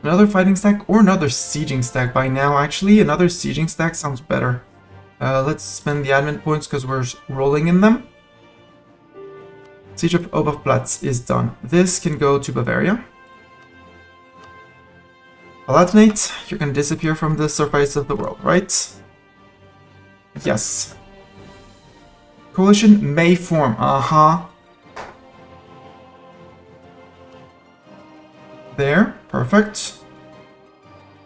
Speaker 1: Another fighting stack or another sieging stack by now, actually. Another sieging stack sounds better. Let's spend the admin points because we're rolling in them. Siege of Oberplatz is done. This can go to Bavaria. Palatinate, you're gonna disappear from the surface of the world, right? Yes. Coalition may form. There, perfect.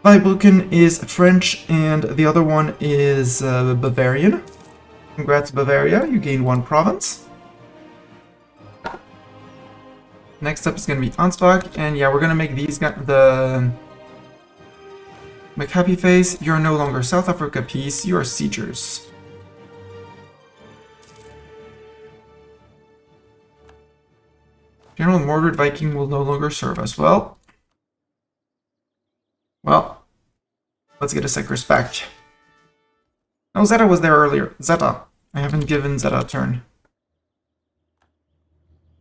Speaker 1: Weibrucken is French, and the other one is Bavarian. Congrats, Bavaria, you gained 1 province. Next up is going to be Ansbach, and yeah, we're going to make these guys the McHappy Face. You're no longer South Africa Peace, you are Siegers. General Mordred Viking will no longer serve us. Well, let's get a Sekers back. No, Zeta was there earlier. Zeta. I haven't given Zeta a turn.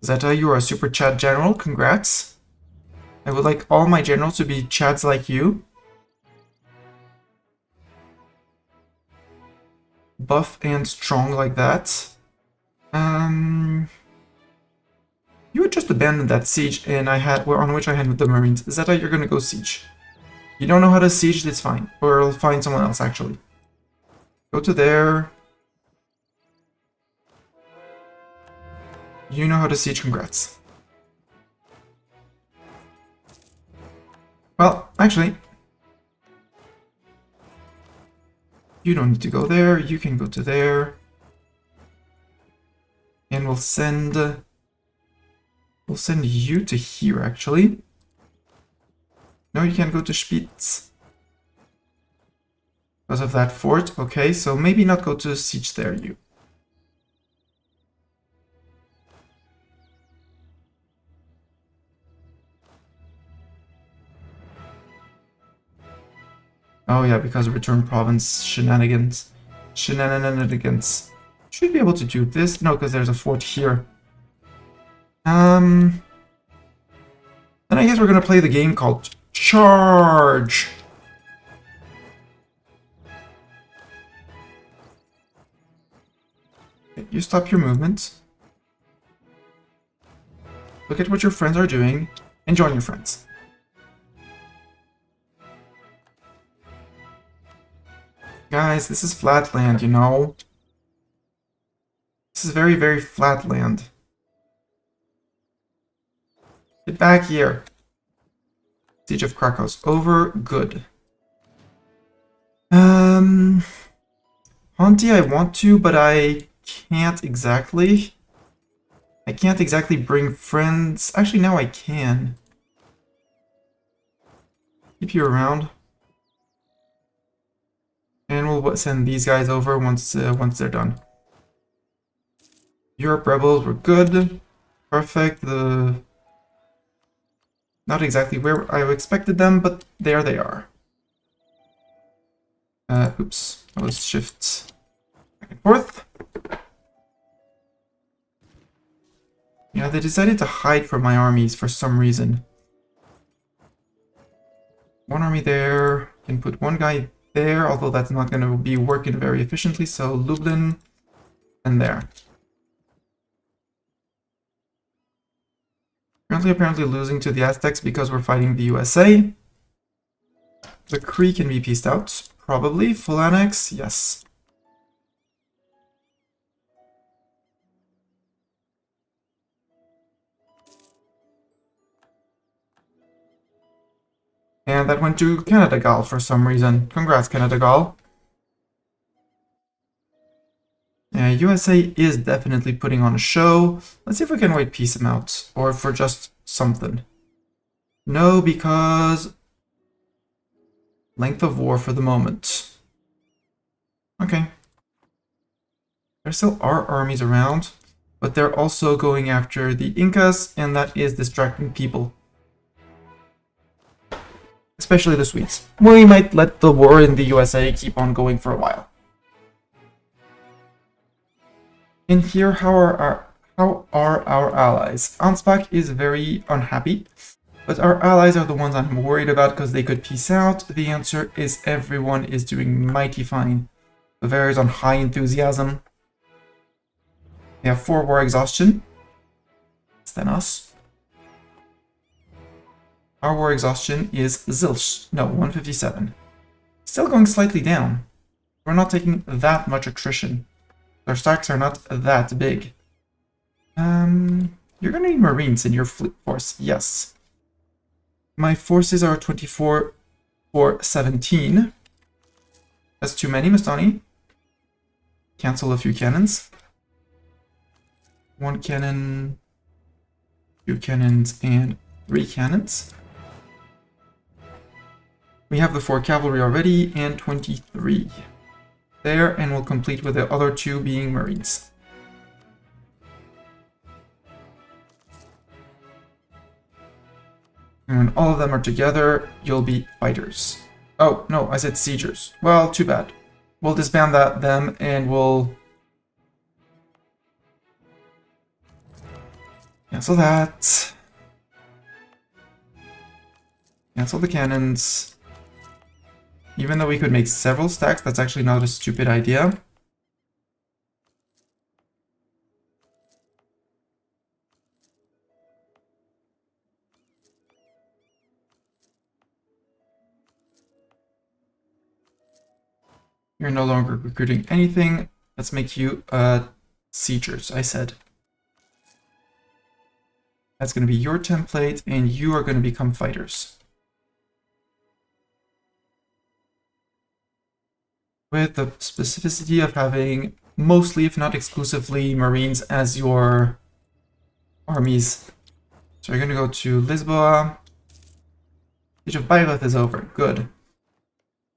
Speaker 1: Zeta, you are a super Chad general. Congrats. I would like all my generals to be Chads like you. Buff and strong like that. You had just abandoned that siege, and on which I had the Marines. Zeta, you're gonna go siege. You don't know how to siege, it's fine. Or I'll find someone else, actually. Go to there. You know how to siege, congrats. Well, actually, you don't need to go there, you can go to there. And we'll send you to here, actually. No, you can't go to Spitz. Because of that fort. Okay, so maybe not go to siege there, you. Oh yeah, because of return province shenanigans. Shenanigans. Should be able to do this. No, because there's a fort here. Then I guess we're gonna play the game called Charge. Okay, you stop your movement. Look at what your friends are doing and join your friends. Guys, this is flat land, you know? This is very, very flat land. Get back here. Siege of Krakow's over. Good. Honti, I want to, but I can't exactly. I can't exactly bring friends. Actually, now I can. Keep you around. And we'll send these guys over once they're done. Europe rebels were good. Perfect. Not exactly where I expected them, but there they are. Oops. I was shift back and forth. Yeah, they decided to hide from my armies for some reason. One army there. Can put one guy there, although that's not going to be working very efficiently, so Lublin and there. Currently apparently losing to the Aztecs because we're fighting the USA. The Cree can be pieced out, probably. Full annex, yes. And that went to Canada Gal for some reason. Congrats, Canada Gal. Yeah, USA is definitely putting on a show. Let's see if we can wait piece them out, or for just something. No, because length of war for the moment. Okay. There still are armies around, but they're also going after the Incas, and that is distracting people. Especially the Swedes. We might let the war in the USA keep on going for a while. In here, how are our allies? Ansbach is very unhappy, but our allies are the ones I'm worried about because they could peace out. The answer is everyone is doing mighty fine. Bavaria is on high enthusiasm. We have 4 war exhaustion. Less than us. Our war exhaustion is zilch. No, 157. Still going slightly down. We're not taking that much attrition. Our stacks are not that big. You're gonna need Marines in your fleet force, yes. My forces are 24 for 17. That's too many, Mastani. Cancel a few cannons. 1 cannon, 2 cannons, and 3 cannons. We have the 4 cavalry already, and 23. There, and we'll complete with the other 2 being Marines. And when all of them are together, you'll be fighters. Oh, no, I said siegers. Well, too bad. We'll disband them, and we'll cancel that. Cancel the cannons. Even though we could make several stacks, that's actually not a stupid idea. You're no longer recruiting anything. Let's make you siegers, I said. That's going to be your template, and you are going to become fighters. With the specificity of having mostly, if not exclusively, Marines as your armies. So you're going to go to Lisboa. Siege of Bayreuth is over. Good.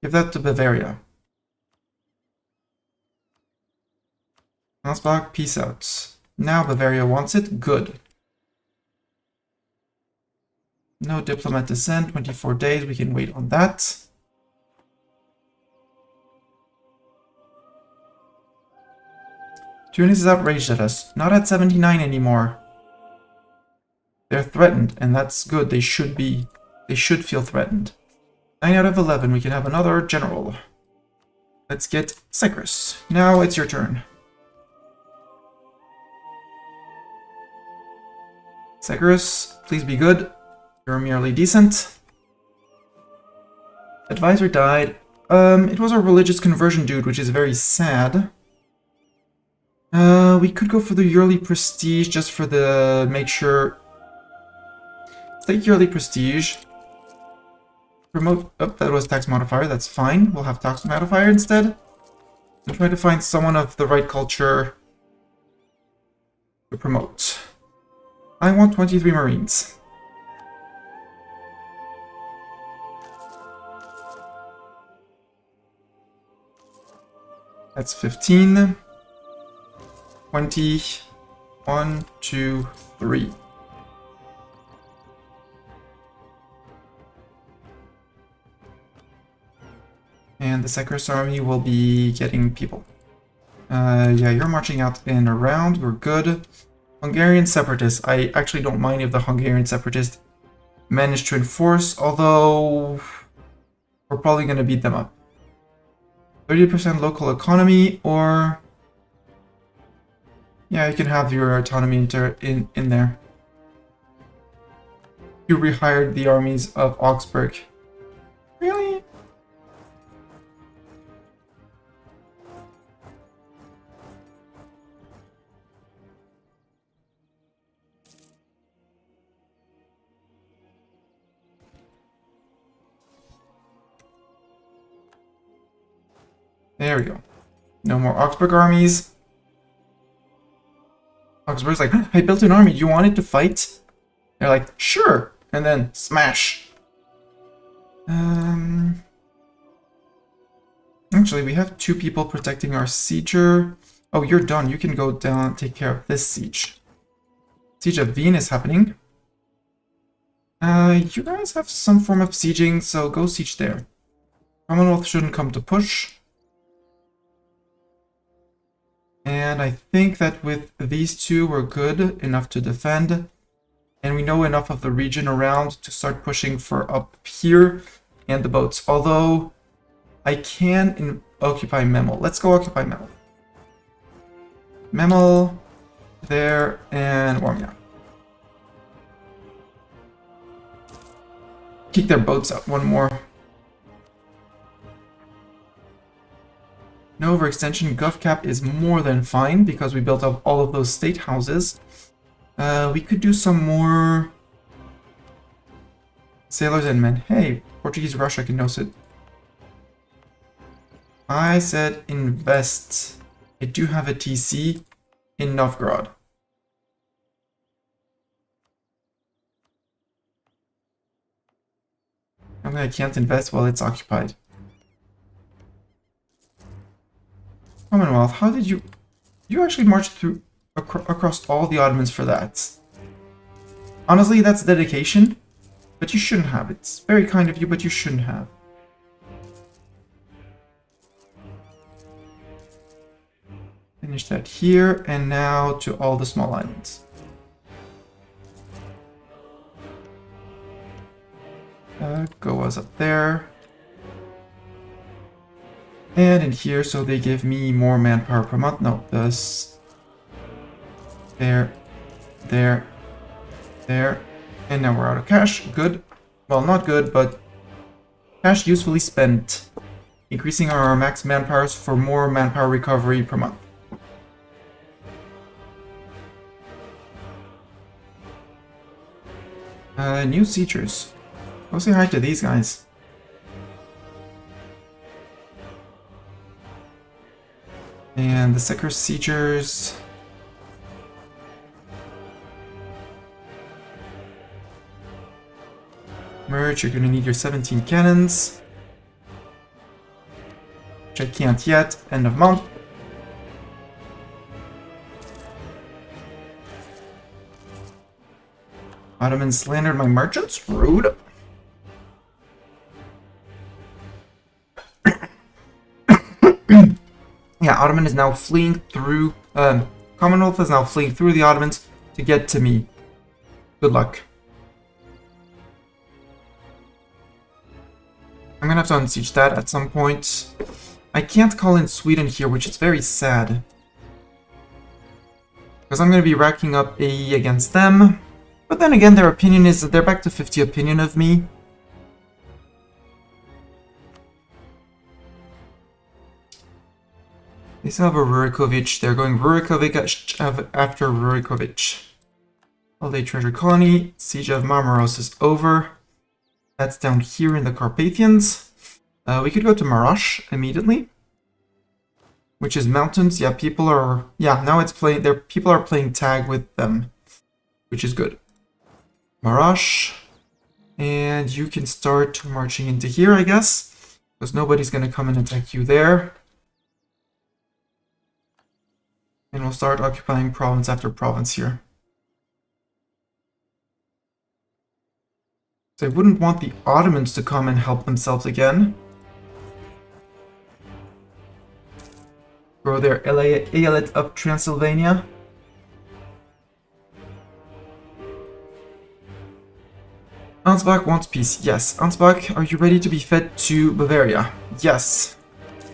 Speaker 1: Give that to Bavaria. Ansbach, peace out. Now Bavaria wants it. Good. No diplomat to send. 24 days. We can wait on that. Tunis is outraged at us. Not at 79 anymore. They're threatened, and that's good. They should be. They should feel threatened. 9 out of 11. We can have another general. Let's get Cyprus. Now it's your turn. Cyprus, please be good. You're merely decent. Advisor died. It was a religious conversion dude, which is very sad. We could go for the yearly prestige just for the make sure. Let's take yearly prestige. Promote. Oh, that was tax modifier. That's fine. We'll have tax modifier instead. And try to find someone of the right culture to promote. I want 23 Marines. That's 15. 20. 1, 2, 3. And the Cyprus army will be getting people. Yeah, you're marching out and around. We're good. Hungarian separatists. I actually don't mind if the Hungarian separatists manage to enforce, although we're probably going to beat them up. 30% local economy, or yeah, you can have your autonomy in there. You rehired the armies of Augsburg. Really? There we go. No more Augsburg armies. Augsburg's like, I built an army. Do you want it to fight? They're like, sure. And then smash. Actually, we have 2 people protecting our sieger. Oh, you're done. You can go down and take care of this siege. Siege of Wien is happening. You guys have some form of sieging, so go siege there. Commonwealth shouldn't come to push. And I think that with these 2, we're good enough to defend. And we know enough of the region around to start pushing for up here and the boats. Although, I can occupy Memel. Let's go occupy Memel. Memel, there, and Warmia. Kick their boats out one more. No overextension. GovCap is more than fine because we built up all of those state houses. We could do some more sailors and men. Hey, Portuguese Russia can notice it. I said invest. I do have a TC in Novgorod. I can't invest while it's occupied. Commonwealth, how did you actually march through across all the Ottomans for that? Honestly, that's dedication, but you shouldn't have. It's very kind of you, but you shouldn't have. Finish that here, and now to all the small islands. Goa's up there. And in here, so they give me more manpower per month. No, this. There. There. There. And now we're out of cash. Good. Well, not good, but cash usefully spent increasing our max manpowers for more manpower recovery per month. New siegers. Go say hi to these guys. And the sicker siegers. Merge, you're gonna need your 17 cannons. Which I can't yet. End of month. Ottomans slandered my merchants? Rude. Yeah, Ottoman is now fleeing through... Commonwealth is now fleeing through the Ottomans to get to me. Good luck. I'm gonna have to unsiege that at some point. I can't call in Sweden here, which is very sad. Because I'm gonna be racking up AE against them. But then again, their opinion is that they're back to 50 opinion of me. They still have a Rurikovic. They're going Rurikovic after Rurikovic. All-day treasure colony. Siege of Marmaros is over. That's down here in the Carpathians. We could go to Marash immediately. Which is mountains. Yeah, people are... Yeah, now it's playing... People are playing tag with them. Which is good. Marash. And you can start marching into here, I guess. Because nobody's going to come and attack you there. And we'll start occupying province after province here. So I wouldn't want the Ottomans to come and help themselves again. Grow their Eyalet of Transylvania. Ansbach wants peace. Yes. Ansbach, are you ready to be fed to Bavaria? Yes.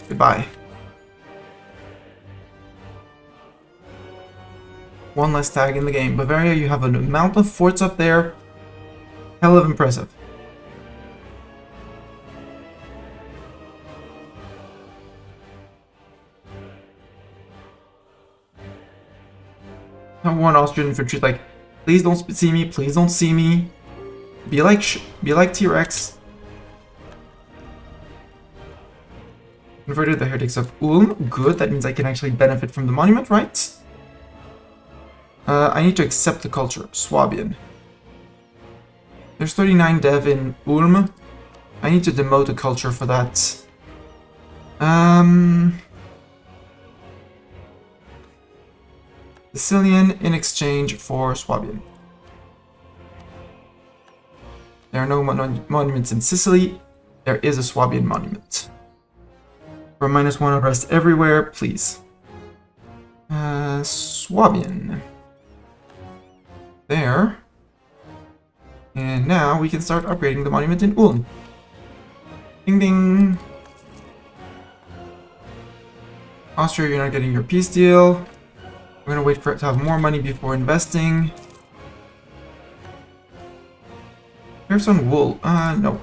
Speaker 1: Goodbye. One less tag in the game. Bavaria, you have an amount of forts up there. Hell of impressive. One Austrian infantry like, please don't see me, please don't see me. Be like T-Rex. Converted the heretics of Ulm. Good, that means I can actually benefit from the monument, right? I need to accept the culture. Swabian. There's 39 dev in Ulm. I need to demote a culture for that. Sicilian in exchange for Swabian. There are no monuments in Sicily. There is a Swabian monument. For -1 arrest everywhere, please. Swabian. There. And now we can start upgrading the monument in Ulm. Ding ding. Austria, you're not getting your peace deal. I'm gonna wait for it to have more money before investing. Here's some wool. No.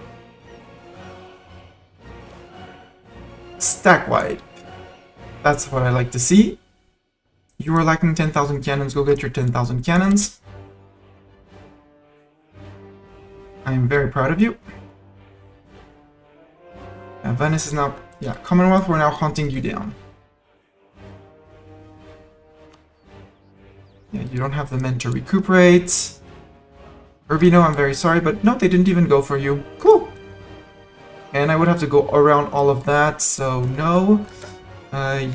Speaker 1: Stack wide. That's what I like to see. You are lacking 10,000 cannons. Go get your 10,000 cannons. I am very proud of you. Venice is now... Yeah, Commonwealth, we're now hunting you down. Yeah, you don't have the men to recuperate. Urbino, I'm very sorry, but no, they didn't even go for you. Cool. And I would have to go around all of that, so no.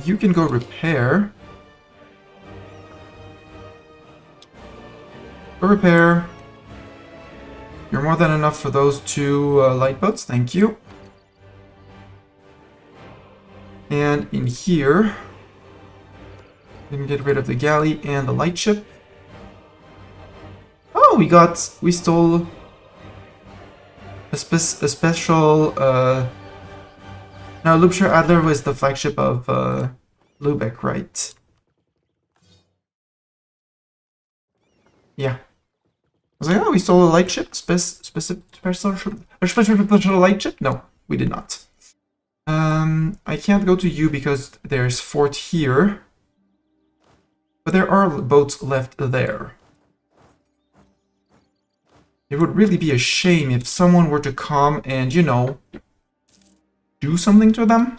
Speaker 1: You can go repair. Go repair. You're more than enough for those two light boats, thank you. And in here, we can get rid of the galley and the light ship. Oh, we stole a special, no, Lubscher Adler was the flagship of Lubeck, right? Yeah. I was like, oh, we stole a light ship? Special light ship? No, we did not. I can't go to you because there's fort here. But there are boats left there. It would really be a shame if someone were to come and, you know, do something to them.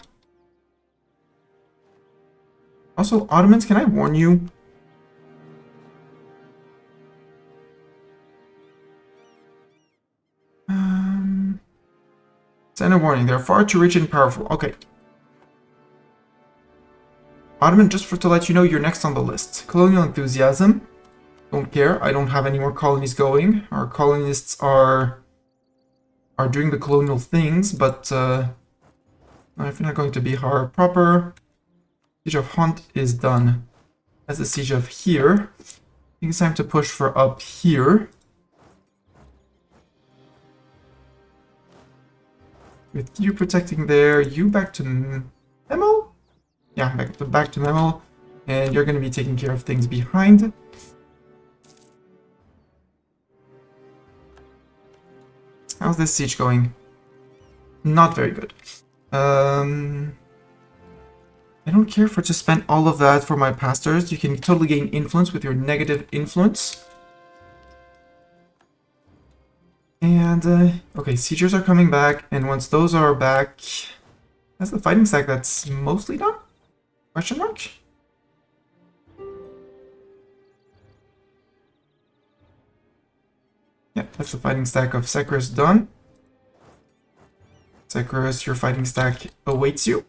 Speaker 1: Also, Ottomans, can I warn you? Send a warning. They're far too rich and powerful. Okay. Ottoman, just to let you know, you're next on the list. Colonial enthusiasm. Don't care. I don't have any more colonies going. Our colonists are doing the colonial things, but I'm not going to be hard proper. Siege of Hunt is done. That's the siege of here. I think it's time to push for up here. With you protecting there, you back to Memel? Yeah, back to Memel. And you're going to be taking care of things behind. How's this siege going? Not very good. I don't care for to spend all of that for my pastors. You can totally gain influence with your negative influence. And, okay, siegers are coming back, and once those are back, that's the fighting stack that's mostly done? Question mark? Yeah, that's the fighting stack of Securis done. Securis, your fighting stack awaits you.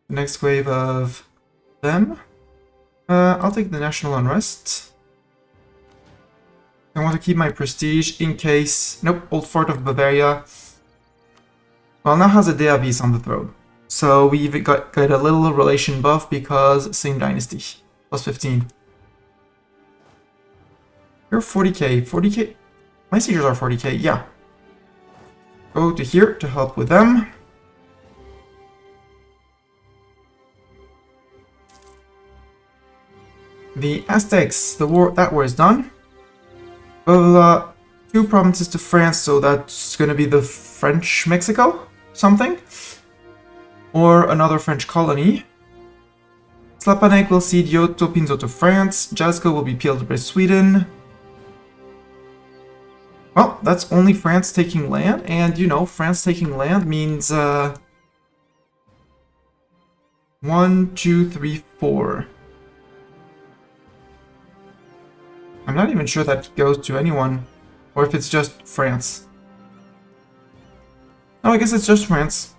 Speaker 1: The next wave of them. I'll take the national unrest. I want to keep my prestige in case... Nope, Old Fort of Bavaria. Well, now has a Deavis on the throne. So we've got a little relation buff because same dynasty. Plus 15. You're 40k. 40k? My siegers are 40k, yeah. Go to here to help with them. The Aztecs, that war is done. Well, 2 provinces to France, so that's gonna be the French Mexico? Something? Or another French colony. Slapanek will cede Yoto Pinzo to France. Jasko will be peeled by Sweden. Well, that's only France taking land, and you know, France taking land means 1, 2, 3, 4. I'm not even sure that goes to anyone, or if it's just France. No, I guess it's just France.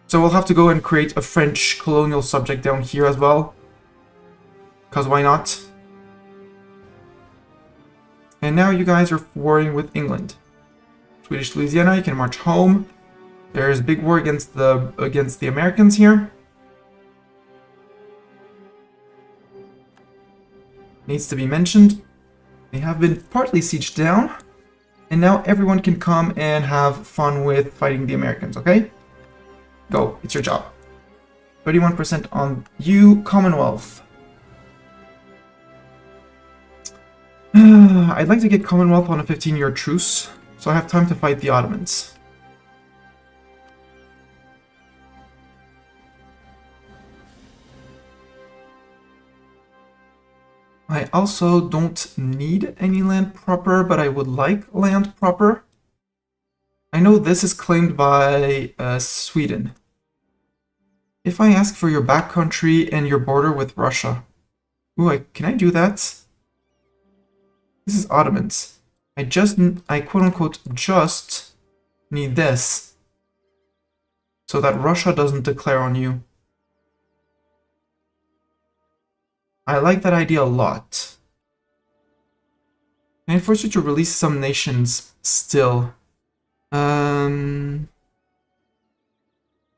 Speaker 1: So we'll have to go and create a French colonial subject down here as well. Because why not? And now you guys are warring with England. Swedish Louisiana, you can march home. There's big war against the Americans here. Needs to be mentioned. They have been partly sieged down. And now everyone can come and have fun with fighting the Americans, okay? Go, it's your job. 31% on you, Commonwealth. I'd like to get Commonwealth on a 15-year truce, so I have time to fight the Ottomans. I also don't need any land proper, but I would like land proper. I know this is claimed by Sweden. If I ask for your backcountry and your border with Russia... Ooh, can I do that? This is Ottomans. I quote-unquote just need this. So that Russia doesn't declare on you. I like that idea a lot. And I force you to release some nations still. None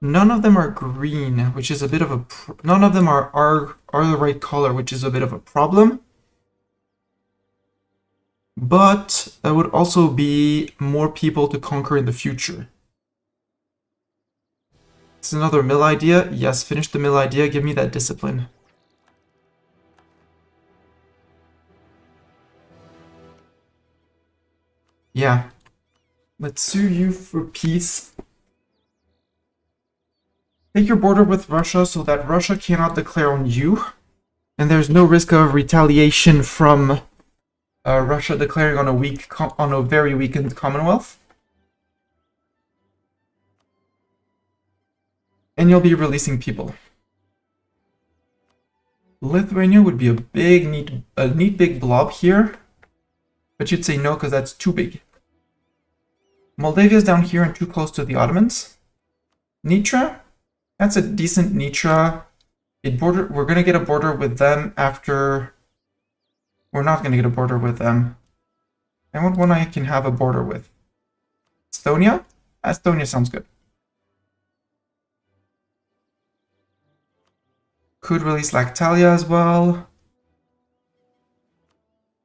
Speaker 1: of them are green, which is a bit of a... None of them are the right color, which is a bit of a problem. But that would also be more people to conquer in the future. This is another mill idea. Yes, finish the mill idea. Give me that discipline. Yeah. Let's sue you for peace. Take your border with Russia so that Russia cannot declare on you. And there's no risk of retaliation from Russia declaring on a very weakened Commonwealth. And you'll be releasing people. Lithuania would be a neat big blob here, but you'd say no because that's too big. Moldavia's down here and too close to the Ottomans. Nitra, that's a decent Nitra. We're gonna get a border with them after. We're not gonna get a border with them. I want one I can have a border with. Estonia? Estonia sounds good. Could release Lactalia as well.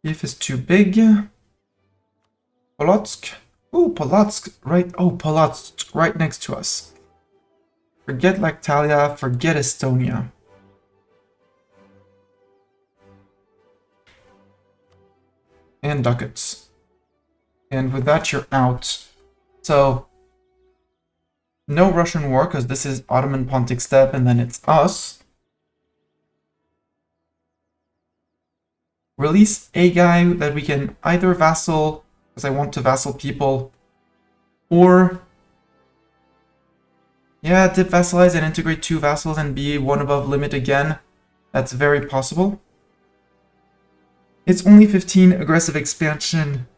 Speaker 1: If it's too big. Polotsk. Ooh, Polotsk, right? Oh, Polotsk, right next to us. Forget Lactalia, forget Estonia. And ducats. And with that, you're out. So, no Russian war, because this is Ottoman Pontic Steppe, and then it's us. Release a guy that we can either vassal, because I want to vassal people, or yeah, dip vassalize and integrate 2 vassals and be 1 above limit again. That's very possible. It's only 15 aggressive expansion,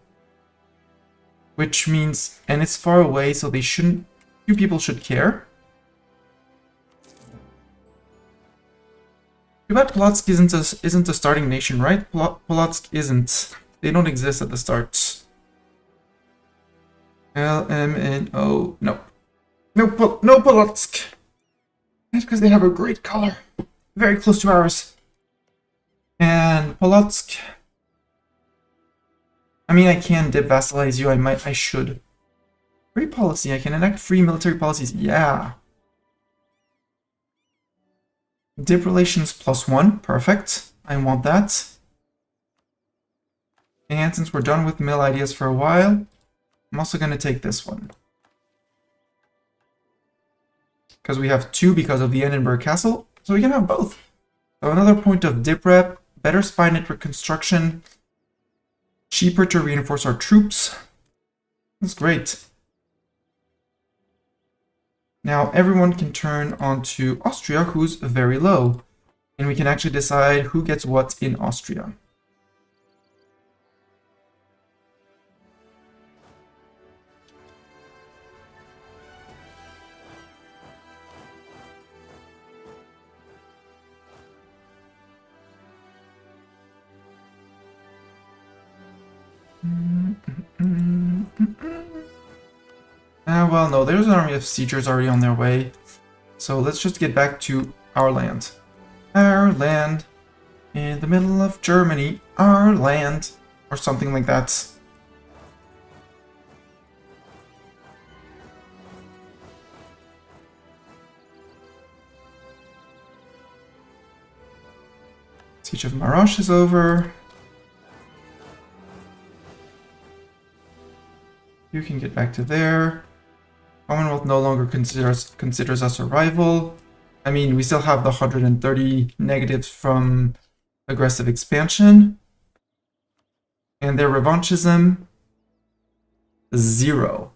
Speaker 1: which means, and it's far away, so they shouldn't, few people should care. Too bad Polotsk isn't a starting nation, right? Polotsk isn't. They don't exist at the start. LMNO. No. No Polotsk. That's because they have a great color. Very close to ours. And Polotsk. I mean, I can dip vassalize you. I should. Free policy. I can enact free military policies. Yeah. Dip relations +1. Perfect. I want that. And since we're done with mill ideas for a while, I'm also going to take this one. Because we have 2 because of the Edinburgh Castle, so we can have both. So another point of dip rep, better spy network construction, cheaper to reinforce our troops. That's great. Now everyone can turn onto Austria, who's very low. And we can actually decide who gets what in Austria. Well, no, there's an army of siegers already on their way. So let's just get back to our land. Our land in the middle of Germany. Our land. Or something like that. Siege of Marash is over. You can get back to there. Commonwealth no longer considers us a rival. I mean, we still have the 130 negatives from aggressive expansion. And their revanchism, 0.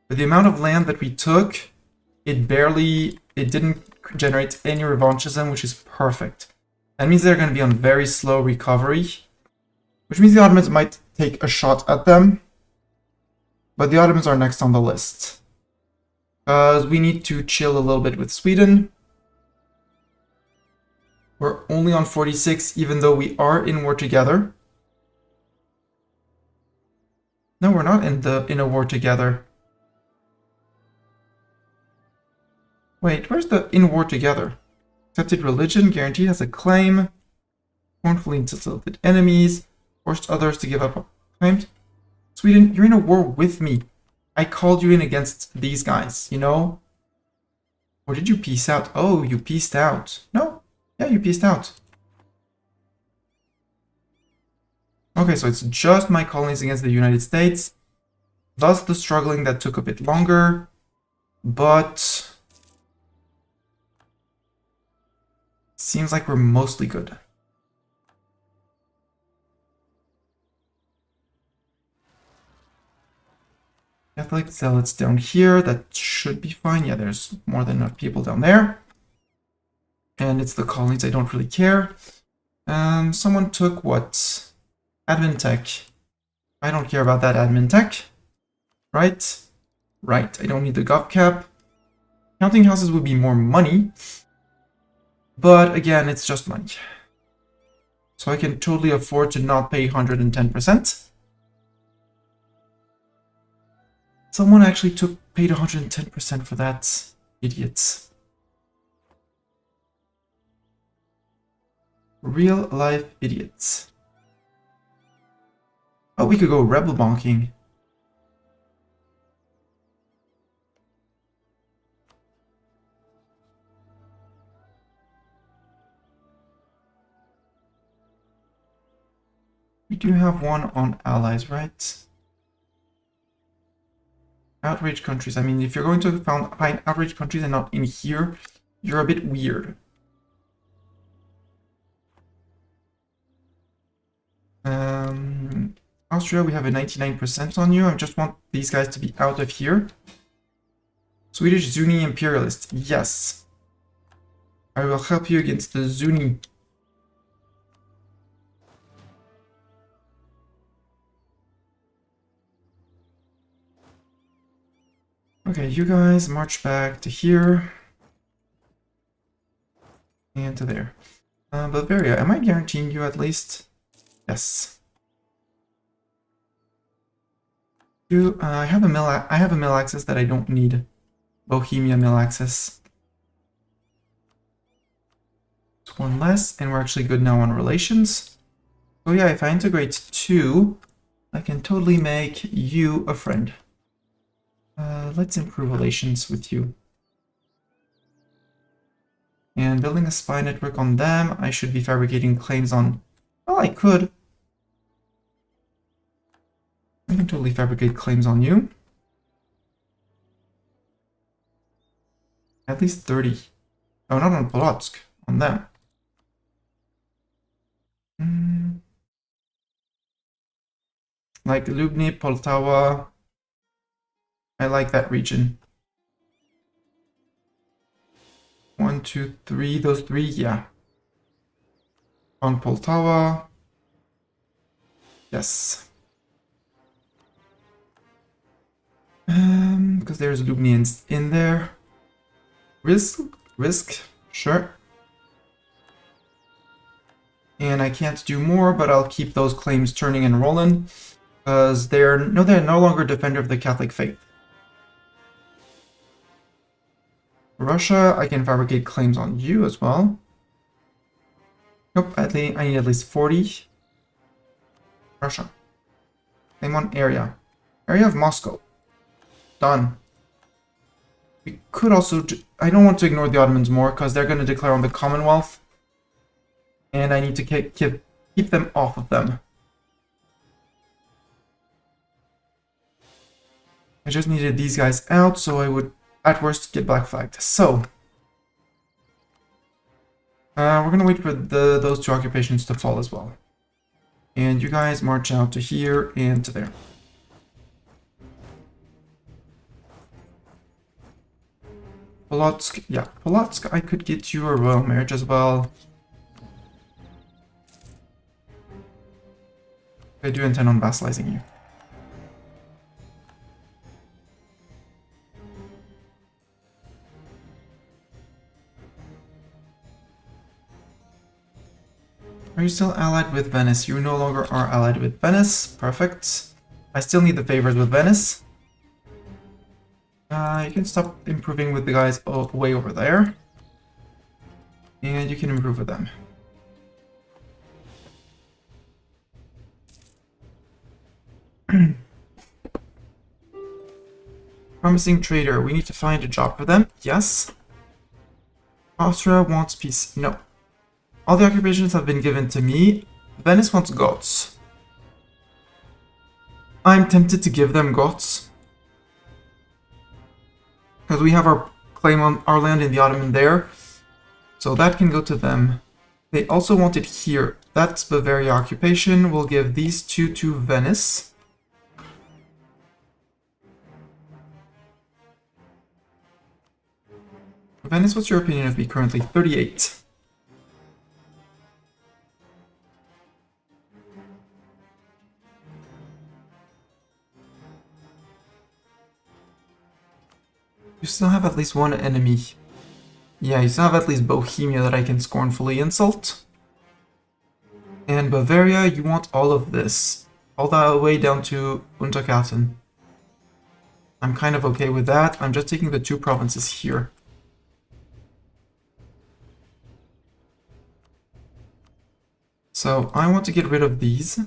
Speaker 1: For the amount of land that we took, it didn't generate any revanchism, which is perfect. That means they're going to be on very slow recovery, which means the Ottomans might take a shot at them. But the Ottomans are next on the list. Because we need to chill a little bit with Sweden. We're only on 46, even though we are in war together. No, we're not in a war together. Wait, where's the in war together? Accepted religion, guaranteed as a claim. Wrongfully insulted enemies. Forced others to give up claims. Sweden, you're in a war with me. I called you in against these guys, you know? Or did you peace out? Oh, you peaced out. No. Yeah, you peaced out. Okay, so it's just my colonies against the United States. Thus the struggling that took a bit longer. But seems like we're mostly good. Catholic zealots down here, that should be fine. Yeah, there's more than enough people down there. And it's the colonies, I don't really care. Someone took what? Admin tech. I don't care about that admin tech. Right? Right, I don't need the gov cap. Counting houses would be more money. But again, it's just money. So I can totally afford to not pay 110%. Someone actually paid 110% for that. Idiots. Real life idiots. Oh, we could go rebel bonking. We do have one on allies, right? Outrage countries. I mean, if you're going to find outrage countries and not in here, you're a bit weird. Austria, we have a 99% on you. I just want these guys to be out of here. Swedish Zuni imperialist. Yes. I will help you against the Zuni. Okay, you guys march back to here. And to there. Bavaria, am I guaranteeing you at least? Yes. I have a mill access that I don't need. Bohemia mill access. It's one less, and we're actually good now on relations. So yeah, if I integrate 2, I can totally make you a friend. Let's improve relations with you. And building a spy network on them, I should be fabricating claims on... Well, I could. I can totally fabricate claims on you. At least 30. Oh, not on Polotsk. On them. Like Lubny, Poltawa. I like that region. 1, 2, 3. Those 3, yeah. On Poltawa. Yes. Because there's Lubnians in there. Risk, sure. And I can't do more, but I'll keep those claims turning and rolling. Because they're no longer defender of the Catholic faith. Russia, I can fabricate claims on you as well. Nope, I need at least 40. Russia. Claim on area. Area of Moscow. Done. We could also... I don't want to ignore the Ottomans more, because they're going to declare on the Commonwealth. And I need to keep them off of them. I just needed these guys out, so I would, at worst, get black flagged. So... we're going to wait for those 2 occupations to fall as well. And you guys march out to here and to there. Polotsk, yeah, Polotsk, I could get you a royal marriage as well. I do intend on vassalizing you. Are you still allied with Venice? You no longer are allied with Venice. Perfect. I still need the favors with Venice. You can stop improving with the guys way over there. And you can improve with them. Promising trader. We need to find a job for them. Yes. Austria wants peace. No. All the occupations have been given to me. Venice wants Goths. I'm tempted to give them Goths. Because we have our claim on our land in the Ottoman there. So that can go to them. They also want it here. That's Bavaria occupation. We'll give these two to Venice. Venice, what's your opinion of me currently? 38. You still have at least one enemy. Yeah, you still have at least Bohemia that I can scornfully insult. And Bavaria, you want all of this. All the way down to Unterkarten. I'm kind of okay with that. I'm just taking the two provinces here. So I want to get rid of these.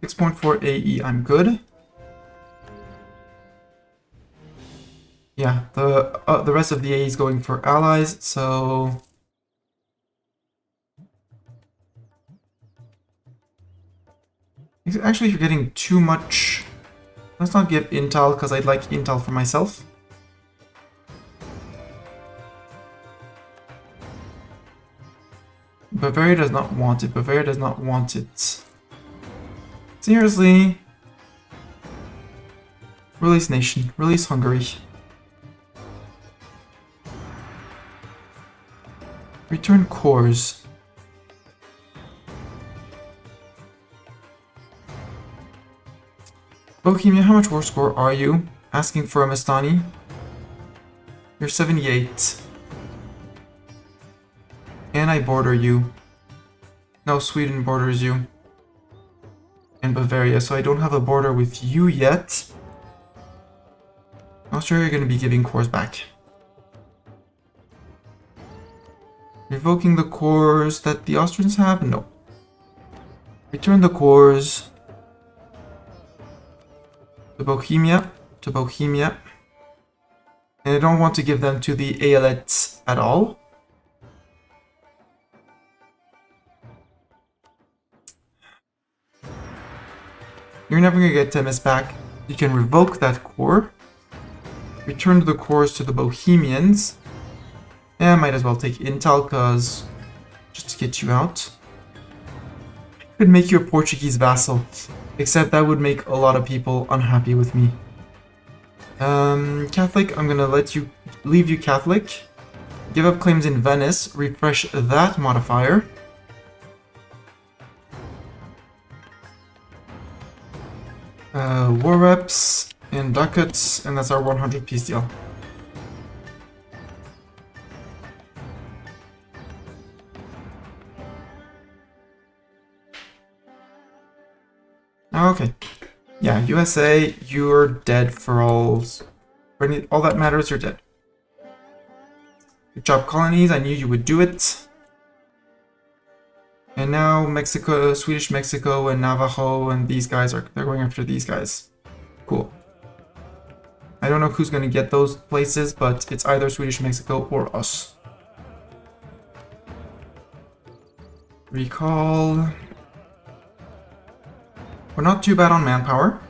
Speaker 1: 6.4 AE, I'm good. Yeah, the rest of the AE is going for allies, so... Actually, you're getting too much. Let's not give intel, because I'd like intel for myself. Bavaria does not want it. Bavaria does not want it. Seriously? Release nation. Release Hungary. Return cores. Bohemia, how much war score are you? Asking for a Mastani. You're 78. And I border you. No, Sweden borders you. And Bavaria, so I don't have a border with you yet. Austria, you're going to be giving cores back. Revoking the cores that the Austrians have? No. Return the cores. To Bohemia. To Bohemia. And I don't want to give them to the Aelets at all. You're never going to get Temis back. You can revoke that core. Return the cores to the Bohemians. And I might as well take intel, because just to get you out. I could make you a Portuguese vassal. Except that would make a lot of people unhappy with me. Catholic, I'm going to leave you Catholic. Give up claims in Venice. Refresh that modifier. War reps and ducats, and that's our 100 piece deal. Okay. Yeah, USA, you're dead for all that matters, you're dead. Good job, colonies, I knew you would do it. And now Mexico, Swedish Mexico and Navajo and these guys they're going after these guys. Cool. I don't know who's going to get those places, but it's either Swedish Mexico or us. Recall. We're not too bad on manpower.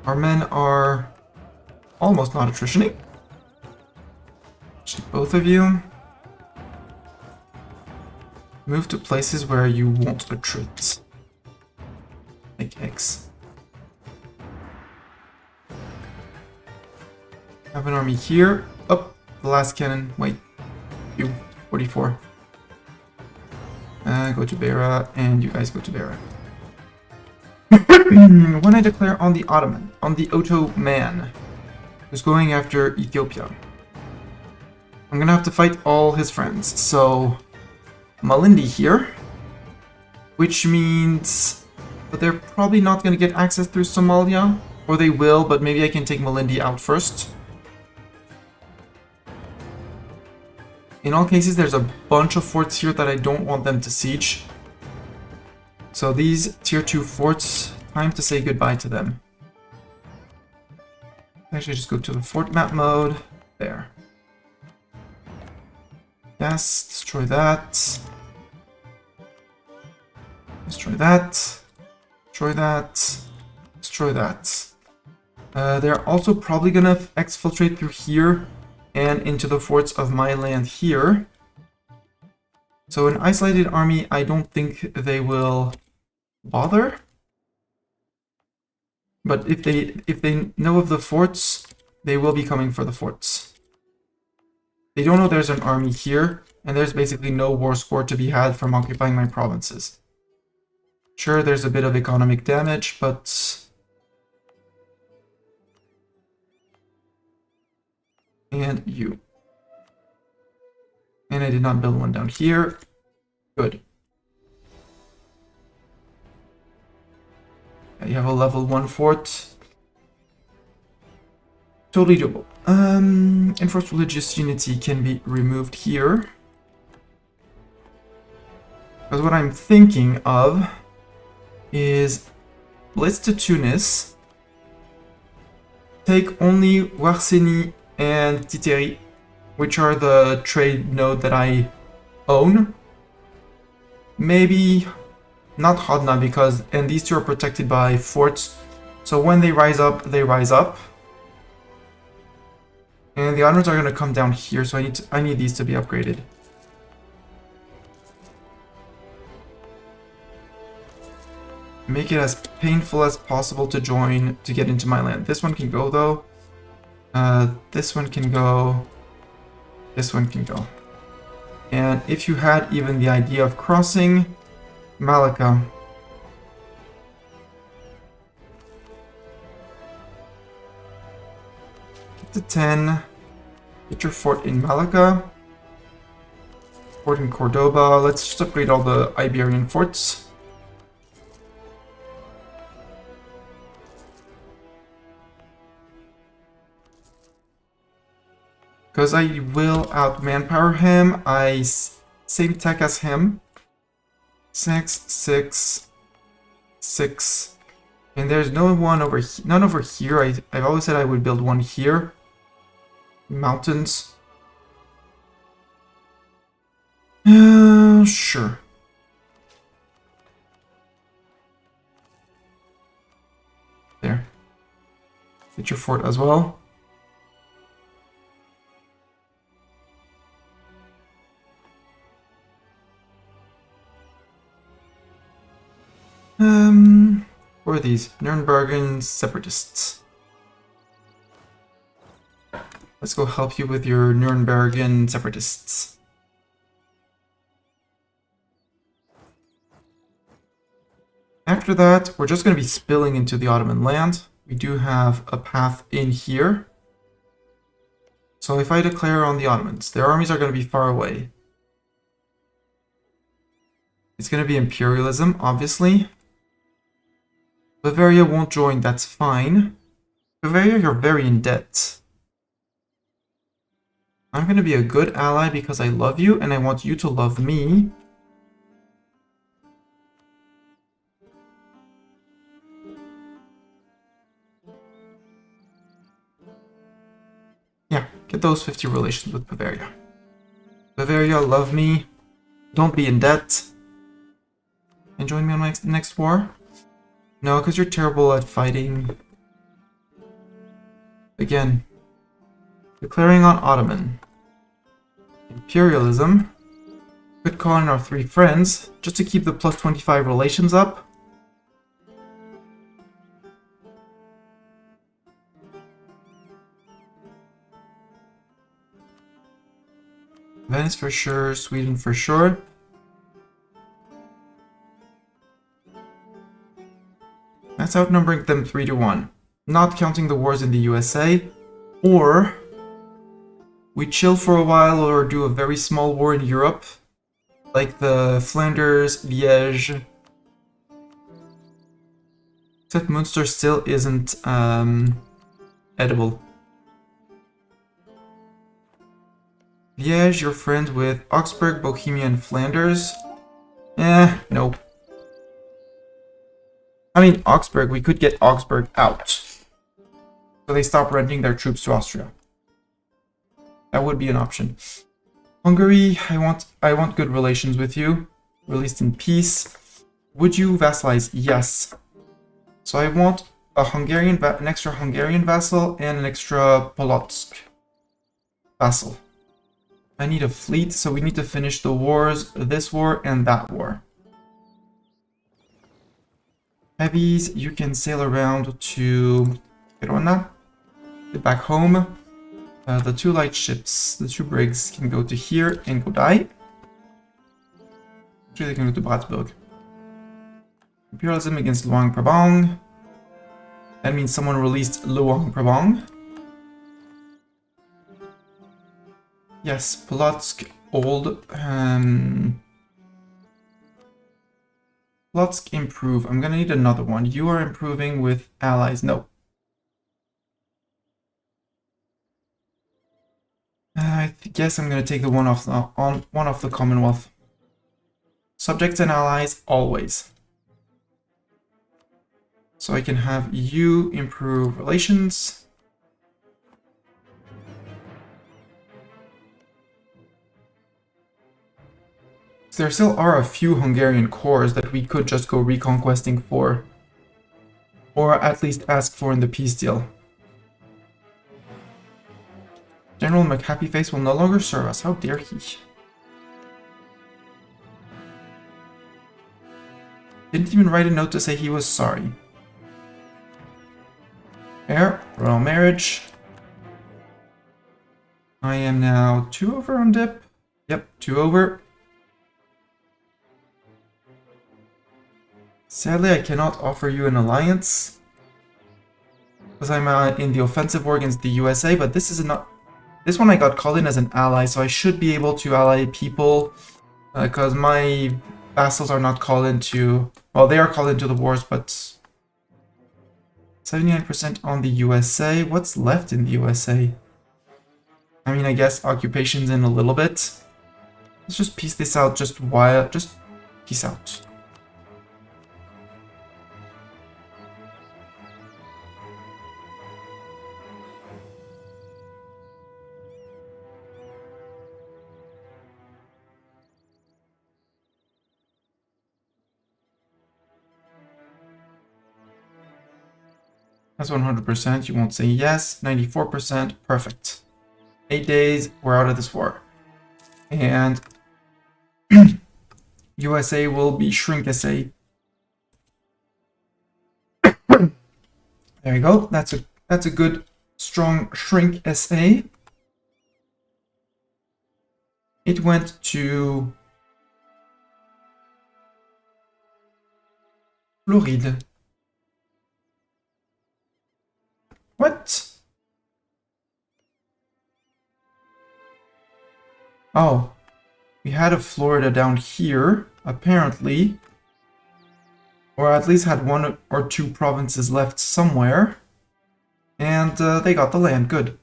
Speaker 1: Our men are almost not attritioning. Actually, both of you. Move to places where you won't attrit. Like X. Have an army here. Up, the last cannon. Wait. You, 44. Go to Beira, and you guys go to Beira. When I declare on the Ottoman, who's going after Ethiopia, I'm gonna have to fight all his friends. So, Malindi here, which means that they're probably not gonna get access through Somalia, or they will, but maybe I can take Malindi out first. In all cases, there's a bunch of forts here that I don't want them to siege. So these tier 2 forts, time to say goodbye to them. Actually, just go to the fort map mode. There. Yes, destroy that. Destroy that. Destroy that. Destroy that. They're also probably gonna exfiltrate through here and into the forts of my land here. So an isolated army, I don't think they will bother. But if they know of the forts, they will be coming for the forts. They don't know there's an army here, and there's basically no war score to be had from occupying my provinces. Sure, there's a bit of economic damage, but... And you. And I did not build one down here. Good. You have a level 1 fort. Totally doable. Enforced religious unity can be removed here. Because what I'm thinking of is blitz to Tunis. Take only Warseni and Titeri, which are the trade node that I own. Maybe not Hodna, because and these two are protected by forts. So when they rise up, they rise up. And the honors are going to come down here, so I need these to be upgraded. Make it as painful as possible to get into my land. This one can go though. This one can go. This one can go. And if you had even the idea of crossing Malacca. Get to 10. Get your fort in Malacca. Fort in Cordoba. Let's just upgrade all the Iberian forts. Because I will out-manpower him, same tech as him. 6, 6, 6. And there's no one over here, none over here. I've always said I would build one here. Mountains. Sure. There. Get your fort as well. Who are these? Nürnbergen separatists. Let's go help you with your Nürnbergen separatists. After that, we're just going to be spilling into the Ottoman land. We do have a path in here. So if I declare on the Ottomans, their armies are going to be far away. It's going to be imperialism, obviously. Bavaria won't join, that's fine. Bavaria, you're very in debt. I'm going to be a good ally because I love you and I want you to love me. Yeah, get those 50 relations with Bavaria. Bavaria, love me. Don't be in debt. And join me on my next war? No, because you're terrible at fighting. Again, declaring on Ottoman. Imperialism. Could call in our 3 friends, just to keep the plus 25 relations up. Venice for sure, Sweden for sure. That's outnumbering them 3-1. Not counting the wars in the USA. Or we chill for a while or do a very small war in Europe. Like the Flanders, Liège. Except Munster still isn't edible. Liège, you're friends with Augsburg, Bohemia, and Flanders. Nope. I mean, Augsburg, we could get Augsburg out. So they stop renting their troops to Austria. That would be an option. Hungary, I want good relations with you. Released in peace. Would you vassalize? Yes. So I want a an extra Hungarian vassal and an extra Polotsk vassal. I need a fleet, so we need to finish the wars, this war and that war. Heavies, you can sail around to Verona, get back home. The 2 light ships, the 2 brigs, can go to here and go die. Actually, they can go to Bratsburg. Imperialism against Luang-Prabang. That means someone released Luang-Prabang. Yes, Polotsk, old. Polotsk, improve. I'm gonna need another one. You are improving with allies. No. I guess I'm gonna take the one off the Commonwealth. Subjects and allies, always. So I can have you improve relations. There still are a few Hungarian cores that we could just go reconquesting for. Or at least ask for in the peace deal. General McHappyface will no longer serve us. How dare he? Didn't even write a note to say he was sorry. Fair. Royal marriage. I am now 2 over on dip. Yep, 2 over. Sadly, I cannot offer you an alliance. Because I'm in the offensive war against the USA, but this is not... This one I got called in as an ally, so I should be able to ally people. Because my vassals are not called into... Well, they are called into the wars, but... 79% on the USA. What's left in the USA? I mean, I guess occupations in a little bit. Let's just piece this out just peace out. That's 100%. You won't say yes. 94%. Perfect. 8 days. We're out of this war. And USA will be shrink SA. There you go. That's a good strong shrink SA. It went to Floride. What? Oh, we had a Florida down here, apparently. Or at least had 1 or 2 provinces left somewhere. And they got the land, good.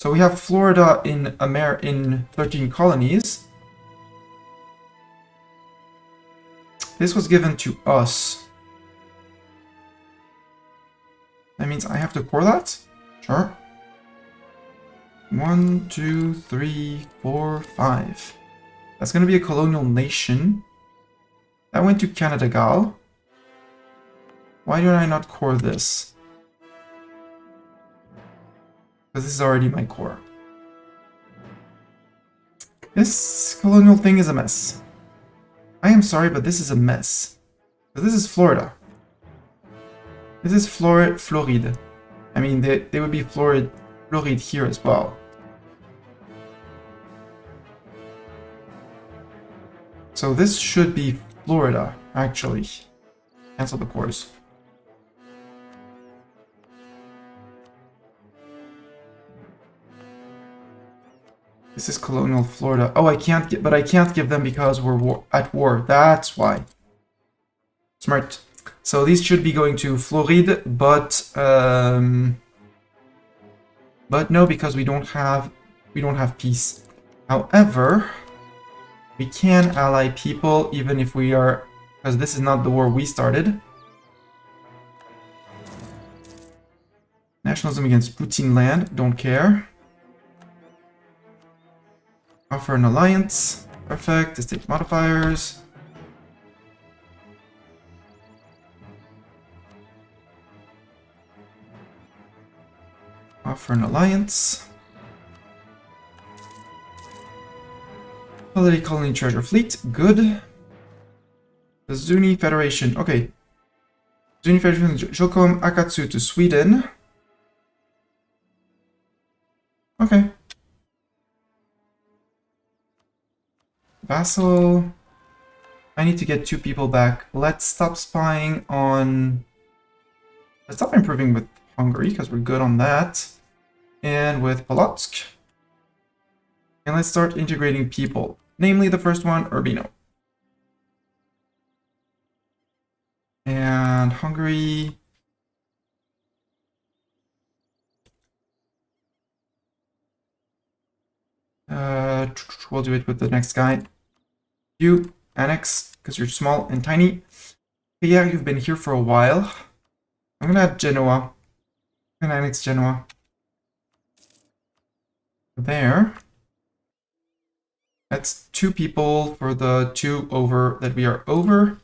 Speaker 1: So we have Florida in 13 colonies. This was given to us. That means I have to core that? Sure. 1, 2, 3, 4, 5. That's going to be a colonial nation. That went to Canada-Gal. Why did I not core this? Because this is already my core. This colonial thing is a mess. I am sorry, but this is a mess. But this is Florida. This is Floride. I mean, they would be Floride here as well. So this should be Florida, actually. Cancel the cores. This is colonial Florida. Oh, I can't give them because we're at war. That's why. Smart. So these should be going to Floride, but no, because we don't have peace. However, we can ally people even if we are, because this is not the war we started. Nationalism against Putin land, don't care. Offer an alliance. Perfect. Estate modifiers. Offer an alliance. Holiday Colony Treasure Fleet, good. The Zuni Federation, okay. Zuni Federation, Jokom Akatsu to Sweden. Okay. Vassal. I need to get 2 people back. Let's stop spying on... Let's stop improving with Hungary, because we're good on that. And with Polotsk. And let's start integrating people. Namely, the first one, Urbino. And Hungary... we'll do it with the next guy. You, annex, because you're small and tiny. Okay, yeah, you've been here for a while. I'm gonna add Genoa. I'm gonna annex Genoa. There. That's 2 people for the 2 over that we are over.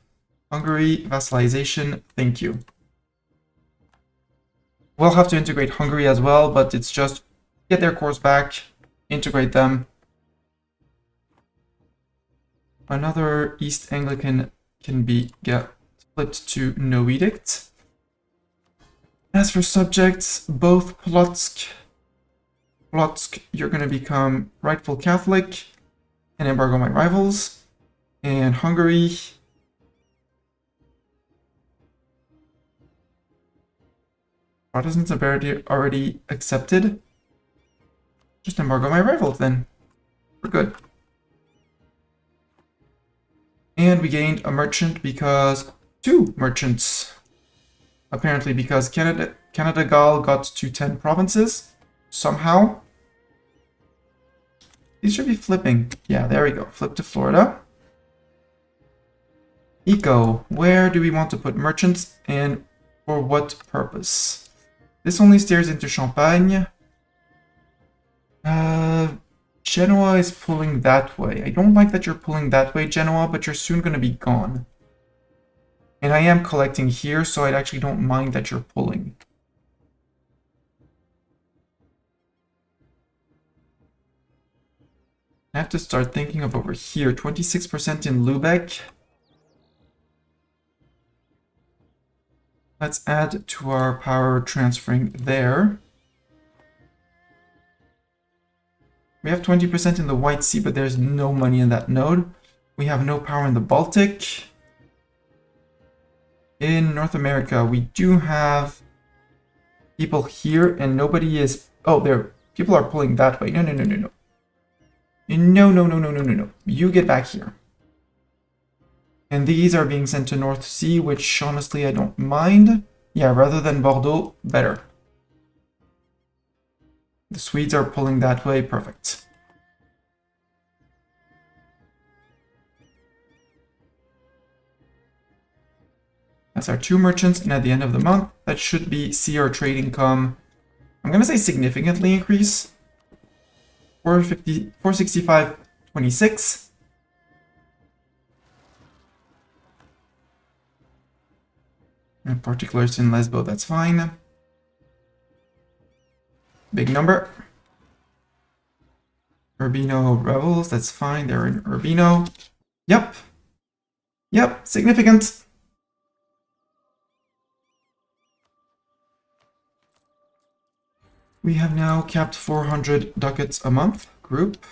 Speaker 1: Hungary, vassalization, thank you. We'll have to integrate Hungary as well, but it's just get their cores back, integrate them. Another East Anglican can be flipped to no edict. As for subjects, both Polotsk, you're going to become rightful Catholic and embargo my rivals. And Hungary, Protestants have already accepted. Just embargo my rivals then. We're good. And we gained a merchant because 2 merchants. Apparently because Canada Gaul got to 10 provinces. Somehow. These should be flipping. Yeah, there we go. Flip to Florida. Eco. Where do we want to put merchants and for what purpose? This only stares into Champagne. Genoa is pulling that way. I don't like that you're pulling that way, Genoa, but you're soon going to be gone. And I am collecting here, so I actually don't mind that you're pulling. I have to start thinking of over here. 26% in Lübeck. Let's add to our power transferring there. We have 20% in the White Sea, but there's no money in that node. We have no power in the Baltic. In North America, we do have people here, and nobody is... Oh, there. People are pulling that way. No, no, no, no, no. No, no, no, no, no, no, no. You get back here. And these are being sent to North Sea, which honestly I don't mind. Yeah, rather than Bordeaux, better. The Swedes are pulling that way. Perfect. That's our 2 merchants, and at the end of the month, that should see our trade income, I'm going to say significantly increase. 465.26. And particulars in Lesbo, that's fine. Big number. Urbino rebels, that's fine. They're in Urbino. Yep. Yep, significant. We have now capped 400 ducats a month, group.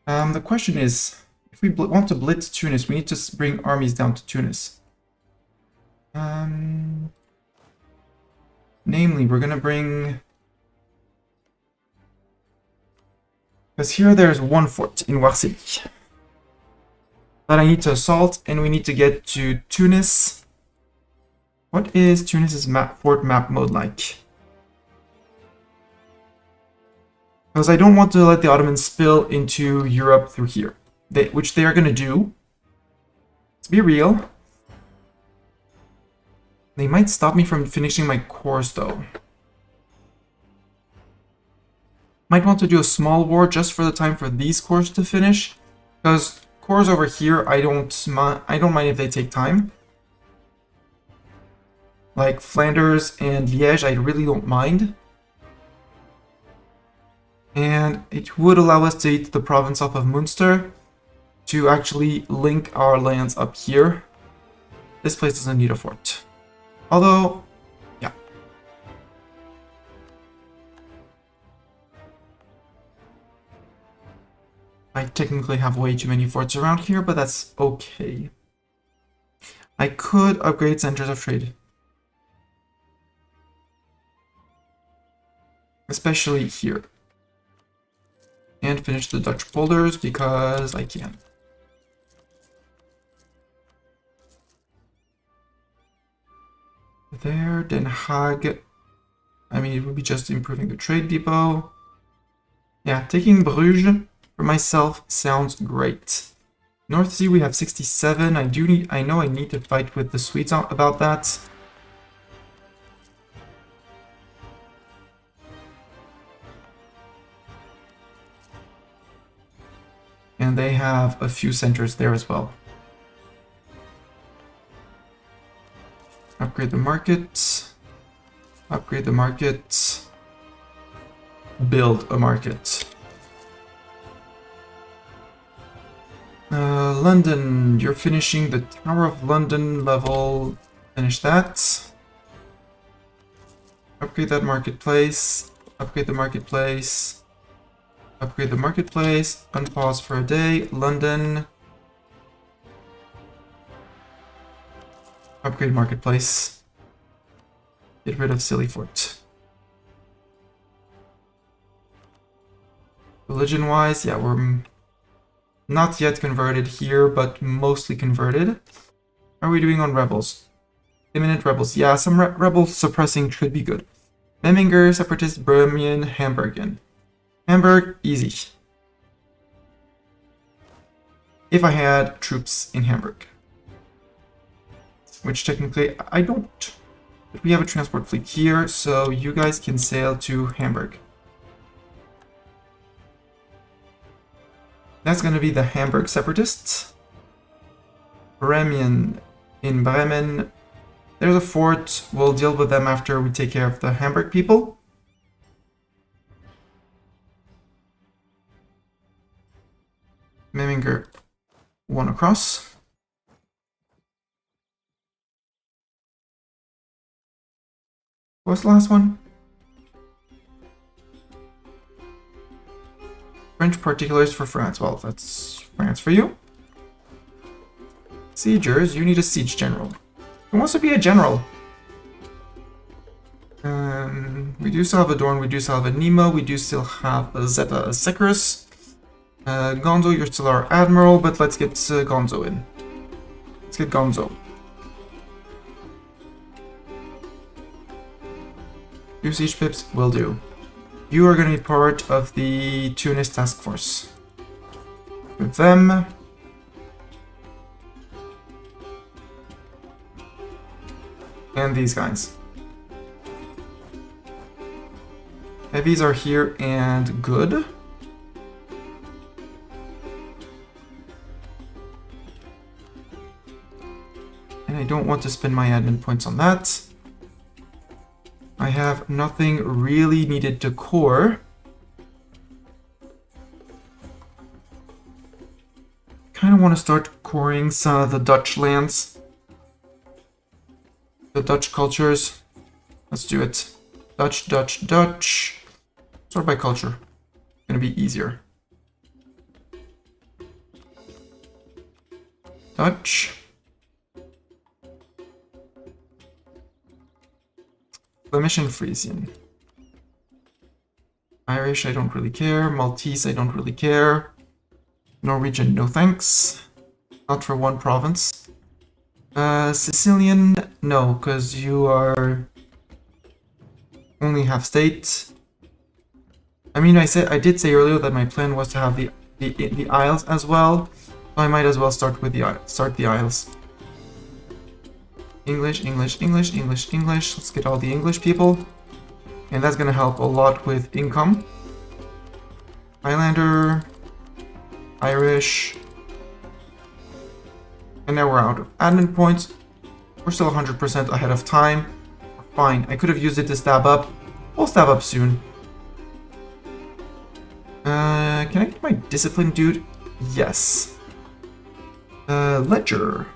Speaker 1: The question is, if we want to blitz Tunis, we need to bring armies down to Tunis. Namely, we're going to bring... Because here there's 1 fort in Warsili that I need to assault, and we need to get to Tunis. What is Tunis's fort map mode like? Because I don't want to let the Ottomans spill into Europe through here, which they are going to do. Let's be real. They might stop me from finishing my cores, though. Might want to do a small war just for the time for these cores to finish, because cores over here, I don't mind if they take time. Like Flanders and Liège, I really don't mind. And it would allow us to eat the province off of Munster, to actually link our lands up here. This place doesn't need a fort. Although, yeah. I technically have way too many forts around here, but that's okay. I could upgrade centers of trade. Especially here. And finish the Dutch polders because I can. There, Den Haag. I mean, it would be just improving the trade depot. Yeah, taking Bruges for myself sounds great. North Sea, we have 67. I know I need to fight with the Swedes about that. And they have a few centers there as well. Upgrade the market. Upgrade the market. Build a market. London, you're finishing the Tower of London level. Finish that. Upgrade that marketplace. Upgrade the marketplace. Upgrade the marketplace. Unpause for a day. London. Upgrade marketplace. Get rid of silly fort. Religion-wise, yeah, we're not yet converted here, but mostly converted. How are we doing on rebels? Imminent rebels. Yeah, some rebel suppressing should be good. Memminger, Separatist, Bremen, Hamburgian. Hamburg, easy. If I had troops in Hamburg. Which technically I don't. But we have a transport fleet here, so you guys can sail to Hamburg. That's going to be the Hamburg Separatists. Bremen in Bremen. There's a fort. We'll deal with them after we take care of the Hamburg people. Memminger, one across. What's the last one? French particulars for France. Well, that's France for you. Siegers, you need a siege general. Who wants to be a general? We do still have a Dorn, we do still have a Nemo, we do still have a Zeta Secarus. Gonzo, you're still our admiral, but let's get Gonzo in. Let's get Gonzo. Two siege pips will do. You are going to be part of the Tunis task force. With them. And these guys. Heavies are here and good. And I don't want to spend my admin points on that. I have nothing really needed to core. Kind of want to start coring some of the Dutch lands. The Dutch cultures. Let's do it. Dutch, Dutch, Dutch. Sort by culture. Gonna be easier. Dutch. Flemish and Frisian. Irish, I don't really care. Maltese, I don't really care. Norwegian, no thanks. Not for one province. Sicilian, no, because you are only half state. I mean, I did say earlier that my plan was to have the Isles as well. So I might as well start with the Isles. English, English, English, English, English. Let's get all the English people. And that's going to help a lot with income. Highlander. Irish. And now we're out of admin points. We're still 100% ahead of time. Fine. I could have used it to stab up. We'll stab up soon. Can I get my discipline, dude? Yes. Ledger.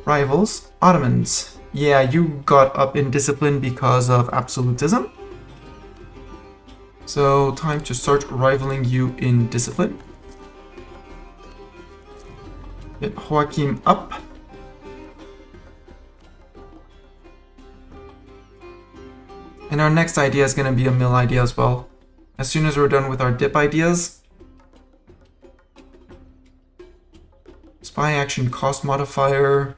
Speaker 1: Rivals. Ottomans. Yeah, you got up in discipline because of absolutism. So, time to start rivaling you in discipline. Get Joachim up. And our next idea is going to be a mill idea as well. As soon as we're done with our dip ideas. Spy action cost modifier.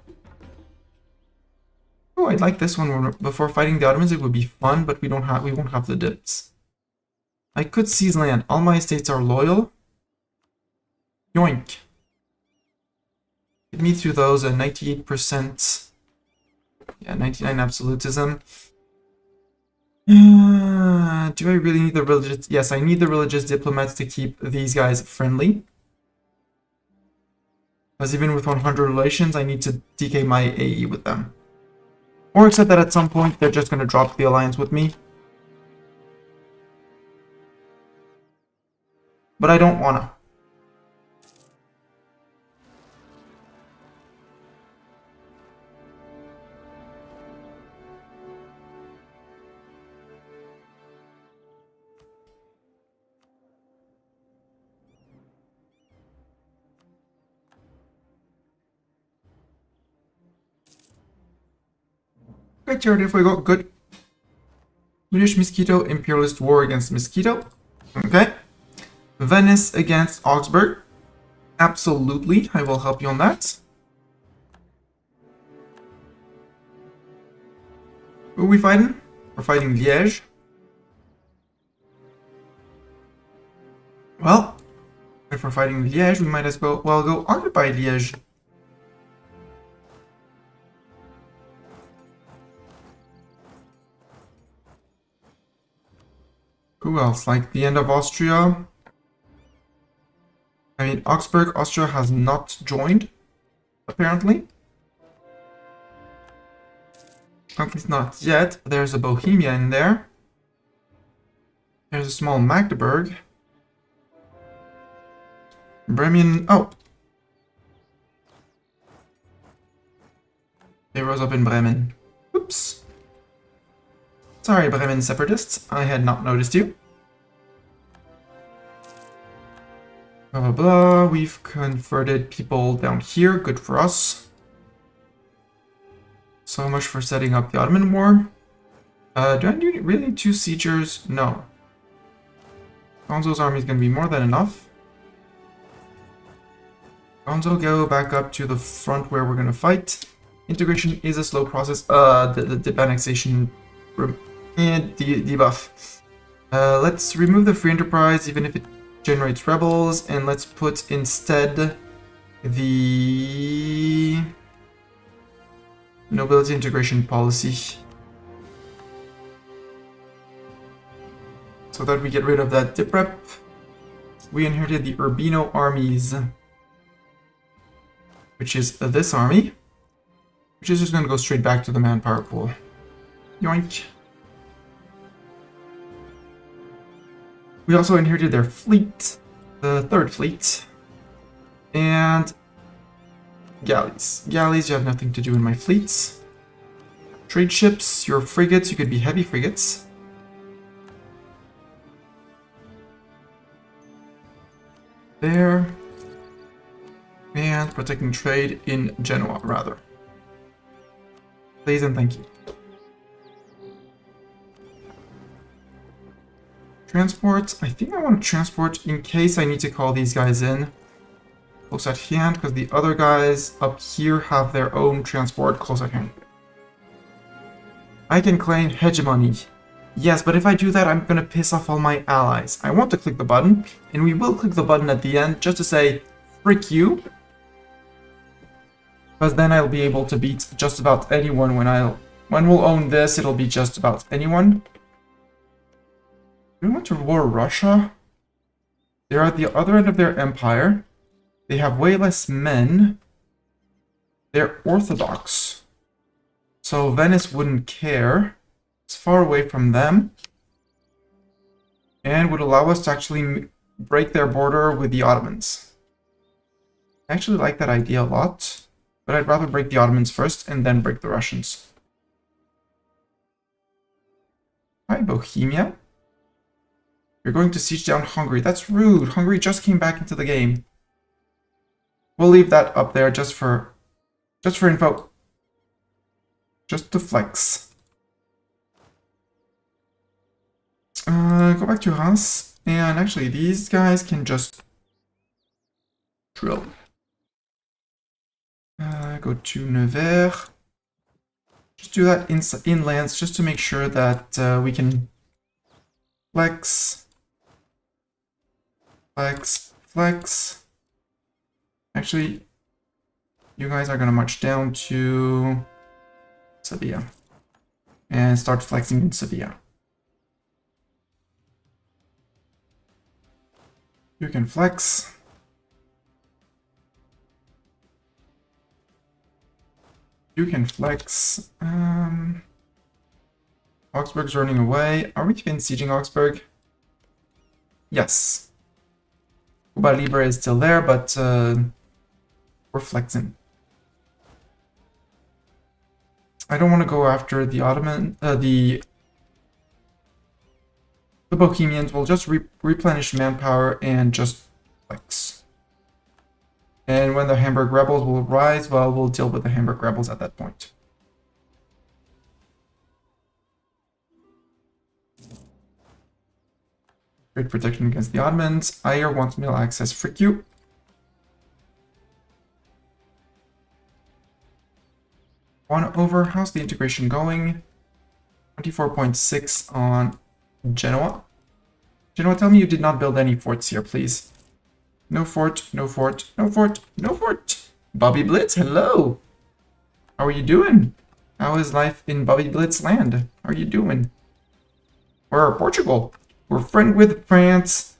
Speaker 1: Oh, I'd like this one. Before fighting the Ottomans, it would be fun, but we won't have the dips. I could seize land. All my estates are loyal. Yoink. Get me through those at 98%. Yeah, 99 absolutism. Do I really need the religious? Yes, I need the religious diplomats to keep these guys friendly. Because even with 100 relations, I need to DK my AE with them. Or except that at some point, they're just going to drop the alliance with me. But I don't wanna. Great charity if we go good. British Mosquito, Imperialist War against Mosquito. Okay. Venice against Augsburg. Absolutely, I will help you on that. Who are we fighting? We're fighting Liège. Well, if we're fighting Liège, we might as well go occupy Liège. Who else? Like the end of Austria? I mean, Augsburg, Austria has not joined, apparently. At least not yet. There's a Bohemia in there. There's a small Magdeburg. Bremen. Oh! They rose up in Bremen. Oops. Sorry, Bremen separatists. I had not noticed you. Blah, blah, blah. We've converted people down here. Good for us. So much for setting up the Ottoman War. Do I really need 2 siegers? No. Gonzo's army is going to be more than enough. Gonzo, go back up to the front where we're going to fight. Integration is a slow process. The annexation and debuff. Let's remove the free enterprise, even if it generates rebels, and let's put instead the nobility integration policy. So that we get rid of that dip rep. We inherited the Urbino armies, which is this army, which is just going to go straight back to the manpower pool. Yoink. We also inherited their fleet, the 3rd fleet, and galleys. Galleys, you have nothing to do in my fleets. Trade ships, your frigates, you could be heavy frigates. There. And protecting trade in Genoa, rather. Please and thank you. Transport. I think I want to transport in case I need to call these guys in. Close at hand, because the other guys up here have their own transport close at hand. I can claim hegemony. Yes, but if I do that, I'm going to piss off all my allies. I want to click the button, and we will click the button at the end just to say, frick you. Because then I'll be able to beat just about anyone when we'll own this, it'll be just about anyone. Do we want to war Russia? They're at the other end of their empire. They have way less men. They're Orthodox. So Venice wouldn't care. It's far away from them. And would allow us to actually break their border with the Ottomans. I actually like that idea a lot, but I'd rather break the Ottomans first and then break the Russians. Hi, Bohemia. You're going to siege down Hungary. That's rude. Hungary just came back into the game. We'll leave that up there just for info. Just to flex. Go back to Hans. And actually, these guys can just drill. Go to Nevers. Just do that inlands just to make sure that we can flex. Flex. Actually, you guys are going to march down to Sevilla and start flexing in Sevilla. You can flex. You can flex. Augsburg's running away. Are we even sieging Augsburg? Yes. Cuba Libre is still there, but we're flexing. I don't want to go after the Ottoman, the Bohemians. Will just replenish manpower and just flex. And when the Hamburg rebels will rise, well, we'll deal with the Hamburg rebels at that point. Great protection against the Ottomans. Ayer wants mill access. Frick you. One over. How's the integration going? 24.6 on Genoa. Genoa, tell me you did not build any forts here, please. No fort, no fort, no fort, no fort. Bobby Blitz, hello. How are you doing? How is life in Bobby Blitz land? How are you doing? We're Portugal. We're friend with France.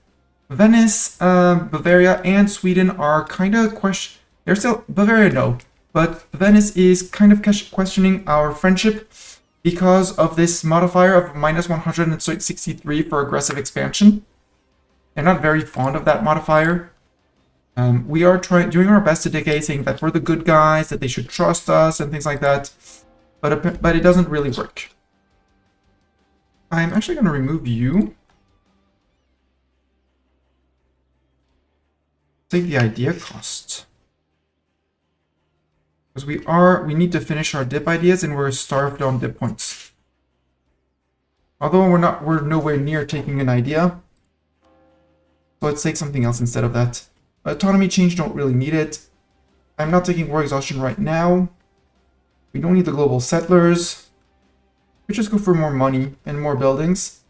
Speaker 1: Venice, Bavaria, and Sweden are kind of they're still Bavaria, no. But Venice is kind of questioning our friendship because of this modifier of -163 for aggressive expansion. They're not very fond of that modifier. We are doing our best to decay, saying that we're the good guys, that they should trust us, and things like that. But it doesn't really work. I'm actually going to remove you. Take the idea cost. Because we need to finish our dip ideas and we're starved on dip points. Although we're nowhere near taking an idea. So let's take something else instead of that. Autonomy change, don't really need it. I'm not taking war exhaustion right now. We don't need the global settlers. We just go for more money and more buildings.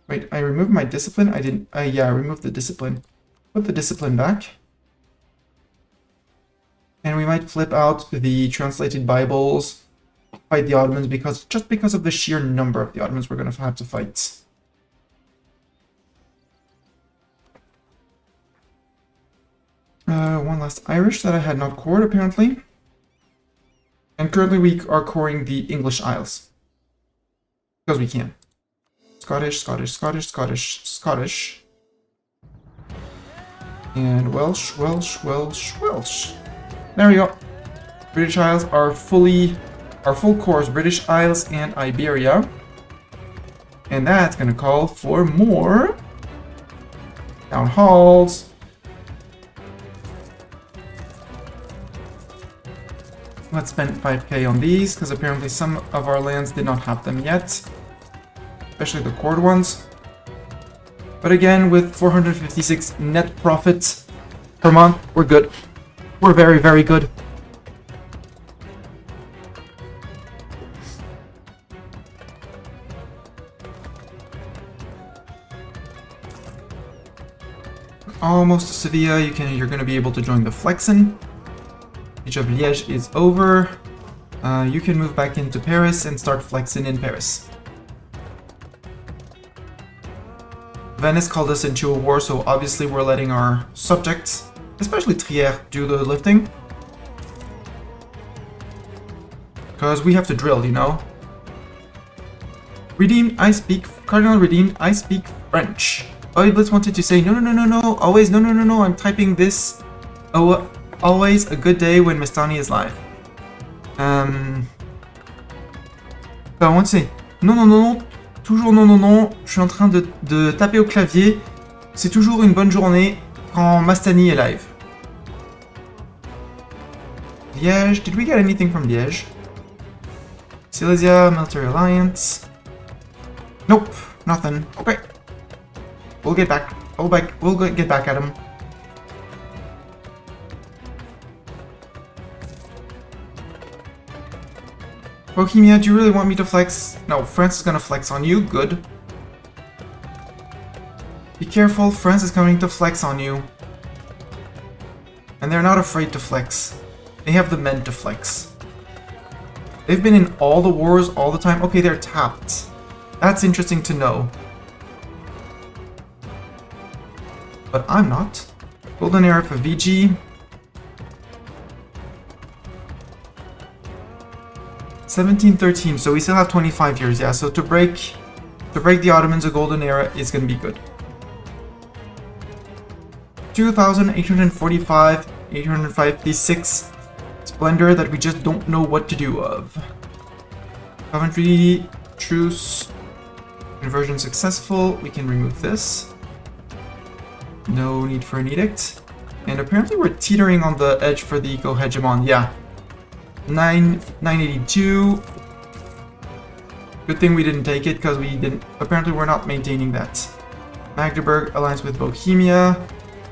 Speaker 1: Wait, I removed my discipline? I didn't. Yeah, I removed the discipline. Put the discipline back. And we might flip out the translated Bibles, fight the Ottomans, just because of the sheer number of the Ottomans we're going to have to fight. One last Irish that I had not cored, apparently. And currently we are coring the English Isles. Because we can. Scottish, Scottish, Scottish, Scottish, Scottish. And Welsh, Welsh, Welsh, Welsh. There we go. British Isles are full cores, British Isles and Iberia. And that's gonna call for more town halls. Let's spend 5k on these, because apparently some of our lands did not have them yet. Especially the cored ones. But again, with 456 net profits per month, we're good. We're very, very good. Almost to Sevilla, you're going to be able to join the Flexen. Siege of Liège is over. You can move back into Paris and start flexing in Paris. Venice called us into a war, so obviously we're letting our subjects, especially Trier, do the lifting. Because we have to drill, you know. Redeemed, I speak, Cardinal Redeemed, I speak French. Blitz wanted to say, no, always, no, I'm typing this. Oh, always a good day when Mestani is live. Bah, on sait. Non, toujours non, je suis en train de taper au clavier. C'est toujours une bonne journée quand Mastani est live. Liège, did we get anything from Liège? Silesia, Military Alliance. Nope, nothing. Okay. We'll get back. We'll get back at him. Bohemia, do you really want me to flex? No, France is gonna flex on you. Good. Be careful, France is coming to flex on you. And they're not afraid to flex. They have the men to flex. They've been in all the wars all the time. Okay, they're tapped. That's interesting to know. But I'm not. Golden era for VG. 1713, so we still have 25 years, yeah, so to break the Ottomans a golden era is gonna be good. 2,845, 856 splendor that we just don't know what to do of. Coventry, truce, conversion successful, we can remove this. No need for an edict. And apparently we're teetering on the edge for the cohegemon, yeah. 982. Good thing we didn't take it because we didn't. Apparently, we're not maintaining that. Magdeburg alliance with Bohemia.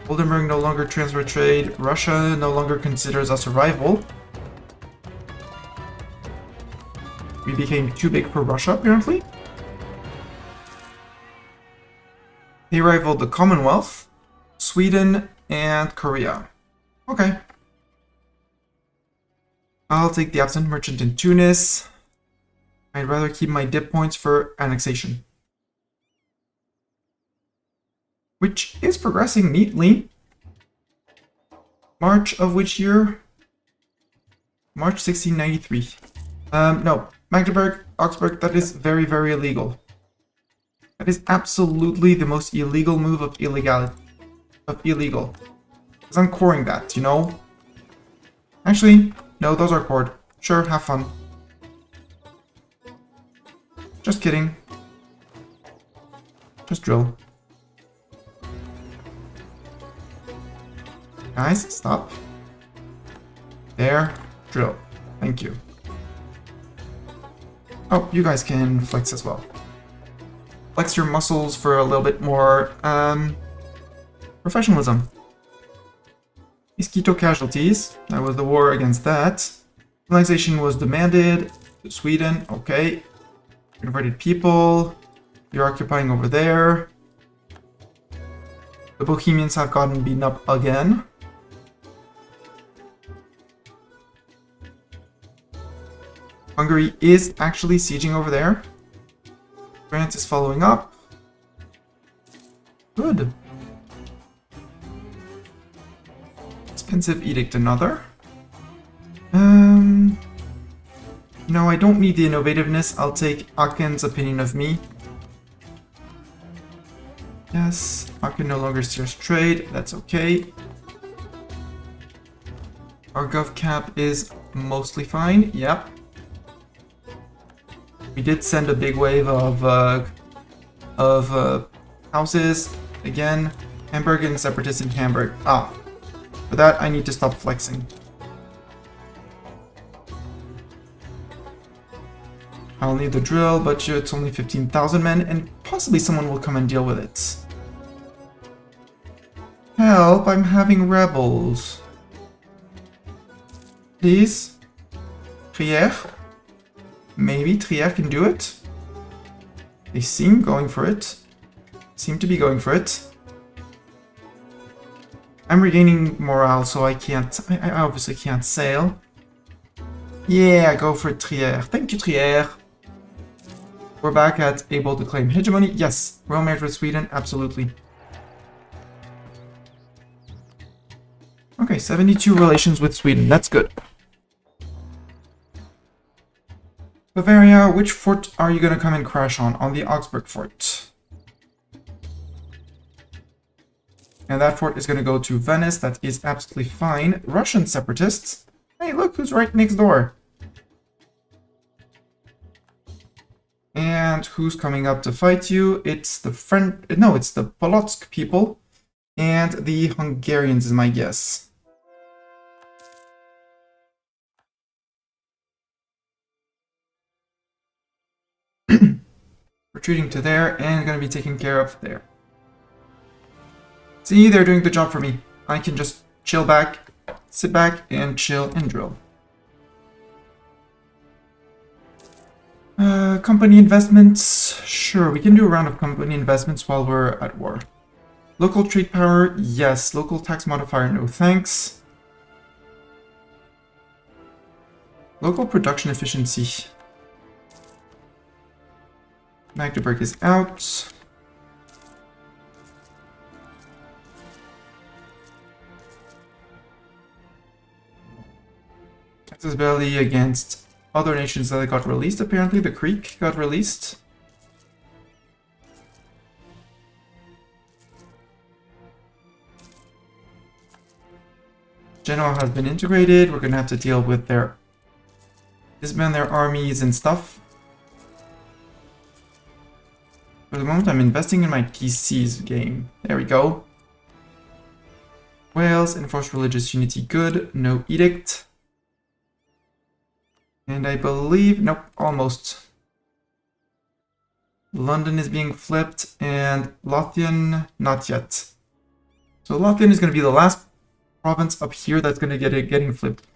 Speaker 1: Oldenburg no longer transfer trade. Russia no longer considers us a rival. We became too big for Russia, apparently. They rivaled the Commonwealth, Sweden, and Korea. Okay. I'll take the absent merchant in Tunis. I'd rather keep my dip points for annexation. Which is progressing neatly. March of which year? March 1693. No. Magdeburg, Augsburg, that is very, very illegal. That is absolutely the most illegal move of illegality. Illegal. Because I'm coring that, you know? Actually, no, those are cored. Sure, have fun. Just kidding. Just drill. Guys, stop. There. Drill. Thank you. Oh, you guys can flex as well. Flex your muscles for a little bit more, professionalism. Mosquito casualties. That was the war against that. Civilization was demanded. Sweden, okay. Converted people. You're occupying over there. The Bohemians have gotten beaten up again. Hungary is actually sieging over there. France is following up. Good. Expensive edict another. No, I don't need the innovativeness. I'll take Aken's opinion of me. Yes, Aken no longer steers trade. That's okay. Our gov cap is mostly fine. Yep. We did send a big wave of houses. Again, Hamburg and separatists in Hamburg. Ah, for that I need to stop flexing. I'll need the drill, but it's only 15,000 men, and possibly someone will come and deal with it. Help, I'm having rebels. Please? Trier? Maybe Trier can do it? They seem going for it. Seem to be going for it. I'm regaining morale, so I obviously can't sail. Yeah, go for Trier. Thank you, Trier. We're back at able to claim hegemony. Yes, royal marriage with Sweden, absolutely. Okay, 72 relations with Sweden, that's good. Bavaria, which fort are you gonna come and crash on? On the Augsburg fort. And that fort is going to go to Venice. That is absolutely fine. Russian separatists. Hey, look who's right next door. And who's coming up to fight you? It's the it's the Polotsk people. And the Hungarians is my guess. Retreating to there and going to be taken care of there. See, they're doing the job for me. I can just chill back, sit back, and chill and drill. Company investments. Sure, we can do a round of company investments while we're at war. Local trade power, yes. Local tax modifier, no thanks. Local production efficiency. Magdeburg is out. Texas Valley against other nations that got released. Apparently the Creek got released. Genoa has been integrated. We're going to have to deal with disband their armies and stuff. For the moment, I'm investing in my PC's game. There we go. Wales, enforced religious unity, good. No edict. And I believe, nope, almost. London is being flipped, and Lothian, not yet. So Lothian is going to be the last province up here that's going to get it getting flipped.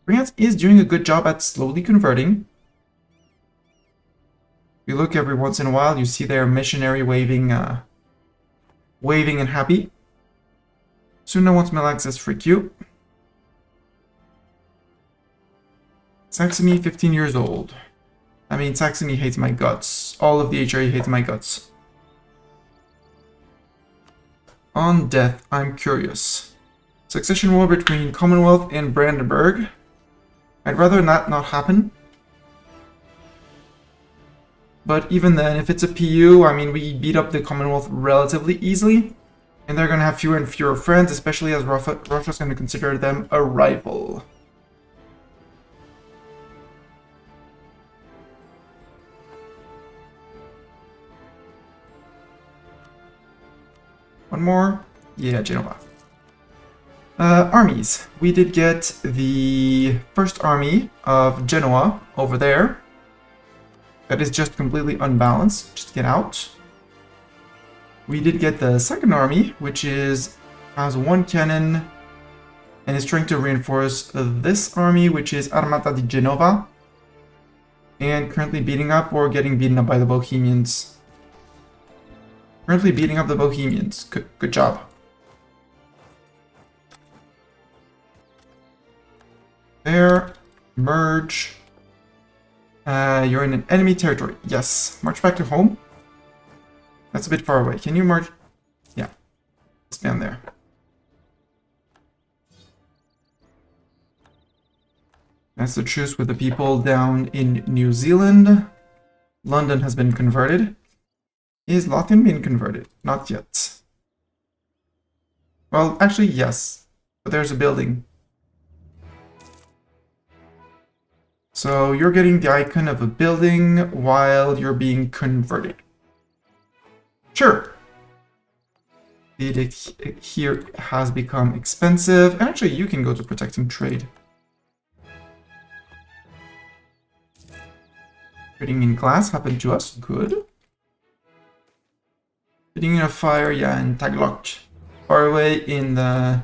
Speaker 1: France is doing a good job at slowly converting. You look every once in a while, you see their missionary waving and happy. Soon no one's Milan says freak you. Saxony, 15 years old. I mean, Saxony hates my guts. All of the HRE hates my guts. On death, I'm curious. Succession war between Commonwealth and Brandenburg. I'd rather that not happen. But even then, if it's a PU, I mean, we beat up the Commonwealth relatively easily. And they're going to have fewer and fewer friends, especially as Russia's going to consider them a rival. One more? Yeah, Genoa. Armies. We did get the first army of Genoa over there. That is just completely unbalanced. Just get out. We did get the second army, which has one cannon and is trying to reinforce this army, which is Armata di Genova, and currently beating up or getting beaten up by the Bohemians. Currently beating up the Bohemians. Good job. There. Merge. You're in an enemy territory. Yes. March back to home. That's a bit far away. Can you march? Yeah. Stand there. That's the truce with the people down in New Zealand. London has been converted. Is Lothian being converted? Not yet. Well, actually, yes. But there's a building. So you're getting the icon of a building while you're being converted. Sure. The edict here has become expensive. And actually, you can go to protecting trade. Trading in glass happened to us. Good. Trading in a fire, yeah, in Tagalog. Far away in the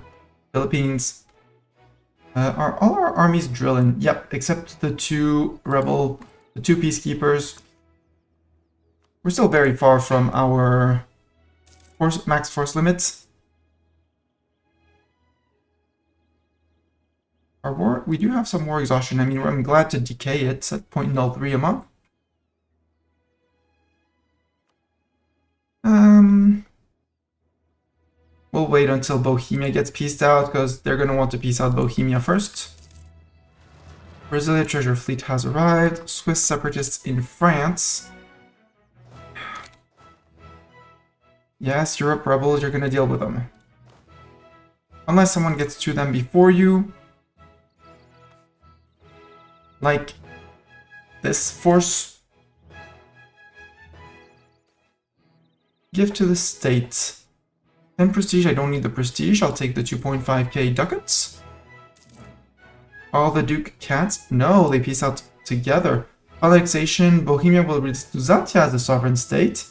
Speaker 1: Philippines. Are all our armies drilling? Yep, except the two peacekeepers. We're still very far from our max force limits. Our war, we do have some war exhaustion. I mean, I'm glad to decay it at 0.03 a month. We'll wait until Bohemia gets pieced out, because they're going to want to piece out Bohemia first. Brazilian treasure fleet has arrived. Swiss separatists in France. Yes, Europe rebels, you're going to deal with them. Unless someone gets to them before you. Like this force. Give to the state. 10 prestige, I don't need the prestige. I'll take the 2.5k ducats. All the Duke cats? No, they peace out together. Annexation, Bohemia will reduce to Zatia as the sovereign state.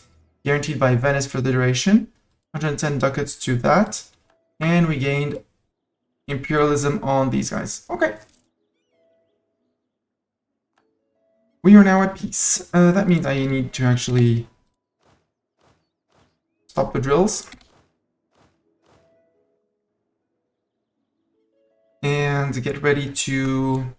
Speaker 1: Guaranteed by Venice for the duration. 110 ducats to that. And we gained imperialism on these guys. Okay. We are now at peace. That means I need to actually stop the drills. And get ready to...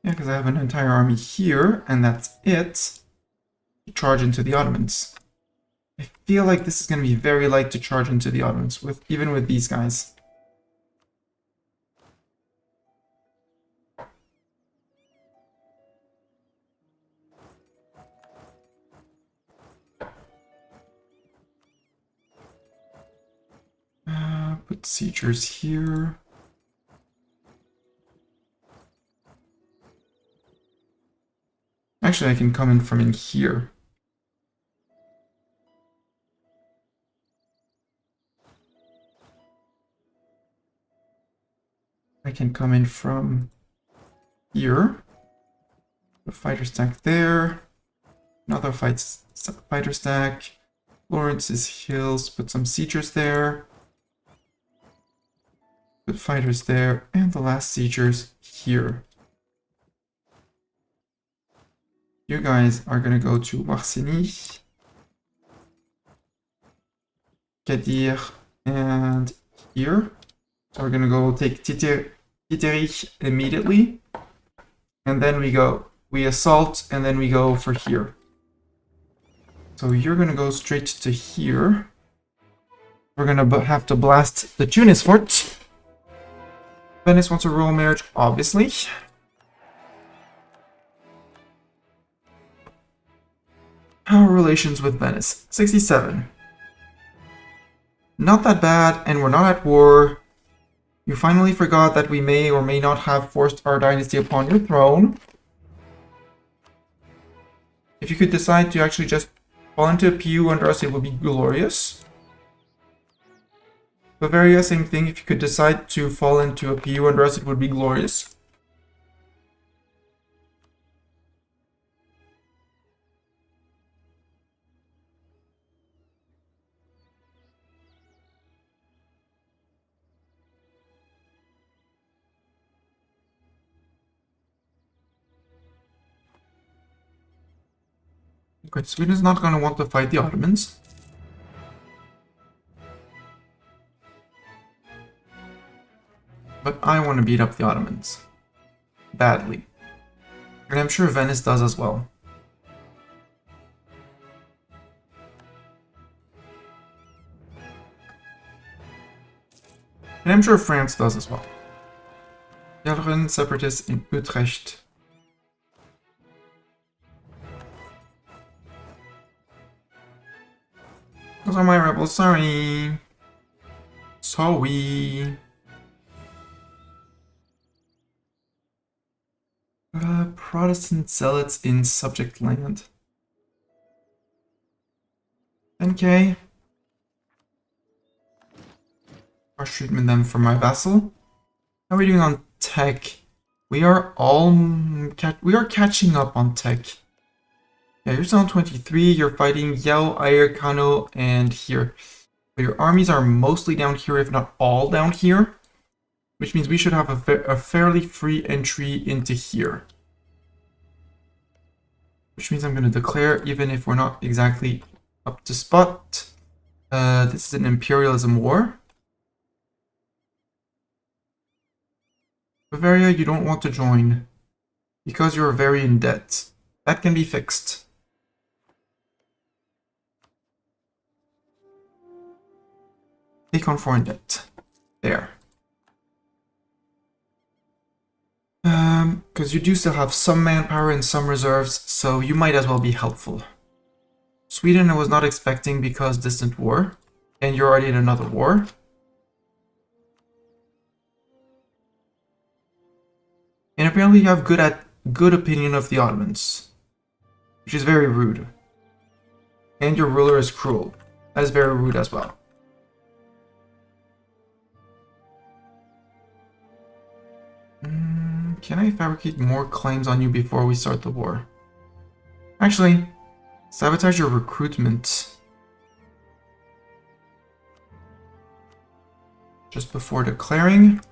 Speaker 1: Yeah, because I have an entire army here, and that's it. Charge into the Ottomans. I feel like this is going to be very light to charge into the Ottomans, even with these guys. Put siegers here. Actually, I can come in from in here. I can come in from here. A fighter stack there. Another fighter stack. Florence's hills. Put some siegers there. Put fighters there. And the last siegers here. You guys are going to go to Marsigny, Kadir, and here. So we're going to go take Titerich immediately. And then we assault, and then we go for here. So you're going to go straight to here. We're going to have to blast the Tunis fort. Venice wants a royal marriage, obviously. How are relations with Venice? 67. Not that bad, and we're not at war. You finally forgot that we may or may not have forced our dynasty upon your throne. If you could decide to actually just fall into a PU under us, it would be glorious. Bavaria, same thing. If you could decide to fall into a PU under us, it would be glorious. Okay, Sweden's not going to want to fight the Ottomans. But I want to beat up the Ottomans. Badly. And I'm sure Venice does as well. And I'm sure France does as well. Belgian separatists in Utrecht. Those are my rebels, sorry. Sorry. Protestant zealots in subject land. 10k. Harsh treatment them for my vassal. How are we doing on tech? We are catching up on tech. Yeah, you're still on 23, you're fighting Yao, Ayer, Kano, and here. But your armies are mostly down here, if not all down here. Which means we should have a fairly free entry into here. Which means I'm going to declare, even if we're not exactly up to spot. This is an imperialism war. Bavaria, you don't want to join. Because you're very in debt. That can be fixed. Take on foreign debt. There. Because you do still have some manpower and some reserves, so you might as well be helpful. Sweden I was not expecting because distant war. And you're already in another war. And apparently you have good opinion of the Ottomans. Which is very rude. And your ruler is cruel. That is very rude as well. Can I fabricate more claims on you before we start the war? Actually, sabotage your recruitment. Just before declaring.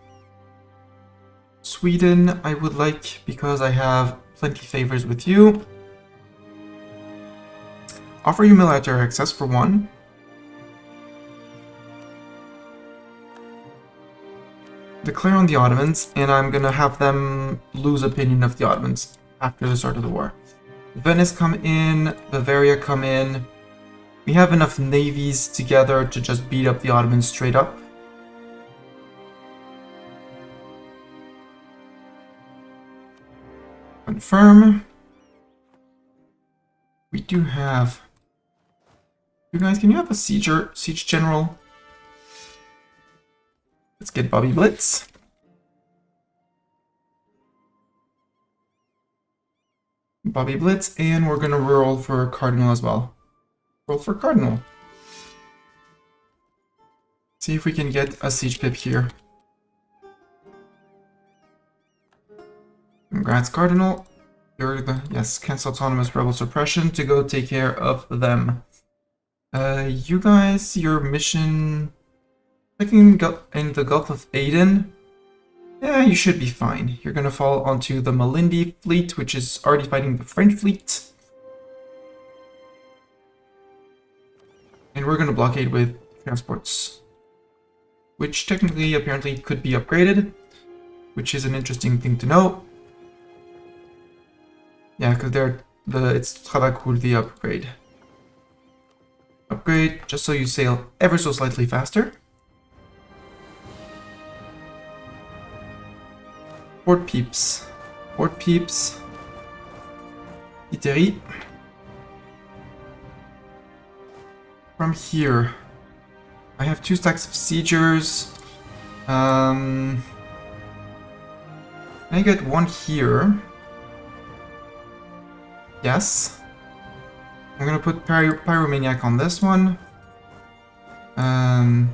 Speaker 1: Sweden, I would like, because I have plenty favors with you. Offer you military access for 1. Declare on the Ottomans, and I'm gonna have them lose opinion of the Ottomans after the start of the war. Venice come in, Bavaria come in. We have enough navies together to just beat up the Ottomans straight up. Confirm. We do have... You guys, can you have a siege general? Let's get Bobby Blitz. Bobby Blitz, and we're gonna roll for Cardinal as well. Roll for Cardinal. See if we can get a siege pip here. Congrats, Cardinal. You're the... Yes, cancel autonomous rebel suppression to go take care of them. You guys, your mission... in the Gulf of Aden, yeah, you should be fine. You're gonna fall onto the Malindi fleet, which is already fighting the French fleet. And we're gonna blockade with transports. Which technically, apparently, could be upgraded. Which is an interesting thing to know. Yeah, because it's Travacool, the upgrade. Upgrade, just so you sail ever so slightly faster. Port Peeps. Port Peeps. Iteri. From here, I have 2 stacks of siegers. Can I get 1 here? Yes. I'm gonna put Pyromaniac on this one. I'm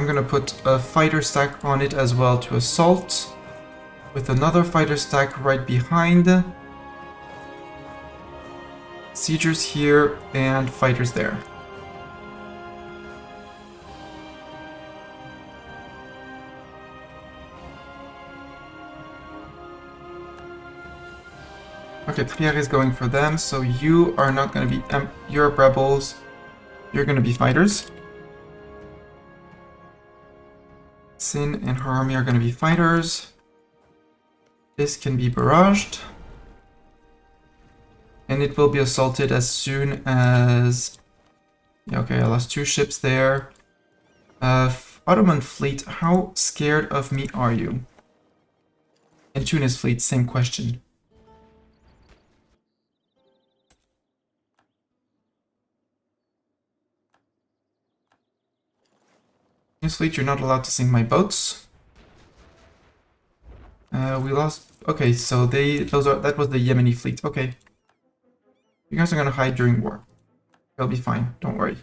Speaker 1: gonna put a fighter stack on it as well to assault, with another fighter stack right behind. Siegers here and fighters there. Okay, Pierre is going for them, so you are not gonna be Europe rebels. You're gonna be fighters. Sin and her army are going to be fighters. This can be barraged. And it will be assaulted as soon as... Yeah, okay, I lost 2 ships there. Ottoman fleet, how scared of me are you? And Tunis fleet, same question. Tunis fleet, you're not allowed to sink my boats. We lost... Okay, so that was the Yemeni fleet. Okay. You guys are gonna hide during war. They'll be fine, don't worry.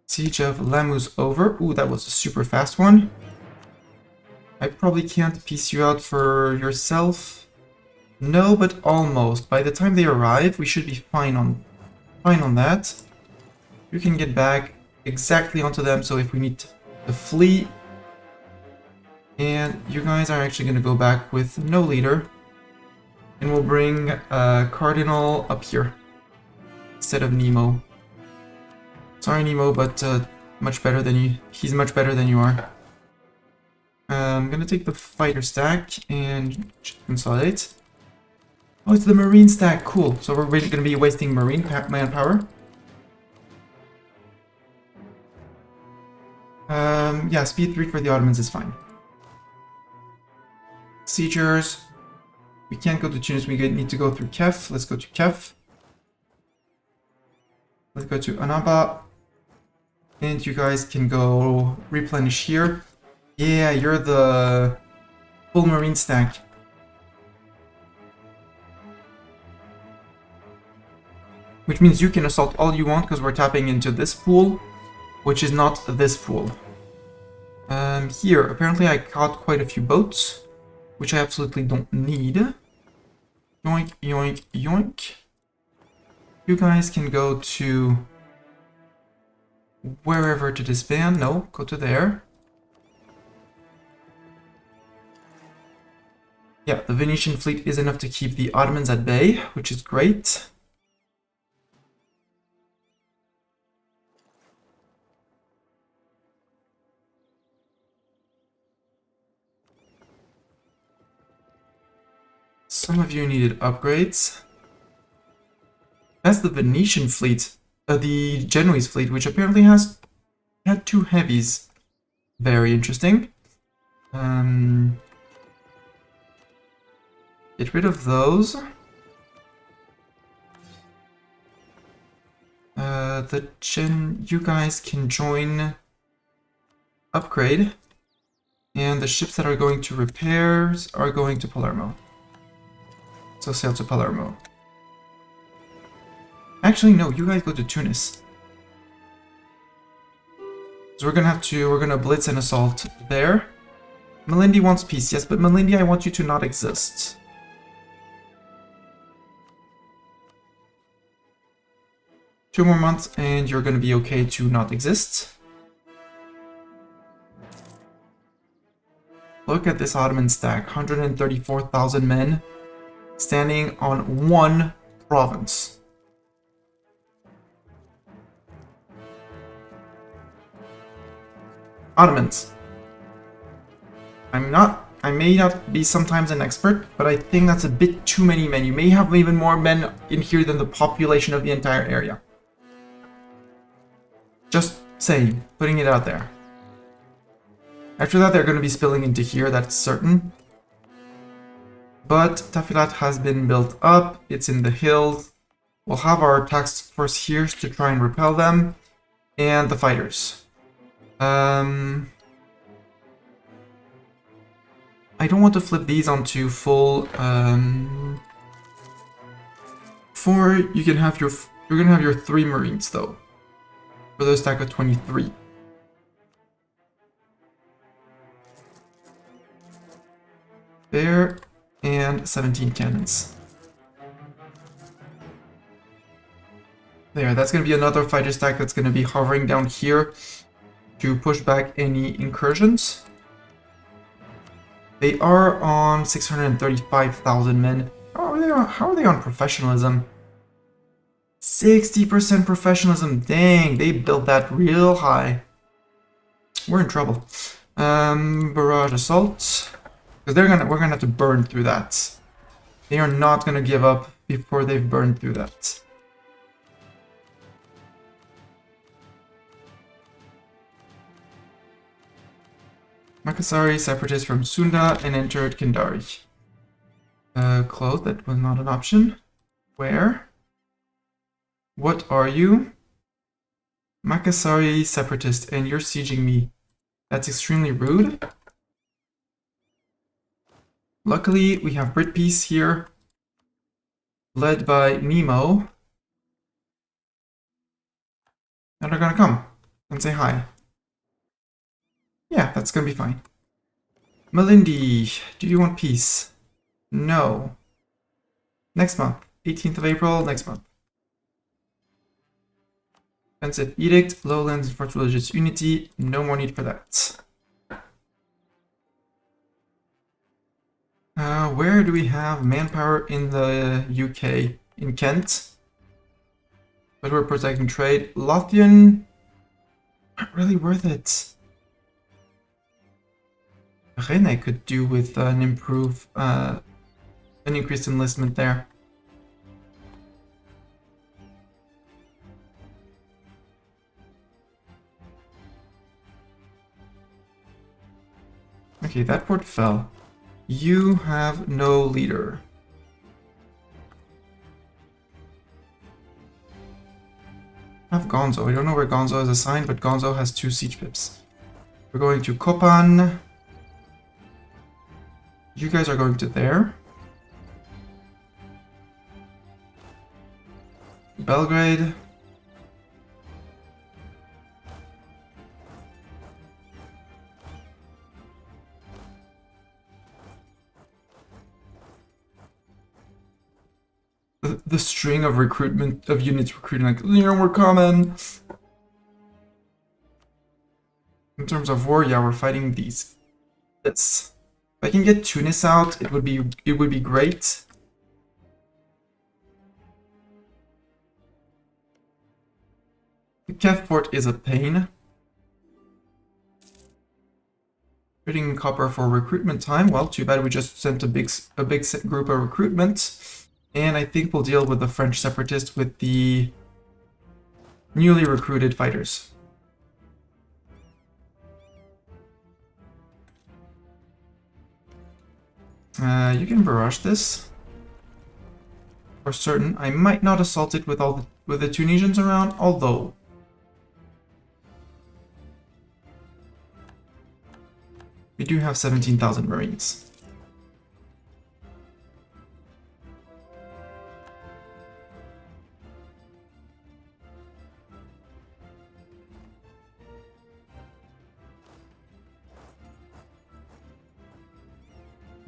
Speaker 1: Siege of Lamu's over. Ooh, that was a super fast one. I probably can't piece you out for yourself. No, but almost. By the time they arrive, we should be fine on that. You can get back exactly onto them, so if we need to flee. And you guys are actually going to go back with no leader. And we'll bring Cardinal up here instead of Nemo. Sorry, Nemo, but much better than you. He's much better than you are. I'm gonna take the fighter stack and consolidate. Oh, it's the marine stack. Cool. So we're really gonna be wasting marine manpower. Yeah, speed 3 for the Ottomans is fine. Siegers. We can't go to Tunis, we need to go through Kef. Let's go to Kef. Let's go to Annaba. And you guys can go replenish here. Yeah, you're the full marine stack. Which means you can assault all you want because we're tapping into this pool, which is not this pool. Here, apparently I caught quite a few boats, which I absolutely don't need. Yoink, yoink, yoink. You guys can go to wherever to disband. No, go to there. Yeah, the Venetian fleet is enough to keep the Ottomans at bay, which is great. Some of you needed upgrades. That's the Venetian fleet, the Genoese fleet, which apparently had 2 heavies. Very interesting. Get rid of those. You guys can join upgrade, and the ships that are going to repairs are going to Palermo. So sail to Palermo. Actually, no, you guys go to Tunis. So we're gonna blitz and assault there. Malindi wants peace, yes, but Malindi, I want you to not exist. Two more months and you're gonna be okay to not exist. Look at this Ottoman stack, 134,000 men standing on 1 province. Ottomans. I may not be sometimes an expert, but I think that's a bit too many men. You may have even more men in here than the population of the entire area. Just saying, putting it out there. After that, they're going to be spilling into here, that's certain. But Tafilat has been built up, it's in the hills. We'll have our task force here to try and repel them. And the fighters. I don't want to flip these onto full. You're gonna have your 3 Marines though, for the stack of 23. There, and 17 cannons. There, that's gonna be another fighter stack that's gonna be hovering down here to push back any incursions. They are on 635,000 men. How are they on professionalism? 60% professionalism. Dang, they built that real high. We're in trouble. Barrage assault. Because we're gonna have to burn through that. They are not gonna give up before they've burned through that. Makassari, separatists from Sunda, and entered Kendari. Closed, that was not an option. Where? What are you? Makassari, separatist, and you're sieging me. That's extremely rude. Luckily, we have Brit Peace here, led by Nemo. And they're gonna come and say hi. Yeah, that's gonna be fine. Malindi, do you want peace? No. Next month. 18th of April, next month. Defensive Edict, Lowlands, and French Religious Unity. No more need for that. Where do we have manpower in the UK? In Kent. But we're protecting trade. Lothian, not really worth it. Lorraine I could do with an increased enlistment there. Okay, that fort fell. You have no leader. I have Gonzo. I don't know where Gonzo is assigned, but Gonzo has 2 siege pips. We're going to Kopan. You guys are going to there. Belgrade. The string of recruitment, of units recruiting, like, you know, we're coming. In terms of war, yeah, we're fighting these. This. If I can get Tunis out, it would be great. The Kiev port is a pain. Trading copper for recruitment time. Well, too bad we just sent a big group of recruitment. And I think we'll deal with the French separatists with the newly recruited fighters. You can barrage this. For certain, I might not assault it with the Tunisians around, although we do have 17,000 Marines.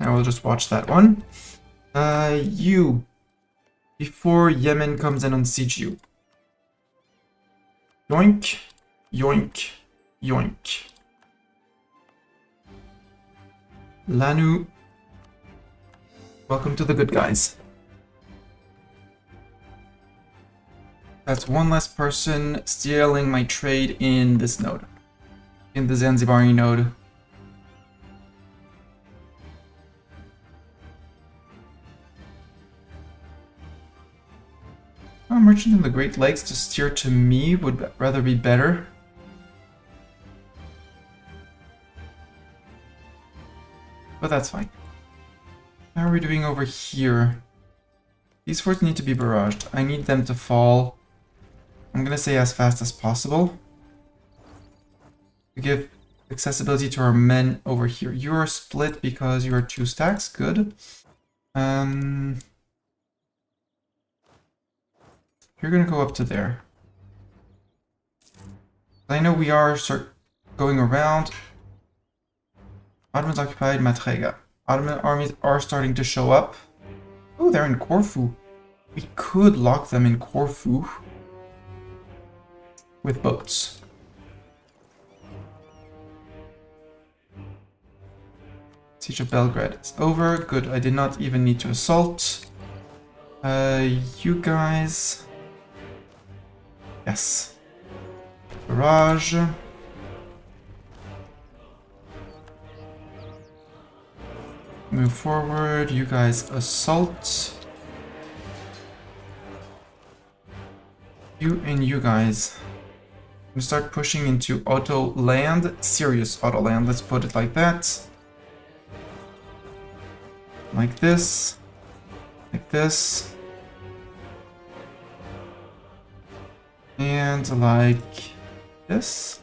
Speaker 1: I will just watch that one. You, before Yemen comes in and siege you. Yoink, yoink, yoink. Lanu, welcome to the good guys. That's one less person stealing my trade in this node. In the Zanzibari node. A merchant in the Great Lakes to steer to me would rather be better. But that's fine. How are we doing over here? These forts need to be barraged. I need them to fall, I'm gonna say as fast as possible. To give accessibility to our men over here. You are split because you are 2 stacks. Good. You're gonna go up to there. I know we are going around. Ottomans occupied Matrega. Ottoman armies are starting to show up. Oh, they're in Corfu. We could lock them in Corfu with boats. Siege of Belgrade is over. Good, I did not even need to assault. You guys... Yes. Barrage. Move forward. You guys assault. You and you guys. I'm gonna start pushing into auto land. Serious auto land. Let's put it like that. Like this. Like this. And like this.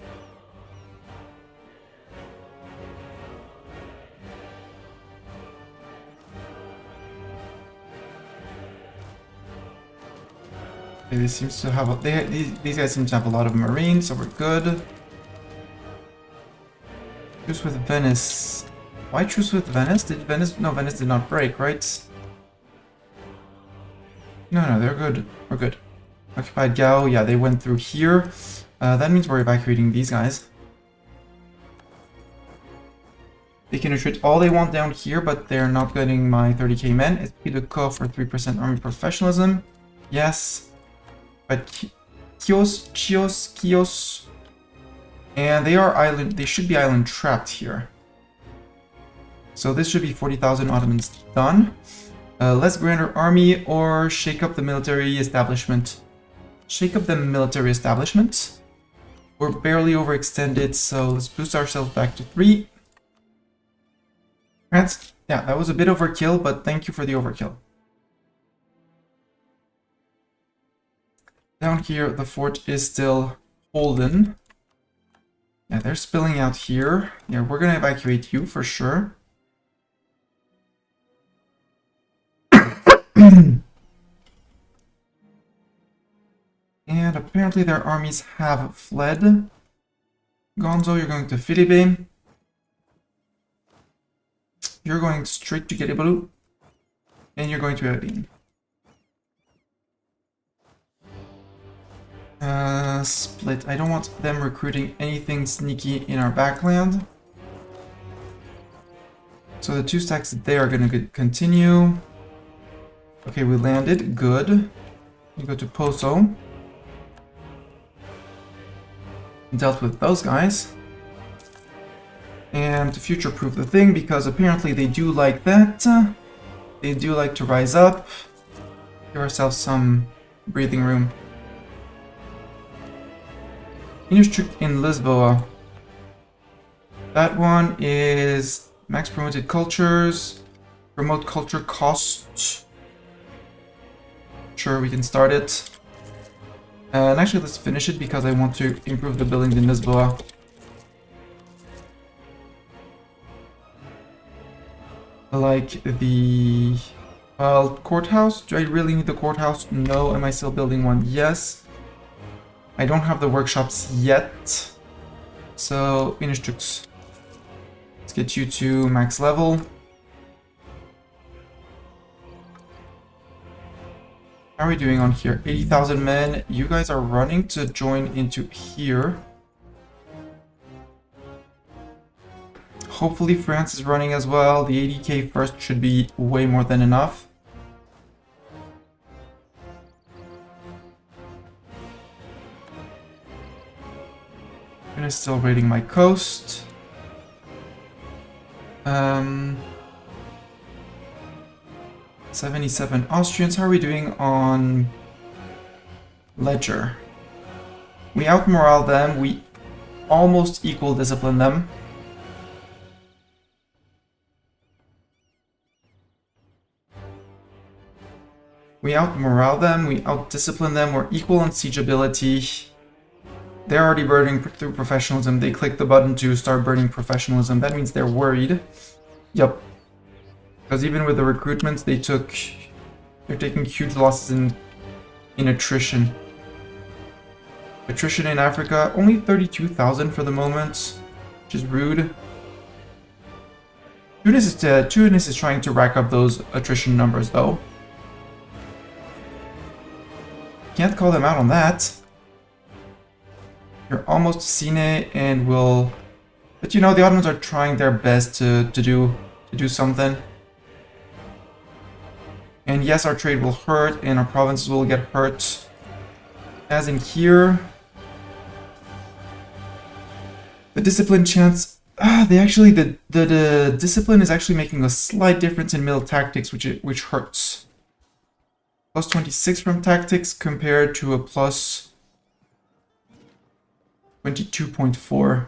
Speaker 1: Okay, this seems to have these guys seem to have a lot of marines, so we're good. Truce with Venice. Why truce with Venice? Did Venice? No, Venice did not break, right? No, they're good. We're good. Occupied Gao, yeah, they went through here. That means we're evacuating these guys. They can retreat all they want down here, but they're not getting my 30k men. It's the call for 3% army professionalism. Yes. But Chios. And they should be island trapped here. So this should be 40,000 Ottomans done. Let's grant our army or shake up the military establishment. Shake up the military establishment. We're barely overextended, so let's boost ourselves back to 3. France, yeah, that was a bit overkill, but thank you for the overkill. Down here, the fort is still holding. Yeah, they're spilling out here. Yeah, we're gonna evacuate you for sure. And apparently their armies have fled. Gonzo, you're going to Philippe. You're going straight to Garibaldi. And you're going to Aberdeen. Split. I don't want them recruiting anything sneaky in our backland. So the 2 stacks there are going to continue. Okay, we landed. Good. You go to Poso. Dealt with those guys. And to future-proof the thing, because apparently they do like that. They do like to rise up. Give ourselves some breathing room. Innistruk in Lisboa. That one is max promoted cultures. Promote culture cost. Sure, we can start it. And actually, let's finish it because I want to improve the buildings in Lisboa. Like the courthouse. Do I really need the courthouse? No. Am I still building one? Yes. I don't have the workshops yet. So, Innistruks. Let's get you to max level. How are we doing on here? 80,000 men. You guys are running to join into here. Hopefully France is running as well. The 80k first should be way more than enough. I'm still raiding my coast. 77 Austrians. How are we doing on Ledger? We outmorale them. We almost equal discipline them. We outmorale them. We outdiscipline them. We're equal on siege ability. They're already burning through professionalism. They click the button to start burning professionalism. That means they're worried. Yup. Because even with the recruitments, they're taking huge losses in attrition. Attrition in Africa, only 32,000 for the moment, which is rude. Tunis is trying to rack up those attrition numbers, though. Can't call them out on that. You're almost Sine and will... But you know, the Ottomans are trying their best to do something. And yes, our trade will hurt and our provinces will get hurt. As in here. The discipline chance... the discipline is actually making a slight difference in middle tactics, which hurts. Plus 26 from tactics compared to a plus 22.4.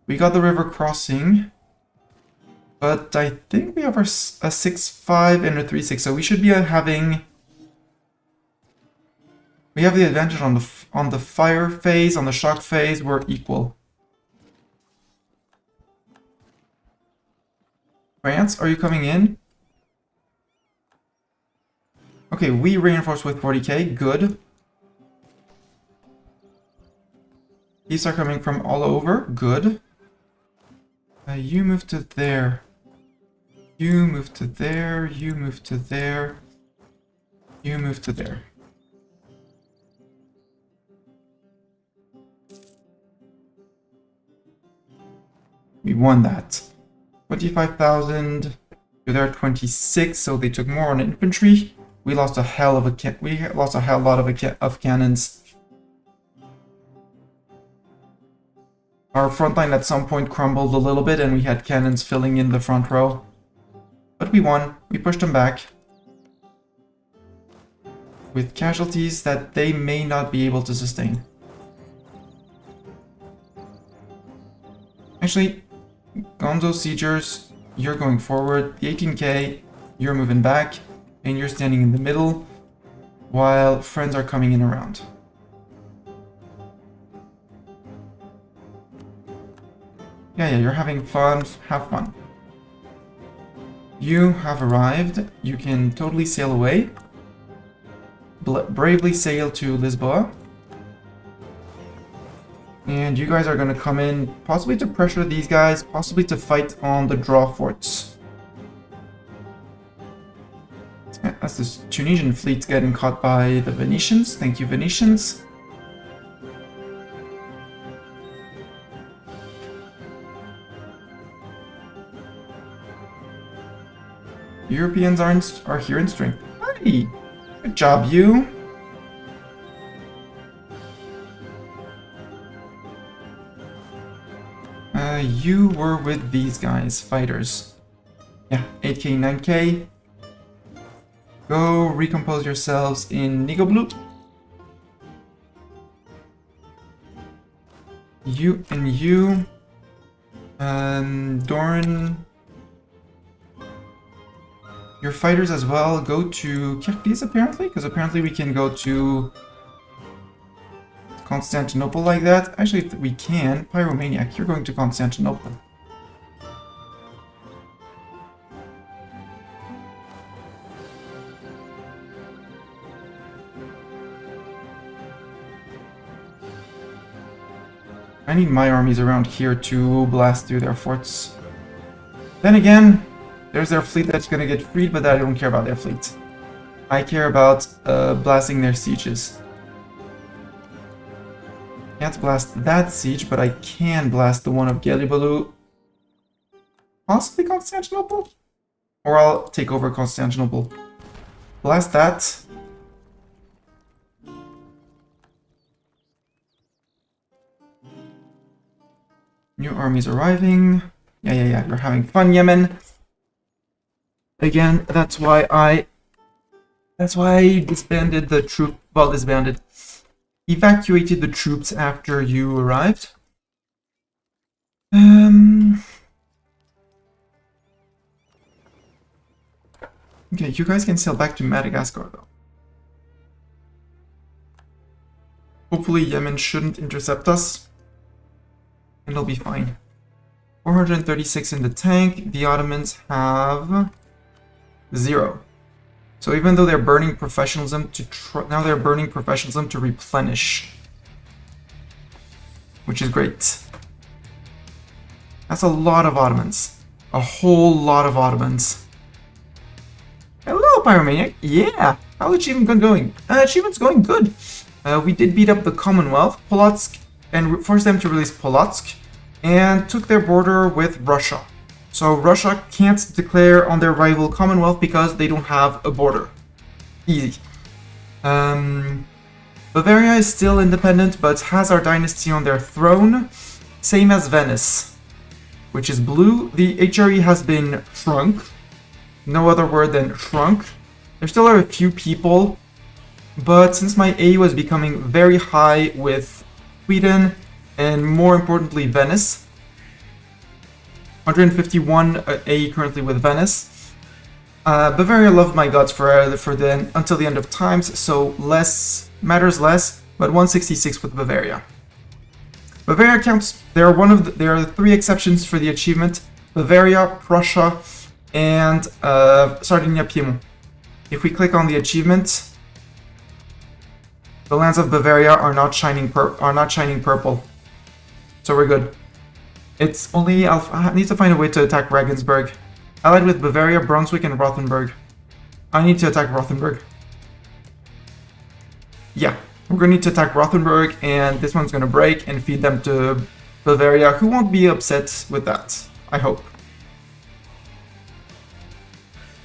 Speaker 1: We got the river crossing, but I think we have a 6-5 and a 3-6, so we should be having... We have the advantage on the fire phase, on the shock phase, we're equal. France, are you coming in? Okay, we reinforce with 40k, good. These are coming from all over, good. You move to there. You move to there, you move to there. You move to there. We won that. 25,000. They're 26, so they took more on infantry. We lost a hell of a lot of cannons. Our front line at some point crumbled a little bit and we had cannons filling in the front row. But we won. We pushed them back. With casualties that they may not be able to sustain. Actually, Gonzo Siegers, you're going forward. The 18k, you're moving back. And you're standing in the middle. while friends are coming in around. Yeah, you're having fun. Have fun. You have arrived. You can totally sail away. Bravely sail to Lisboa. And you guys are going to come in, possibly to pressure these guys, possibly to fight on the draw forts. That's this Tunisian fleet getting caught by the Venetians. Thank you, Venetians. Europeans are here in strength. Hey! Good job, you! You were with these guys, fighters. Yeah, 8k, 9k. Go recompose yourselves in Nigoblu. You and you. Doran. Your fighters as well go to Kirkis apparently, because apparently we can go to Constantinople like that. Actually, we can. Pyromaniac, you're going to Constantinople. I need my armies around here to blast through their forts. Then again, there's their fleet that's gonna get freed, but I don't care about their fleet. I care about blasting their sieges. Can't blast that siege, but I can blast the one of Gelibolu. Possibly Constantinople? Or I'll take over Constantinople. Blast that. New armies arriving. Yeah, you're having fun, Yemen. Again, that's why I disbanded the troop. Well, disbanded. Evacuated the troops after you arrived. Okay, you guys can sail back to Madagascar though. Hopefully Yemen shouldn't intercept us. And it'll be fine. 436 in the tank. The Ottomans have 0. So even though they're burning professionalism now they're burning professionalism to replenish, which is great. That's a lot of Ottomans. A whole lot of Ottomans. Hello, Pyromaniac. Yeah. How's achievement going? Achievement's going good. We did beat up the Commonwealth, Polotsk, and forced them to release Polotsk, and took their border with Russia. So Russia can't declare on their rival Commonwealth because they don't have a border. Easy. Bavaria is still independent, but has our dynasty on their throne. Same as Venice, which is blue. The HRE has been shrunk. No other word than shrunk. There still are a few people, but since my A was becoming very high with Sweden, and more importantly Venice, 151 A currently with Venice. Bavaria loved my guts until the end of times, so less matters less, but 166 with Bavaria. Bavaria counts. There are 3 exceptions for the achievement: Bavaria, Prussia, and Sardinia-Piedmont. If we click on the achievement, the lands of Bavaria are not shining purple. So we're good. It's only I need to find a way to attack Regensburg. Allied with Bavaria, Brunswick, and Rothenburg. I need to attack Rothenburg. Yeah, we're gonna need to attack Rothenburg, and this one's gonna break and feed them to Bavaria, who won't be upset with that. I hope.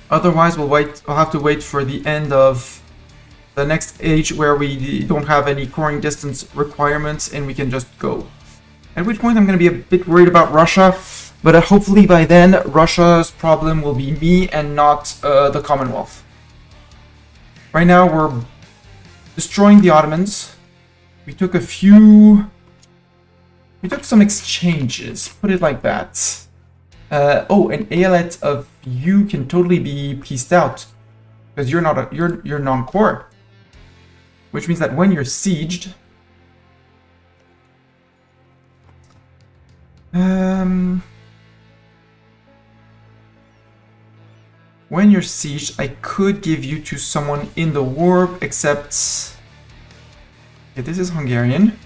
Speaker 1: Otherwise, we'll have to wait for the end of the next age where we don't have any coring distance requirements and we can just go. At which point I'm going to be a bit worried about Russia, but hopefully by then Russia's problem will be me and not the Commonwealth. Right now we're destroying the Ottomans. We took some exchanges, put it like that. Oh, an Aelet of you can totally be pieced out because you're non-core. which means that when you're sieged, I could give you to someone in the war, except... Okay, this is Hungarian.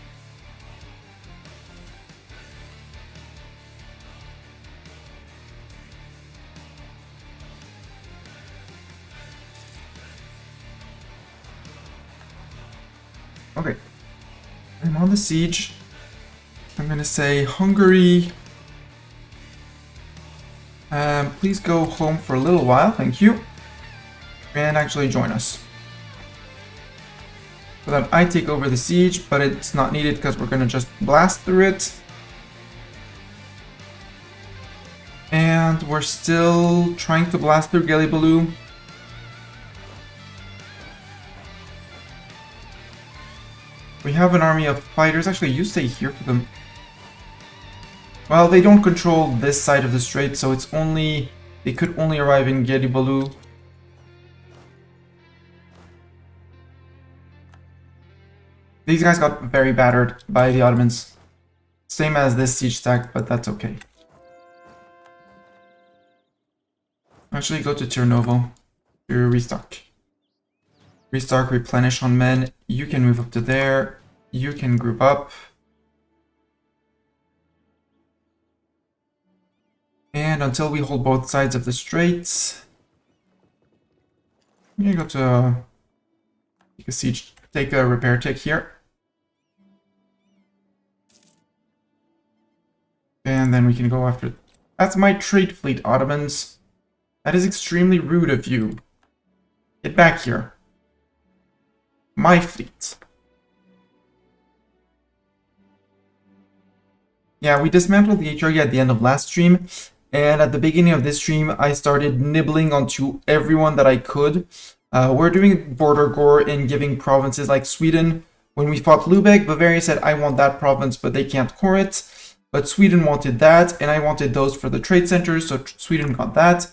Speaker 1: Okay, I'm on the siege. I'm gonna say Hungary. Please go home for a little while, thank you. And actually join us. So that I take over the siege, but it's not needed because we're gonna just blast through it. And we're still trying to blast through Gelibolu. We have an army of fighters. Actually, you stay here for them. Well, they don't control this side of the strait, so it's only... They could only arrive in Gelibolu. These guys got very battered by the Ottomans. Same as this siege stack, but that's okay. Actually, go to Tirnovo to restock. Restock, replenish on men. You can move up to there. You can group up. And until we hold both sides of the straits, you go to take a siege, take a repair tick here. And then we can go after... That's my trade fleet, Ottomans. That is extremely rude of you. Get back here. My fleet. Yeah, we dismantled the HRE at the end of last stream, and at the beginning of this stream, I started nibbling onto everyone that I could. We're doing border gore and giving provinces like Sweden. When we fought Lübeck, Bavaria said, I want that province, but they can't core it. But Sweden wanted that, and I wanted those for the trade centers, so Sweden got that.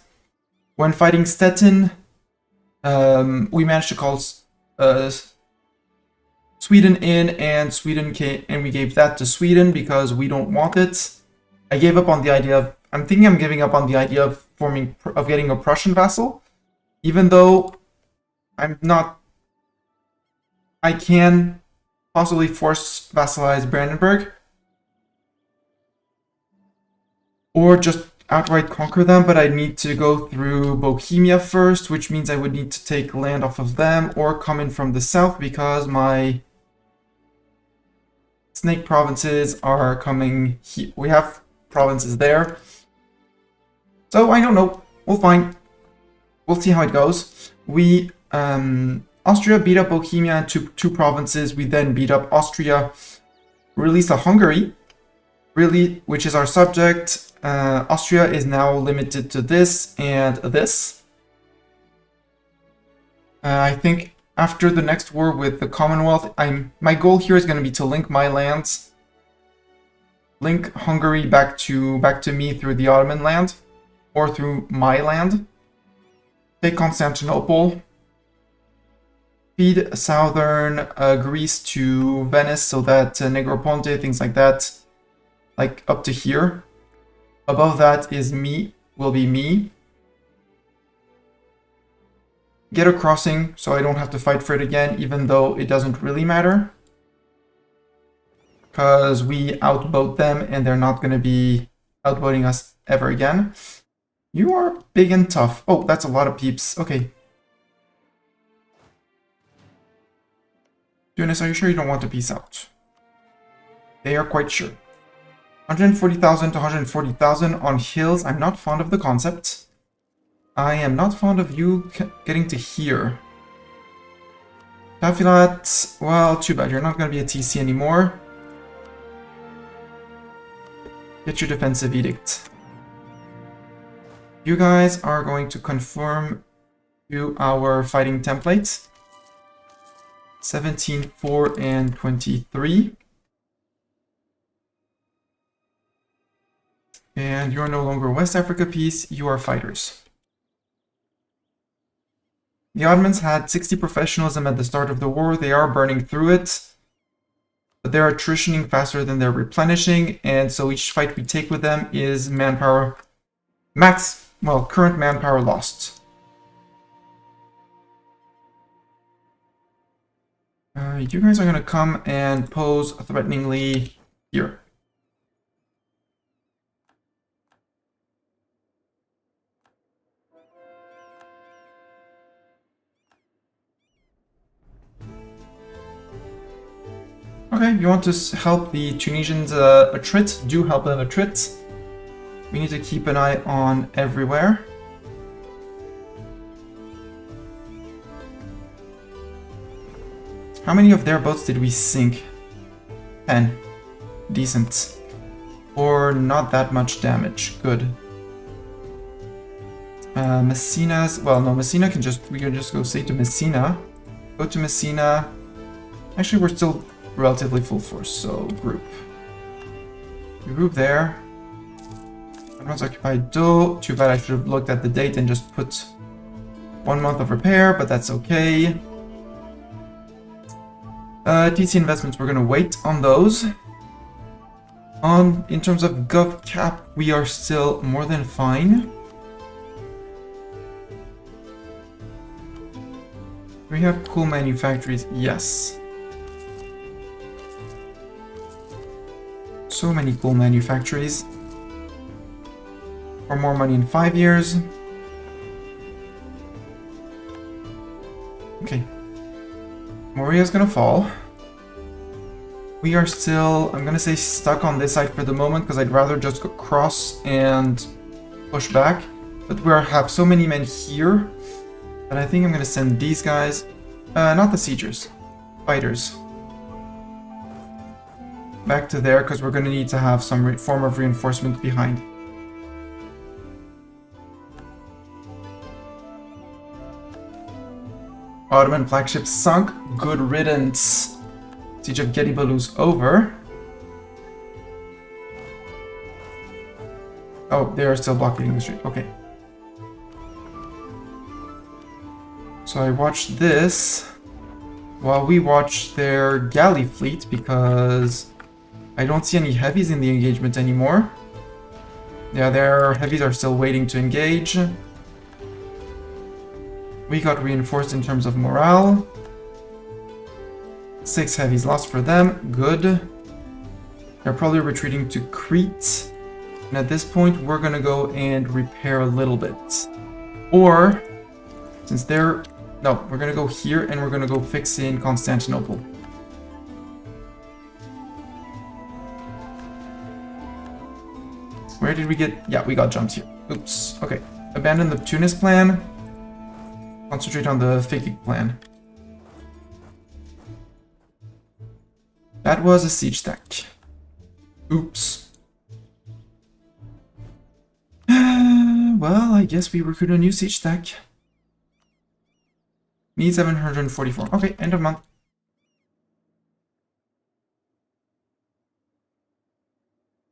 Speaker 1: When fighting Stettin, we managed to call Sweden in, and Sweden came, and we gave that to Sweden because we don't want it. I gave up on the idea of... I'm thinking I'm giving up on the idea of getting a Prussian vassal, even though I'm not... I can possibly force vassalize Brandenburg, or just outright conquer them, but I need to go through Bohemia first, which means I would need to take land off of them, or come in from the south, because my snake provinces are coming here. We have provinces there. So, I don't know. We'll find. We'll see how it goes. We, Austria beat up Bohemia into two provinces. We then beat up Austria, released a Hungary, really, which is our subject. Austria is now limited to this and this. I think after the next war with the Commonwealth, my goal here is going to be to link my lands, link Hungary back to me through the Ottoman land, or through my land. Take Constantinople, feed southern Greece to Venice so that Negroponte, things like that, like up to here. Above that is will be me. Get a crossing so I don't have to fight for it again, even though it doesn't really matter. Because we outboat them and they're not going to be outboating us ever again. You are big and tough. Oh, that's a lot of peeps. Okay. Tunis, are you sure you don't want to peace out? They are quite sure. 140,000 to 140,000 on hills. I'm not fond of the concept. I am not fond of you getting to here. Tafilat, well, too bad. You're not going to be a TC anymore. Get your defensive edict. You guys are going to conform to our fighting templates. 17, 4, and 23. And you are no longer West Africa peace, you are fighters. The Ottomans had 60 professionalism at the start of the war. They are burning through it. But they're attritioning faster than they're replenishing, and so each fight we take with them is manpower current manpower lost. You guys are gonna come and pose threateningly here. Okay, you want to help the Tunisians attrit? Do help them attrit. We need to keep an eye on everywhere. How many of their boats did we sink? 10. Decent. Or not that much damage. Good. Messina's... Well, no, Messina can just... We can just go say to Messina. Go to Messina. Actually, we're still relatively full force, so group. You group there. Everyone's occupied Do. Too bad I should have looked at the date and just put 1 month of repair, but that's okay. TC investments, we're gonna wait on those. In terms of gov cap, we are still more than fine. We have cool manufactories, yes. So many cool manufactories. For more money in 5 years. Okay. Moria's gonna fall. We are still, I'm gonna say, stuck on this side for the moment because I'd rather just go cross and push back. But we have so many men here that I think I'm gonna send these guys, not the siegers, fighters, back to there because we're gonna need to have some form of reinforcement behind. Ottoman flagship sunk. Good riddance. Siege of Gedibalu's over. Oh, they are still blocking the street. Okay. So I watched this while we watch their galley fleet because I don't see any heavies in the engagement anymore. Yeah, their heavies are still waiting to engage. We got reinforced in terms of morale. 6 heavies lost for them. Good. They're probably retreating to Crete. And at this point, we're gonna go and repair a little bit. Or, since they're... No, we're gonna go here and we're gonna go fix in Constantinople. Where did we get... Yeah, we got jumped here. Oops. Okay. Abandon the Tunis plan. Concentrate on the Fakik plan. That was a siege stack. Oops. Well, I guess we recruit a new siege stack. Need 744. Okay, end of month.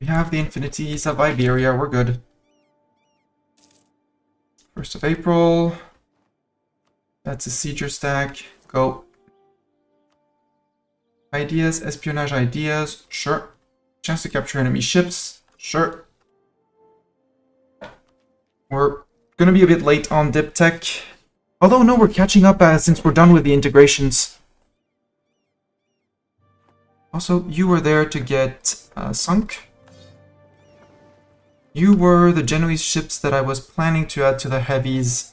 Speaker 1: We have the infinities of Iberia. We're good. 1st of April. That's a sieger stack. Go. Ideas, espionage ideas. Sure. Chance to capture enemy ships. Sure. We're gonna be a bit late on dip tech. Although, no, we're catching up since we're done with the integrations. Also, you were there to get sunk. You were the Genoese ships that I was planning to add to the heavies,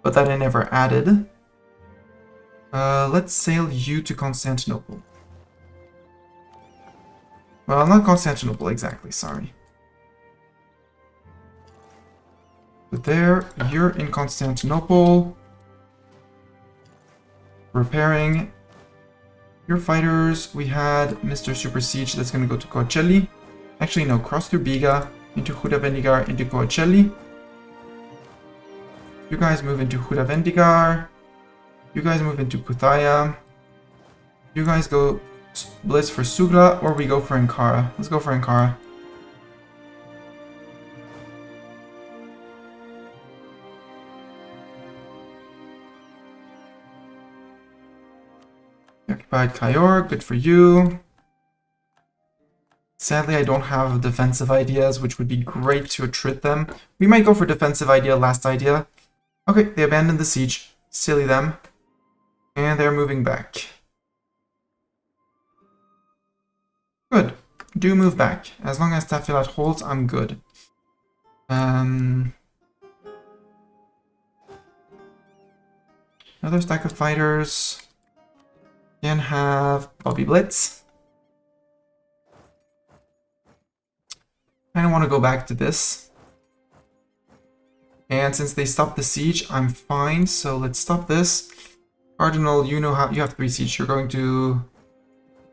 Speaker 1: but that I never added. Let's sail you to Constantinople. Well, not Constantinople exactly, sorry. But there, you're in Constantinople. Repairing your fighters. We had Mr. Super Siege that's going to go to Coacelli. Actually, no, cross through Biga, into Huda Vendigar, into Coacelli. You guys move into Huda Vendigar. You guys move into Puthaya. You guys go blitz for Sugla, or we go for Ankara. Let's go for Ankara. Occupied Kayor, good for you. Sadly, I don't have defensive ideas, which would be great to attrit them. We might go for defensive idea, last idea. Okay, they abandoned the siege. Silly them. And they're moving back. Good. Do move back. As long as Tafilat holds, I'm good. Another stack of fighters. Can have Bobby Blitz. I don't want to go back to this. And since they stopped the siege, I'm fine. So let's stop this. Cardinal, you know how you have 3 siege. You're going to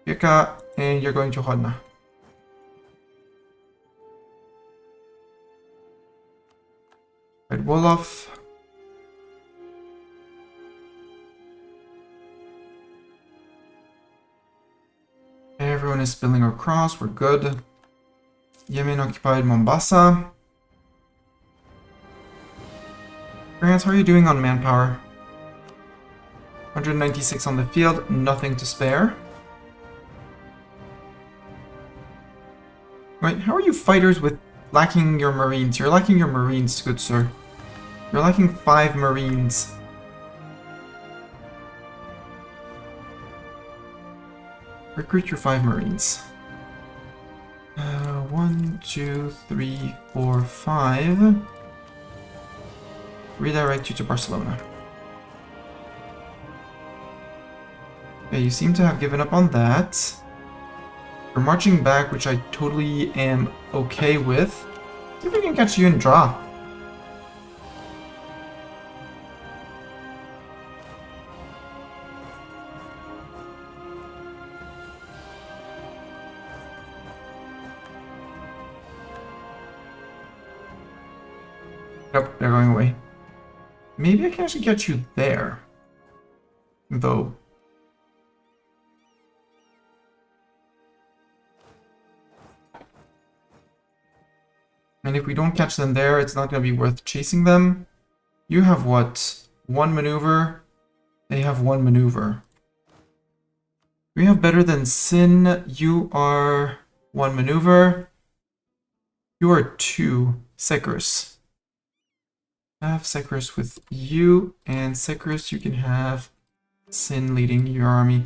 Speaker 1: Birka and you're going to Hodna. Right, Wolof. Everyone is spilling across. We're good. Yemen occupied Mombasa. France, how are you doing on manpower? 196 on the field, nothing to spare. Wait, how are you fighters with lacking your marines? You're lacking your marines, good sir. You're lacking 5 marines. Recruit your 5 marines. 1, 2, 3, 4, 5. Redirect you to Barcelona. Okay, you seem to have given up on that. You're marching back, which I totally am okay with. See if we can catch you in draw. Nope, they're going away. Maybe I can actually get you there. Though. And if we don't catch them there, it's not going to be worth chasing them. You have what? 1 maneuver? They have 1 maneuver. We have better than Sin. You are 1 maneuver. You are 2. Sekrus. Have Sekrus with you, and Sekrus, you can have Sin leading your army.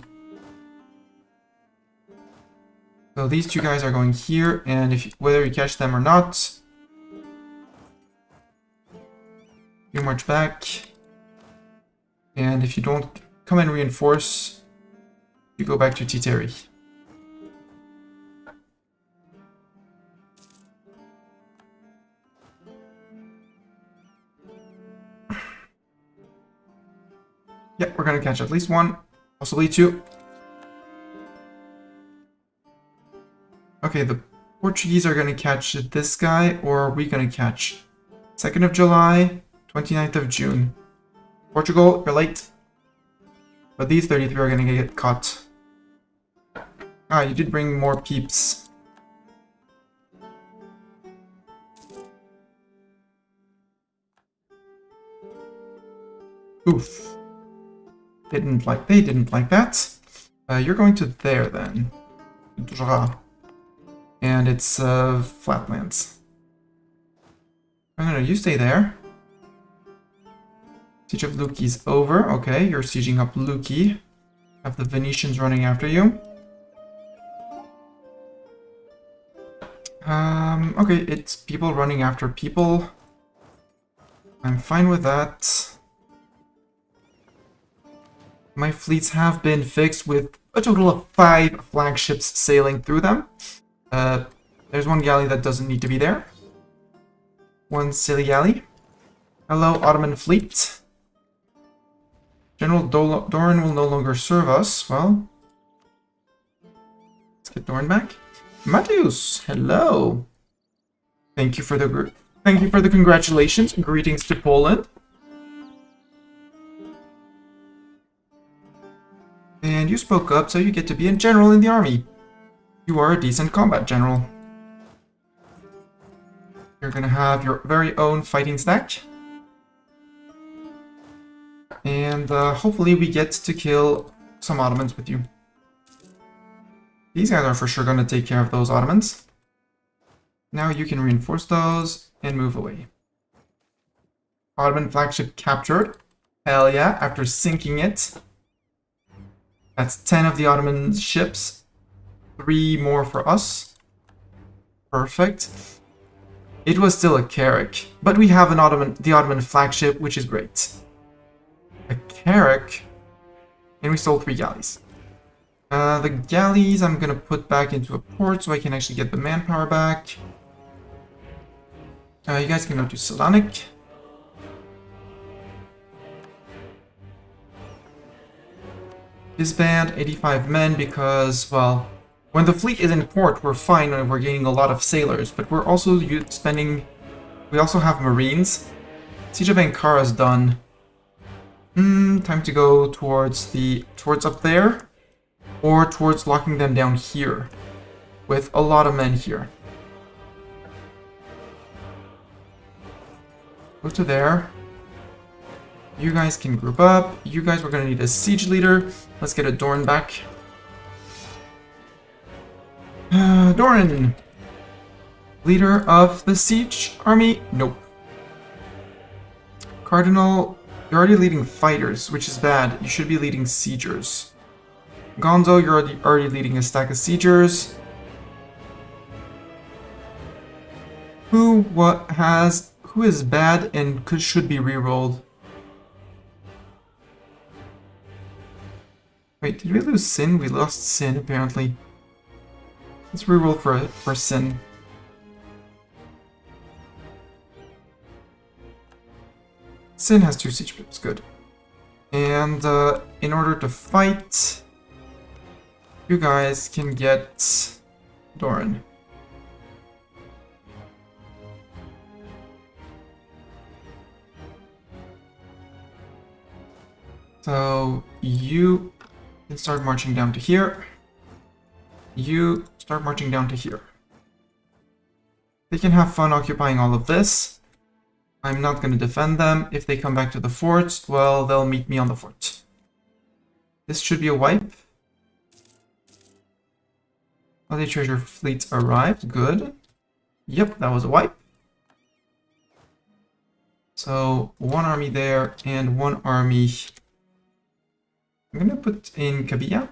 Speaker 1: So these 2 guys are going here, and if whether you catch them or not, you march back. And if you don't come and reinforce, you go back to Titeri. Yeah, we're gonna catch at least 1, possibly 2. Okay, the Portuguese are gonna catch this guy, or are we gonna catch 2nd of July, 29th of June. Portugal, you're late. But these 33 are gonna get caught. Ah, you did bring more peeps. Oof. They didn't like that. You're going to there then. And it's flatlands. No, you stay there. Siege of Luki's over. Okay, you're sieging up Luki. Have the Venetians running after you. Okay, it's people running after people. I'm fine with that. My fleets have been fixed with a total of 5 flagships sailing through them. There's 1 galley that doesn't need to be there. 1 silly galley. Hello, Ottoman fleet. General Doran will no longer serve us. Well, let's get Doran back. Mateus, hello. Thank you for the congratulations. Greetings to Poland. And you spoke up, so you get to be a general in the army. You are a decent combat general. You're gonna have your very own fighting stack. And hopefully we get to kill some Ottomans with you. These guys are for sure going to take care of those Ottomans. Now you can reinforce those and move away. Ottoman flagship captured. Hell yeah, after sinking it. That's 10 of the Ottoman ships. 3 more for us. Perfect. It was still a carrack, but we have the Ottoman flagship, which is great. A carrack, and we stole 3 galleys. The galleys I'm gonna put back into a port so I can actually get the manpower back. You guys can go to Salonik. Disband 85 men because, well, when the fleet is in port, we're fine and we're gaining a lot of sailors, but we're also spending... We also have marines. Siege of Ankara is done. Time to go towards up there, or towards locking them down here, with a lot of men here. Go to there. You guys can group up. You guys were going to need a siege leader. Let's get a Doran back. Doran! Leader of the siege army? Nope. Cardinal, you're already leading fighters, which is bad. You should be leading siegers. Gonzo, you're already leading a stack of siegers. Who is bad and should be rerolled? Wait, did we lose Sin? We lost Sin, apparently. Let's reroll for Sin. Sin has 2 siege ships, good. And in order to fight, you guys can get Doran. So you can start marching down to here. You start marching down to here. They can have fun occupying all of this. I'm not going to defend them. If they come back to the fort, well, they'll meet me on the fort. This should be a wipe. Holiday treasure fleet arrived. Good. Yep, that was a wipe. So, 1 army there and 1 army... I'm going to put in Kabia.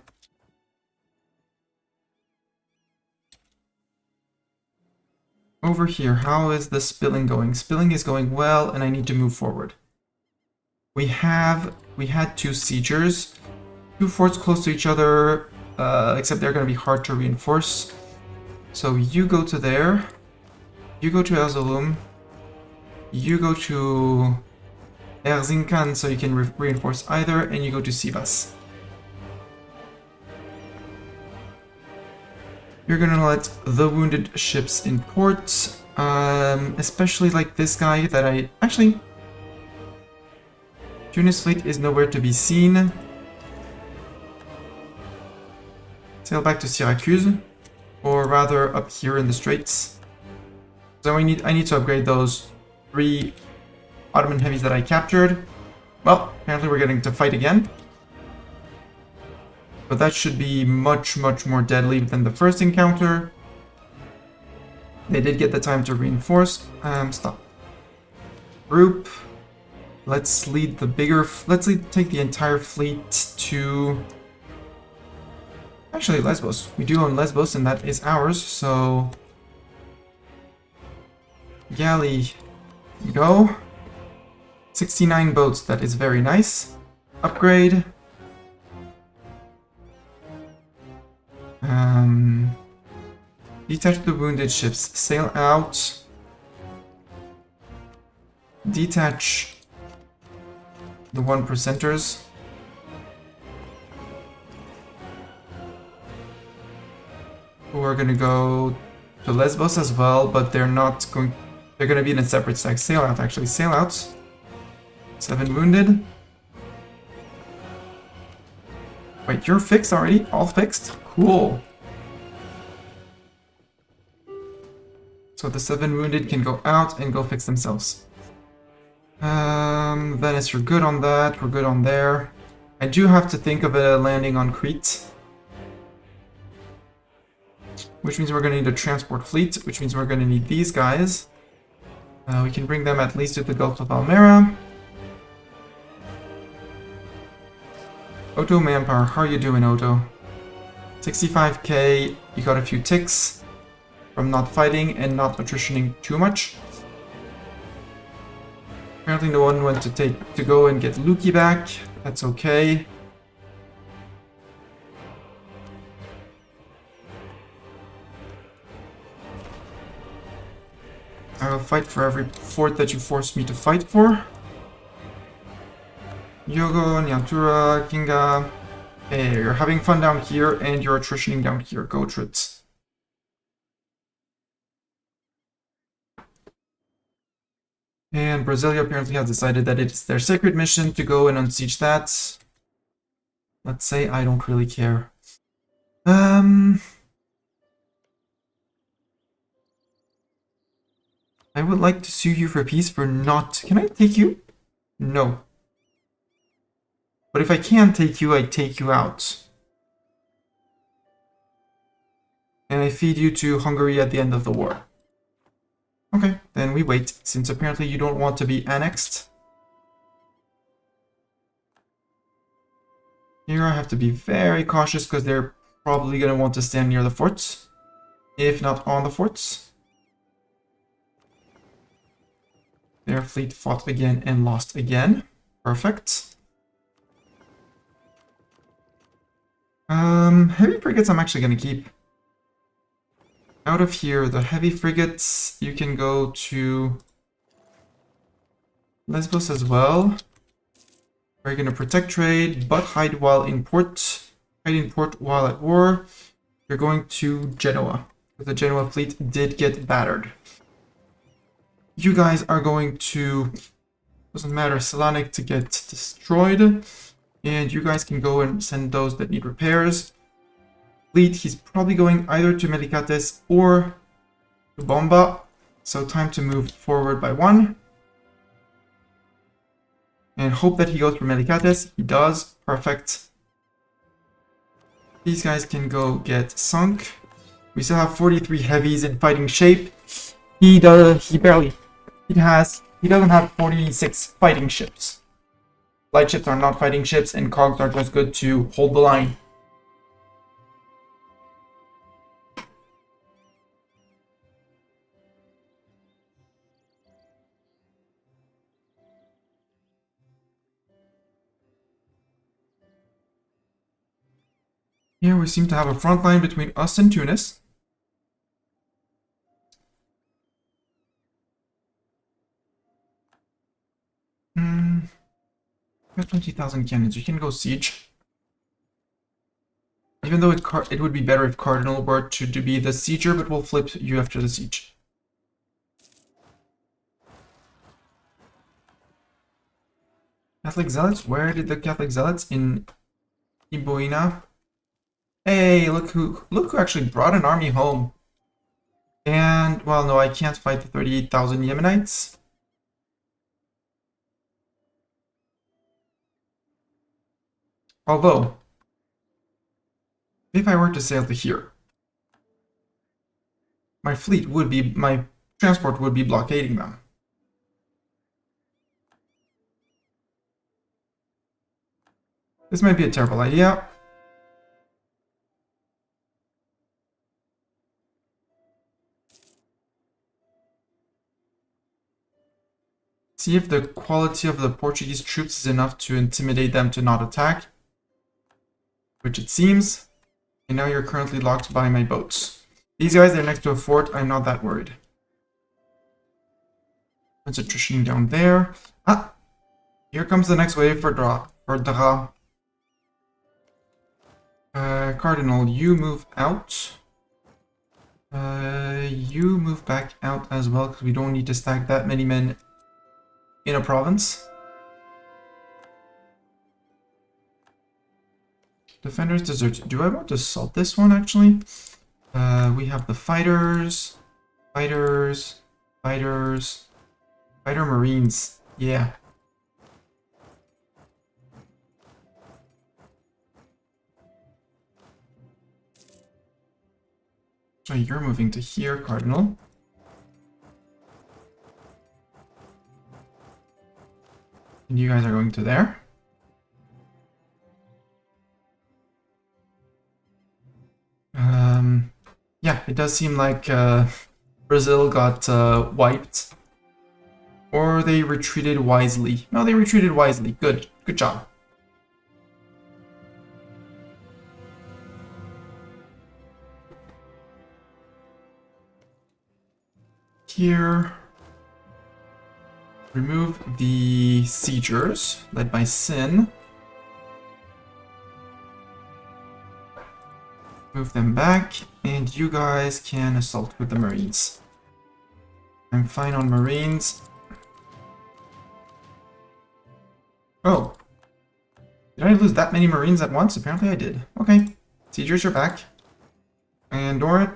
Speaker 1: Over here, how is the spilling going? Spilling is going well, and I need to move forward. We had 2 siegers, 2 forts close to each other, except they're going to be hard to reinforce. So you go to there, you go to Erzurum, you go to Erzincan so you can reinforce either, and you go to Sivas. You're gonna let the wounded ships in port, especially like this guy that I... Actually, Tunis fleet is nowhere to be seen. Sail back to Syracuse, or rather up here in the straits. So I need to upgrade those 3 Ottoman heavies that I captured. Well, apparently we're getting to fight again. But that should be much, much more deadly than the first encounter. They did get the time to reinforce. Stop. Group. Let's lead the bigger... take the entire fleet to... Actually, Lesbos. We do own Lesbos, and that is ours, so... Galley. Go. 69 boats, that is very nice. Upgrade. Detach the wounded ships. Sail out. Detach the 1%ers. Who are gonna go to Lesbos as well, but they're not going... They're gonna be in a separate stack. Sail out, actually. Sail out. 7 wounded. Wait, you're fixed already? All fixed? Cool. So the 7 wounded can go out and go fix themselves. Venice, you're good on that. We're good on there. I do have to think of a landing on Crete. Which means we're going to need a transport fleet, which means we're going to need these guys. We can bring them at least to the Gulf of Almera. Odo Manpower, how are you doing, Odo? 65k, you got a few ticks from not fighting and not attritioning too much. Apparently no one went to go and get Luki back. That's okay. I will fight for every fort that you force me to fight for. Yogo, Nyantura, Kinga. Hey, you're having fun down here and you're attritioning down here. Go Trits. And Brasilia apparently has decided that it's their sacred mission to go and unsiege that. Let's say I don't really care. I would like to sue you for peace for not... Can I take you? No. But if I can take you, I take you out. And I feed you to Hungary at the end of the war. Okay, then we wait, since apparently you don't want to be annexed. Here I have to be very cautious because they're probably going to want to stand near the forts. If not on the forts. Their fleet fought again and lost again. Perfect. Heavy frigates I'm actually going to keep. Out of here, the heavy frigates, you can go to Lesbos as well. We're going to protect trade, but hide while in port. Hide in port while at war. You're going to Genoa. The Genoa fleet did get battered. You guys are going to, doesn't matter, Salonik to get destroyed. And you guys can go and send those that need repairs. Fleet, he's probably going either to Melicates or to Bomba. So time to move forward by one. And hope that he goes for Melicates. He does. Perfect. These guys can go get sunk. We still have 43 heavies in fighting shape. He doesn't have 46 fighting ships. Light ships are not fighting ships, and cogs are just good to hold the line. Here we seem to have a front line between us and Tunis. We have 20,000 cannons. We can go siege. Even though it would be better if Cardinal were to be the sieger, but we'll flip you after the siege. Catholic Zealots? Where did the Catholic Zealots? In Iboina? Hey, look who actually brought an army home. And, well, no, I can't fight the 38,000 Yemenites. Although, if I were to sail to here, my transport would be blockading them. This might be a terrible idea. See if the quality of the Portuguese troops is enough to intimidate them to not attack. Which it seems. And now you're currently locked by my boats. These guys, they're next to a fort. I'm not that worried. There's attrition down there. Ah! Here comes the next wave for Dra. Cardinal, you move out. You move back out as well, because we don't need to stack that many men in a province. Defenders desert. Do I want to assault this one, actually? We have the fighters, fighter marines. Yeah. So you're moving to here, Cardinal. And you guys are going to there. Yeah, it does seem like Brazil got wiped. Or they retreated wisely. No, they retreated wisely. Good. Good job. Here. Remove the siegers, led by Sin. Move them back, and you guys can assault with the Marines. I'm fine on Marines. Oh. Did I lose that many Marines at once? Apparently I did. Okay. Siegers, you're back. And Doran,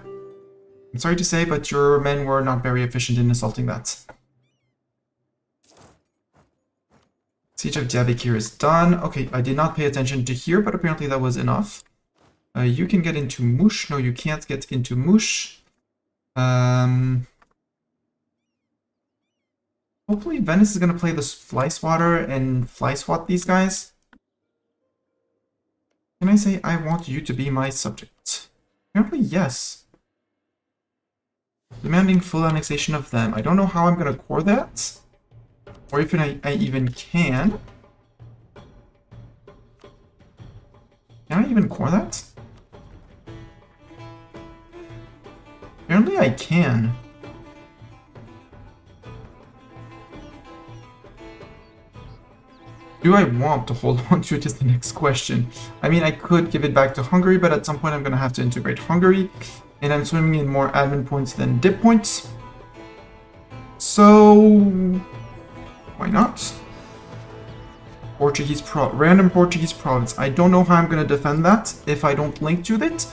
Speaker 1: I'm sorry to say, but your men were not very efficient in assaulting that. Siege of Diyarbakir is done. Okay, I did not pay attention to here, but apparently that was enough. You can get into Mush. No, you can't get into Mush. Hopefully Venice is going to play this Fly Swatter and Fly Swat these guys. Can I say I want you to be my subject? Apparently yes. Demanding full annexation of them. I don't know how I'm going to core that. Or if I even can. Can I even core that? Apparently I can. Do I want to hold on to it is the next question. I mean, I could give it back to Hungary, but at some point I'm going to have to integrate Hungary. And I'm swimming in more admin points than dip points. So... why not? Random Portuguese province. I don't know how I'm going to defend that if I don't link to it.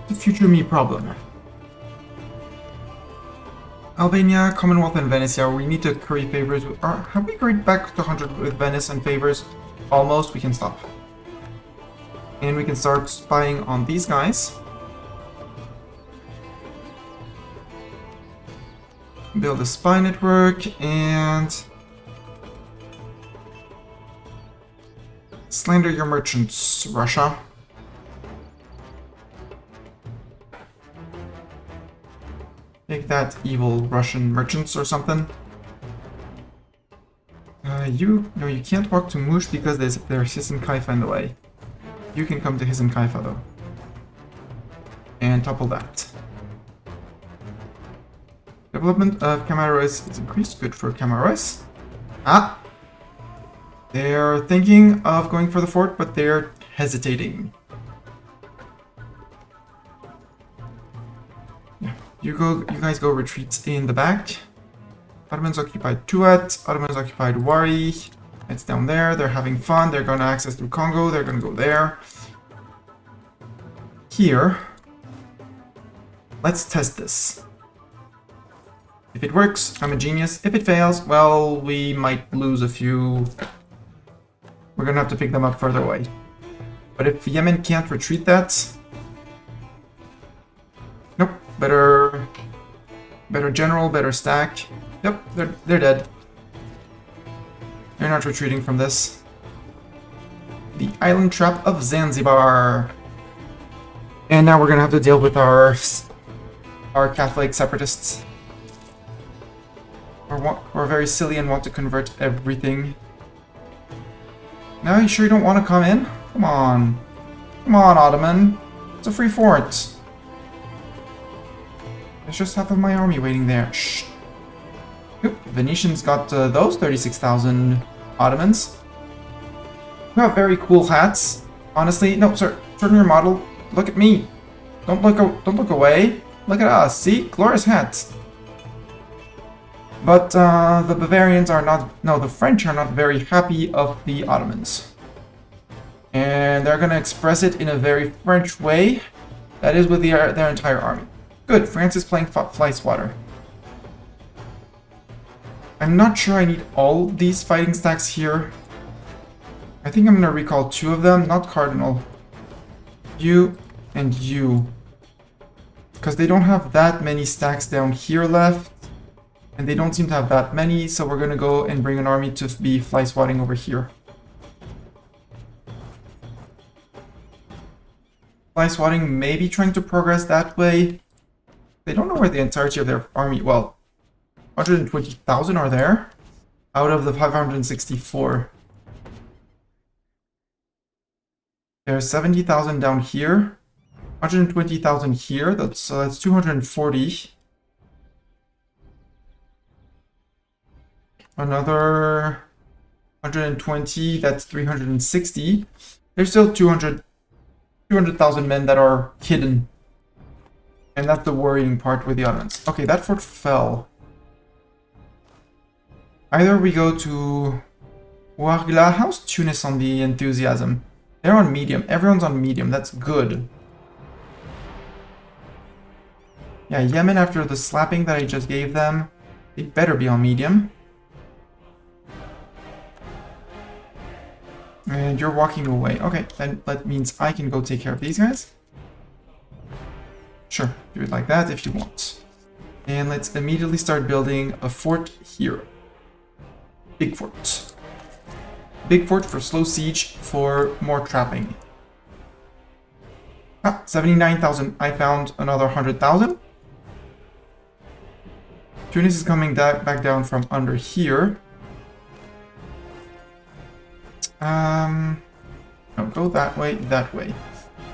Speaker 1: The future me problem. Albania, Commonwealth, and Venice. Yeah, we need to curry favors. Have we curried back to 100 with Venice and favors? Almost. We can stop. And we can start spying on these guys. Build a spy network and... slander your merchants, Russia. Take that, evil Russian merchants or something. No, you can't walk to Mush because there's His and Kaifa in the way. You can come to His and Kaifa though. And topple that. Development of Camarois is increased. Good for Camarois. Ah! They're thinking of going for the fort, but they're hesitating. Yeah, you guys go retreat in the back. Ottomans occupied Tuat, Ottomans occupied Wari. It's down there, they're having fun, they're gonna access through Congo, they're gonna go there. Here. Let's test this. If it works, I'm a genius. If it fails, well, we might lose a few... We're gonna have to pick them up further away. But if Yemen can't retreat that... Nope. Better general, better stack. Yep, they're dead. They're not retreating from this. The island trap of Zanzibar. And now we're gonna have to deal with our Catholic separatists. We're very silly and want to convert everything. Now, you sure you don't want to come in? Come on. Come on, Ottoman. It's a free fort. There's just half of my army waiting there. Shh. Oop, Venetians got those 36,000 Ottomans. You have very cool hats. Honestly, no, sir. Turn your model. Look at me. Don't look away. Look at us. See? Glorious hats. But the Bavarians are not... No, the French are not very happy of the Ottomans. And they're going to express it in a very French way. That is with their entire army. Good, France is playing Fly Swatter. I'm not sure I need all these fighting stacks here. I think I'm going to recall 2 of them, not Cardinal. You and you. Because they don't have that many stacks down here left. And they don't seem to have that many, so we're gonna go and bring an army to be fly swatting over here. Fly swatting may be trying to progress that way. They don't know where the entirety of their army... Well, 120,000 are there out of the 564. There's 70,000 down here. 120,000 here, that's 240. Another 120, that's 360. There's still 200,000 men that are hidden. And that's the worrying part with the Ottomans. Okay, that fort fell. Either we go to Ouargla. How's Tunis on the enthusiasm? They're on medium. Everyone's on medium. That's good. Yeah, Yemen, after the slapping that I just gave them, they better be on medium. And you're walking away. Okay, then that means I can go take care of these guys. Sure, do it like that if you want. And let's immediately start building a fort here. Big fort. Big fort for slow siege, for more trapping. Ah, 79,000. I found another 100,000. Tunis is coming back down from under here. No, go that way,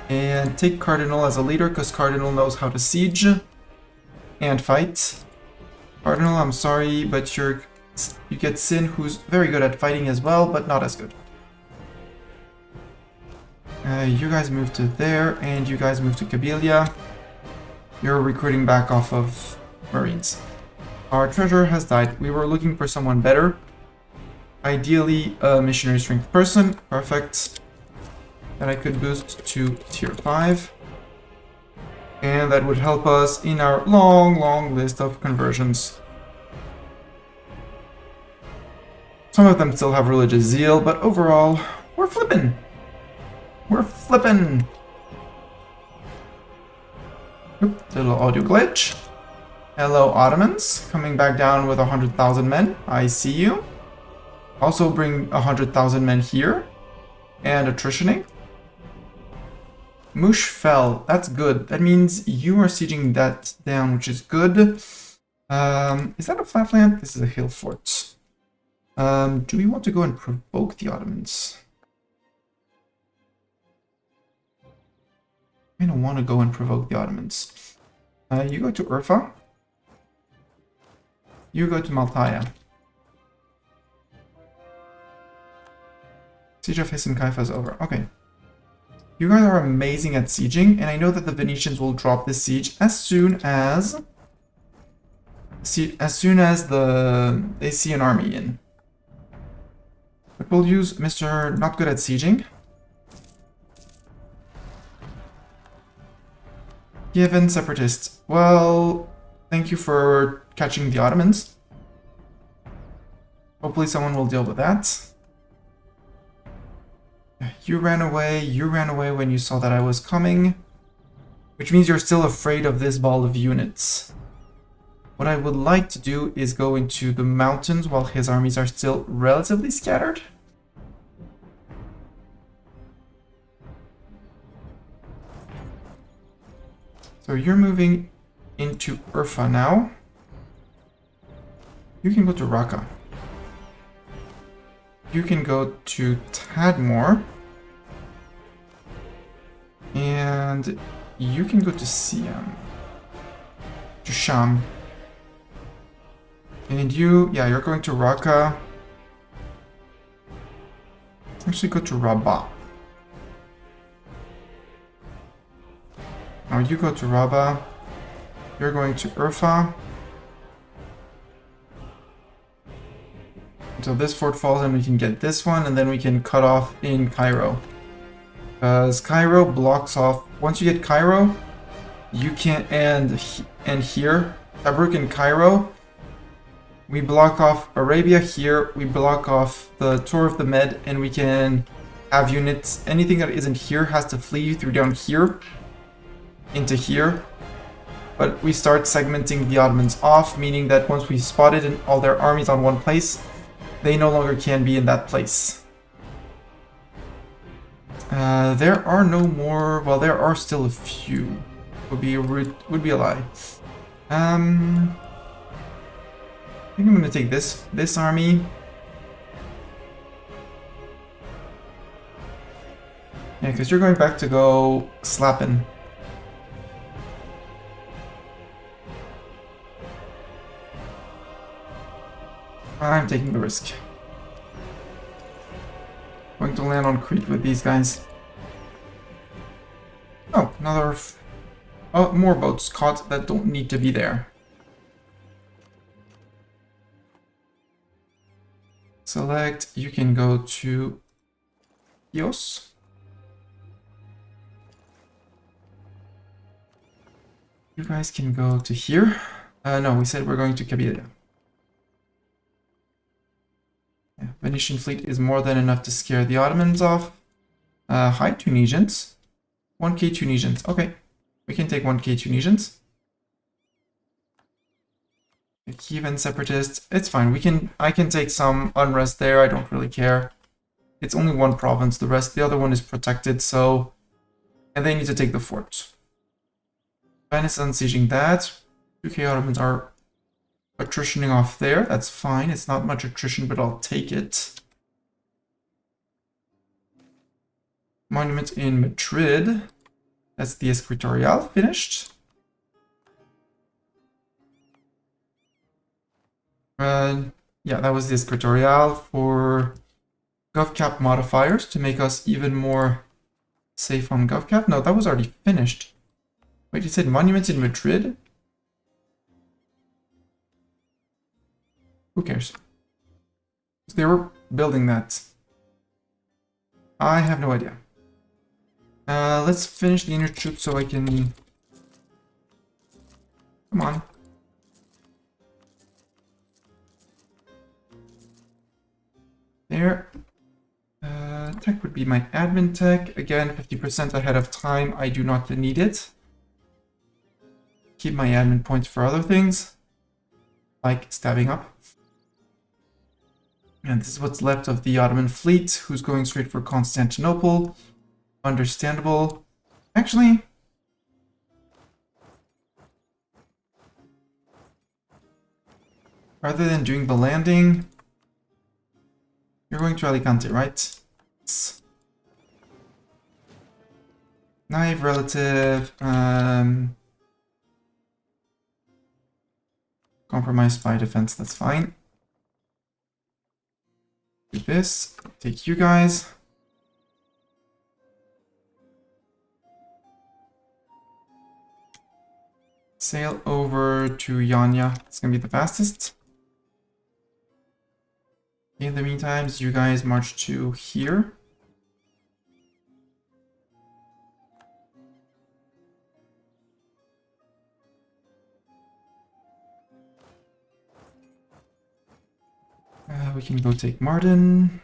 Speaker 1: and take Cardinal as a leader, because Cardinal knows how to siege and fight. Cardinal, I'm sorry, but you get Sin, who's very good at fighting as well, but not as good. You guys move to there, and you guys move to Kabylia. You're recruiting back off of Marines. Our treasurer has died. We were looking for someone better. Ideally, a missionary strength person. Perfect. That I could boost to tier 5. And that would help us in our long list of conversions. Some of them still have religious zeal, but overall, we're flippin'. We're flippin'. Oop, little audio glitch. Hello, Ottomans. Coming back down with 100,000 men. I see you. Also bring 100,000 men here. And attritioning. Mush fell. That's good. That means you are sieging that down, which is good. Is that a flatland? This is a hill fort. Do we want to go and provoke the Ottomans? I don't want to go and provoke the Ottomans. You go to Urfa. You go to Maltaya. Siege of Hesse and Kaifa is over. Okay. You guys are amazing at sieging, and I know that the Venetians will drop this siege as soon as they see an army in. But we'll use Mr. Not Good at Sieging. Given separatists. Well, thank you for catching the Ottomans. Hopefully someone will deal with that. You ran away when you saw that I was coming. Which means you're still afraid of this ball of units. What I would like to do is go into the mountains while his armies are still relatively scattered. So you're moving into Urfa now. You can go to Raqqa. You can go to Tadmor. And you can go to Siam. To Sham. And you're going to Raqqa. Actually go to Rabat. Now you go to Rabat. You're going to Urfa. Until this fort falls and we can get this one, and then we can cut off in Cairo. Because Cairo blocks off... Once you get Cairo, you can't... And here, Tabruk and Cairo, we block off Arabia here, we block off the Tour of the Med, and we can have units... Anything that isn't here has to flee through down here, into here. but we start segmenting the Ottomans off, meaning that once we spotted all their armies on one place, they no longer can be in that place. There are no more. Well, there are still a few. Would be a lie. I think I'm gonna take this army. Yeah, because you're going back to go slapping. I'm taking the risk. Going to land on Crete with these guys. Oh, another... Oh, more boats caught that don't need to be there. Select, you can go to Chios. You guys can go to here. No, we said we're going to Cabiria. Yeah, Venetian fleet is more than enough to scare the Ottomans off. Hi, Tunisians. 1k Tunisians. Okay, we can take 1k Tunisians. Kievan separatists. It's fine. I can take some unrest there. I don't really care. It's only one province. The other one is protected. So, and they need to take the fort. Venice unsieging that. 2k Ottomans are attritioning off there. That's fine. It's not much attrition, but I'll take it. Monument in Madrid. That's the Escritorial finished. Yeah, that was the Escritorial for GovCap modifiers to make us even more safe on GovCap. No, that was already finished. Wait, you said monuments in Madrid? Who cares? They were building that. I have no idea. Let's finish the inner troops so I can... Come on. There. Tech would be my admin tech. Again, 50% ahead of time. I do not need it. Keep my admin points for other things, like stabbing up. And this is what's left of the Ottoman fleet, who's going straight for Constantinople. Understandable. Actually, rather than doing the landing, you're going to Alicante, right? Yes. Naive relative. Compromise spy defense, that's fine. Do this. Take you guys. Sail over to Yanya. It's gonna be the fastest. In the meantime, you guys march to here. We can go take Martin.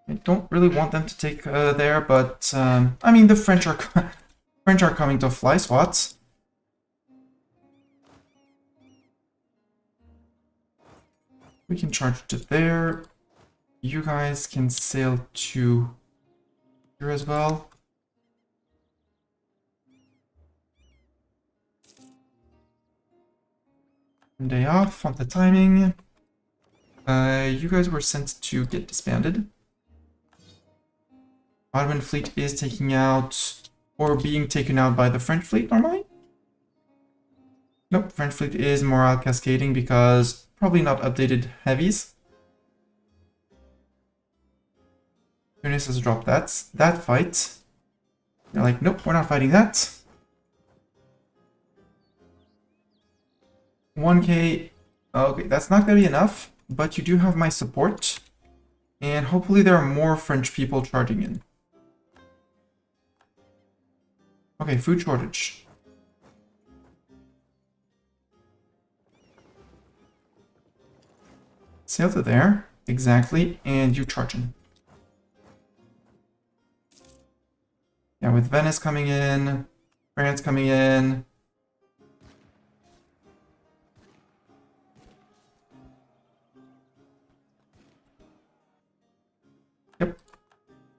Speaker 1: I don't really want them to take there, but I mean the French are French are coming to fly swats. We can charge to there. You guys can sail to here as well. Day off on the timing. You guys were sent to get disbanded. Ottoman fleet is taking out, or being taken out by the French fleet normally? Nope, French fleet is morale cascading because probably not updated heavies. Tunis has dropped that fight. They're like, nope, we're not fighting that. 1k. Okay, that's not gonna be enough, but you do have my support. And hopefully there are more French people charging in. Okay, food shortage. Sail to there, exactly, and you charge in. with Venice coming in, France coming in. Yep.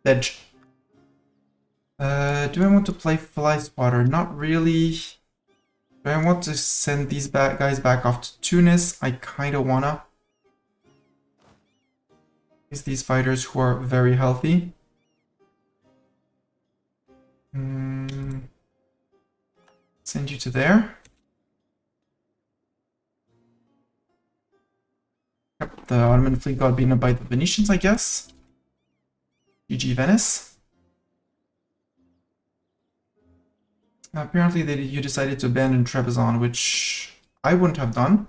Speaker 1: Edge. Do I want to play Fly Spotter? Not really. Do I want to send these guys back off to Tunis? I kind of wanna. Is these fighters who are very healthy. Send you to there. Yep, the Ottoman fleet got beaten up by the Venetians, I guess. GG Venice. Apparently you decided to abandon Trebizond, which I wouldn't have done.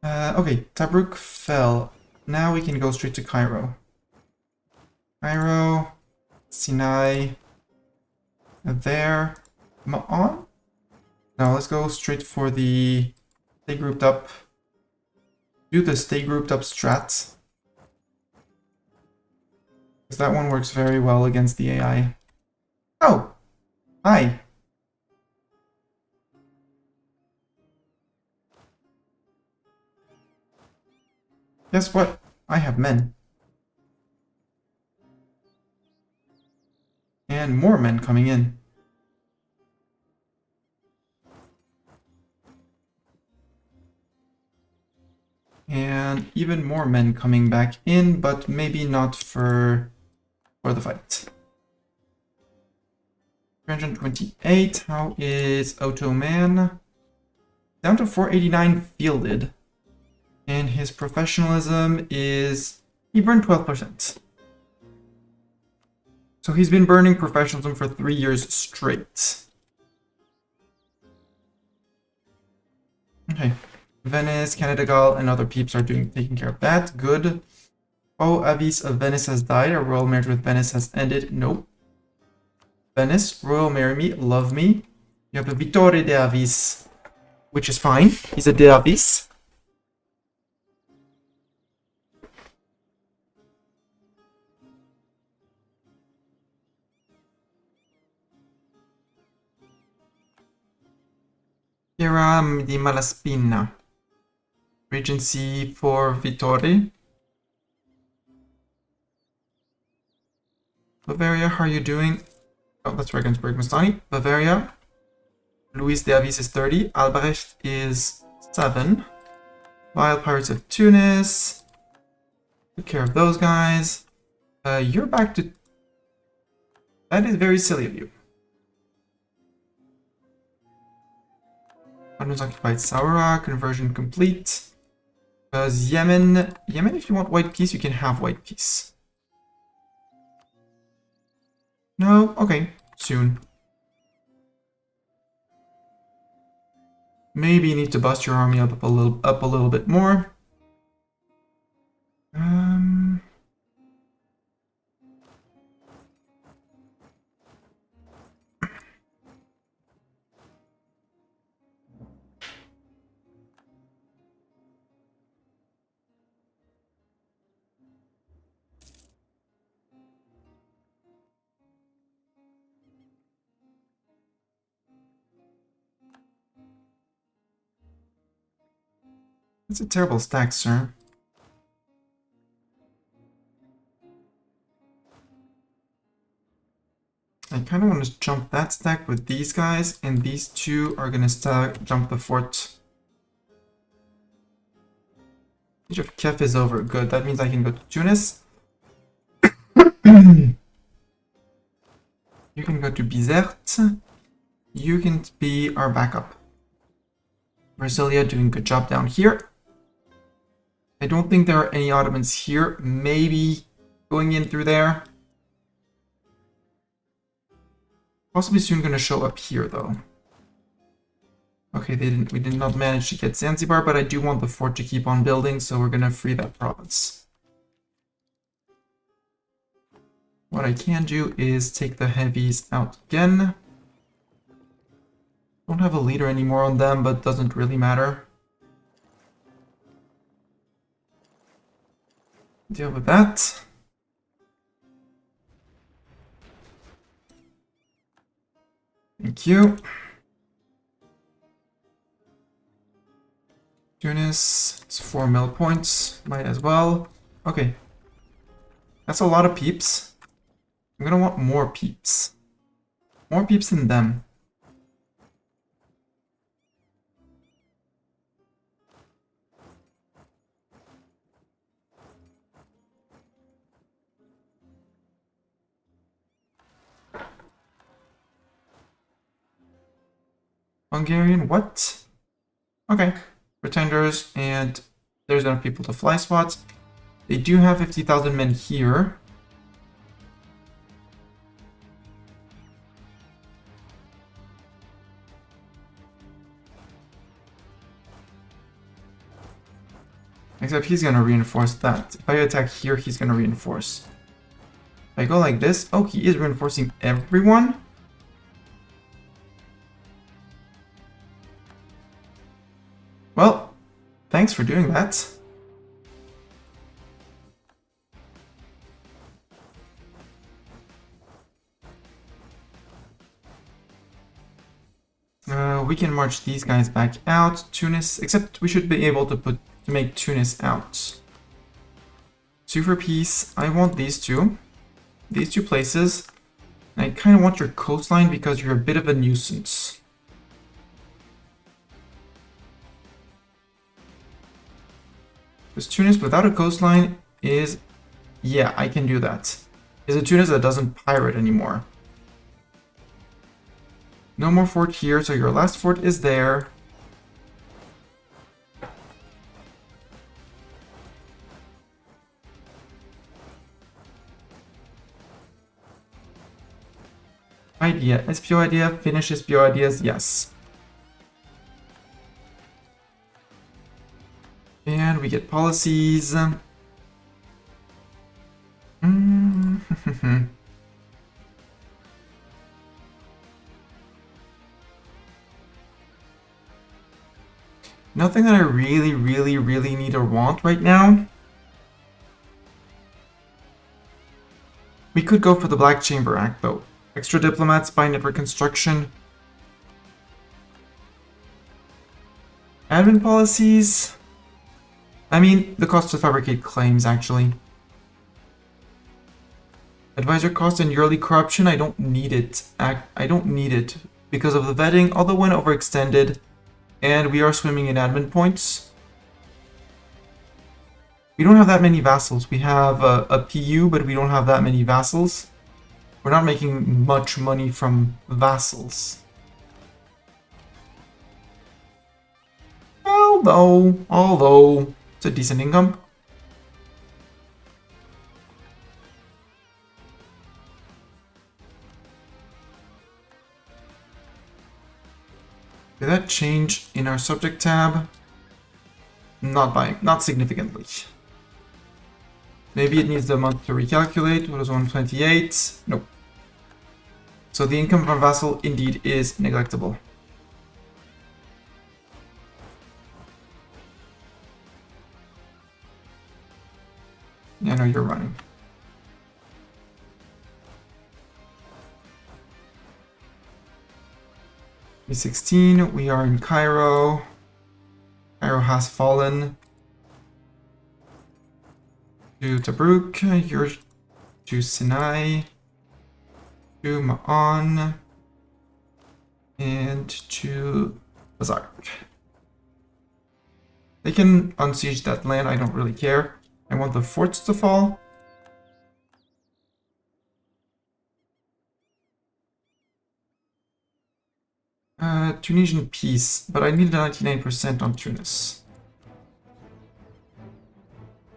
Speaker 1: Okay, Tobruk fell. Now we can go straight to Cairo. Cairo, Sinai, there, Ma'an? Now let's go straight for the stay grouped up. Do the stay grouped up strat. Because that one works very well against the AI. Oh! Hi! Guess what? I have men. And more men coming in. And even more men coming back in, but maybe not for the fight. 328, how is Ottoman? Down to 489 fielded. And his professionalism is... he burned 12%. So he's been burning professionalism for 3 years straight. Okay. Venice, Canada, and other peeps are taking care of that. Good. Oh, Avis of Venice has died. A royal marriage with Venice has ended. Nope. Venice, royal marry me, love me. You have a Vittore de Avis, which is fine. He's a de Avis. Hiram di Malaspina. Regency for Vittore. Bavaria, how are you doing? Oh, that's Regensburg, Mustani. Bavaria. Luis de Avis is 30. Albrecht is 7. Wild Pirates of Tunis. Took care of those guys. You're back to... that is very silly of you. Ottomans occupied Saura. Conversion complete. Because Yemen, if you want white peace, you can have white peace. No? Okay. Soon. Maybe you need to bust your army up a little bit more. That's a terrible stack, sir. I kind of want to jump that stack with these guys, and these two are going to jump the fort. Siege of Kef is over. Good. That means I can go to Tunis. You can go to Bizerte. You can be our backup. Brasilia doing a good job down here. I don't think there are any Ottomans here. Maybe going in through there. Possibly soon going to show up here, though. Okay, we did not manage to get Zanzibar, but I do want the fort to keep on building, so we're going to free that province. What I can do is take the heavies out again. Don't have a leader anymore on them, but doesn't really matter. Deal with that. Thank you. Tunis, it's 4 mil points. Might as well. Okay. That's a lot of peeps. I'm gonna want more peeps. More peeps than them. Hungarian, what? Okay. Pretenders, and there's enough people to fly spots. They do have 50,000 men here. Except he's gonna reinforce that. If I attack here, he's gonna reinforce. If I go like this, oh, he is reinforcing everyone? Well, thanks for doing that. We can march these guys back out. Tunis, except we should be able to make Tunis out. 2 for peace. I want these two. These 2 places. And I kind of want your coastline because you're a bit of a nuisance. Because Tunis without a coastline is... Yeah, I can do that. Is a Tunis that doesn't pirate anymore. No more fort here, so your last fort is there. Idea. SPO idea, finish SPO ideas, yes. And we get policies. Nothing that I really need or want right now. We could go for the Black Chamber Act, though. Extra diplomats, spy network construction. Admin policies. I mean, the cost to fabricate claims, actually. Advisor cost and yearly corruption, I don't need it. I don't need it because of the vetting, although when overextended, and we are swimming in admin points. We don't have that many vassals. We have a PU, but we don't have that many vassals. We're not making much money from vassals. Although, it's a decent income. Did that change in our subject tab? Not significantly. Maybe it needs the month to recalculate. What was 128? Nope. So the income from vassal indeed is neglectable. Yeah, no, you're running. E16, we are in Cairo. Cairo has fallen. To Tobruk, you're to Sinai, to Ma'an, and to Bazar. They can unsiege that land, I don't really care. I want the forts to fall. Tunisian peace, but I need a 99% on Tunis.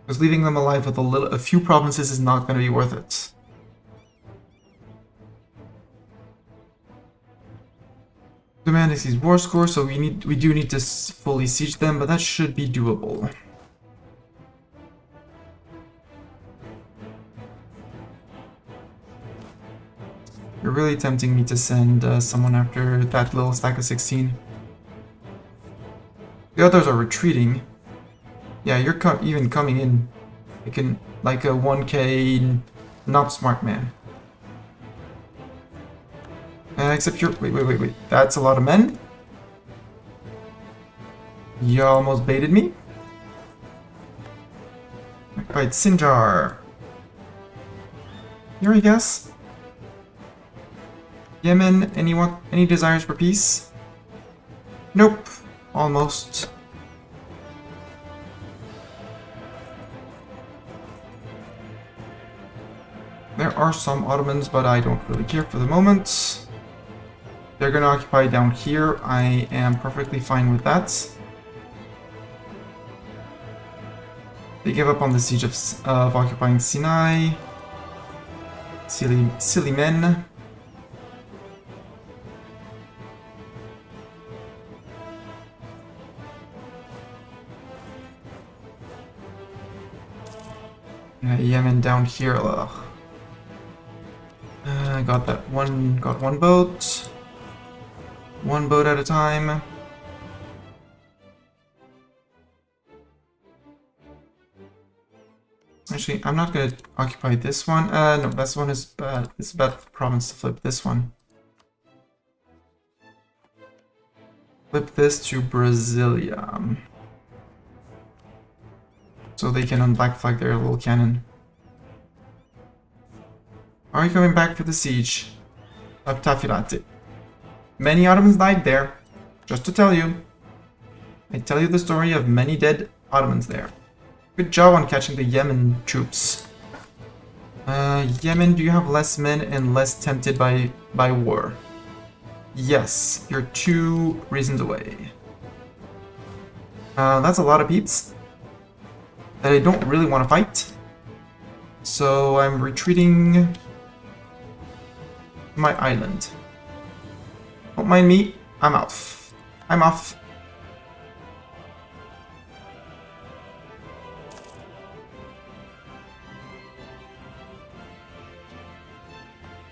Speaker 1: Because leaving them alive with a few provinces is not going to be worth it. Demand exceeds war score, so we do need to fully siege them, but that should be doable. You're really tempting me to send someone after that little stack of 16. The others are retreating. Yeah, you're even coming in like a 1k not smart man. Except you're... Wait. That's a lot of men. You almost baited me. Occupied Sinjar. Here, I guess. Yemen, anyone? Any desires for peace? Nope. Almost. There are some Ottomans, but I don't really care for the moment. They're gonna occupy down here. I am perfectly fine with that. They give up on the siege of occupying Sinai. Silly men. Yemen down here. Ugh. Got one boat. One boat at a time. Actually, I'm not gonna occupy this one. No, this one is bad. It's a bad province to flip. This one. Flip this to Brasilia. So they can unblack flag their little cannon. Are you coming back for the siege of Tafilate? Many Ottomans died there. Just to tell you. I tell you the story of many dead Ottomans there. Good job on catching the Yemen troops. Yemen, do you have less men and less tempted by war? Yes, you're 2 reasons away. That's a lot of peeps that I don't really want to fight. So I'm retreating my island. Don't mind me, I'm off. I'm off.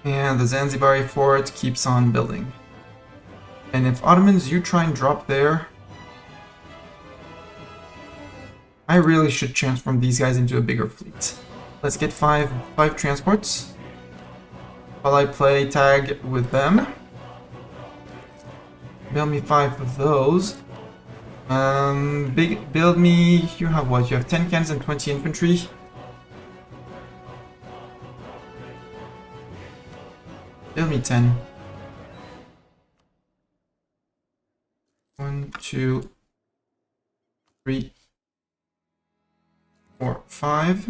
Speaker 1: And the Zanzibari fort keeps on building. And if Ottomans, you try and drop there, I really should transform these guys into a bigger fleet. Let's get five transports while I play tag with them. Build me 5 of those. Build me... You have what? You have 10 cannons and 20 infantry. Build me 10. 1, 2, 3, 4, 5.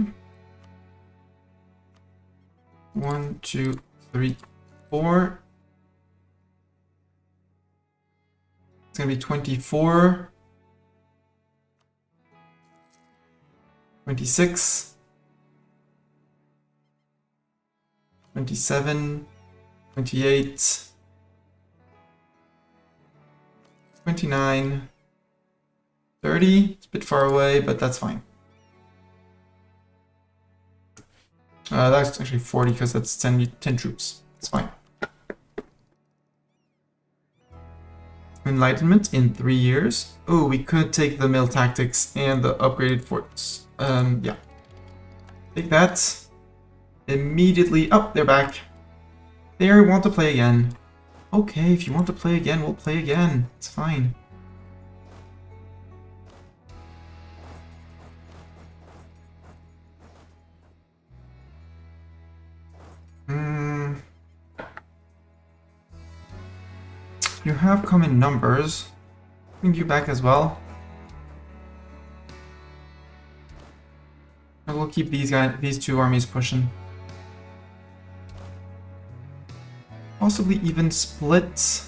Speaker 1: 1, 2, 3, 4. It's gonna be 24. 26. 27. 28. 29. 30. It's a bit far away, but that's fine. That's actually 40 because that's 10 troops. It's fine. Enlightenment in 3 years. Oh, we could take the mill tactics and the upgraded forts. Yeah. Take that. Immediately. Oh, they're back. They want to play again. Okay, if you want to play again, we'll play again. It's fine. You have come in numbers. Bring you back as well. I will keep these 2 armies pushing. Possibly even split.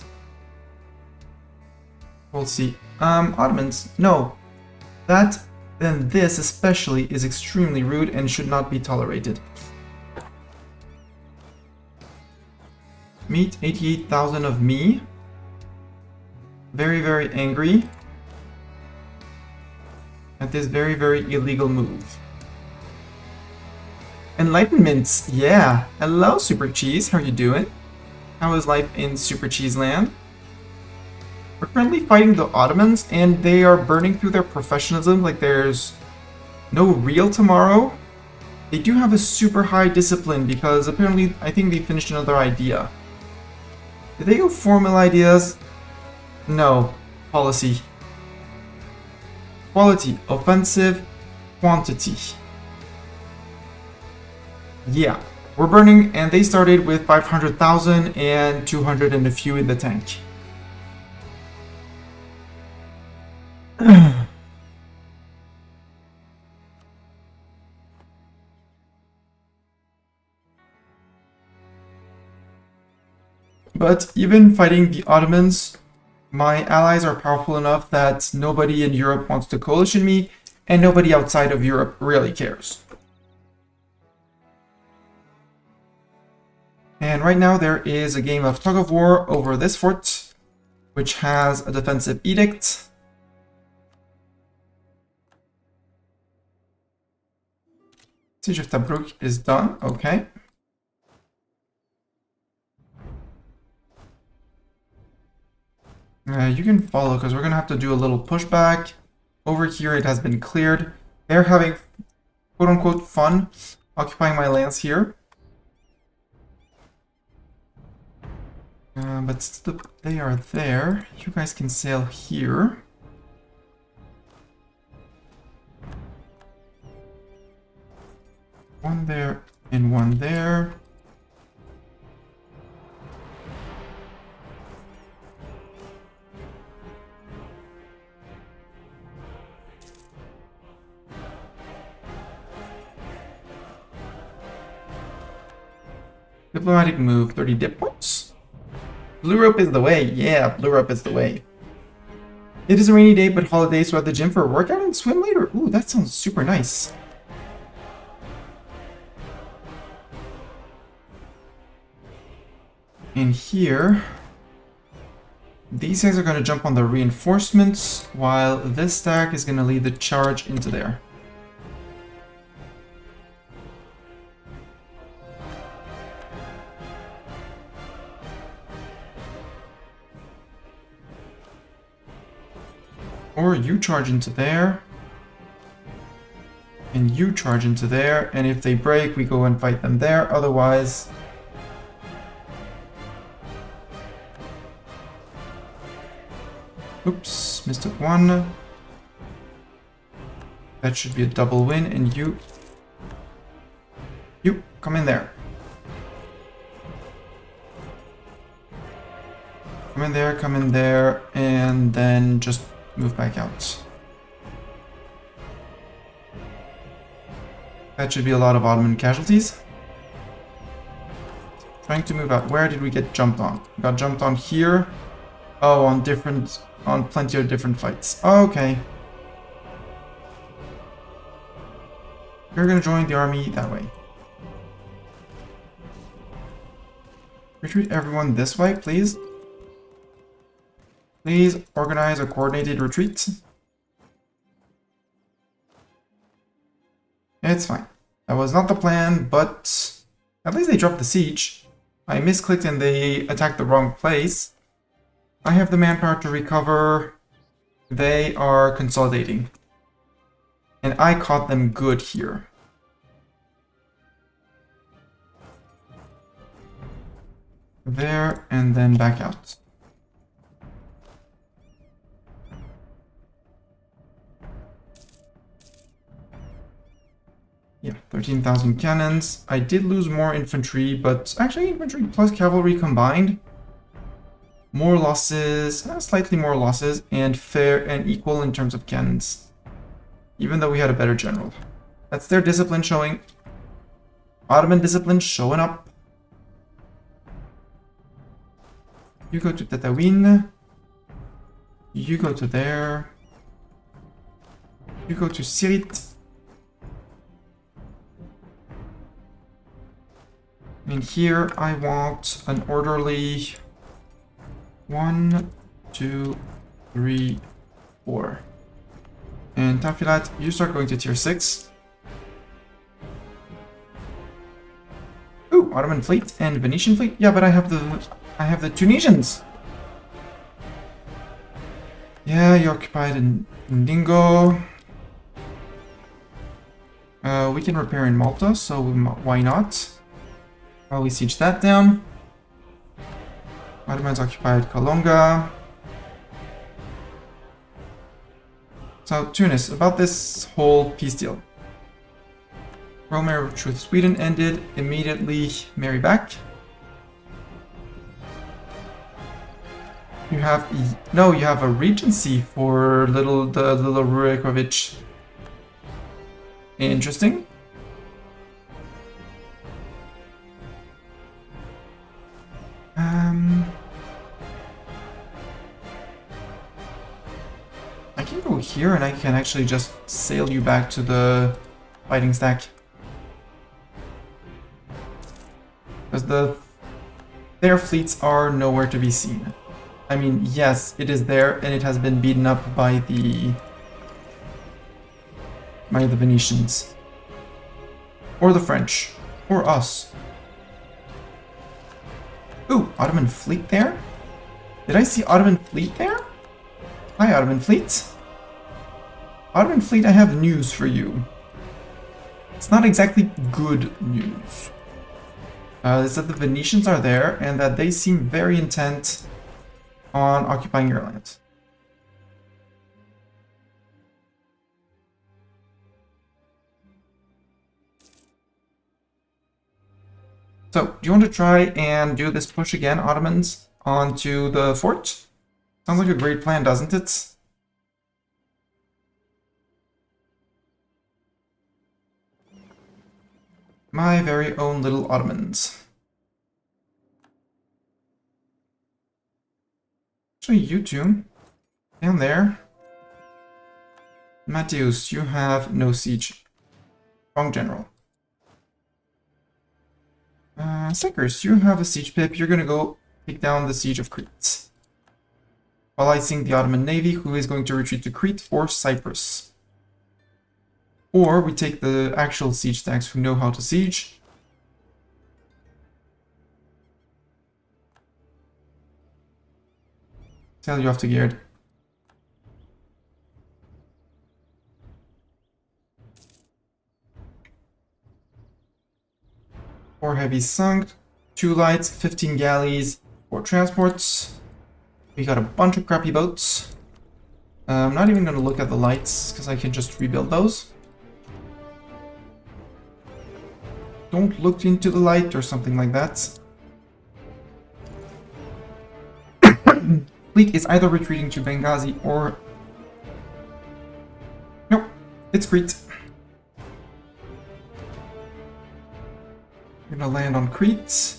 Speaker 1: We'll see. Ottomans, no. That and this especially is extremely rude and should not be tolerated. Meet 88,000 of me. Very, very angry at this very, very illegal move. Enlightenments, yeah. Hello, Super Cheese. How are you doing? How is life in Super Cheese Land? We're currently fighting the Ottomans, and they are burning through their professionalism like there's no real tomorrow. They do have a super high discipline because apparently I think they finished another idea. Did they go formal ideas? No. Policy. Quality. Offensive. Quantity. Yeah. We're burning, and they started with 500,000 and 200 and a few in the tank. But even fighting the Ottomans, my allies are powerful enough that nobody in Europe wants to coalition me, and nobody outside of Europe really cares. And right now there is a game of tug of war over this fort, which has a defensive edict. Siege of Tobruk is done, okay. You can follow, because we're going to have to do a little pushback. Over here it has been cleared. They're having quote-unquote fun occupying my lands here. But they are there. You guys can sail here. One there and one there. Diplomatic move, 30 dip points. Blue rope is the way. Yeah, blue rope is the way. It is a rainy day, but holiday, so at the gym for a workout and swim later. Ooh, that sounds super nice. And here, these guys are going to jump on the reinforcements, while this stack is going to lead the charge into there. Or you charge into there, and you charge into there, and if they break, we go and fight them there, otherwise... Oops, missed it one. That should be a double win, and you come in there. Come in there, and then just move back out. That should be a lot of Ottoman casualties. Trying to move out. Where did we get jumped on? We got jumped on here. Oh, on plenty of different fights. Okay. You're gonna join the army that way. Retreat everyone this way, please. Please organize a coordinated retreat. It's fine. That was not the plan, but at least they dropped the siege. I misclicked and they attacked the wrong place. I have the manpower to recover. They are consolidating. And I caught them good here. There, and then back out. Yeah, 13,000 cannons. I did lose more infantry, but actually infantry plus cavalry combined. More losses, slightly more losses, and fair and equal in terms of cannons. Even though we had a better general. That's their discipline showing. Ottoman discipline showing up. You go to Tatooine. You go to there. You go to Sirit. And here I want an orderly 1, 2, 3, 4. And Tafilat, you start going to tier 6. Ooh, Ottoman fleet and Venetian fleet. Yeah, but I have the Tunisians. Yeah, you occupied in Dingo. We can repair in Malta, so why not? While we siege that down. Ottomans occupied Kalonga. So, Tunis, about this whole peace deal. Royal marriage with Sweden ended, immediately marry back. You have... No, you have a regency for the little Rurikovic. Interesting. I can go here and I can actually just sail you back to the fighting stack. Because their fleets are nowhere to be seen. I mean, yes, it is there and it has been beaten up by the Venetians. Or the French. Or us. Ooh, Ottoman fleet there? Did I see Ottoman fleet there? Hi, Ottoman fleet. Ottoman fleet, I have news for you. It's not exactly good news. It's that the Venetians are there and that they seem very intent on occupying your land. So, do you want to try and do this push again, Ottomans, onto the fort? Sounds like a great plan, doesn't it? My very own little Ottomans. Actually, you two, down there. Matthews, you have no siege. Wrong general. Seckers, you have a siege pip. You're gonna go take down the siege of Crete. While I sing the Ottoman Navy, who is going to retreat to Crete or Cyprus. Or we take the actual siege stacks who know how to siege. Tell you off to Gerd. Four heavy sunk, 2 lights, 15 galleys, 4 transports. We got a bunch of crappy boats. I'm not even going to look at the lights, because I can just rebuild those. Don't look into the light or something like that. Fleet is either retreating to Benghazi or... Nope, it's Crete. We're gonna land on Crete.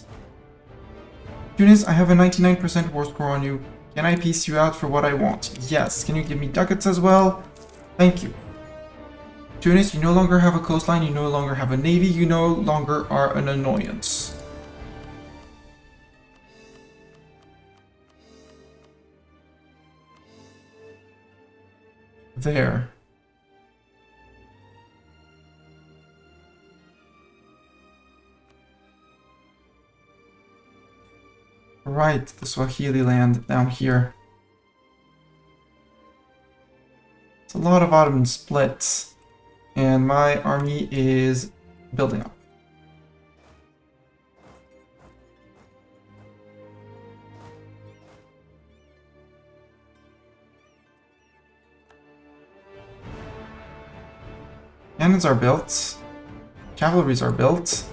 Speaker 1: Tunis, I have a 99% war score on you. Can I piece you out for what I want? Yes. Can you give me ducats as well? Thank you. Tunis, you no longer have a coastline, you no longer have a navy, you no longer are an annoyance. There. Right, the Swahili land down here. It's a lot of Ottoman splits. And my army is building up. Cannons are built. Cavalries are built.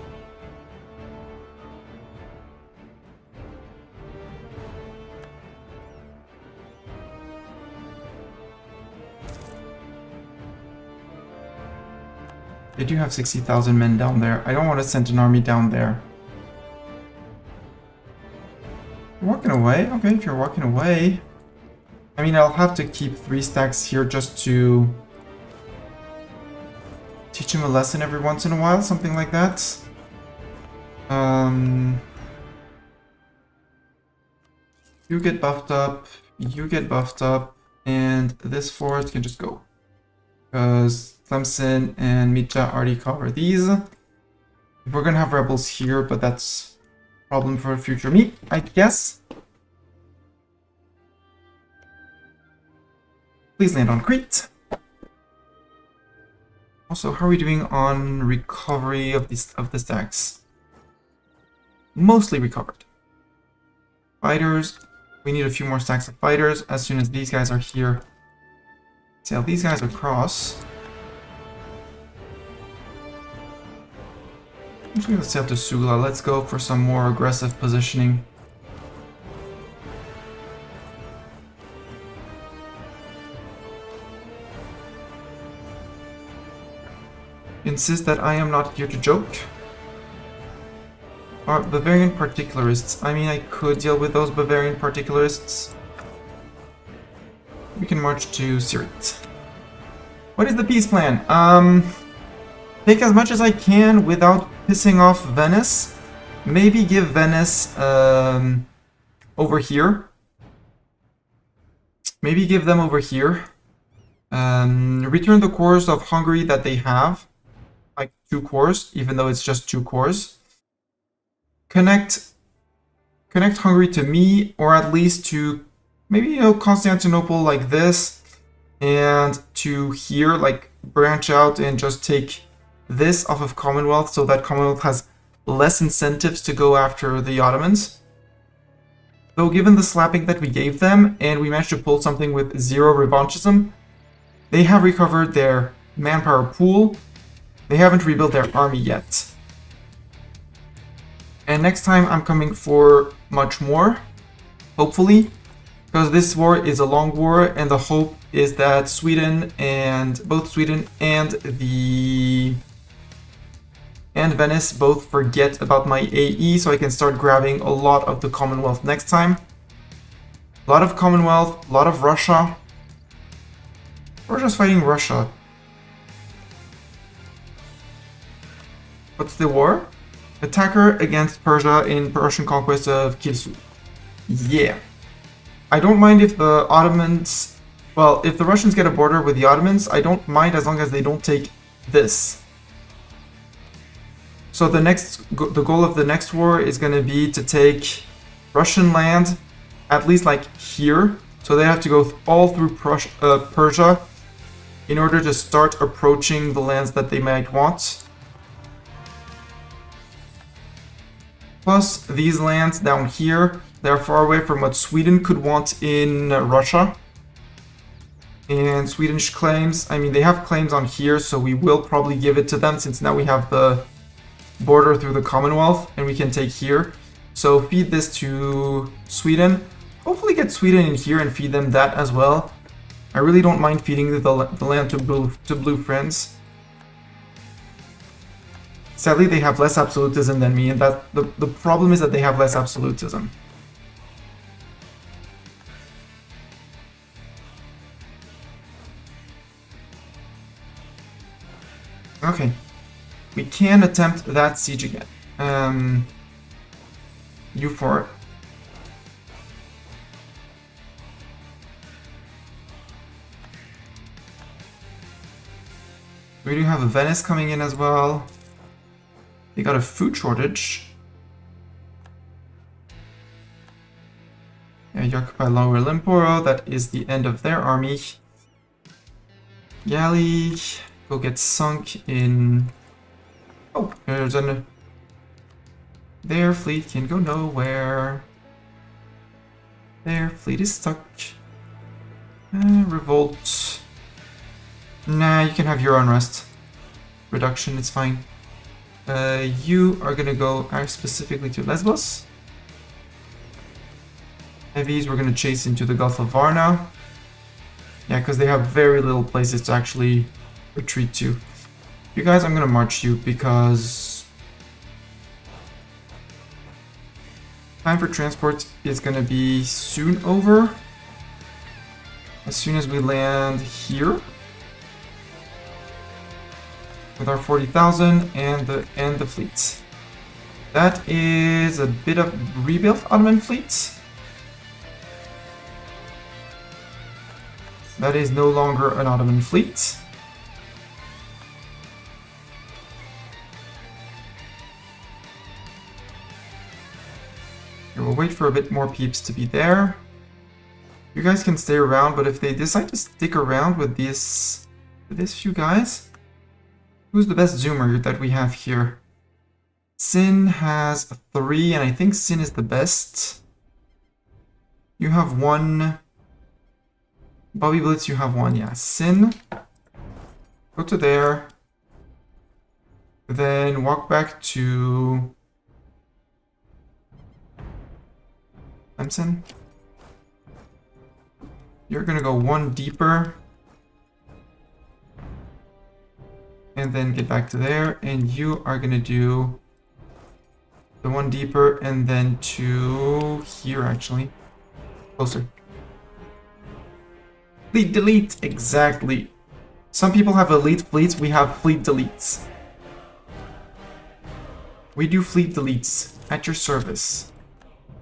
Speaker 1: They do have 60,000 men down there. I don't want to send an army down there. You're walking away? Okay, if you're walking away. I mean, I'll have to keep 3 stacks here just to teach him a lesson every once in a while, something like that. You get buffed up, you get buffed up, and this fort can just go. Because Clemson and Mita already cover these. We're gonna have rebels here, but that's a problem for future me, I guess. Please land on Crete. Also, how are we doing on recovery of the stacks? Mostly recovered. Fighters. We need a few more stacks of fighters as soon as these guys are here. Sail these guys across. I'm just gonna sail to Sula. Let's go for some more aggressive positioning. Insist that I am not here to joke. Are Bavarian particularists. I mean, I could deal with those Bavarian particularists. We can march to Sirit. What is the peace plan? Take as much as I can without pissing off Venice. Maybe give Venice over here. Maybe give them over here. Return the cores of Hungary that they have. Like 2 cores, even though it's just 2 cores. Connect Hungary to me, or at least to maybe, you know, Constantinople like this, and to here, like branch out and just take this off of Commonwealth, so that Commonwealth has less incentives to go after the Ottomans. Though given the slapping that we gave them, and we managed to pull something with 0 revanchism, they have recovered their manpower pool. They haven't rebuilt their army yet. And next time I'm coming for much more, hopefully, because this war is a long war, and the hope is that both Sweden and Venice both forget about my AE, so I can start grabbing a lot of the Commonwealth next time. A lot of Commonwealth, a lot of Russia. We're just fighting Russia. What's the war? Attacker against Persia in Persian conquest of Kilsu. Yeah. I don't mind if the Ottomans... Well, if the Russians get a border with the Ottomans, I don't mind as long as they don't take this. So the goal of the next war is going to be to take Russian land, at least like here. So they have to go all through Persia in order to start approaching the lands that they might want. Plus, these lands down here, they're far away from what Sweden could want in Russia. And Swedish claims, I mean, they have claims on here, so we will probably give it to them, since now we have the border through the Commonwealth, and we can take here. So feed this to Sweden. Hopefully get Sweden in here and feed them that as well. I really don't mind feeding the land to blue friends. Sadly, they have less absolutism than me, and that the problem is that they have less absolutism. Okay, we can attempt that siege again. You for it. We do have a Venice coming in as well. They got a food shortage. Yeah, you occupy Lower Limporo. That is the end of their army. Galley, go get sunk in... Oh, there's an... Their fleet can go nowhere. Their fleet is stuck. Revolt. Nah, you can have your unrest. Reduction, it's fine. You are gonna go specifically to Lesbos. Heavies, we're gonna chase into the Gulf of Varna. Yeah, because they have very little places to actually retreat to. You guys, I'm gonna march you because time for transport is gonna be soon over. As soon as we land here. With our 40,000 and the fleet. That is a bit of rebuilt Ottoman fleet. That is no longer an Ottoman fleet. Here, we'll wait for a bit more peeps to be there. You guys can stay around, but if they decide to stick around with this few guys, who's the best zoomer that we have here? Sin has 3, and I think Sin is the best. You have one. Bobby Blitz, you have one. Yeah. Sin. Go to there. Then walk back to Clemson. You're gonna go one deeper. And then get back to there. And you are gonna do the one deeper and then to here actually. Closer. Fleet delete, exactly. Some people have elite fleets, we have fleet deletes. We do fleet deletes at your service.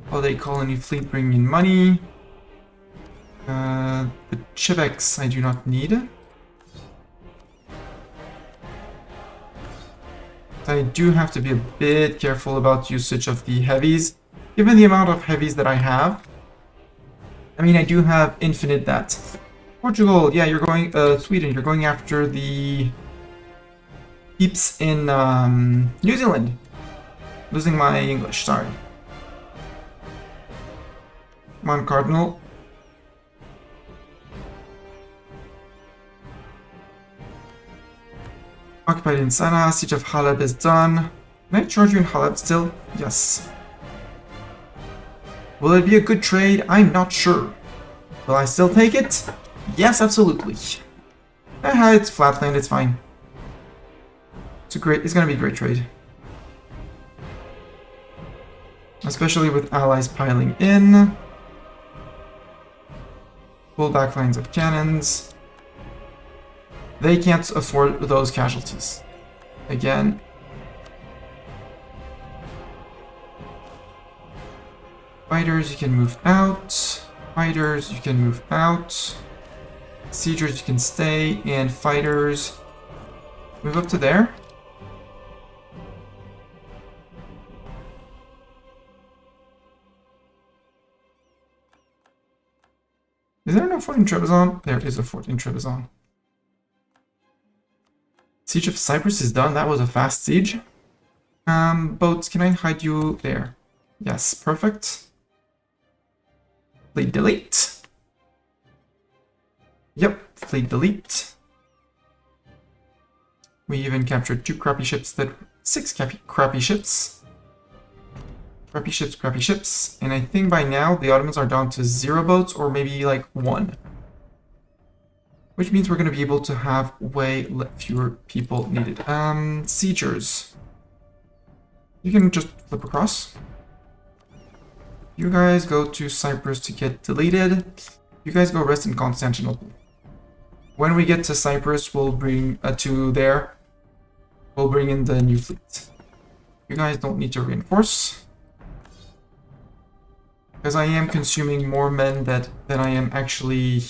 Speaker 1: Holiday colony fleet bringing in money. The Chibex I do not need. I do have to be a bit careful about usage of the heavies, given the amount of heavies that I have. I mean, I do have infinite that. Portugal, yeah, you're going, Sweden, you're going after the peeps in New Zealand. Losing my English, sorry. Come on, Cardinal. Occupied in Sana, Siege of Haleb is done. Can I charge you in Haleb still? Yes. Will it be a good trade? I'm not sure. Will I still take it? Yes, absolutely. It's flatland, it's fine. It's gonna be a great trade. Especially with allies piling in. Full back lines of cannons. They can't afford those casualties. Again. Fighters, you can move out. Fighters, you can move out. Siegers, you can stay. And fighters, move up to there. Is there no fort in Trebizond? There is a fort in Trebizond. Siege of Cyprus is done. That was a fast siege. Boats, can I hide you there? Yes, perfect. Fleet delete. Yep, fleet delete. We even captured 2 crappy ships that... 6 crappy ships. Crappy ships. And I think by now the Ottomans are down to 0 boats or maybe like 1. Which means we're going to be able to have way fewer people needed. Siegers. You can just flip across. You guys go to Cyprus to get deleted. You guys go rest in Constantinople. When we get to Cyprus, we'll bring to there. We'll bring in the new fleet. You guys don't need to reinforce. Because I am consuming more men than I am actually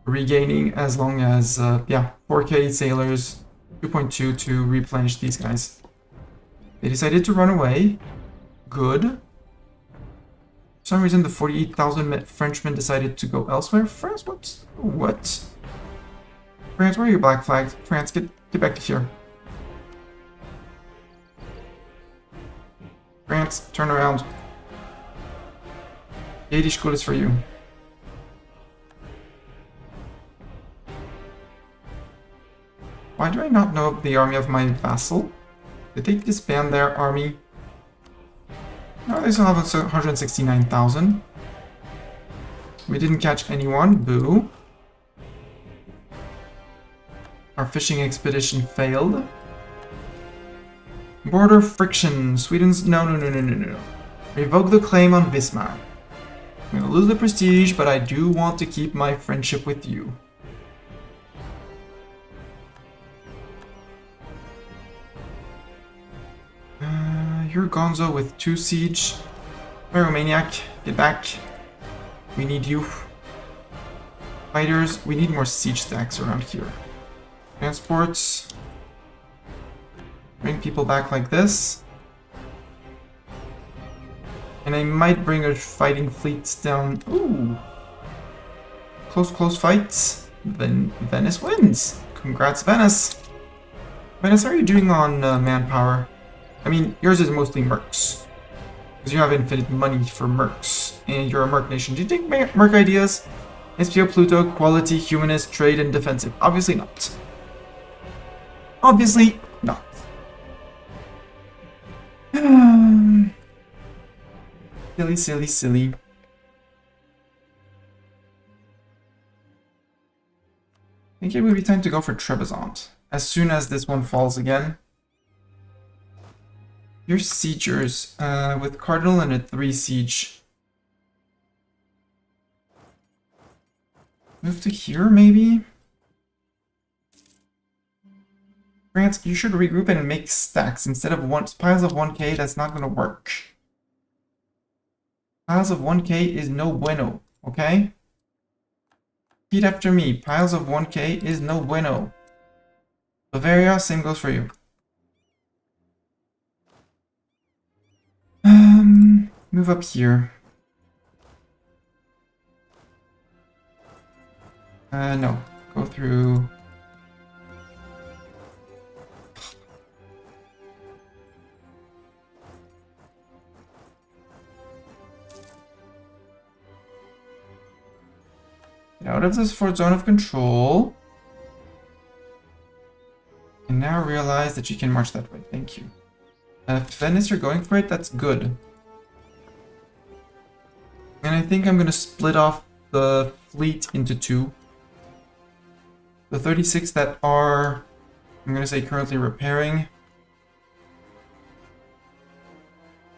Speaker 1: regaining, as long as, yeah, 4k sailors, 2.2 to replenish these guys. They decided to run away. Good. For some reason, the 48,000 Frenchmen decided to go elsewhere. France, what? France, where are your black flags? France, get back to here. France, turn around. Yiddish school is for you. Why do I not know the army of my vassal? Did they disband their army? No, they still have 169,000. We didn't catch anyone. Boo. Our fishing expedition failed. Border friction. Sweden's... No. Revoke the claim on Wismar. I'm gonna lose the prestige, but I do want to keep my friendship with you. You're Gonzo with 2 siege. Pyromaniac, get back. We need you. Fighters, we need more siege stacks around here. Transports. Bring people back like this. And I might bring our fighting fleets down. Ooh. Close fights. Then Venice wins. Congrats, Venice. Venice, how are you doing on manpower? I mean, yours is mostly mercs. Because you have infinite money for mercs, and you're a merc nation. Do you take merc ideas? SPO, Pluto, quality, humanist, trade, and defensive. Obviously not. Obviously not. Silly, silly, silly. I think it would be time to go for Trebizond. As soon as this one falls again. Your siegers, with Cardinal and a 3 siege. Move to here, maybe? France, you should regroup and make stacks instead of piles of 1k. That's not gonna work. Piles of 1k is no bueno, okay? Repeat after me. Piles of 1k is no bueno. Bavaria, same goes for you. Move up here. No. Go through... Get out of this fort zone of control. And now realize that you can march that way. Thank you. If Venice, you're going for it, that's good. And I think I'm going to split off the fleet into 2. The 36 that are, I'm going to say, currently repairing.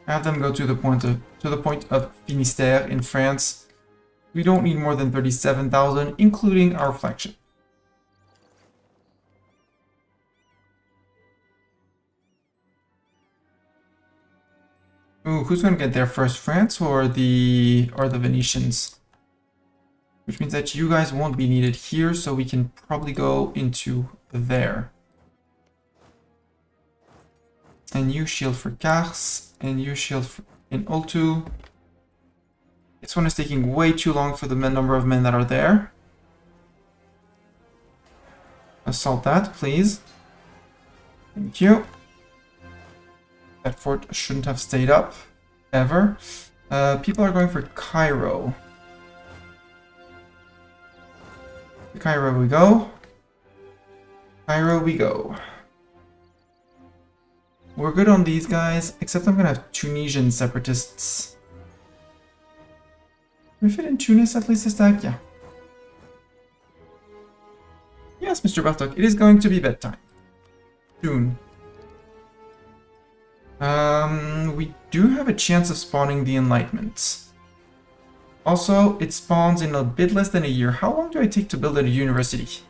Speaker 1: Have them go to the point of Finistère in France. We don't need more than 37,000, including our flagship. Ooh, who's going to get there first, France or the Venetians? Which means that you guys won't be needed here, so we can probably go into there. And you shield for Kars, and you shield in Oltu. This one is taking way too long for the number of men that are there. Assault that, please. Thank you. That fort shouldn't have stayed up, ever. People are going for Cairo. Cairo we go. Cairo we go. We're good on these guys, except I'm gonna have Tunisian separatists. Can we fit in Tunis at least a stack? Yeah. Yes, Mr. Bartok, it is going to be bedtime. Soon. We do have a chance of spawning the Enlightenment. Also, it spawns in a bit less than a year. How long do I take to build a university?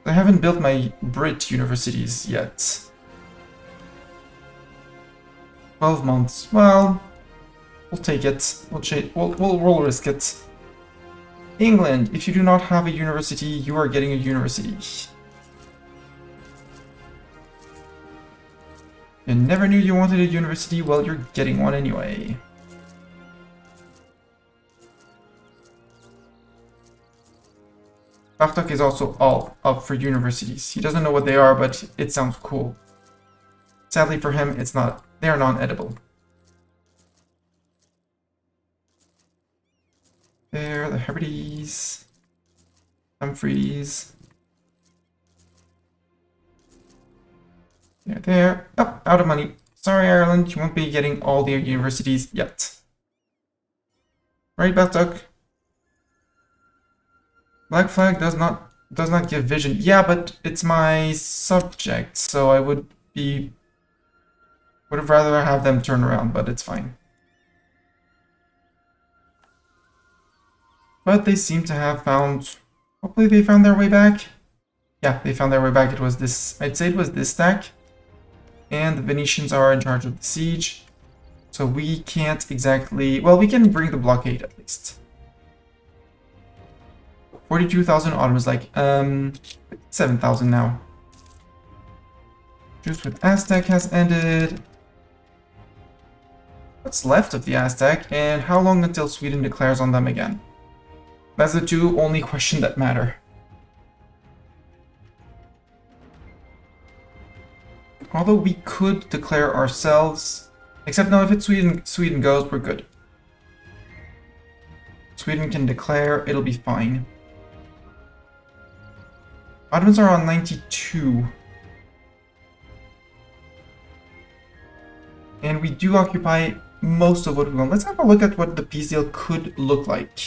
Speaker 1: I haven't built my Brit universities yet. 12 months. Well, we'll take it. We'll risk it. England, if you do not have a university, you are getting a university. You never knew you wanted a university, well, you're getting one anyway. Bartok is also all up for universities. He doesn't know what they are, but it sounds cool. Sadly for him, it's not. They are non-edible. There, the Hebrides, Dumfries. There. Oh, out of money. Sorry, Ireland, you won't be getting all the universities yet. Right, Bartok? Black Flag does not give vision. Yeah, but it's my subject, so I would have rather have them turn around, but it's fine. But they seem to have found... Hopefully they found their way back. Yeah, they found their way back. It was this... I'd say it was this stack. And the Venetians are in charge of the siege. So we can't exactly... Well, we can bring the blockade at least. 42,000 Ottomans, like, 7,000 now. Truce with Aztec has ended. What's left of the Aztec, and how long until Sweden declares on them again? That's the two only questions that matter. Although we could declare ourselves, Except now if it's Sweden, Sweden goes, we're good. Sweden can declare, it'll be fine. Ottomans are on 92. And we do occupy most of what we want. Let's have a look at what the peace deal could look like.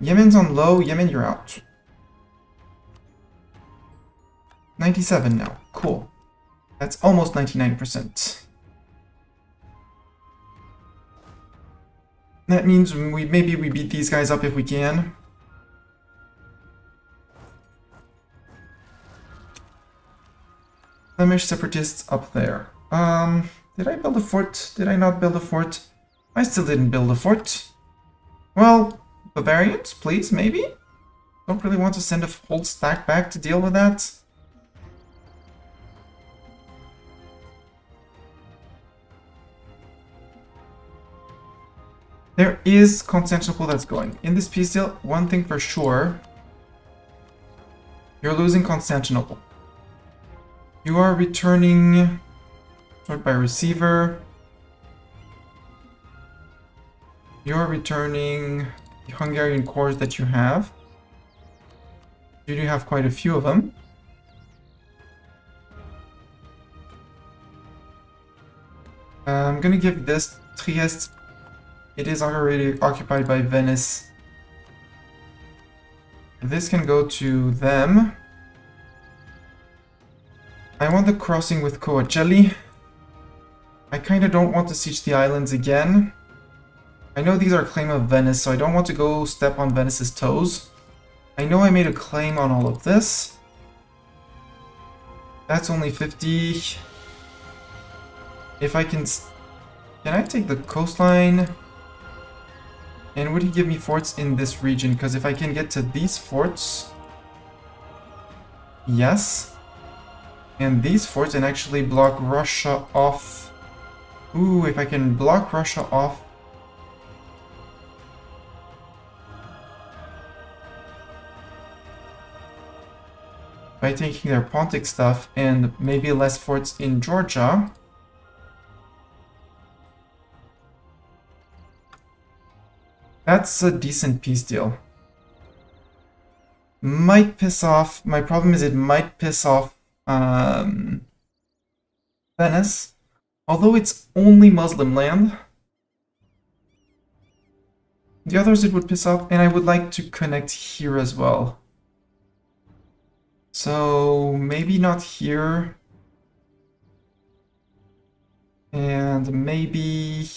Speaker 1: Yemen's on low. Yemen, you're out. 97 now. Cool. That's almost 99%. That means maybe we beat these guys up if we can. Flemish separatists up there. Did I build a fort? Did I not build a fort? I still didn't build a fort. Well, Bavarians, please, maybe? Don't really want to send a whole stack back to deal with that. There is Constantinople that's going. In this peace deal, one thing for sure, you're losing Constantinople. You are returning, sort by receiver. You're returning the Hungarian cores that you have. You do have quite a few of them. I'm gonna give this Trieste. It is already occupied by Venice. This can go to them. I want the crossing with Coacelli. I kind of don't want to siege the islands again. I know these are claim of Venice, so I don't want to go step on Venice's toes. I know I made a claim on all of this. That's only 50. If I can I take the coastline? And would he give me forts in this region? Because if I can get to these forts... Yes. And these forts and actually block Russia off. Ooh, if I can block Russia off. By taking their Pontic stuff and maybe less forts in Georgia. That's a decent peace deal. Might piss off. My problem is it might piss off Venice. Although it's only Muslim land. The others it would piss off, and I would like to connect here as well. So maybe not here. And maybe...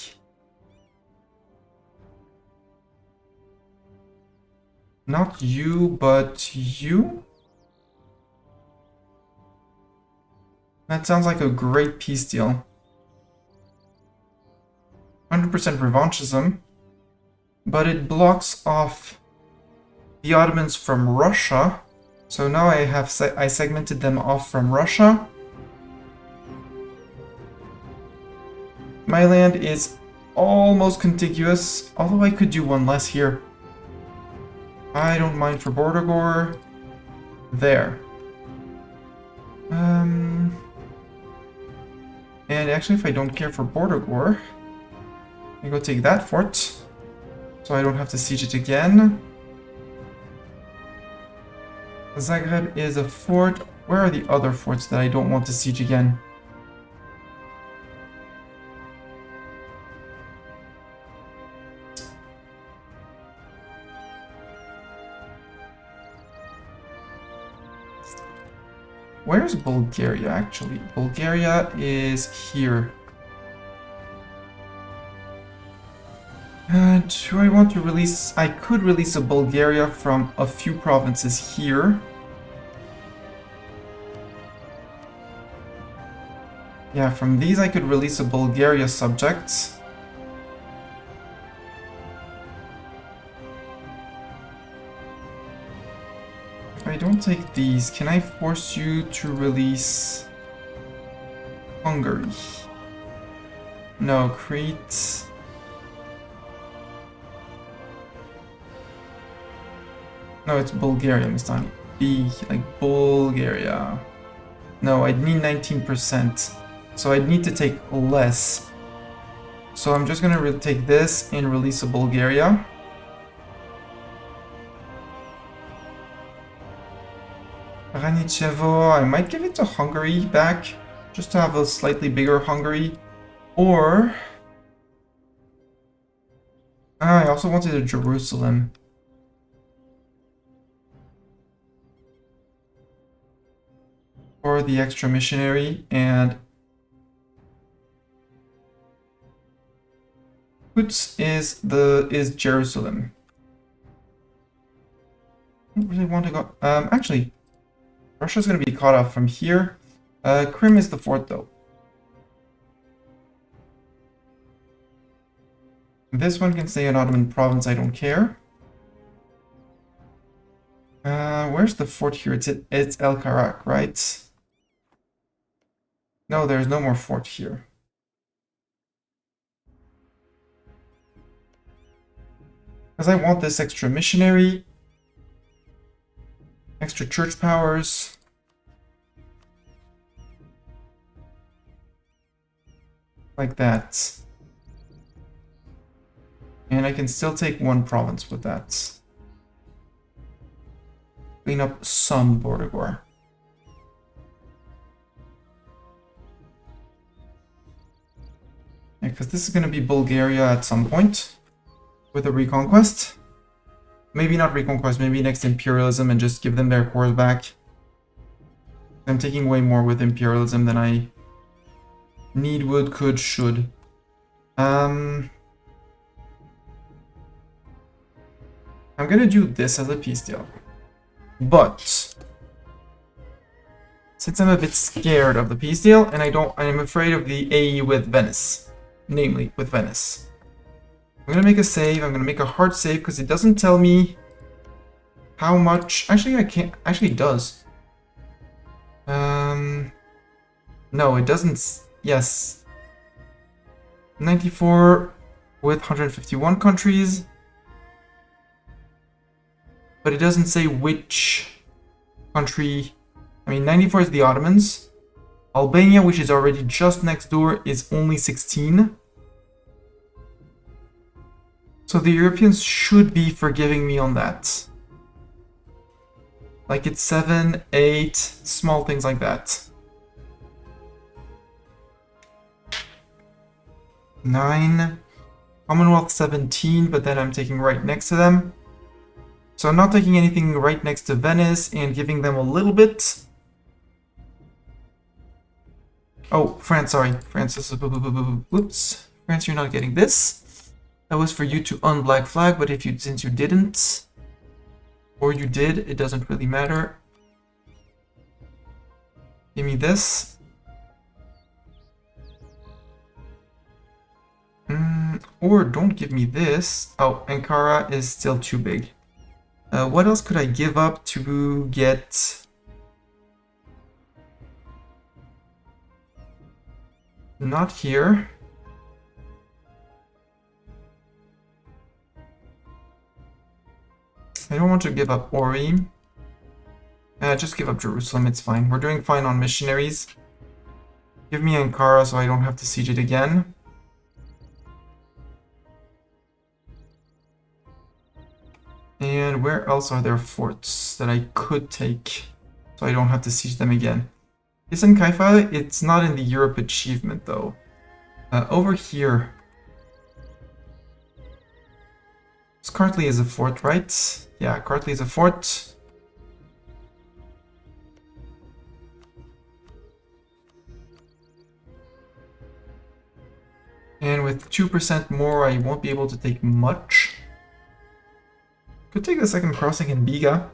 Speaker 1: Not you, but you? That sounds like a great peace deal. 100% revanchism. But it blocks off the Ottomans from Russia. So now I segmented them off from Russia. My land is almost contiguous, although I could do one less here. I don't mind for Bordeaux. There. And actually, if I don't care for Bordeaux, I go take that fort, so I don't have to siege it again. Zagreb is a fort. Where are the other forts that I don't want to siege again? Where's Bulgaria, actually? Bulgaria is here. Do I want to release... I could release a Bulgaria from a few provinces here. Yeah, from these I could release a Bulgaria subject. If I don't take these, can I force you to release Hungary? No, Crete. No, it's Bulgaria, Mistani. B, like Bulgaria. No, I'd need 19%. So I'd need to take less. So I'm just gonna take this and release a Bulgaria. Ranicevo, I might give it to Hungary back, just to have a slightly bigger Hungary. Or... I also wanted a Jerusalem. For the extra missionary, and Quds is Jerusalem. I don't really want to go. Actually, Russia's gonna be caught off from here. Crim is the fort, though. This one can stay an Ottoman province. I don't care. Where's the fort here? It's El Karak, right? No, there's no more fort here. Because I want this extra missionary, extra church powers. Like that. And I can still take one province with that. Clean up some Bordigor. Yeah, because this is going to be Bulgaria at some point with a reconquest. Maybe not reconquest, maybe next imperialism and just give them their cores back. I'm taking way more with imperialism than I need, would, could, should. I'm going to do this as a peace deal. But since I'm a bit scared of the peace deal and I'm afraid of the AE with Venice. Namely, with Venice. I'm gonna make a save. I'm gonna make a hard save because it doesn't tell me how much. Actually, I can't. Actually, it does. No, it doesn't. Yes. 94 with 151 countries. But it doesn't say which country. I mean, 94 is the Ottomans. Albania, which is already just next door, is only 16. So the Europeans should be forgiving me on that. Like it's 7, 8, small things like that. 9. Commonwealth 17, but then I'm taking right next to them. So I'm not taking anything right next to Venice and giving them a little bit. Oh, France, sorry. France is... Whoops. France, you're not getting this. That was for you to unblack flag, but since you didn't, or you did, it doesn't really matter. Give me this. Or don't give me this. Oh, Ankara is still too big. What else could I give up to get... Not here. I don't want to give up Ori. Just give up Jerusalem, it's fine. We're doing fine on missionaries. Give me Ankara so I don't have to siege it again. And where else are there forts that I could take so I don't have to siege them again? Isn't Kaifa? It's not in the Europe achievement though. Over here. Kartli is a fort, right? Yeah, Kartli is a fort. And with 2% more, I won't be able to take much. Could take the second crossing in Biga.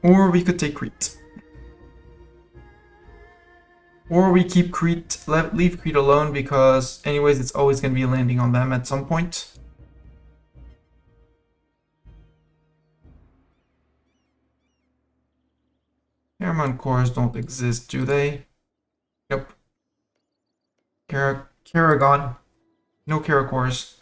Speaker 1: Or we could take Crete. Or we keep Crete, leave Crete alone because anyways it's always going to be landing on them at some point. Karaman cores don't exist, do they? Yep. Karagon. No Kara cores.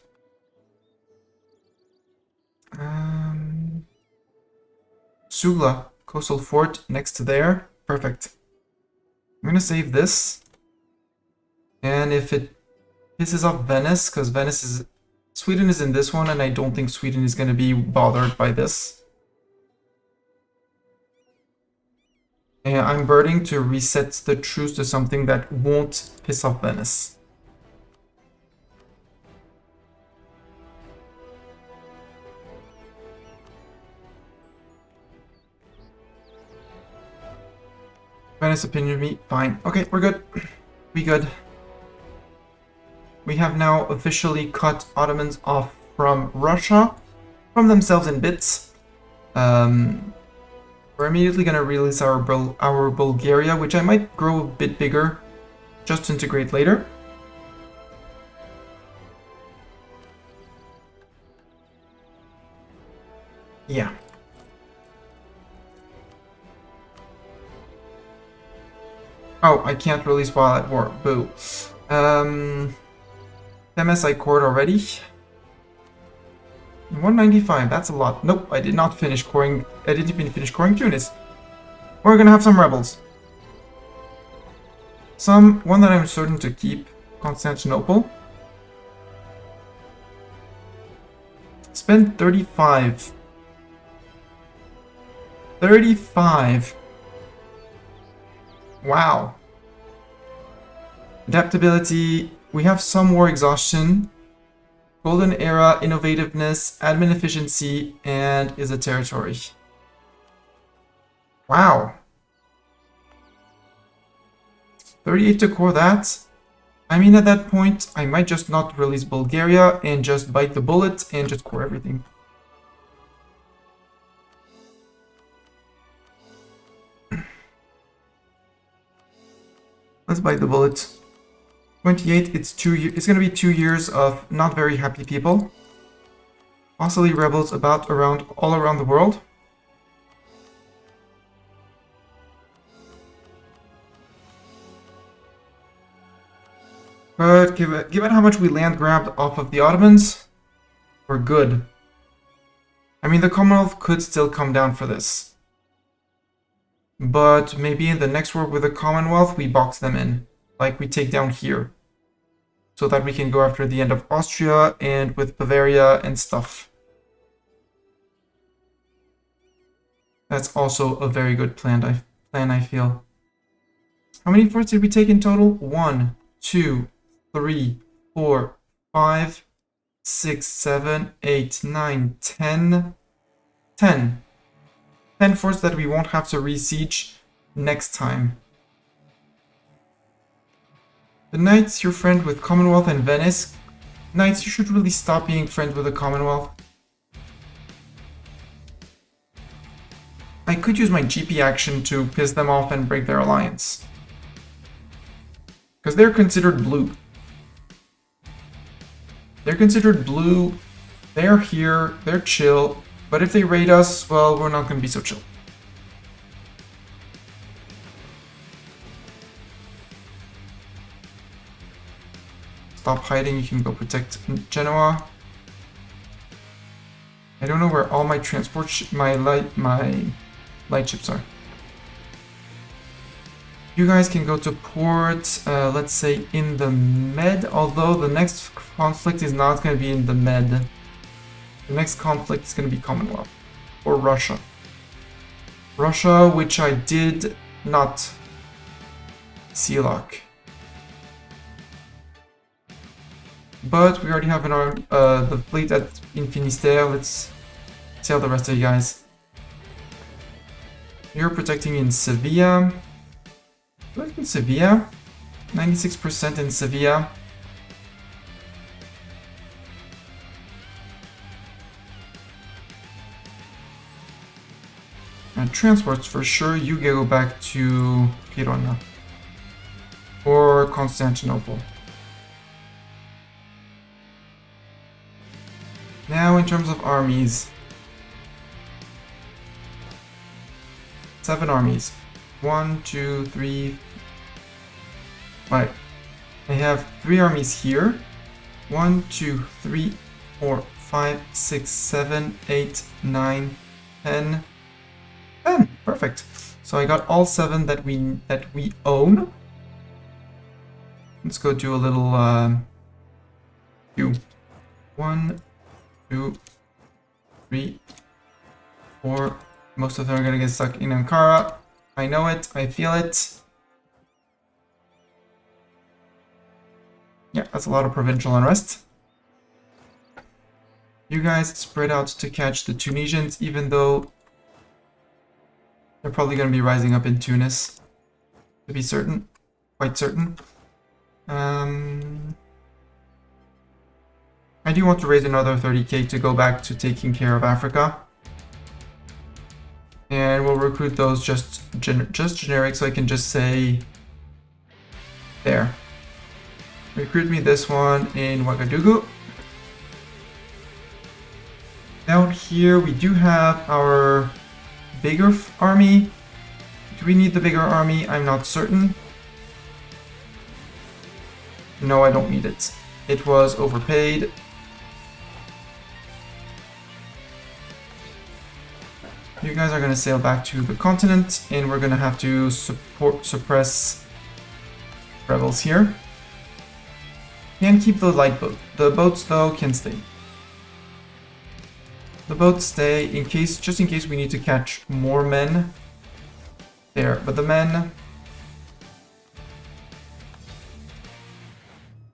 Speaker 1: Sugla, coastal fort next to there. Perfect. I'm gonna save this. And if it pisses off Venice, because Sweden is in this one, and I don't think Sweden is gonna be bothered by this. And I'm birding to reset the truce to something that won't piss off Venice. Venice opinion of me, fine. Okay, we're good. We good. We have now officially cut Ottomans off from Russia, from themselves in bits. We're immediately gonna release our Bulgaria, which I might grow a bit bigger, just to integrate later. Yeah. Oh, I can't release while at war. Boo. MSI cored already. 195, that's a lot. Nope, I did not finish coring. I didn't even finish coring Tunis. We're gonna have some rebels. One that I'm certain to keep. Constantinople. Spend 35. 35. Wow. Adaptability. We have some war exhaustion. Golden era, innovativeness, admin efficiency, and is a territory. Wow. 38 to core that. I mean, at that point, I might just not release Bulgaria and just bite the bullet and just core everything. Let's bite the bullet. 28, it's gonna be 2 years of not very happy people. Possibly rebels all around the world. But given how much we land grabbed off of the Ottomans, we're good. I mean, the Commonwealth could still come down for this. But maybe in the next war with the Commonwealth, we box them in. Like we take down here. So that we can go after the end of Austria and with Bavaria and stuff. That's also a very good plan, I feel. How many forts did we take in total? 1, 2, 3, 4, 5, 6, 7, 8, 9, 10. 10. 10 forts that we won't have to re-siege next time. The Knights, you're friend with Commonwealth and Venice. Knights, you should really stop being friends with the Commonwealth. I could use my GP action to piss them off and break their alliance. Because they're considered blue. They're considered blue, they're here, they're chill. But if they raid us, well, we're not going to be so chill. Stop hiding, you can go protect Genoa. I don't know where all my my light ships are. You guys can go to port, let's say in the Med, although the next conflict is not going to be in the Med. The next conflict is going to be Commonwealth, or Russia. Russia, which I did not sea lock. But we already have the fleet in Finisterre. Let's sail the rest of you guys. You're protecting in Sevilla. Look in Sevilla. 96% in Sevilla. And transports for sure, you go back to Girona or Constantinople. Now in terms of armies, 7 armies. 1, 2, 3. Right. I have 3 armies here. 1, 2, 3, 4, 5, 6, 7, 8, 9, 10. 10. Perfect. So I got all 7 that we own. Let's go do a little queue. 1, 2, 3, 4. Most of them are gonna get stuck in Ankara. I know it. I feel it. Yeah, that's a lot of provincial unrest. You guys spread out to catch the Tunisians, even though they're probably going to be rising up in Tunis, to be certain, quite certain. I do want to raise another 30k to go back to taking care of Africa. And we'll recruit those just generic, so I can just say there. Recruit me this one in Ouagadougou. Down here we do have our bigger army. Do we need the bigger army? I'm not certain. No, I don't need it. It was overpaid. You guys are going to sail back to the continent, and we're going to have to suppress rebels here. Can keep the light boat. The boats, though, can stay. The boats stay in case, just in case we need to catch more men. There, but the men,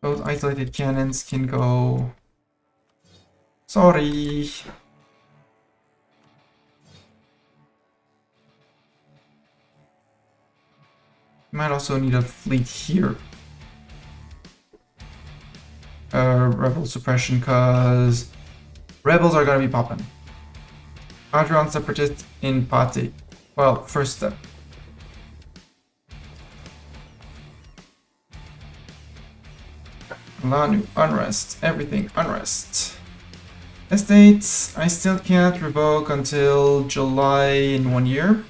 Speaker 1: those isolated cannons can go. Sorry. Might also need a fleet here. Rebel suppression, cause rebels are gonna be popping. Adrian separatist in Pate. Well, first step. Lanu, unrest, everything, unrest. Estates, I still can't revoke until July in 1 year.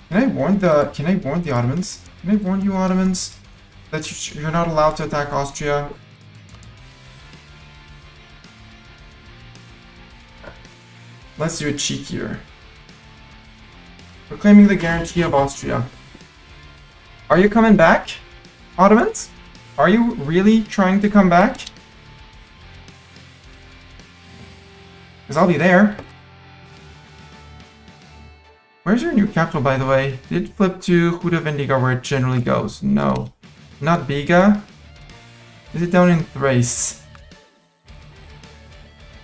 Speaker 1: Can I warn the Ottomans? Can I warn you Ottomans that you're not allowed to attack Austria? Let's do it cheekier. Proclaiming the guarantee of Austria. Are you coming back, Ottomans? Are you really trying to come back? Because I'll be there. Where's your new capital, by the way? Did it flip to Huda Vendiga where it generally goes? No. Not Biga? Is it down in Thrace?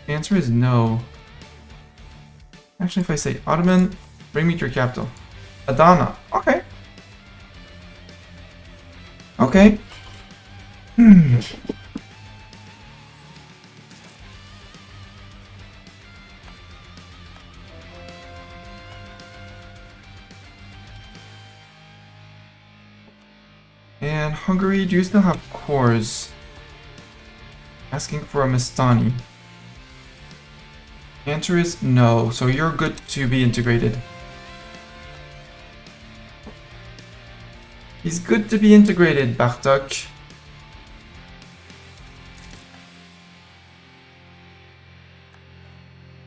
Speaker 1: The answer is no. Actually, if I say Ottoman, bring me to your capital. Adana. Okay. Okay. And Hungary, do you still have cores? Asking for a Mastani. The answer is no, so you're good to be integrated. He's good to be integrated, Bartok.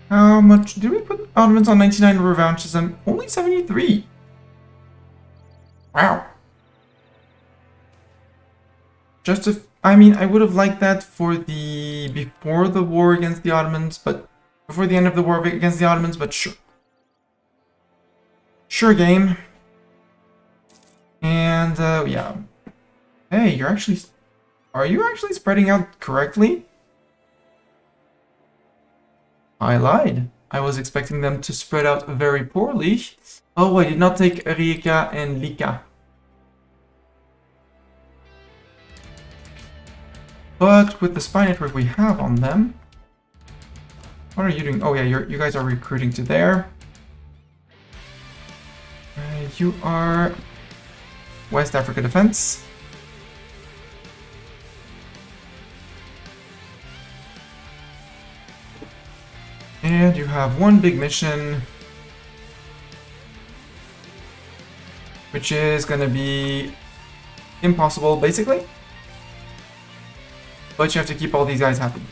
Speaker 1: How much did we put Ottomans on 99 revanchism? Only 73. Wow. I mean, I would have liked that for before the war against the Ottomans, but before the end of the war against the Ottomans, but sure. Sure game. And, yeah. Hey, are you actually spreading out correctly? I lied. I was expecting them to spread out very poorly. Oh, I did not take Rijeka and Lika. But with the spy network we have on them... What are you doing? Oh yeah, you guys are recruiting to there. You are... West Africa Defense. And you have one big mission, which is gonna be impossible, basically. But you have to keep all these guys happy.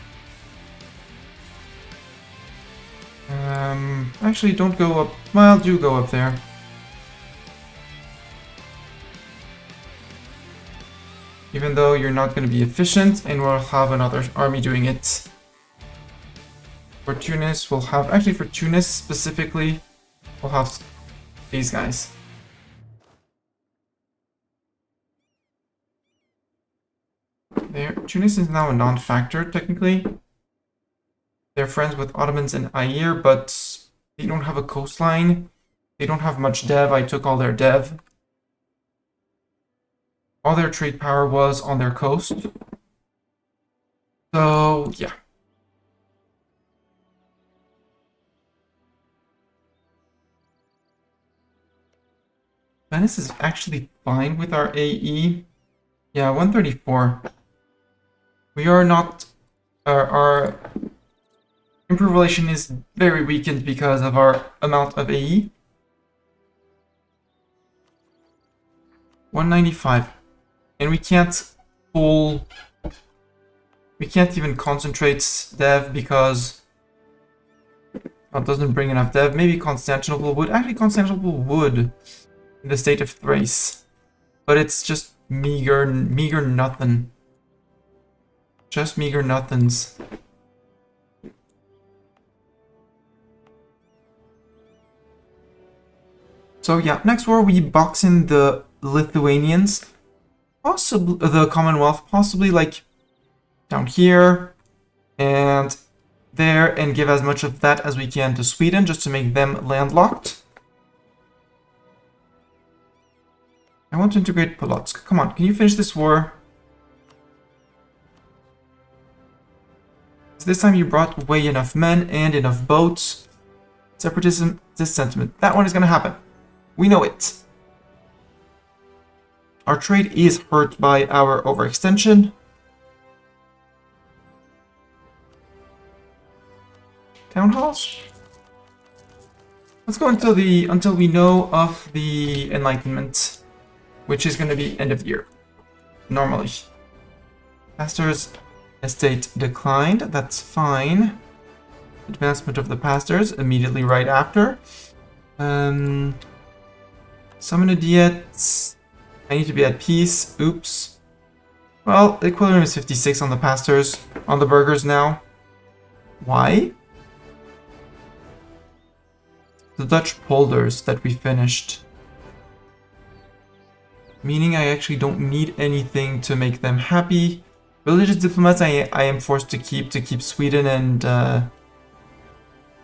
Speaker 1: Actually, don't go up. Well, do go up there. Even though you're not going to be efficient, and we'll have another army doing it. For Tunis, we'll have... Actually, for Tunis specifically, we'll have these guys. There. Tunis is now a non-factor, technically. They're friends with Ottomans and Air, but they don't have a coastline. They don't have much dev. I took all their dev. All their trade power was on their coast. So, yeah. Venice is actually fine with our AE. Yeah, 134. We are not... Our improved relation is very weakened because of our amount of AE. 195. And we can't pull... We can't even concentrate dev because... It doesn't bring enough dev. Maybe Constantinople would. Actually, Constantinople would in the state of Thrace. But it's just meager nothing. Just meager nothings. So yeah, next war we box in the Lithuanians. Possibly the Commonwealth, possibly like down here and there, and give as much of that as we can to Sweden just to make them landlocked. I want to integrate Polotsk. Come on, can you finish this war? This time you brought away enough men and enough boats. Separatism, dissentiment. That one is going to happen. We know it. Our trade is hurt by our overextension. Town halls? Let's go until we know of the Enlightenment, which is going to be end of year, normally. Pastors' estate declined. That's fine. Advancement of the pastors immediately right after. Summon a diet. I need to be at peace. Oops. Well, the equilibrium is 56 on the pastors, on the burghers now. Why? The Dutch polders that we finished. Meaning I actually don't need anything to make them happy. Religious diplomats I am forced to keep Sweden and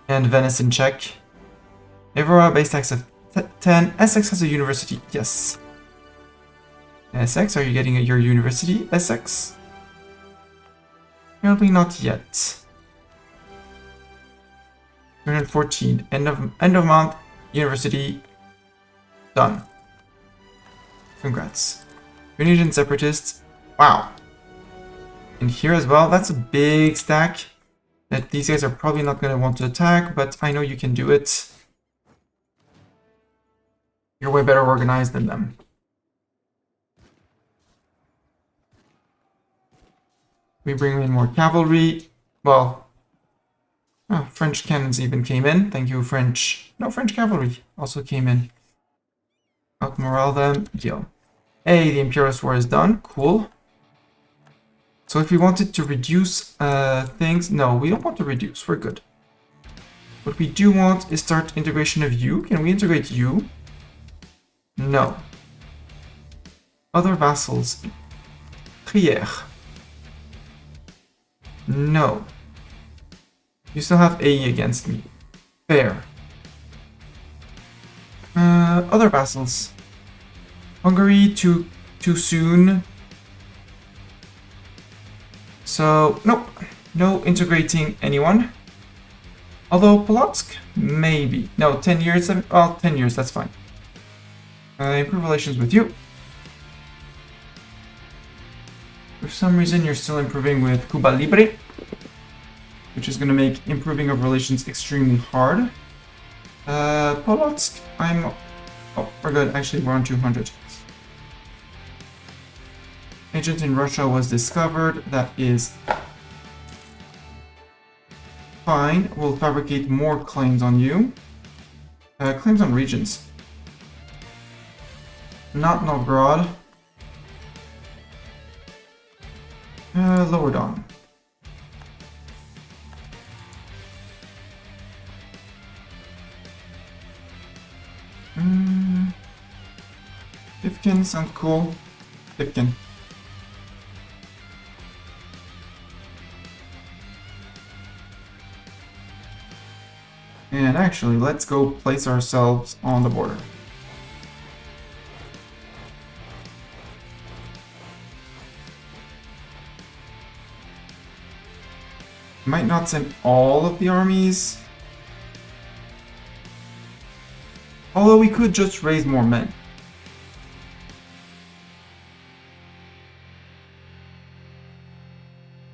Speaker 1: Venice in check. Avaria base tax of 10. Essex has a university. Yes. Essex, are you getting your university? Essex? Apparently not yet. 214. End of month. University. Done. Congrats. Indonesian separatists. Wow. And here as well. That's a big stack that these guys are probably not going to want to attack, but I know you can do it. You're way better organized than them. We bring in more cavalry. Well, oh, French cannons even came in. Thank you, French. No, French cavalry also came in. Outmorale them. Deal. Hey, the Imperialist War is done. Cool. So if we wanted to reduce things... No, we don't want to reduce. We're good. What we do want is start integration of you. Can we integrate you? No. Other vassals. Trier. No. You still have AE against me. Fair. Other vassals. Hungary, too soon. So, nope. No integrating anyone. Although, Polotsk? Maybe. No, 10 years. Well, 10 years, that's fine. Improve relations with you. For some reason, you're still improving with Cuba Libre, which is going to make improving of relations extremely hard. Polotsk, oh, we're good. Actually, we're on 200. Agent in Russia was discovered. That is fine. We'll fabricate more claims on you. Claims on regions. Not Novgorod. Lower Don. Fifkin sounds cool. Fifkin. And actually, let's go place ourselves on the border. Might not send all of the armies. Although we could just raise more men.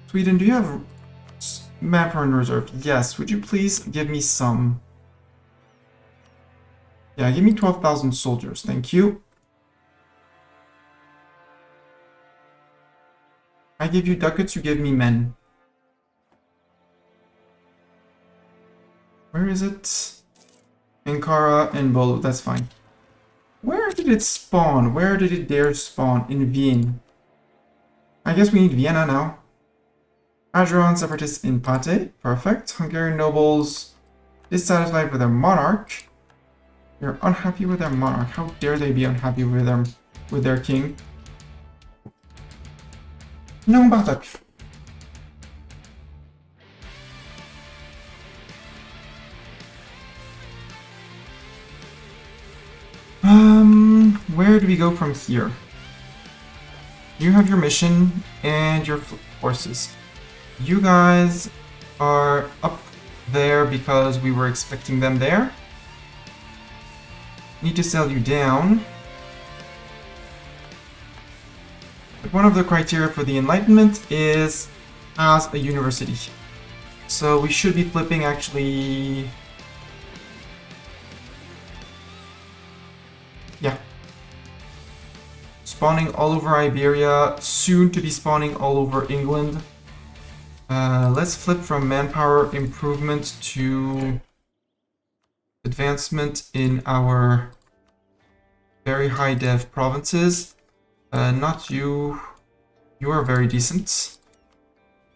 Speaker 1: Sweden, do you have manpower in reserve? Yes, would you please give me some? Yeah, give me 12,000 soldiers, thank you. I give you ducats, you give me men. Where is it? Ankara and Bolu, that's fine. Where did it spawn? Where did it dare spawn? In Vienna. I guess we need Vienna now. Ajuran separatists in Pate, perfect. Hungarian nobles dissatisfied with their monarch. They're unhappy with their monarch. How dare they be unhappy with their king? No, Bartok. Where do we go from here? You have your mission and your forces. You guys are up there because we were expecting them there. Need to sell you down. But one of the criteria for the Enlightenment is as a university. So we should be flipping actually... Yeah. Spawning all over Iberia, soon to be spawning all over England. Let's flip from manpower improvement to advancement in our very high dev provinces. Not you. You are very decent.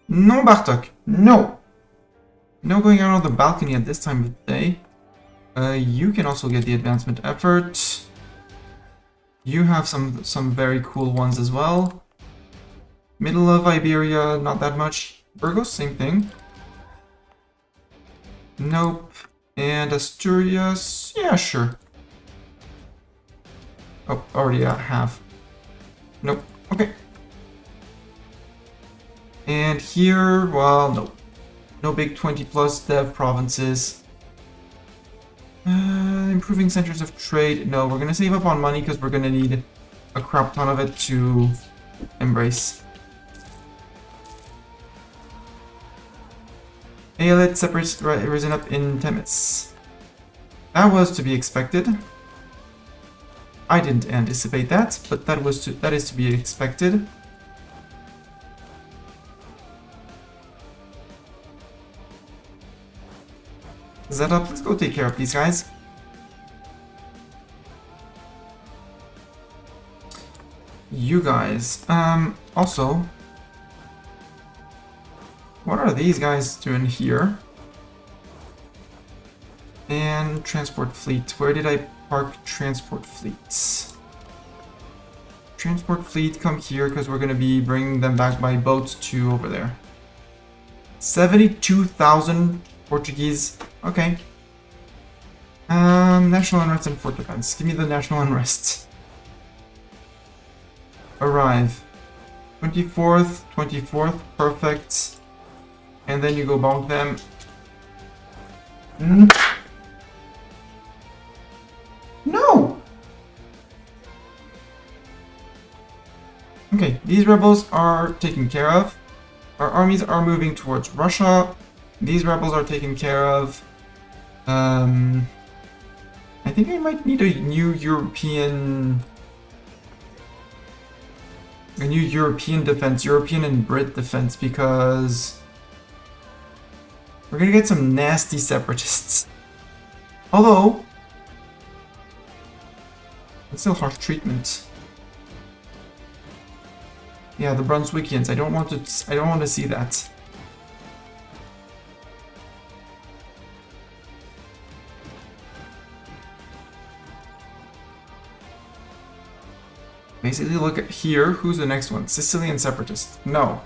Speaker 1: No, Bartok. No. No going out on the balcony at this time of the day. You can also get the advancement effort. You have some very cool ones as well. Middle of Iberia, not that much. Burgos, same thing. Nope. And Asturias, yeah, sure. Oh, already have. Nope. Okay. And here, well, no. No big 20 plus dev provinces. Improving centers of trade. No, we're gonna save up on money because we're gonna need a crap ton of it to embrace. Aeolid separates risen up in Temis. That was to be expected. I didn't anticipate that, but that is to be expected. Zed up, let's go take care of these guys. You guys, also, what are these guys doing here? And transport fleet, where did I park transport fleets? Transport fleet, come here, because we're going to be bringing them back by boat to over there. 72,000 Portuguese. Okay. National unrest and fort defense. Give me the national unrest. Arrive. 24th, perfect. And then you go bonk them. No! Okay, these rebels are taken care of. Our armies are moving towards Russia. These rebels are taken care of. I think I might need a new European defense, European and Brit defense, because we're gonna get some nasty separatists. Although, it's still harsh treatment. Yeah, the Brunswickians. I don't want to see that. Basically, look at here. Who's the next one? Sicilian separatist. No.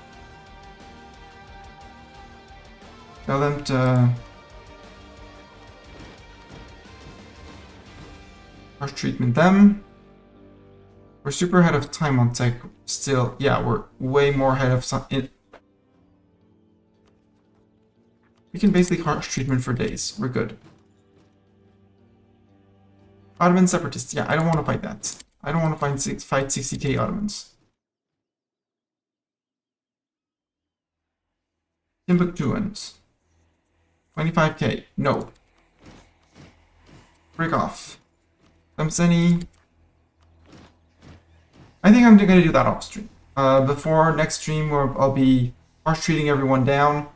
Speaker 1: Tell them to harsh treatment them. We're super ahead of time on tech still. Yeah, we're way more ahead of some. We can basically harsh treatment for days. We're good. Ottoman separatists. Yeah, I don't want to fight that. I don't want to fight 60k Ottomans. Timbuktuans. 25k. No. Break off. Thamseni. I think I'm going to do that off stream. Before next stream, where I'll be harsh treating everyone down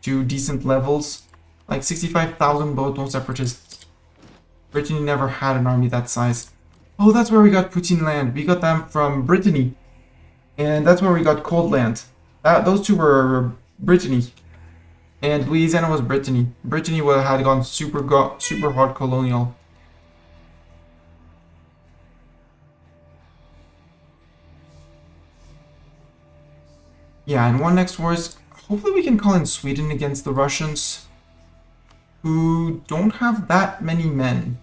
Speaker 1: to decent levels. Like 65,000 Breton separatists. Brittany never had an army that size. Oh, that's where we got Poutine land. We got them from Brittany. And that's where we got Cold Land. Those two were Brittany. And Louisiana was Brittany. Brittany had gone super hard colonial. Yeah, and one next war is... Hopefully we can call in Sweden against the Russians, who don't have that many men.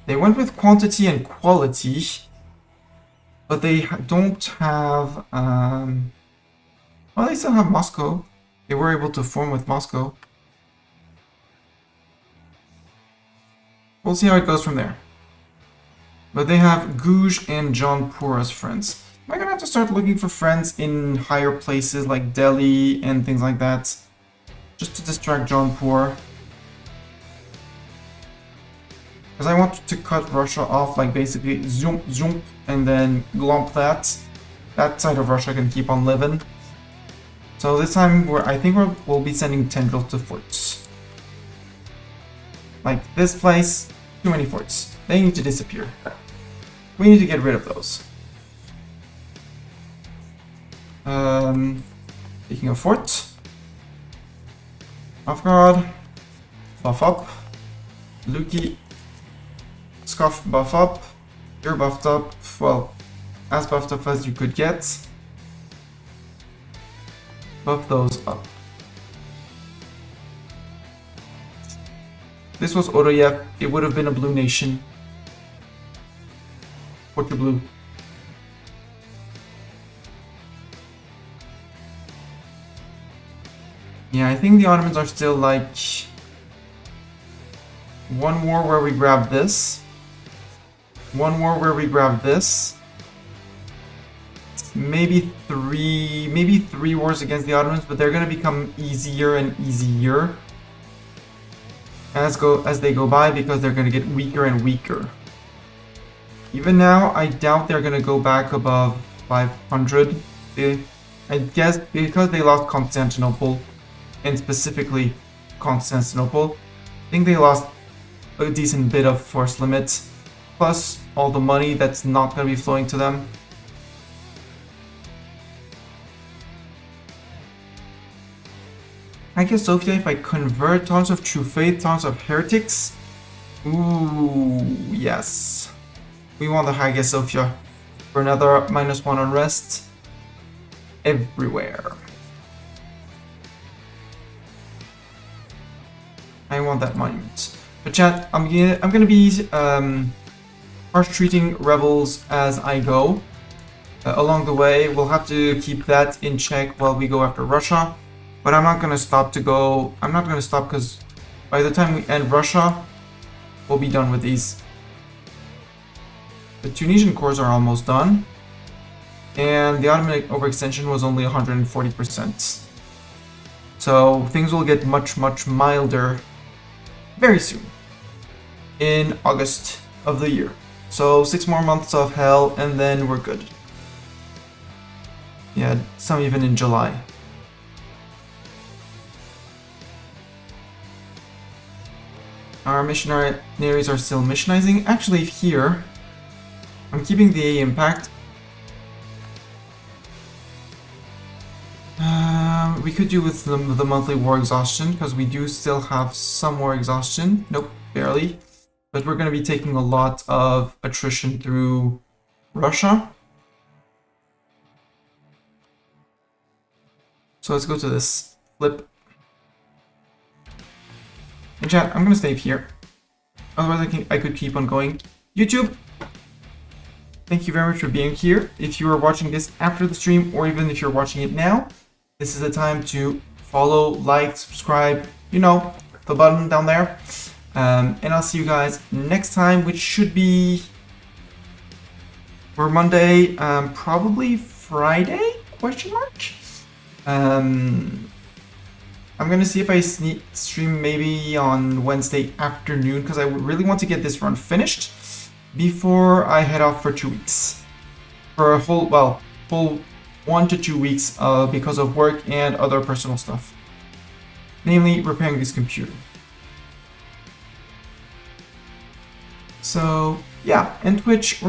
Speaker 1: They went with quantity and quality, but they don't have... well, they still have Moscow. They were able to form with Moscow. We'll see how it goes from there. But they have Gouge and Jaunpur as friends. Am I gonna have to start looking for friends in higher places like Delhi and things like that? Just to distract Jaunpur. Because I want to cut Russia off, like basically zoom, zoom, and then glomp that. That side of Russia can keep on living. So this time, I think we'll be sending tendrils to forts. Like this place, too many forts. They need to disappear. We need to get rid of those. Taking a fort. Novgorod. Buff up. Luki. Scoff buff up. You're buffed up. Well, as buffed up as you could get. Buff those up. This was Odoyev. It would have been a blue nation. Portublue. Yeah, I think the Ottomans are still like one war where we grab this, one war where we grab this, maybe three wars against the Ottomans, but they're gonna become easier and easier as they go by because they're gonna get weaker and weaker. Even now, I doubt they're gonna go back above 500. I guess because they lost Constantinople. And specifically Constantinople, I think they lost a decent bit of force limits, plus all the money that's not going to be flowing to them. Hagia Sophia, if I convert tons of true faith, tons of heretics, ooh, yes. We want the Hagia Sophia for another -1 unrest everywhere. I want that monument. But chat, I'm gonna be harsh treating rebels as I go. Along the way, we'll have to keep that in check while we go after Russia. But I'm not gonna stop to go. I'm not gonna stop because by the time we end Russia, we'll be done with these. The Tunisian cores are almost done, and the Ottoman overextension was only 140%. So things will get much milder very soon, in August of the year. So 6 more months of hell and then we're good. Yeah, some even in July. Our missionaries are still missionizing. Actually here, I'm keeping the A impact. we could do with the monthly war exhaustion, because we do still have some more exhaustion. Nope, barely. But we're going to be taking a lot of attrition through Russia. So let's go to this flip. And chat, I'm going to stay here. Otherwise I could keep on going. YouTube, thank you very much for being here. If you are watching this after the stream, or even if you're watching it now, this is the time to follow, like, subscribe, you know, the button down there. And I'll see you guys next time, which should be for Monday, probably Friday, question mark? I'm gonna see if I stream maybe on Wednesday afternoon, because I really want to get this run finished before I head off for 2 weeks. For a whole 1 to 2 weeks because of work and other personal stuff. Namely, repairing this computer. So, yeah, and Twitch, we're